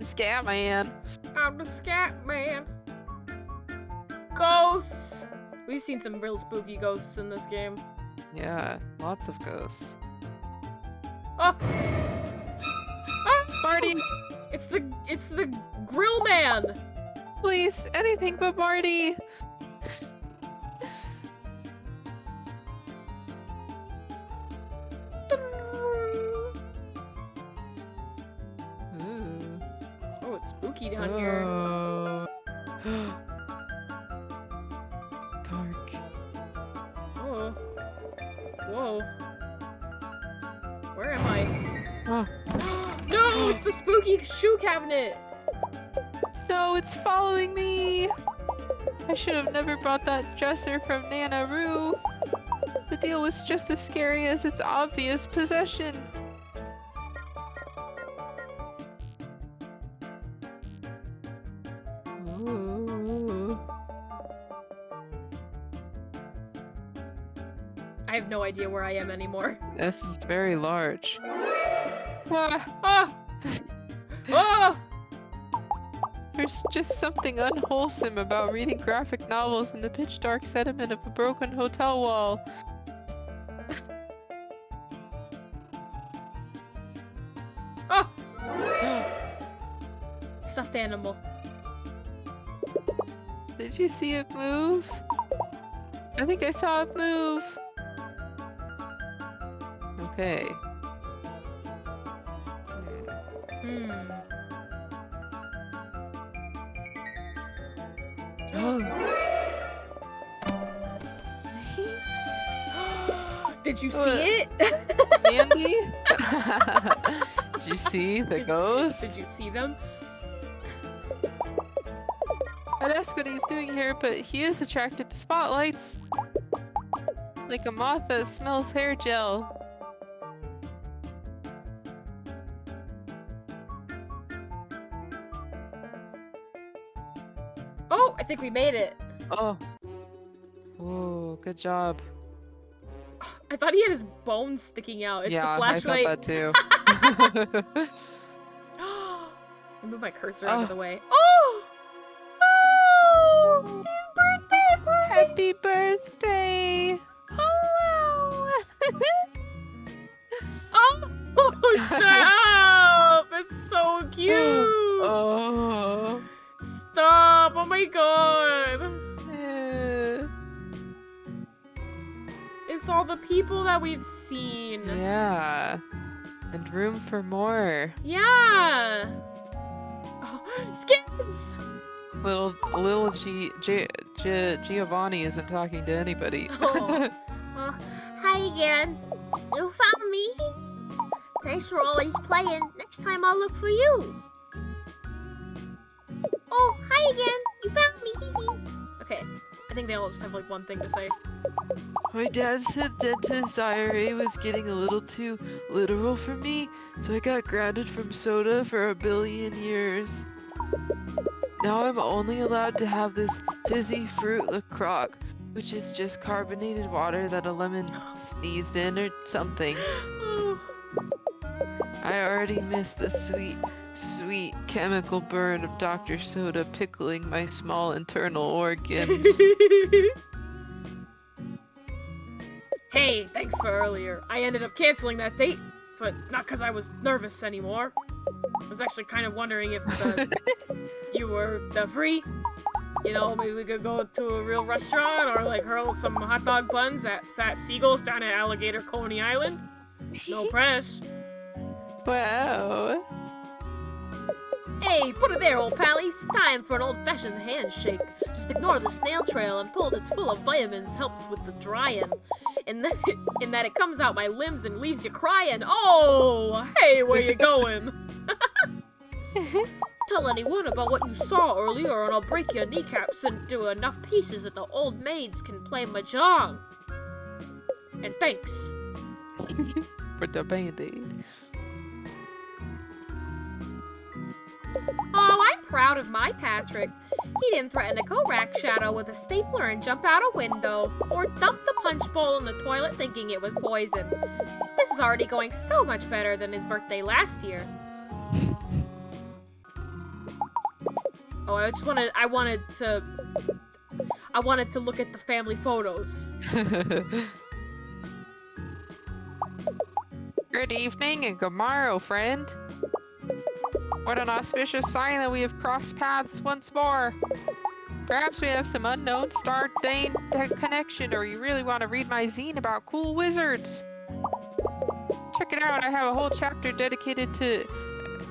Speaker 2: Scat man.
Speaker 1: I'm the scat man. Ghosts! We've seen some real spooky ghosts in this game.
Speaker 2: Yeah, lots of ghosts.
Speaker 1: Oh! Oh!
Speaker 2: Marty,
Speaker 1: It's the grill man!
Speaker 2: please, anything but Marty. Ooh.
Speaker 1: Oh, it's spooky down here.
Speaker 2: Oh. Dark.
Speaker 1: Oh. Whoa. Where am I?
Speaker 2: Oh.
Speaker 1: No, it's the spooky shoe cabinet!
Speaker 2: No, it's following me! I should have never brought that dresser from Nana Roo. The deal was just as scary as its obvious possession. Ooh.
Speaker 1: I have no idea where I am anymore.
Speaker 2: This is very large. Ah,
Speaker 1: Ah! Ah!
Speaker 2: there's just something unwholesome about reading graphic novels in the pitch dark sediment of a broken hotel wall.
Speaker 1: Ah! Stuffed animal.
Speaker 2: Did you see it move? I think I saw it move. Okay.
Speaker 1: Hmm.
Speaker 2: Oh.
Speaker 1: Did you see it?
Speaker 2: Andy? Did you see the ghost?
Speaker 1: Did you see them?
Speaker 2: I'd ask what he's doing here, but he is attracted to spotlights. Like a moth that smells hair gel.
Speaker 1: Oh, I think we made it.
Speaker 2: Oh. Whoa, good job.
Speaker 1: I thought he had his bones sticking out. It's
Speaker 2: yeah,
Speaker 1: the flashlight.
Speaker 2: I thought that too.
Speaker 1: I move my cursor out of
Speaker 2: Oh.
Speaker 1: the way. Oh! Oh! His birthday party!
Speaker 2: Happy birthday!
Speaker 1: Oh!
Speaker 3: shut up! It's so cute!
Speaker 2: Oh.
Speaker 3: Stop! Oh my god! It's all the people that we've seen.
Speaker 2: Yeah. And room for more.
Speaker 3: Yeah! Oh, skins!
Speaker 2: Little Giovanni isn't talking to anybody.
Speaker 3: Oh.
Speaker 4: Hi again. You found me? Thanks for always playing. Next time I'll look for you. Oh, hi again. You found me.
Speaker 3: Okay, I think they all just have like one thing to say.
Speaker 5: My dad said dentist IRA was getting a little too literal for me, so I got grounded from soda for 1 billion years. Now I'm only allowed to have this fizzy fruit LaCroix, which is just carbonated water that a lemon sneezed in or something.
Speaker 3: Oh.
Speaker 5: I already miss the sweet chemical burn of Dr. Soda pickling my small internal organs.
Speaker 3: Hey, thanks for earlier. I ended up canceling that date, but not because I was nervous anymore. I was actually kind of wondering if you were free. You know, maybe we could go to a real restaurant or like hurl some hot dog buns at Fat Seagulls down at Alligator, Coney Island. No press.
Speaker 2: Wow.
Speaker 1: Hey, put it there, old pallies. Time for an old-fashioned handshake. Just ignore the snail trail. I'm told it's full of vitamins, helps with the drying. And that it comes out my limbs and leaves you crying.
Speaker 3: Oh, hey, where you going?
Speaker 1: Tell anyone about what you saw earlier and I'll break your kneecaps into enough pieces that the old maids can play mahjong. And thanks.
Speaker 2: For the band-aid.
Speaker 1: Oh, I'm proud of my Patrick. He didn't threaten to co-rack Shadow with a stapler and jump out a window, or dump the punch bowl in the toilet thinking it was poison. This is already going so much better than his birthday last year. Oh, I wanted to look at the family photos.
Speaker 2: Good evening and good morrow, friend. What an auspicious sign that we have crossed paths once more. Perhaps we have some unknown star-ordained connection, or you really want to read my zine about cool wizards. Check it out, I have a whole chapter dedicated to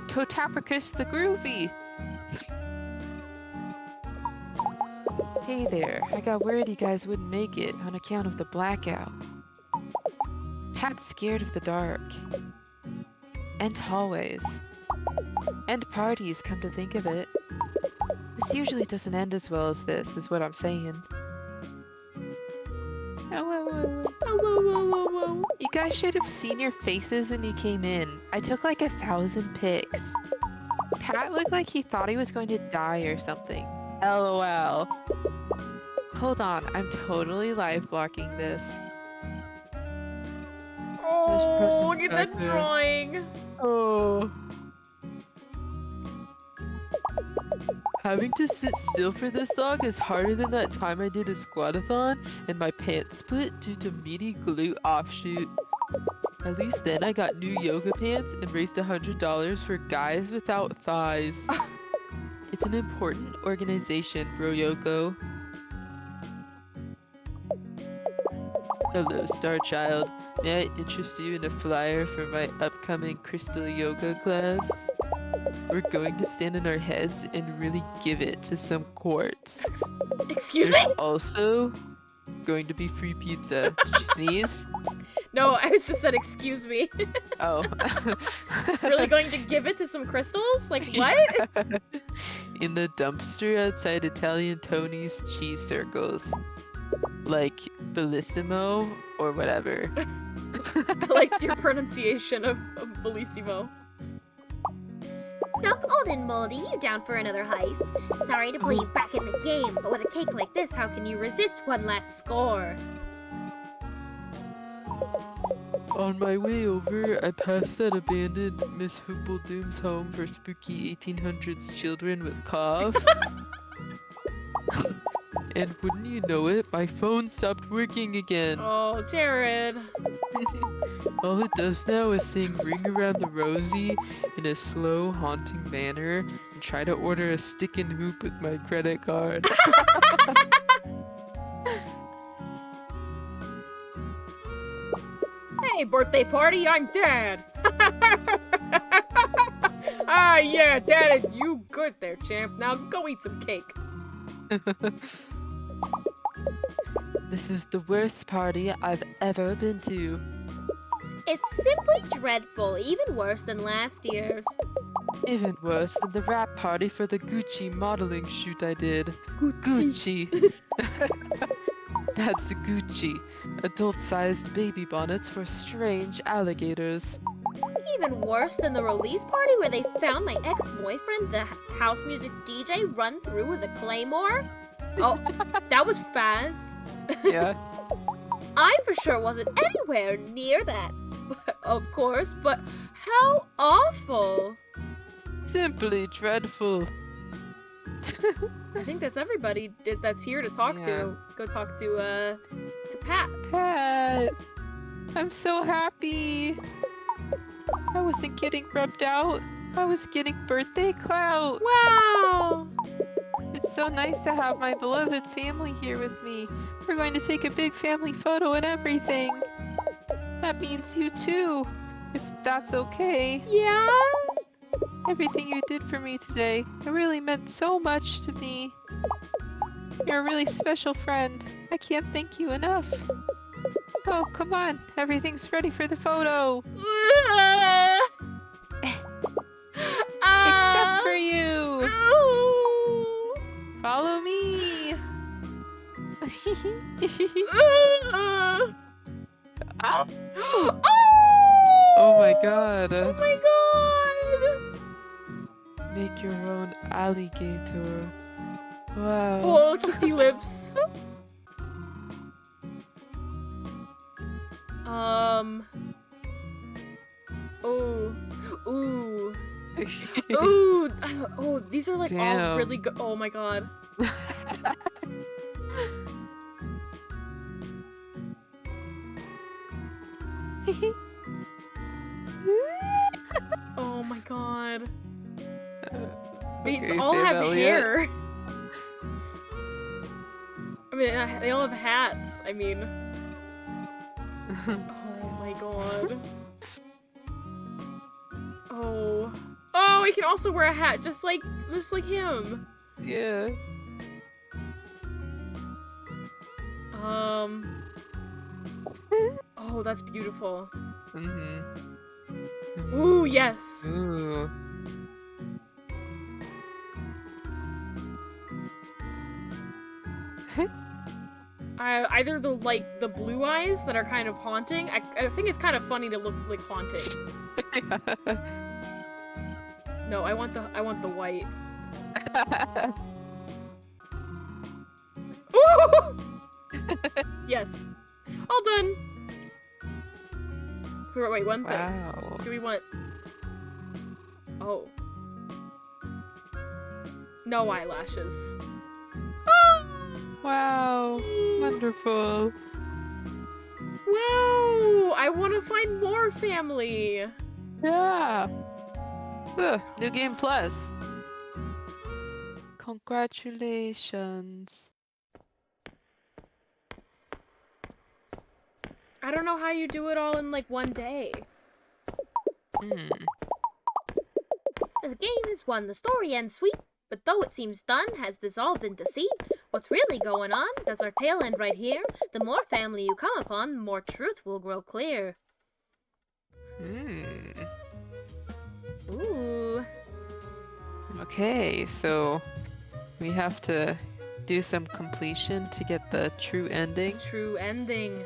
Speaker 2: Totapicus the Groovy. Hey there, I got worried you guys wouldn't make it on account of the blackout. Pat's scared of the dark. And hallways. And parties, come to think of it. This usually doesn't end as well as this, is what I'm saying. Oh, you guys should have seen your faces when you came in. I took like 1,000 pics. Pat looked like he thought he was going to die or something. LOL. Hold on, I'm totally live blocking this.
Speaker 3: Oh, look at that drawing.
Speaker 5: Oh. Having to sit still for this song is harder than that time I did a squatathon and my pants split due to meaty glute offshoot. At least then I got new yoga pants and raised $100 for guys without thighs. It's an important organization, Bro Yoko. Hello, Star Child. May I interest you in a flyer for my upcoming crystal yoga class? We're going to stand on our heads and really give it to some quartz.
Speaker 1: Excuse me?
Speaker 5: There's also going to be free pizza. Did you sneeze?
Speaker 1: No, I was just said excuse me.
Speaker 5: Oh.
Speaker 1: Really going to give it to some crystals? Like what?
Speaker 5: In the dumpster outside Italian Tony's cheese circles. Like Bellissimo or whatever.
Speaker 1: I like your pronunciation of Bellissimo.
Speaker 4: Sup, old and moldy, you down for another heist? Sorry to pull you back in the game, but with a cake like this, how can you resist one last score?
Speaker 5: On my way over, I passed that abandoned Miss Hoopledoom's home for spooky 1800s children with coughs. And wouldn't you know it, my phone stopped working again.
Speaker 1: Oh, Jared.
Speaker 5: All it does now is sing Ring Around the Rosie in a slow, haunting manner and try to order a stick and hoop with my credit card.
Speaker 3: Hey, birthday party, I'm Dad. Ah, yeah, Dad, and you good there, champ. Now go eat some cake.
Speaker 5: This is the worst party I've ever been to.
Speaker 4: It's simply dreadful, even worse than last year's.
Speaker 5: Even worse than the wrap party for the Gucci modeling shoot I did.
Speaker 3: Gucci.
Speaker 5: Gucci. That's the Gucci. Adult-sized baby bonnets for strange alligators.
Speaker 4: Even worse than the release party where they found my ex-boyfriend, the house music DJ, run through with a claymore. Oh, that was fast.
Speaker 5: Yeah.
Speaker 4: I for sure wasn't anywhere near that. But, of course, but how awful.
Speaker 5: Simply dreadful.
Speaker 1: I think that's everybody that's here to talk to. Go talk to Pat.
Speaker 2: Pat, I'm so happy. I wasn't getting rubbed out. I was getting birthday clout.
Speaker 1: Wow!
Speaker 2: It's so nice to have my beloved family here with me. We're going to take a big family photo and everything. That means you too, if that's okay.
Speaker 1: Yeah?
Speaker 2: Everything you did for me today, it really meant so much to me. You're a really special friend. I can't thank you enough. Oh, come on. Everything's ready for the photo. Except for you. Follow me.
Speaker 1: Oh!
Speaker 5: Oh my god.
Speaker 1: Oh my god!
Speaker 5: Make your own alligator. Wow.
Speaker 1: Oh, kissy lips. Oh. Ooh. Ooh. Oh, these are like all
Speaker 5: Damn.
Speaker 1: really good. Oh my god. Oh my god. Wait,
Speaker 5: Okay,
Speaker 1: all
Speaker 5: Sam
Speaker 1: have
Speaker 5: Elliott.
Speaker 1: hair. I mean, they all have hats. I mean. Oh my god. Oh. Oh, he can also wear a hat just like him.
Speaker 5: Yeah.
Speaker 1: Oh, that's beautiful.
Speaker 5: Mm-hmm.
Speaker 1: Ooh, yes.
Speaker 5: Ooh.
Speaker 1: Either the blue eyes that are kind of haunting. I think it's kind of funny to look like haunting. No, I want the white. Ooh! Yes. All done. Wait, one thing.
Speaker 5: Wow.
Speaker 1: Do we want... Oh. No eyelashes.
Speaker 5: Wow. Wonderful.
Speaker 1: Wow! I want to find more family.
Speaker 5: Yeah. New game plus. Congratulations.
Speaker 1: I don't know how you do it all in like one day.
Speaker 5: Hmm.
Speaker 4: The game is won, the story ends sweet, but though it seems done, has dissolved in deceit. What's really going on? Does our tale end right here? The more family you come upon, the more truth will grow clear.
Speaker 5: Hmm.
Speaker 4: Ooh.
Speaker 5: Okay, so we have to do some completion to get the true ending.
Speaker 1: True ending.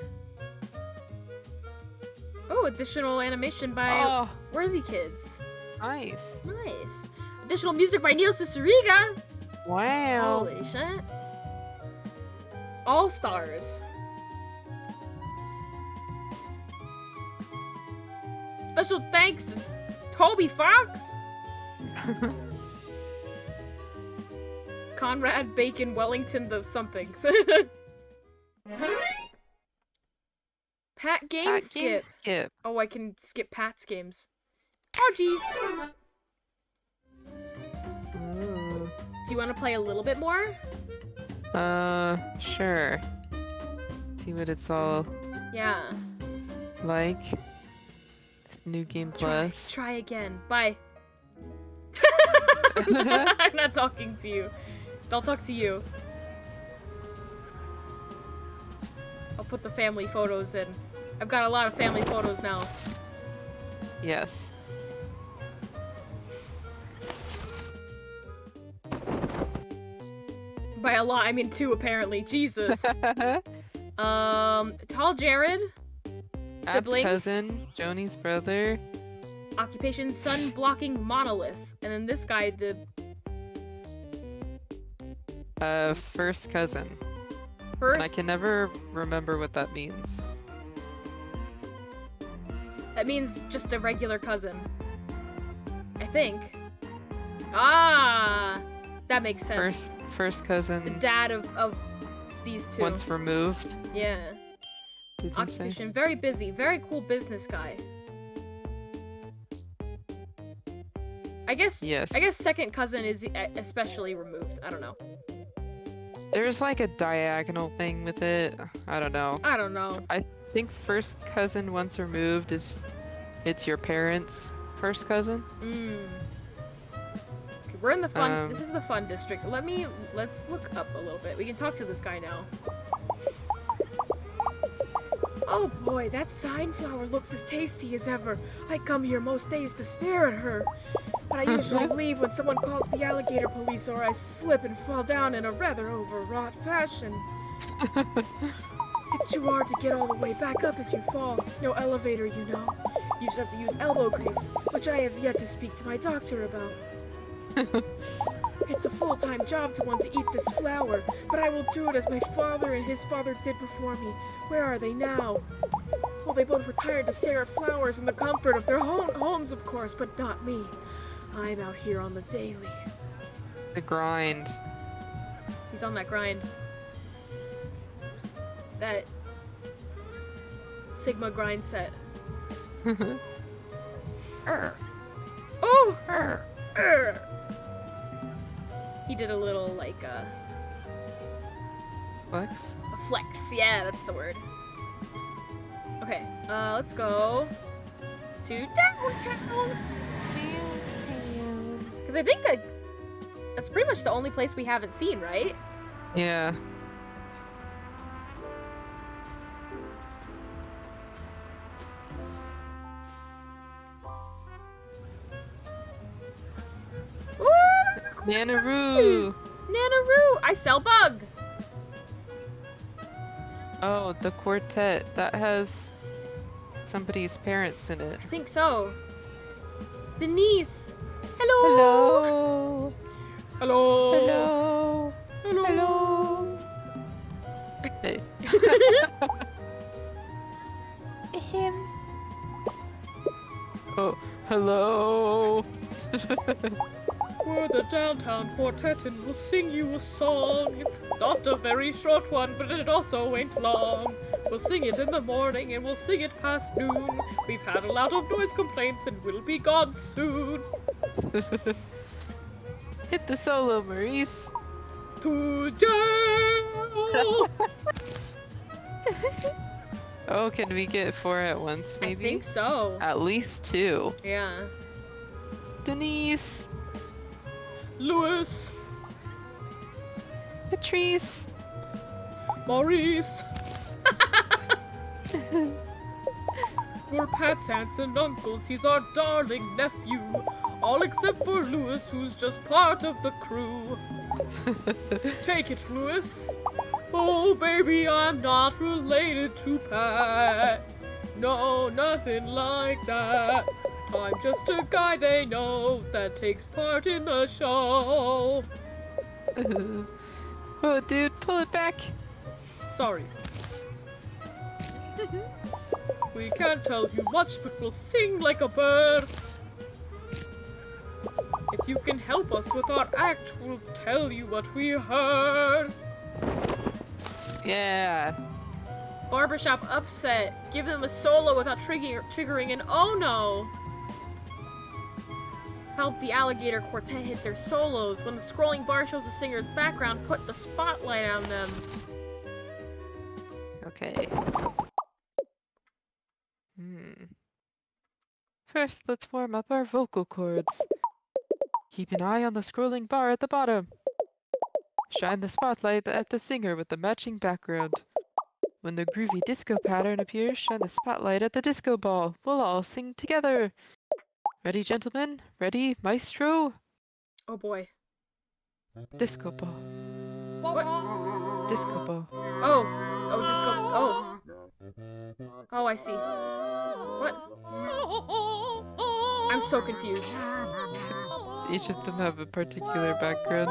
Speaker 1: Oh, additional animation by
Speaker 5: Oh,
Speaker 1: Worthy Kids.
Speaker 5: nice.
Speaker 1: Nice. Additional music by Neil Susuriga.
Speaker 5: Wow.
Speaker 1: Holy shit. All stars. Special thanks to Toby Fox. Conrad Bacon Wellington the something. Pat game
Speaker 2: Pat
Speaker 1: skip.
Speaker 2: game skip.
Speaker 1: Oh, I can skip Pat's games. Oh, jeez.
Speaker 2: Ooh.
Speaker 1: Do you want to play a little bit more?
Speaker 2: Sure. See what it's all
Speaker 1: Yeah.
Speaker 2: like. This new game plus.
Speaker 1: Try again. Bye. I'm not talking to you. I'll talk to you. I'll put the family photos in. I've got a lot of family photos now.
Speaker 2: Yes.
Speaker 1: By a lot, I mean 2 apparently. Jesus. Tall Jared.
Speaker 2: Ab's
Speaker 1: Siblings.
Speaker 2: cousin, Joni's brother.
Speaker 1: Occupation sun blocking monolith. And then this guy, the
Speaker 2: First cousin. And
Speaker 1: first.
Speaker 2: I can never remember what that means.
Speaker 1: That means just a regular cousin. I think. Ah! That makes sense.
Speaker 2: First cousin.
Speaker 1: The dad of these 2.
Speaker 2: Once removed.
Speaker 1: Yeah.
Speaker 2: Did you say?
Speaker 1: Occupation, very busy, very cool business guy. I guess
Speaker 2: Yes.
Speaker 1: second cousin is especially removed. I don't know.
Speaker 2: There's like a diagonal thing with it. I don't know.
Speaker 1: I don't know.
Speaker 2: I think first cousin once removed it's your parents' first cousin.
Speaker 1: Mm. Okay, we're in the fun. This
Speaker 2: Um,
Speaker 1: is the fun district. Let's look up a little bit. We can talk to this guy now. Oh boy, that sign flower looks as tasty as ever. I come here most days to stare at her. But I usually leave when someone calls the alligator police or I slip and fall down in a rather overwrought fashion. It's too hard to get all the way back up if you fall. No elevator, you know. You just have to use elbow grease, which I have yet to speak to my doctor about. It's a full-time job to want to eat this flower, but I will do it as my father and his father did before me. Where are they now? Well, they both retired to stare at flowers in the comfort of their homes, of course, but not me. I'm out here on the daily.
Speaker 2: The grind.
Speaker 1: He's on that grind. That Sigma grind set. Oh! He did a little, like,
Speaker 2: Flex.
Speaker 1: a flex. Yeah, that's the word. Okay, let's go to downtown. Because I think that's pretty much the only place we haven't seen, right?
Speaker 2: Yeah.
Speaker 1: Ooh, this is cool.
Speaker 2: Nanaroo!
Speaker 1: Nanaroo! I sell bug!
Speaker 2: Oh, the quartet. That has somebody's parents in it.
Speaker 1: I think so. Denise! Hello!
Speaker 2: Hello!
Speaker 1: Hello!
Speaker 2: Hello!
Speaker 1: Hello!
Speaker 2: Hey. Oh, hello!
Speaker 3: We're the Downtown Quartet and we'll sing you a song. It's not a very short one, but it also ain't long. We'll sing it in the morning and we'll sing it past noon. We've had a lot of noise complaints and we'll be gone soon.
Speaker 2: Hit the solo, Maurice!
Speaker 3: To jail!
Speaker 2: Oh, can we get 4 at once, maybe?
Speaker 1: I think so.
Speaker 2: At least 2.
Speaker 1: Yeah.
Speaker 2: Denise!
Speaker 3: Louis,
Speaker 2: Patrice!
Speaker 3: Maurice. We're Pat's aunts and uncles. He's our darling nephew. All except for Louis, who's just part of the crew. Take it, Louis. Oh, baby, I'm not related to Pat. No, nothing like that. I'm just a guy they know that takes part in the show.
Speaker 2: Oh, dude, pull it back!
Speaker 3: Sorry. We can't tell you much, but we'll sing like a bird. If you can help us with our act, we'll tell you what we heard.
Speaker 2: Yeah!
Speaker 1: Barbershop upset. Give them a solo without triggering an oh no. Help the Alligator Quartet hit their solos. When the scrolling bar shows the singer's background, put the spotlight on them.
Speaker 2: Okay. First, let's warm up our vocal cords. Keep an eye on the scrolling bar at the bottom. Shine the spotlight at the singer with the matching background. When the groovy disco pattern appears, shine the spotlight at the disco ball. We'll all sing together. Ready, gentlemen? Ready, maestro?
Speaker 1: Oh boy.
Speaker 2: Disco ball.
Speaker 1: What?
Speaker 2: Disco ball.
Speaker 1: Oh. Oh, disco. Oh. Oh, I see. What? I'm so confused.
Speaker 2: Each of them have a particular background.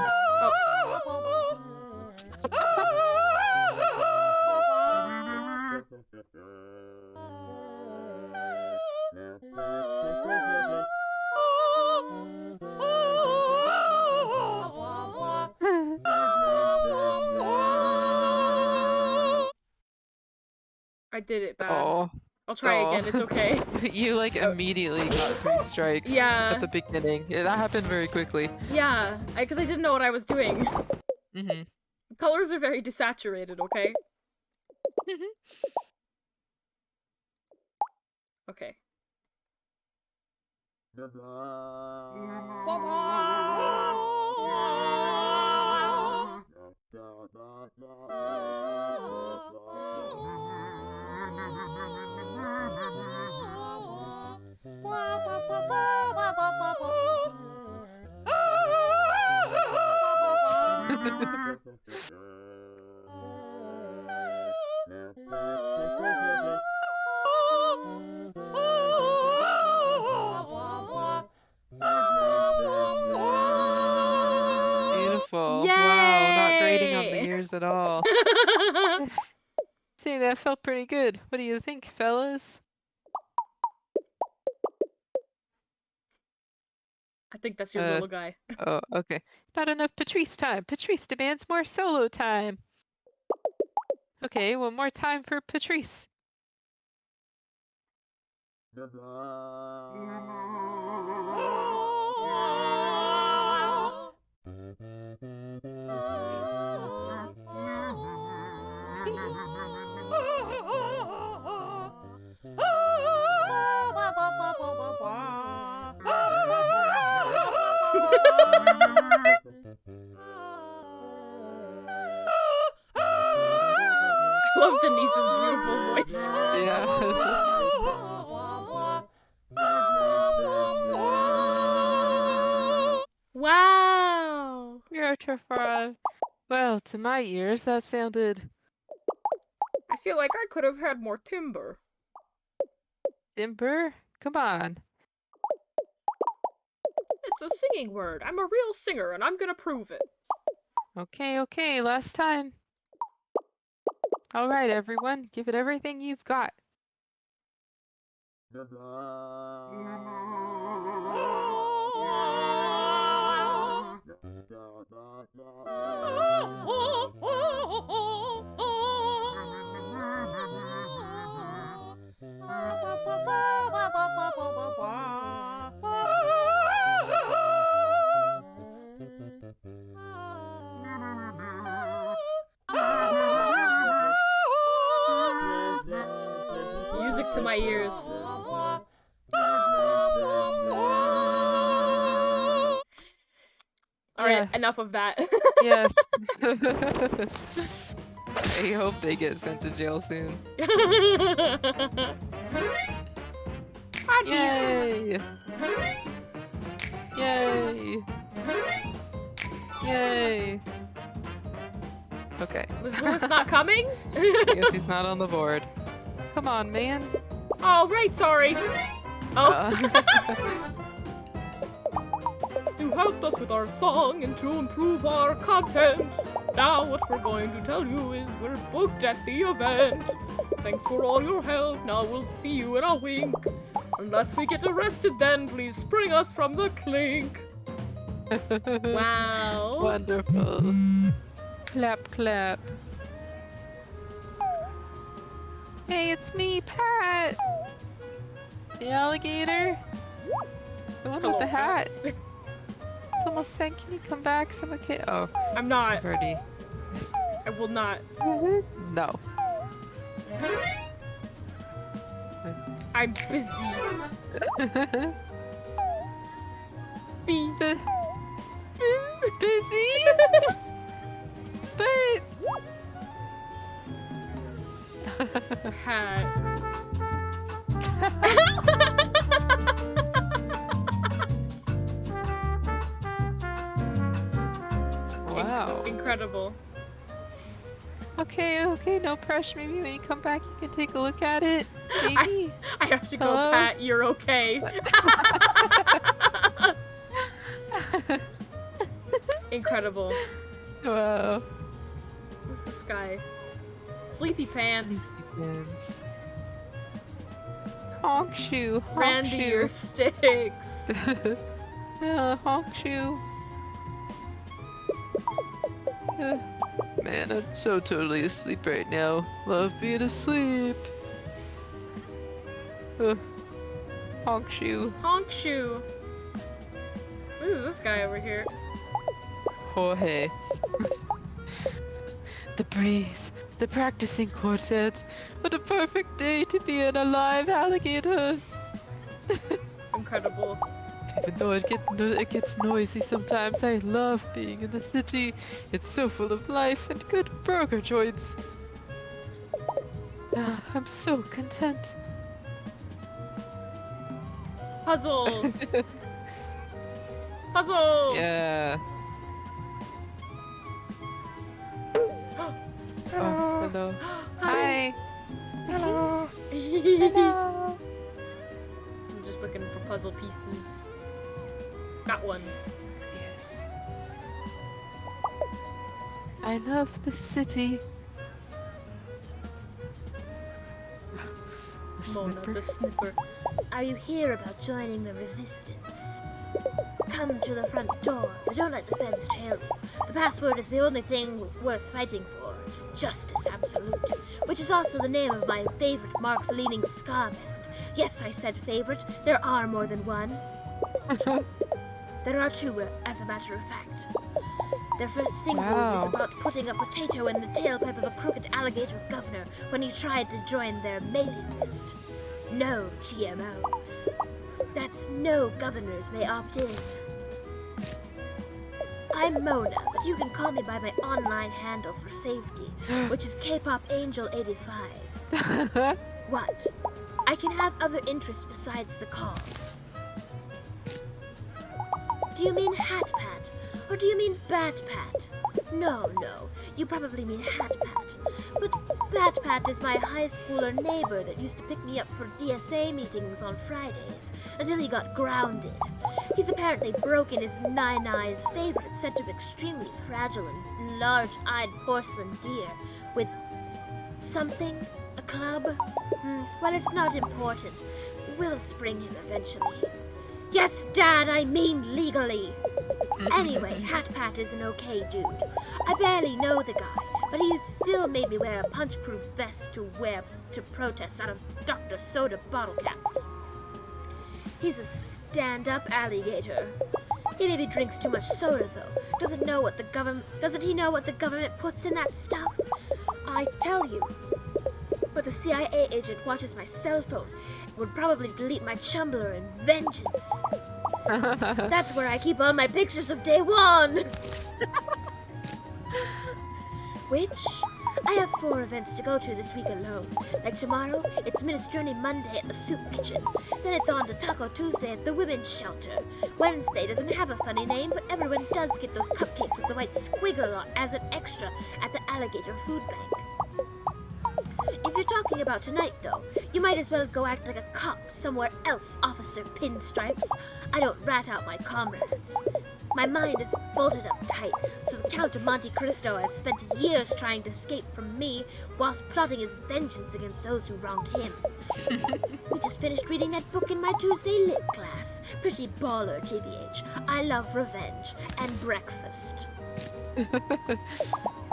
Speaker 1: I did it bad.
Speaker 2: Oh.
Speaker 1: I'll try again, it's okay.
Speaker 2: You like immediately got 3 strikes
Speaker 1: Yeah.
Speaker 2: at the beginning. Yeah, that happened very quickly.
Speaker 1: Yeah, because I didn't know what I was doing.
Speaker 2: Mm-hmm.
Speaker 1: Colors are very desaturated, okay? Okay.
Speaker 2: Beautiful.
Speaker 1: Yay!
Speaker 2: Wow, not grading on the ears at all. See, that felt pretty good. What do you think, fellas?
Speaker 1: I think that's your little guy.
Speaker 2: Oh, okay. Not enough Patrice time. Patrice demands more solo time. Okay, one more time for Patrice.
Speaker 1: I love Denise's beautiful voice.
Speaker 2: Yeah.
Speaker 1: Wow.
Speaker 2: Beautiful. Well, to my ears, that sounded
Speaker 3: I feel like I could have had more timber.
Speaker 2: timber. Come on.
Speaker 3: It's a singing word. I'm a real singer and I'm gonna prove it.
Speaker 2: Okay, last time. All right, everyone, give it everything you've got.
Speaker 1: Music to my ears. Alright,
Speaker 2: Yes.
Speaker 1: enough of that.
Speaker 2: Yes. I hope they get sent to jail soon.
Speaker 1: Ah, jeez.
Speaker 2: Yay! Yay! Yay! Okay.
Speaker 1: Was Lewis not coming?
Speaker 2: I guess he's not on the board. Come on, man.
Speaker 1: Oh, right, sorry. Oh.
Speaker 3: You helped us with our song and to improve our content. Now what we're going to tell you is we're booked at the event. Thanks for all your help. Now we'll see you in a wink. Unless we get arrested then, please spring us from the clink.
Speaker 1: Wow.
Speaker 2: Wonderful. Clap, clap. Hey, it's me, Pat. The alligator. The one
Speaker 3: Hello,
Speaker 2: with the
Speaker 3: Pat.
Speaker 2: hat. It's almost 10. Can you come back so I'm okay? Oh,
Speaker 3: I'm not.
Speaker 2: I've already.
Speaker 3: I will not.
Speaker 2: No.
Speaker 3: I'm busy. Be
Speaker 2: Busy? But.
Speaker 3: Pat.
Speaker 2: Wow.
Speaker 3: Incredible.
Speaker 2: Okay, no pressure. Maybe when you come back, you can take a look at it. Maybe.
Speaker 3: I have to go,
Speaker 2: Hello?
Speaker 3: Pat. You're okay. Incredible.
Speaker 2: Wow.
Speaker 3: Who's this guy? Sleepy Pants.
Speaker 2: Honk shoe. Honk
Speaker 3: Randy
Speaker 2: shoe.
Speaker 3: your sticks.
Speaker 2: Honk shoe. Man, I'm so totally asleep right now. Love being asleep. Honk shoe.
Speaker 3: Honk shoe. Who's this guy over here?
Speaker 2: Jorge.
Speaker 5: The breeze, the practicing quartet. What a perfect day to be an alive alligator.
Speaker 3: Incredible.
Speaker 5: Even though it gets noisy sometimes, I love being in the city. It's so full of life and good burger joints. I'm so content.
Speaker 3: Puzzle. Puzzle.
Speaker 2: Yeah. Oh, hello.
Speaker 3: Hi.
Speaker 2: Hi.
Speaker 3: I'm just looking for puzzle pieces. Got one.
Speaker 5: I love the city. The
Speaker 3: Mona
Speaker 5: snipper.
Speaker 3: the snipper.
Speaker 4: Are you here about joining the resistance? Come to the front door, but don't let the feds tail you. The password is the only thing worth fighting for. Justice Absolute, which is also the name of my favorite Marx-leaning ska band. Yes, I said favorite. There are more than one. There are two, as a matter of fact. Their first single is
Speaker 2: Wow.
Speaker 4: about putting a potato in the tailpipe of a crooked alligator governor when he tried to join their mailing list. No GMOs. That's no governors may opt in. I'm Mona, but you can call me by my online handle for safety, which is K-pop Angel 85. What? I can have other interests besides the calls. Do you mean Hat Pat? Or do you mean Bat Pat? No, you probably mean Hat Pat. But Bat Pat is my high schooler neighbor that used to pick me up for DSA meetings on Fridays until he got grounded. He's apparently broken his Nine-Eyes' favorite set of extremely fragile and large-eyed porcelain deer with something? A club? Well, it's not important. We'll spring him eventually. Yes, Dad, I mean legally. Anyway, Hat Pat is an okay dude. I barely know the guy, but he still made me wear a punch-proof vest to protest out of Dr. Soda bottle caps. He's a stand-up alligator. He maybe drinks too much soda though. Doesn't he know what the government puts in that stuff? I tell you. But the CIA agent watches my cell phone and would probably delete my Chumbler in vengeance. That's where I keep all my pictures of day one. Which I have 4 events to go to this week alone. Like tomorrow, it's Minestrone Monday at the Soup Kitchen. Then it's on to Taco Tuesday at the Women's Shelter. Wednesday doesn't have a funny name, but everyone does get those cupcakes with the white squiggle on as an extra at the Alligator Food Bank. If you're talking about tonight, though, you might as well go act like a cop somewhere else, Officer Pinstripes. I don't rat out my comrades. My mind is bolted up tight, so the Count of Monte Cristo has spent years trying to escape from me whilst plotting his vengeance against those who wronged him. We just finished reading that book in my Tuesday lit class. Pretty baller, GBH. I love revenge and breakfast.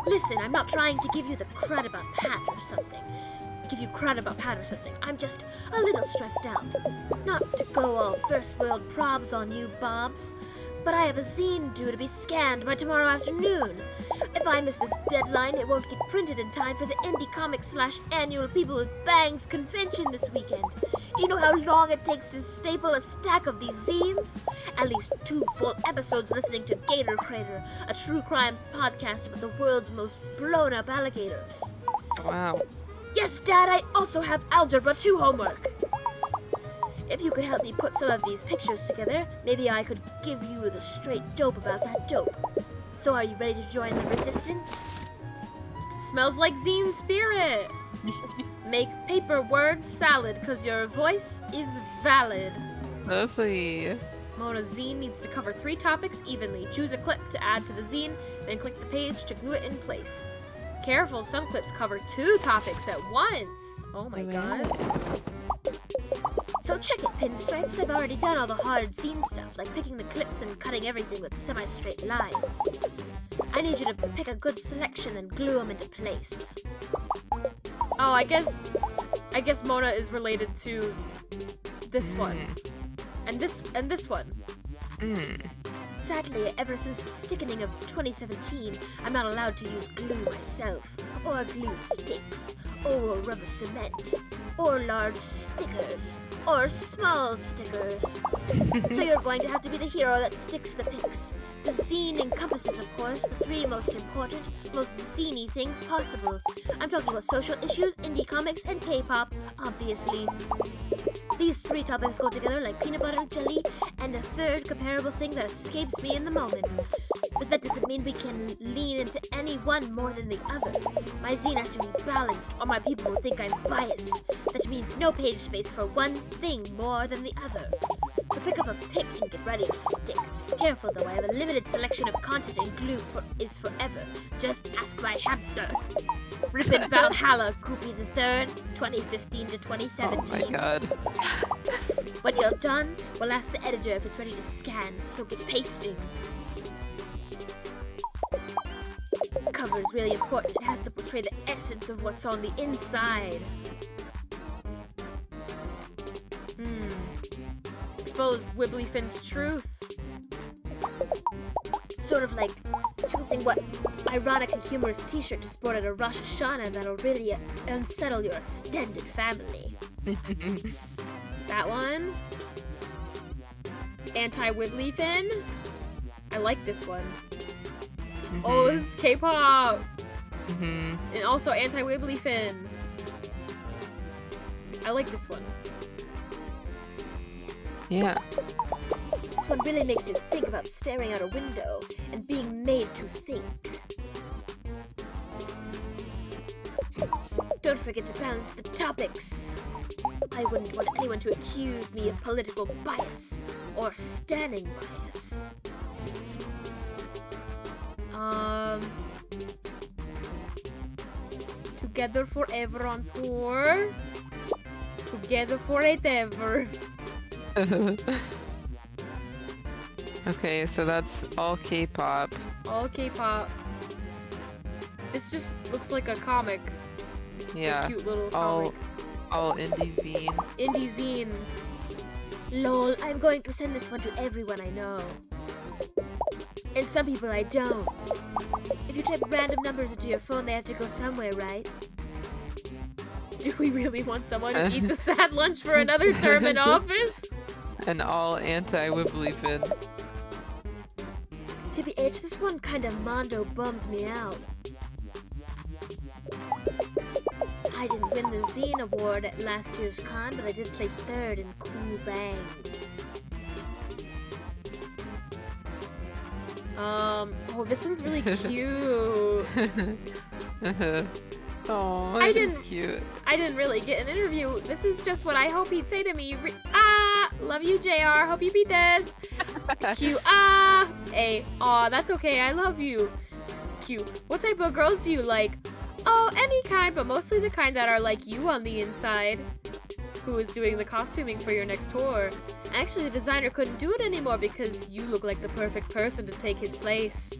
Speaker 4: Listen, I'm not trying to give you the crud about Pat or something. give you crud about Pat or something. I'm just a little stressed out. Not to go all first world probs on you, Bobs, but I have a zine due to be scanned by tomorrow afternoon. If I miss this deadline, it won't get printed in time for the Indie Comics / Annual People with Bangs convention this weekend. Do you know how long it takes to staple a stack of these zines? At least 2 full episodes listening to Gator Crater, a true crime podcast about the world's most blown up alligators.
Speaker 2: Wow.
Speaker 4: Yes, Dad, I also have Algebra 2 homework. If you could help me put some of these pictures together, maybe I could give you the straight dope about that dope. So are you ready to join the resistance?
Speaker 1: Smells like zine spirit. Make paper words salad, cause your voice is valid.
Speaker 2: Lovely.
Speaker 1: Mona's zine needs to cover 3 topics evenly. Choose a clip to add to the zine, then click the page to glue it in place. Careful, some clips cover 2 topics at once. Oh my god.
Speaker 4: So check it, Pinstripes. I've already done all the hard scene stuff, like picking the clips and cutting everything with semi-straight lines. I need you to pick a good selection and glue them into place.
Speaker 1: Oh, I guess Mona is related to this one. And this one.
Speaker 4: Sadly, ever since the stickening of 2017, I'm not allowed to use glue myself, or glue sticks, or rubber cement, or large stickers, or small stickers. So you're going to have to be the hero that sticks the pics. The zine encompasses, of course, the 3 most important, most zine-y things possible. I'm talking about social issues, indie comics, and K-pop, obviously. These 3 topics go together like peanut butter, jelly, and a third comparable thing that escapes me in the moment. But that doesn't mean we can lean into any one more than the other. My zine has to be balanced, or my people will think I'm biased. That means no page space for one thing more than the other. So pick up a pick and get ready to stick. Careful though, I have a limited selection of content and glue is forever. Just ask my hamster. Ripid Valhalla, Groupie the 3rd, 2015 to 2017.
Speaker 2: Oh my god.
Speaker 4: When you're done, we'll ask the editor if it's ready to scan, so get pasting. Cover is really important. It has to portray the essence of what's on the inside.
Speaker 1: Expose Wibbly Finn's truth.
Speaker 4: Sort of like choosing what ironically humorous t-shirt to sport at a Rosh Hashanah that'll really unsettle your extended family.
Speaker 1: That one. Anti-Wibbly Finn. I like this one. Oh, this is K-pop. And also Anti-Wibbly Finn. I like this one.
Speaker 2: Yeah.
Speaker 4: This one really makes you think about staring out a window and being made to think. Don't forget to balance the topics. I wouldn't want anyone to accuse me of political bias or standing bias.
Speaker 1: Together forever on tour. Together forever.
Speaker 2: Okay, so that's all K-pop.
Speaker 1: All K-pop. This just looks like a comic.
Speaker 2: Yeah.
Speaker 1: A cute little comic.
Speaker 2: All indie zine.
Speaker 1: Indie zine.
Speaker 4: Lol, I'm going to send this one to everyone I know. And some people I don't. If you type random numbers into your phone, they have to go somewhere, right?
Speaker 1: Do we really want someone who eats a sad lunch for another term in office?
Speaker 2: And all anti-Wibbly Finn.
Speaker 4: TBH, this one kinda mondo bums me out. I didn't win the Zine Award at last year's con, but I did place 3rd in Cool Bangs.
Speaker 1: Oh, this one's really cute.
Speaker 2: Oh,
Speaker 1: I
Speaker 2: that is
Speaker 1: didn't-
Speaker 2: cute.
Speaker 1: I didn't really get an interview. This is just what I hope he'd say to me. Love you, JR. Hope you beat this. Q, aw, that's okay. I love you. Q, what type of girls do you like? Oh, any kind, but mostly the kind that are like you on the inside. Who is doing the costuming for your next tour? Actually, the designer couldn't do it anymore because you look like the perfect person to take his place.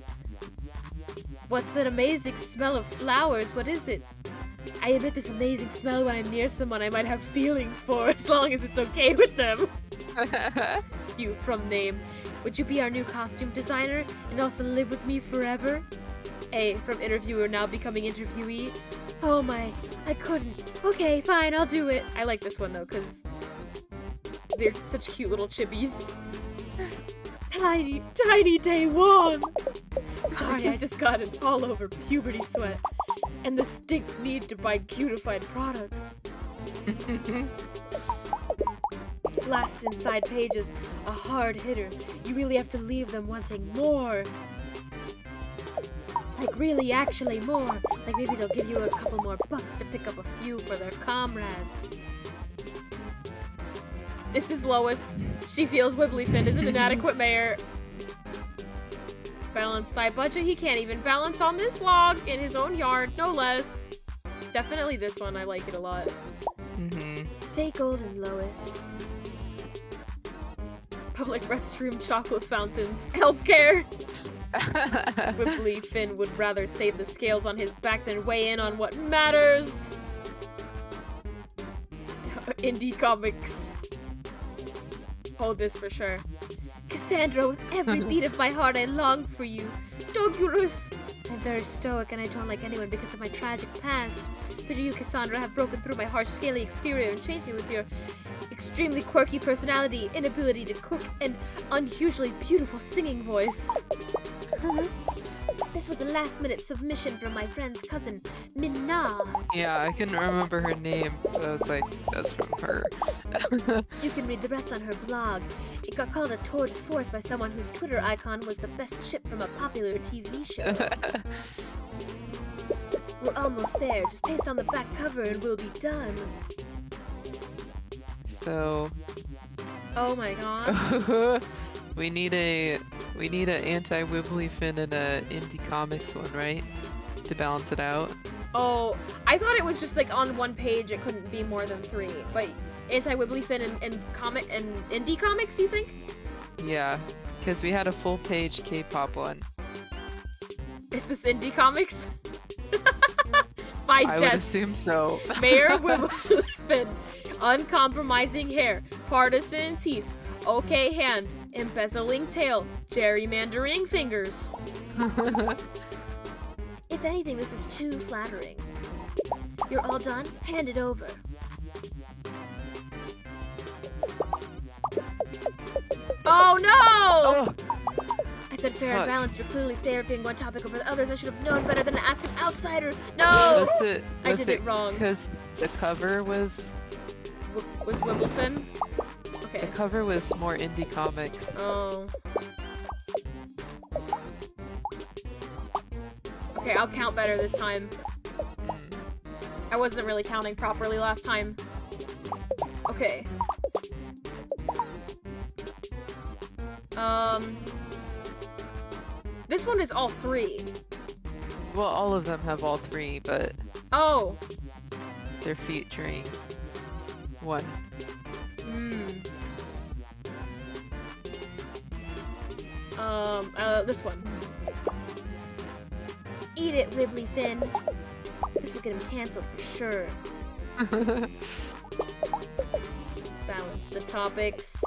Speaker 1: What's that amazing smell of flowers? What is it? I emit this amazing smell when I'm near someone I might have feelings for, as long as it's okay with them. You from name. Would you be our new costume designer and also live with me forever? A from interviewer now becoming interviewee. Oh my, I couldn't. Okay, fine, I'll do it. I like this one though, because they're such cute little chibis. Tiny, tiny day one. Sorry, I just got an all over puberty sweat and the distinct need to buy cutified products. Last inside pages, a hard hitter. You really have to leave them wanting more. Like really, actually more. Like maybe they'll give you a couple more bucks to pick up a few for their comrades. This is Lois. She feels Wibblyfin is an inadequate mayor. Balance thy budget. He can't even balance on this log in his own yard, no less. Definitely this one. I like it a lot. Stay golden, Lois. Public restroom, chocolate fountains, healthcare. Wibblyfin would rather save the scales on his back than weigh in on what matters. Indie comics. Oh, this for sure. Cassandra, with every beat of my heart, I long for you. Dobulus. I'm very stoic and I don't like anyone because of my tragic past. But you, Cassandra, have broken through my harsh, scaly exterior and changed me with your extremely quirky personality, inability to cook, and unusually beautiful singing voice. This was a last-minute submission from my friend's cousin, Minna.
Speaker 2: Yeah, I couldn't remember her name, so I was like, that's from her.
Speaker 1: You can read the rest on her blog. It got called a tour de force by someone whose Twitter icon was the best ship from a popular TV show. We're almost there. Just paste on the back cover and we'll be done.
Speaker 2: So...
Speaker 1: Oh my god.
Speaker 2: we need an anti-Wibblyfin and a indie comics one, right? To balance it out.
Speaker 1: Oh, I thought it was just like on one page it couldn't be more than 3. But anti-Wibblyfin and comic and indie comics, you think?
Speaker 2: Yeah, because we had a full page K-pop one.
Speaker 1: Is this indie comics? By
Speaker 2: I
Speaker 1: Jess.
Speaker 2: would assume so.
Speaker 1: Mayor Wibblyfin. Uncompromising hair. Partisan teeth. Okay hand. Embezzling tail. Gerrymandering fingers. If anything, this is too flattering. You're all done? Hand it over. Oh no! I said fair and balanced. You're clearly favoring one topic over the others. I should have known better than to ask an outsider. No! I did it wrong.
Speaker 2: Because the cover was...
Speaker 1: Was Wibblyfin? Okay.
Speaker 2: The cover was more indie comics.
Speaker 1: Oh. Okay, I'll count better this time. I wasn't really counting properly last time. Okay. This one is all 3.
Speaker 2: Well, all of them have all 3, but
Speaker 1: Oh.
Speaker 2: they're featuring one.
Speaker 1: This one.
Speaker 4: Eat it, Wibblyfin. This will get him canceled for sure.
Speaker 1: Balance the topics.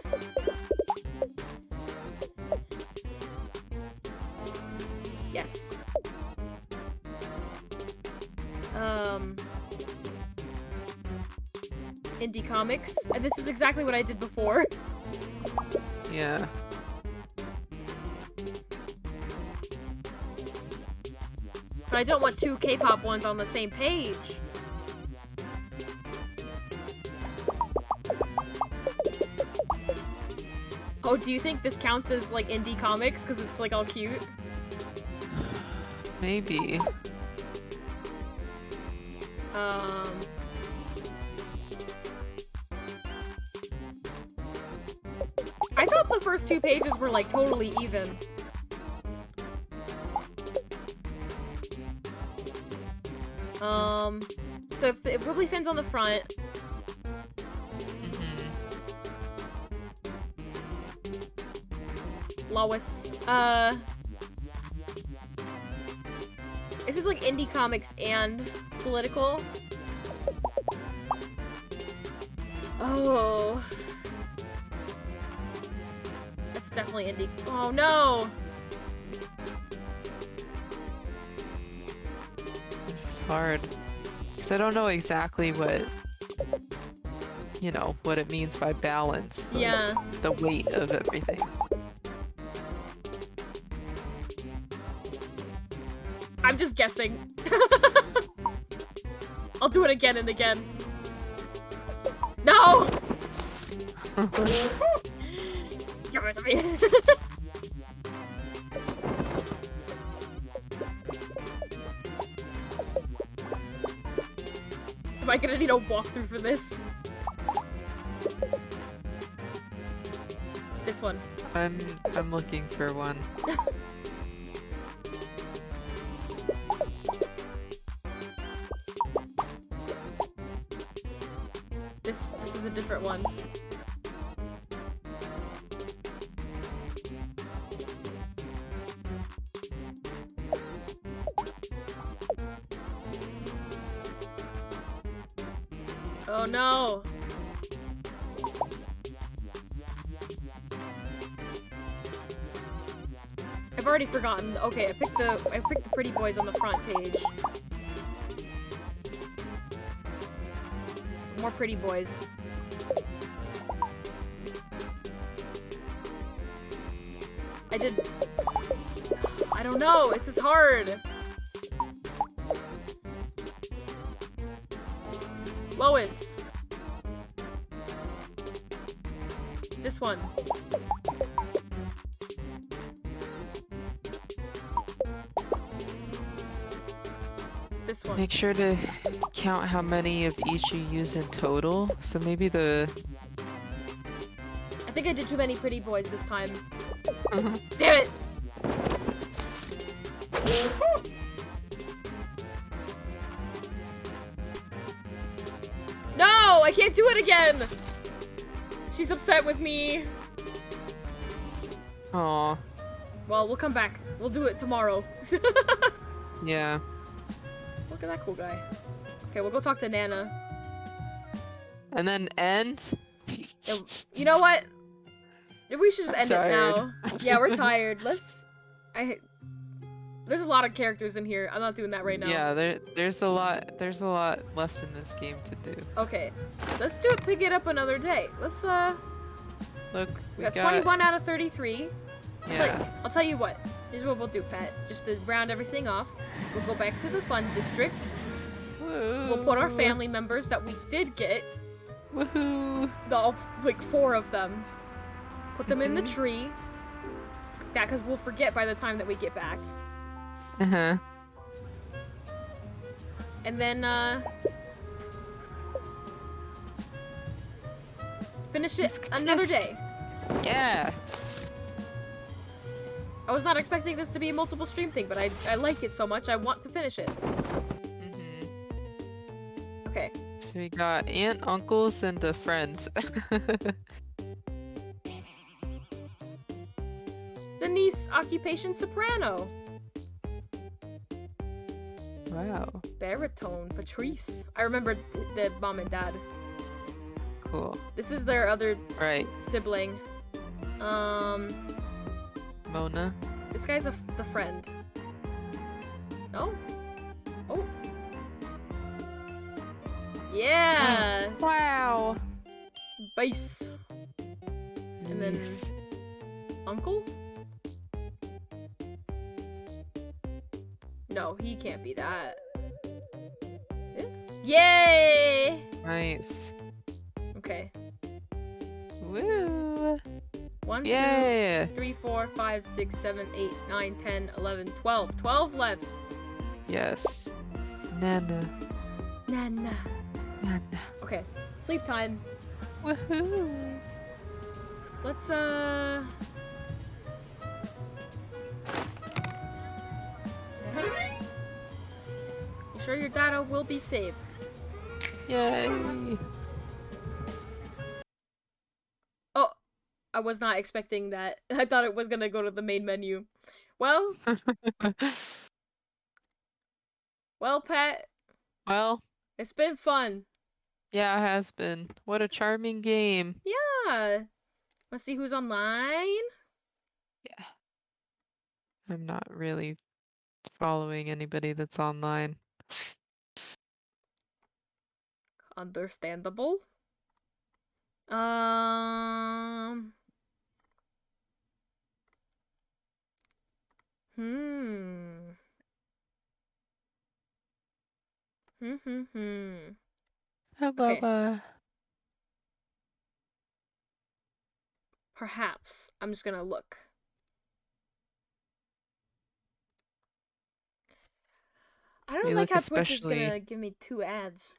Speaker 1: Yes. Indie comics. This is exactly what I did before.
Speaker 2: Yeah.
Speaker 1: But I don't want 2 K-pop ones on the same page. Oh, do you think this counts as like indie comics because it's like all cute?
Speaker 2: Maybe.
Speaker 1: I thought the first 2 pages were like totally even. So if Wibblyfin's on the front. Lois. This is like indie comics and political. Oh. That's definitely indie. Oh no!
Speaker 2: It's hard. Because I don't know exactly what, you know, what it means by balance. Like,
Speaker 1: Yeah.
Speaker 2: the weight of everything.
Speaker 1: I'm just guessing. I'll do it again and again. No! Give it to me. Am I gonna need a walkthrough for this? This one.
Speaker 2: I'm looking for one.
Speaker 1: This is a different one. Oh no! I've already forgotten. Okay, I picked the pretty boys on the front page. More pretty boys. I don't know. This is hard. Lois. This one. This one.
Speaker 2: Make sure to count how many of each you use in total. So maybe the...
Speaker 1: I think I did too many pretty boys this time. Damn it! No! I can't do it again! She's upset with me.
Speaker 2: Aw.
Speaker 1: Well, we'll come back. We'll do it tomorrow.
Speaker 2: Yeah.
Speaker 1: Look at that cool guy. Okay, we'll go talk to Nana.
Speaker 2: And then end?
Speaker 1: Yeah, you know what? Maybe we should just end it now.
Speaker 2: Tired.
Speaker 1: Yeah, we're tired. There's a lot of characters in here. I'm not doing that right now.
Speaker 2: Yeah, there's a lot left in this game to do.
Speaker 1: Okay. Let's pick it up another day. Let's
Speaker 2: Look,
Speaker 1: we got 21 out of 33.
Speaker 2: Yeah.
Speaker 1: I'll tell you what. Here's what we'll do, Pat. Just to round everything off, we'll go back to the fun district.
Speaker 2: Woo.
Speaker 1: We'll put our family members that we did get,
Speaker 2: Woohoo!
Speaker 1: all like 4 of them. Put them in the tree. That, because we'll forget by the time that we get back.
Speaker 2: Uh-huh.
Speaker 1: And then, finish it another day.
Speaker 2: Yeah.
Speaker 1: I was not expecting this to be a multiple stream thing, but I like it so much, I want to finish it. Okay.
Speaker 2: So we got aunt, uncles, and a friend.
Speaker 1: The niece, occupation soprano.
Speaker 2: Wow.
Speaker 1: Baritone, Patrice. I remember the mom and dad.
Speaker 2: Cool.
Speaker 1: This is their other
Speaker 2: Right.
Speaker 1: sibling.
Speaker 2: Mona.
Speaker 1: This guy's the friend. No? Oh. Yeah!
Speaker 2: Wow.
Speaker 1: Base. And then
Speaker 2: Nice.
Speaker 1: uncle? No, he can't be that. Eh? Yay!
Speaker 2: Nice.
Speaker 1: Okay.
Speaker 2: Woo.
Speaker 1: 1,
Speaker 2: Yeah.
Speaker 1: 2, 3, 4, 5, 6, 7, 8, 9, 10, 11, 12. 12 left.
Speaker 2: Yes. Nana.
Speaker 1: Nana.
Speaker 2: Nana.
Speaker 1: Okay. Sleep time.
Speaker 2: Woohoo.
Speaker 1: Let's, You sure your data will be saved?
Speaker 2: Yay.
Speaker 1: Oh, I was not expecting that. I thought it was gonna go to the main menu. Well, well, Pat,
Speaker 2: Well,
Speaker 1: it's been fun.
Speaker 2: Yeah, it has been. What a charming game.
Speaker 1: Yeah. Let's see who's online.
Speaker 2: Yeah. I'm not really following anybody that's online.
Speaker 1: Understandable. Um. Hmm. Hmm.
Speaker 2: How about
Speaker 1: Okay. Perhaps. I'm just gonna look. I don't
Speaker 2: you
Speaker 1: like
Speaker 2: look
Speaker 1: how Twitch is
Speaker 2: especially
Speaker 1: gonna give me 2 ads.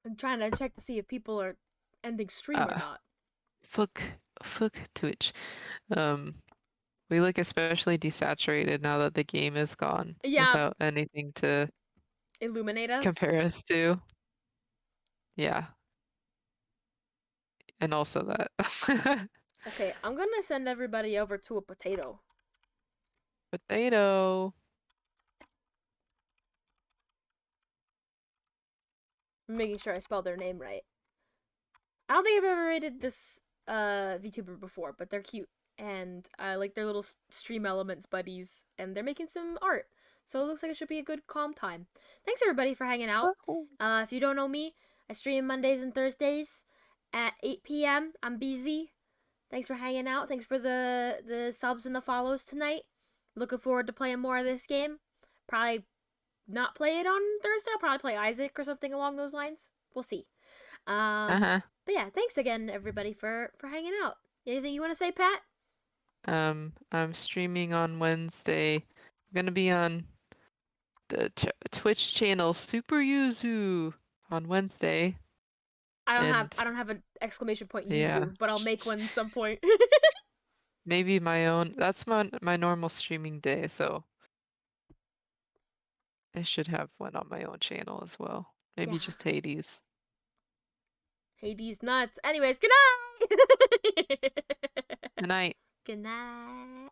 Speaker 1: I'm trying to check to see if people are ending stream or
Speaker 2: uh
Speaker 1: not.
Speaker 2: fuck Twitch. Um we look especially desaturated now that the game is gone
Speaker 1: Yeah,
Speaker 2: without anything to
Speaker 1: illuminate us.
Speaker 2: compare us to. Yeah. And also that.
Speaker 1: Okay, I'm gonna send everybody over to a potato.
Speaker 2: Potato.
Speaker 1: I'm making sure I spelled their name right. I don't think I've ever rated this VTuber before, but they're cute. And I like their little stream elements buddies, and they're making some art. So it looks like it should be a good, calm time. Thanks everybody for hanging out. If you don't know me, I stream Mondays and Thursdays at 8 p.m. I'm busy. Thanks for hanging out. Thanks for the subs and the follows tonight. Looking forward to playing more of this game. Probably not play it on Thursday. I'll probably play Isaac or something along those lines. We'll see.
Speaker 2: Uh-huh.
Speaker 1: But yeah, thanks again everybody for hanging out. Anything you want to say, Pat?
Speaker 2: I'm streaming on Wednesday. I'm gonna be on the Twitch channel Super Yuzu on Wednesday. And
Speaker 1: I don't have an exclamation point
Speaker 2: yeah,
Speaker 1: Yuzu, but I'll make one some point.
Speaker 2: maybe my own. That's my normal streaming day, so I should have one on my own channel as well. Maybe
Speaker 1: Yeah.
Speaker 2: just Hades.
Speaker 1: Hades nuts. Anyways, good night.
Speaker 2: Good night.
Speaker 1: Good night.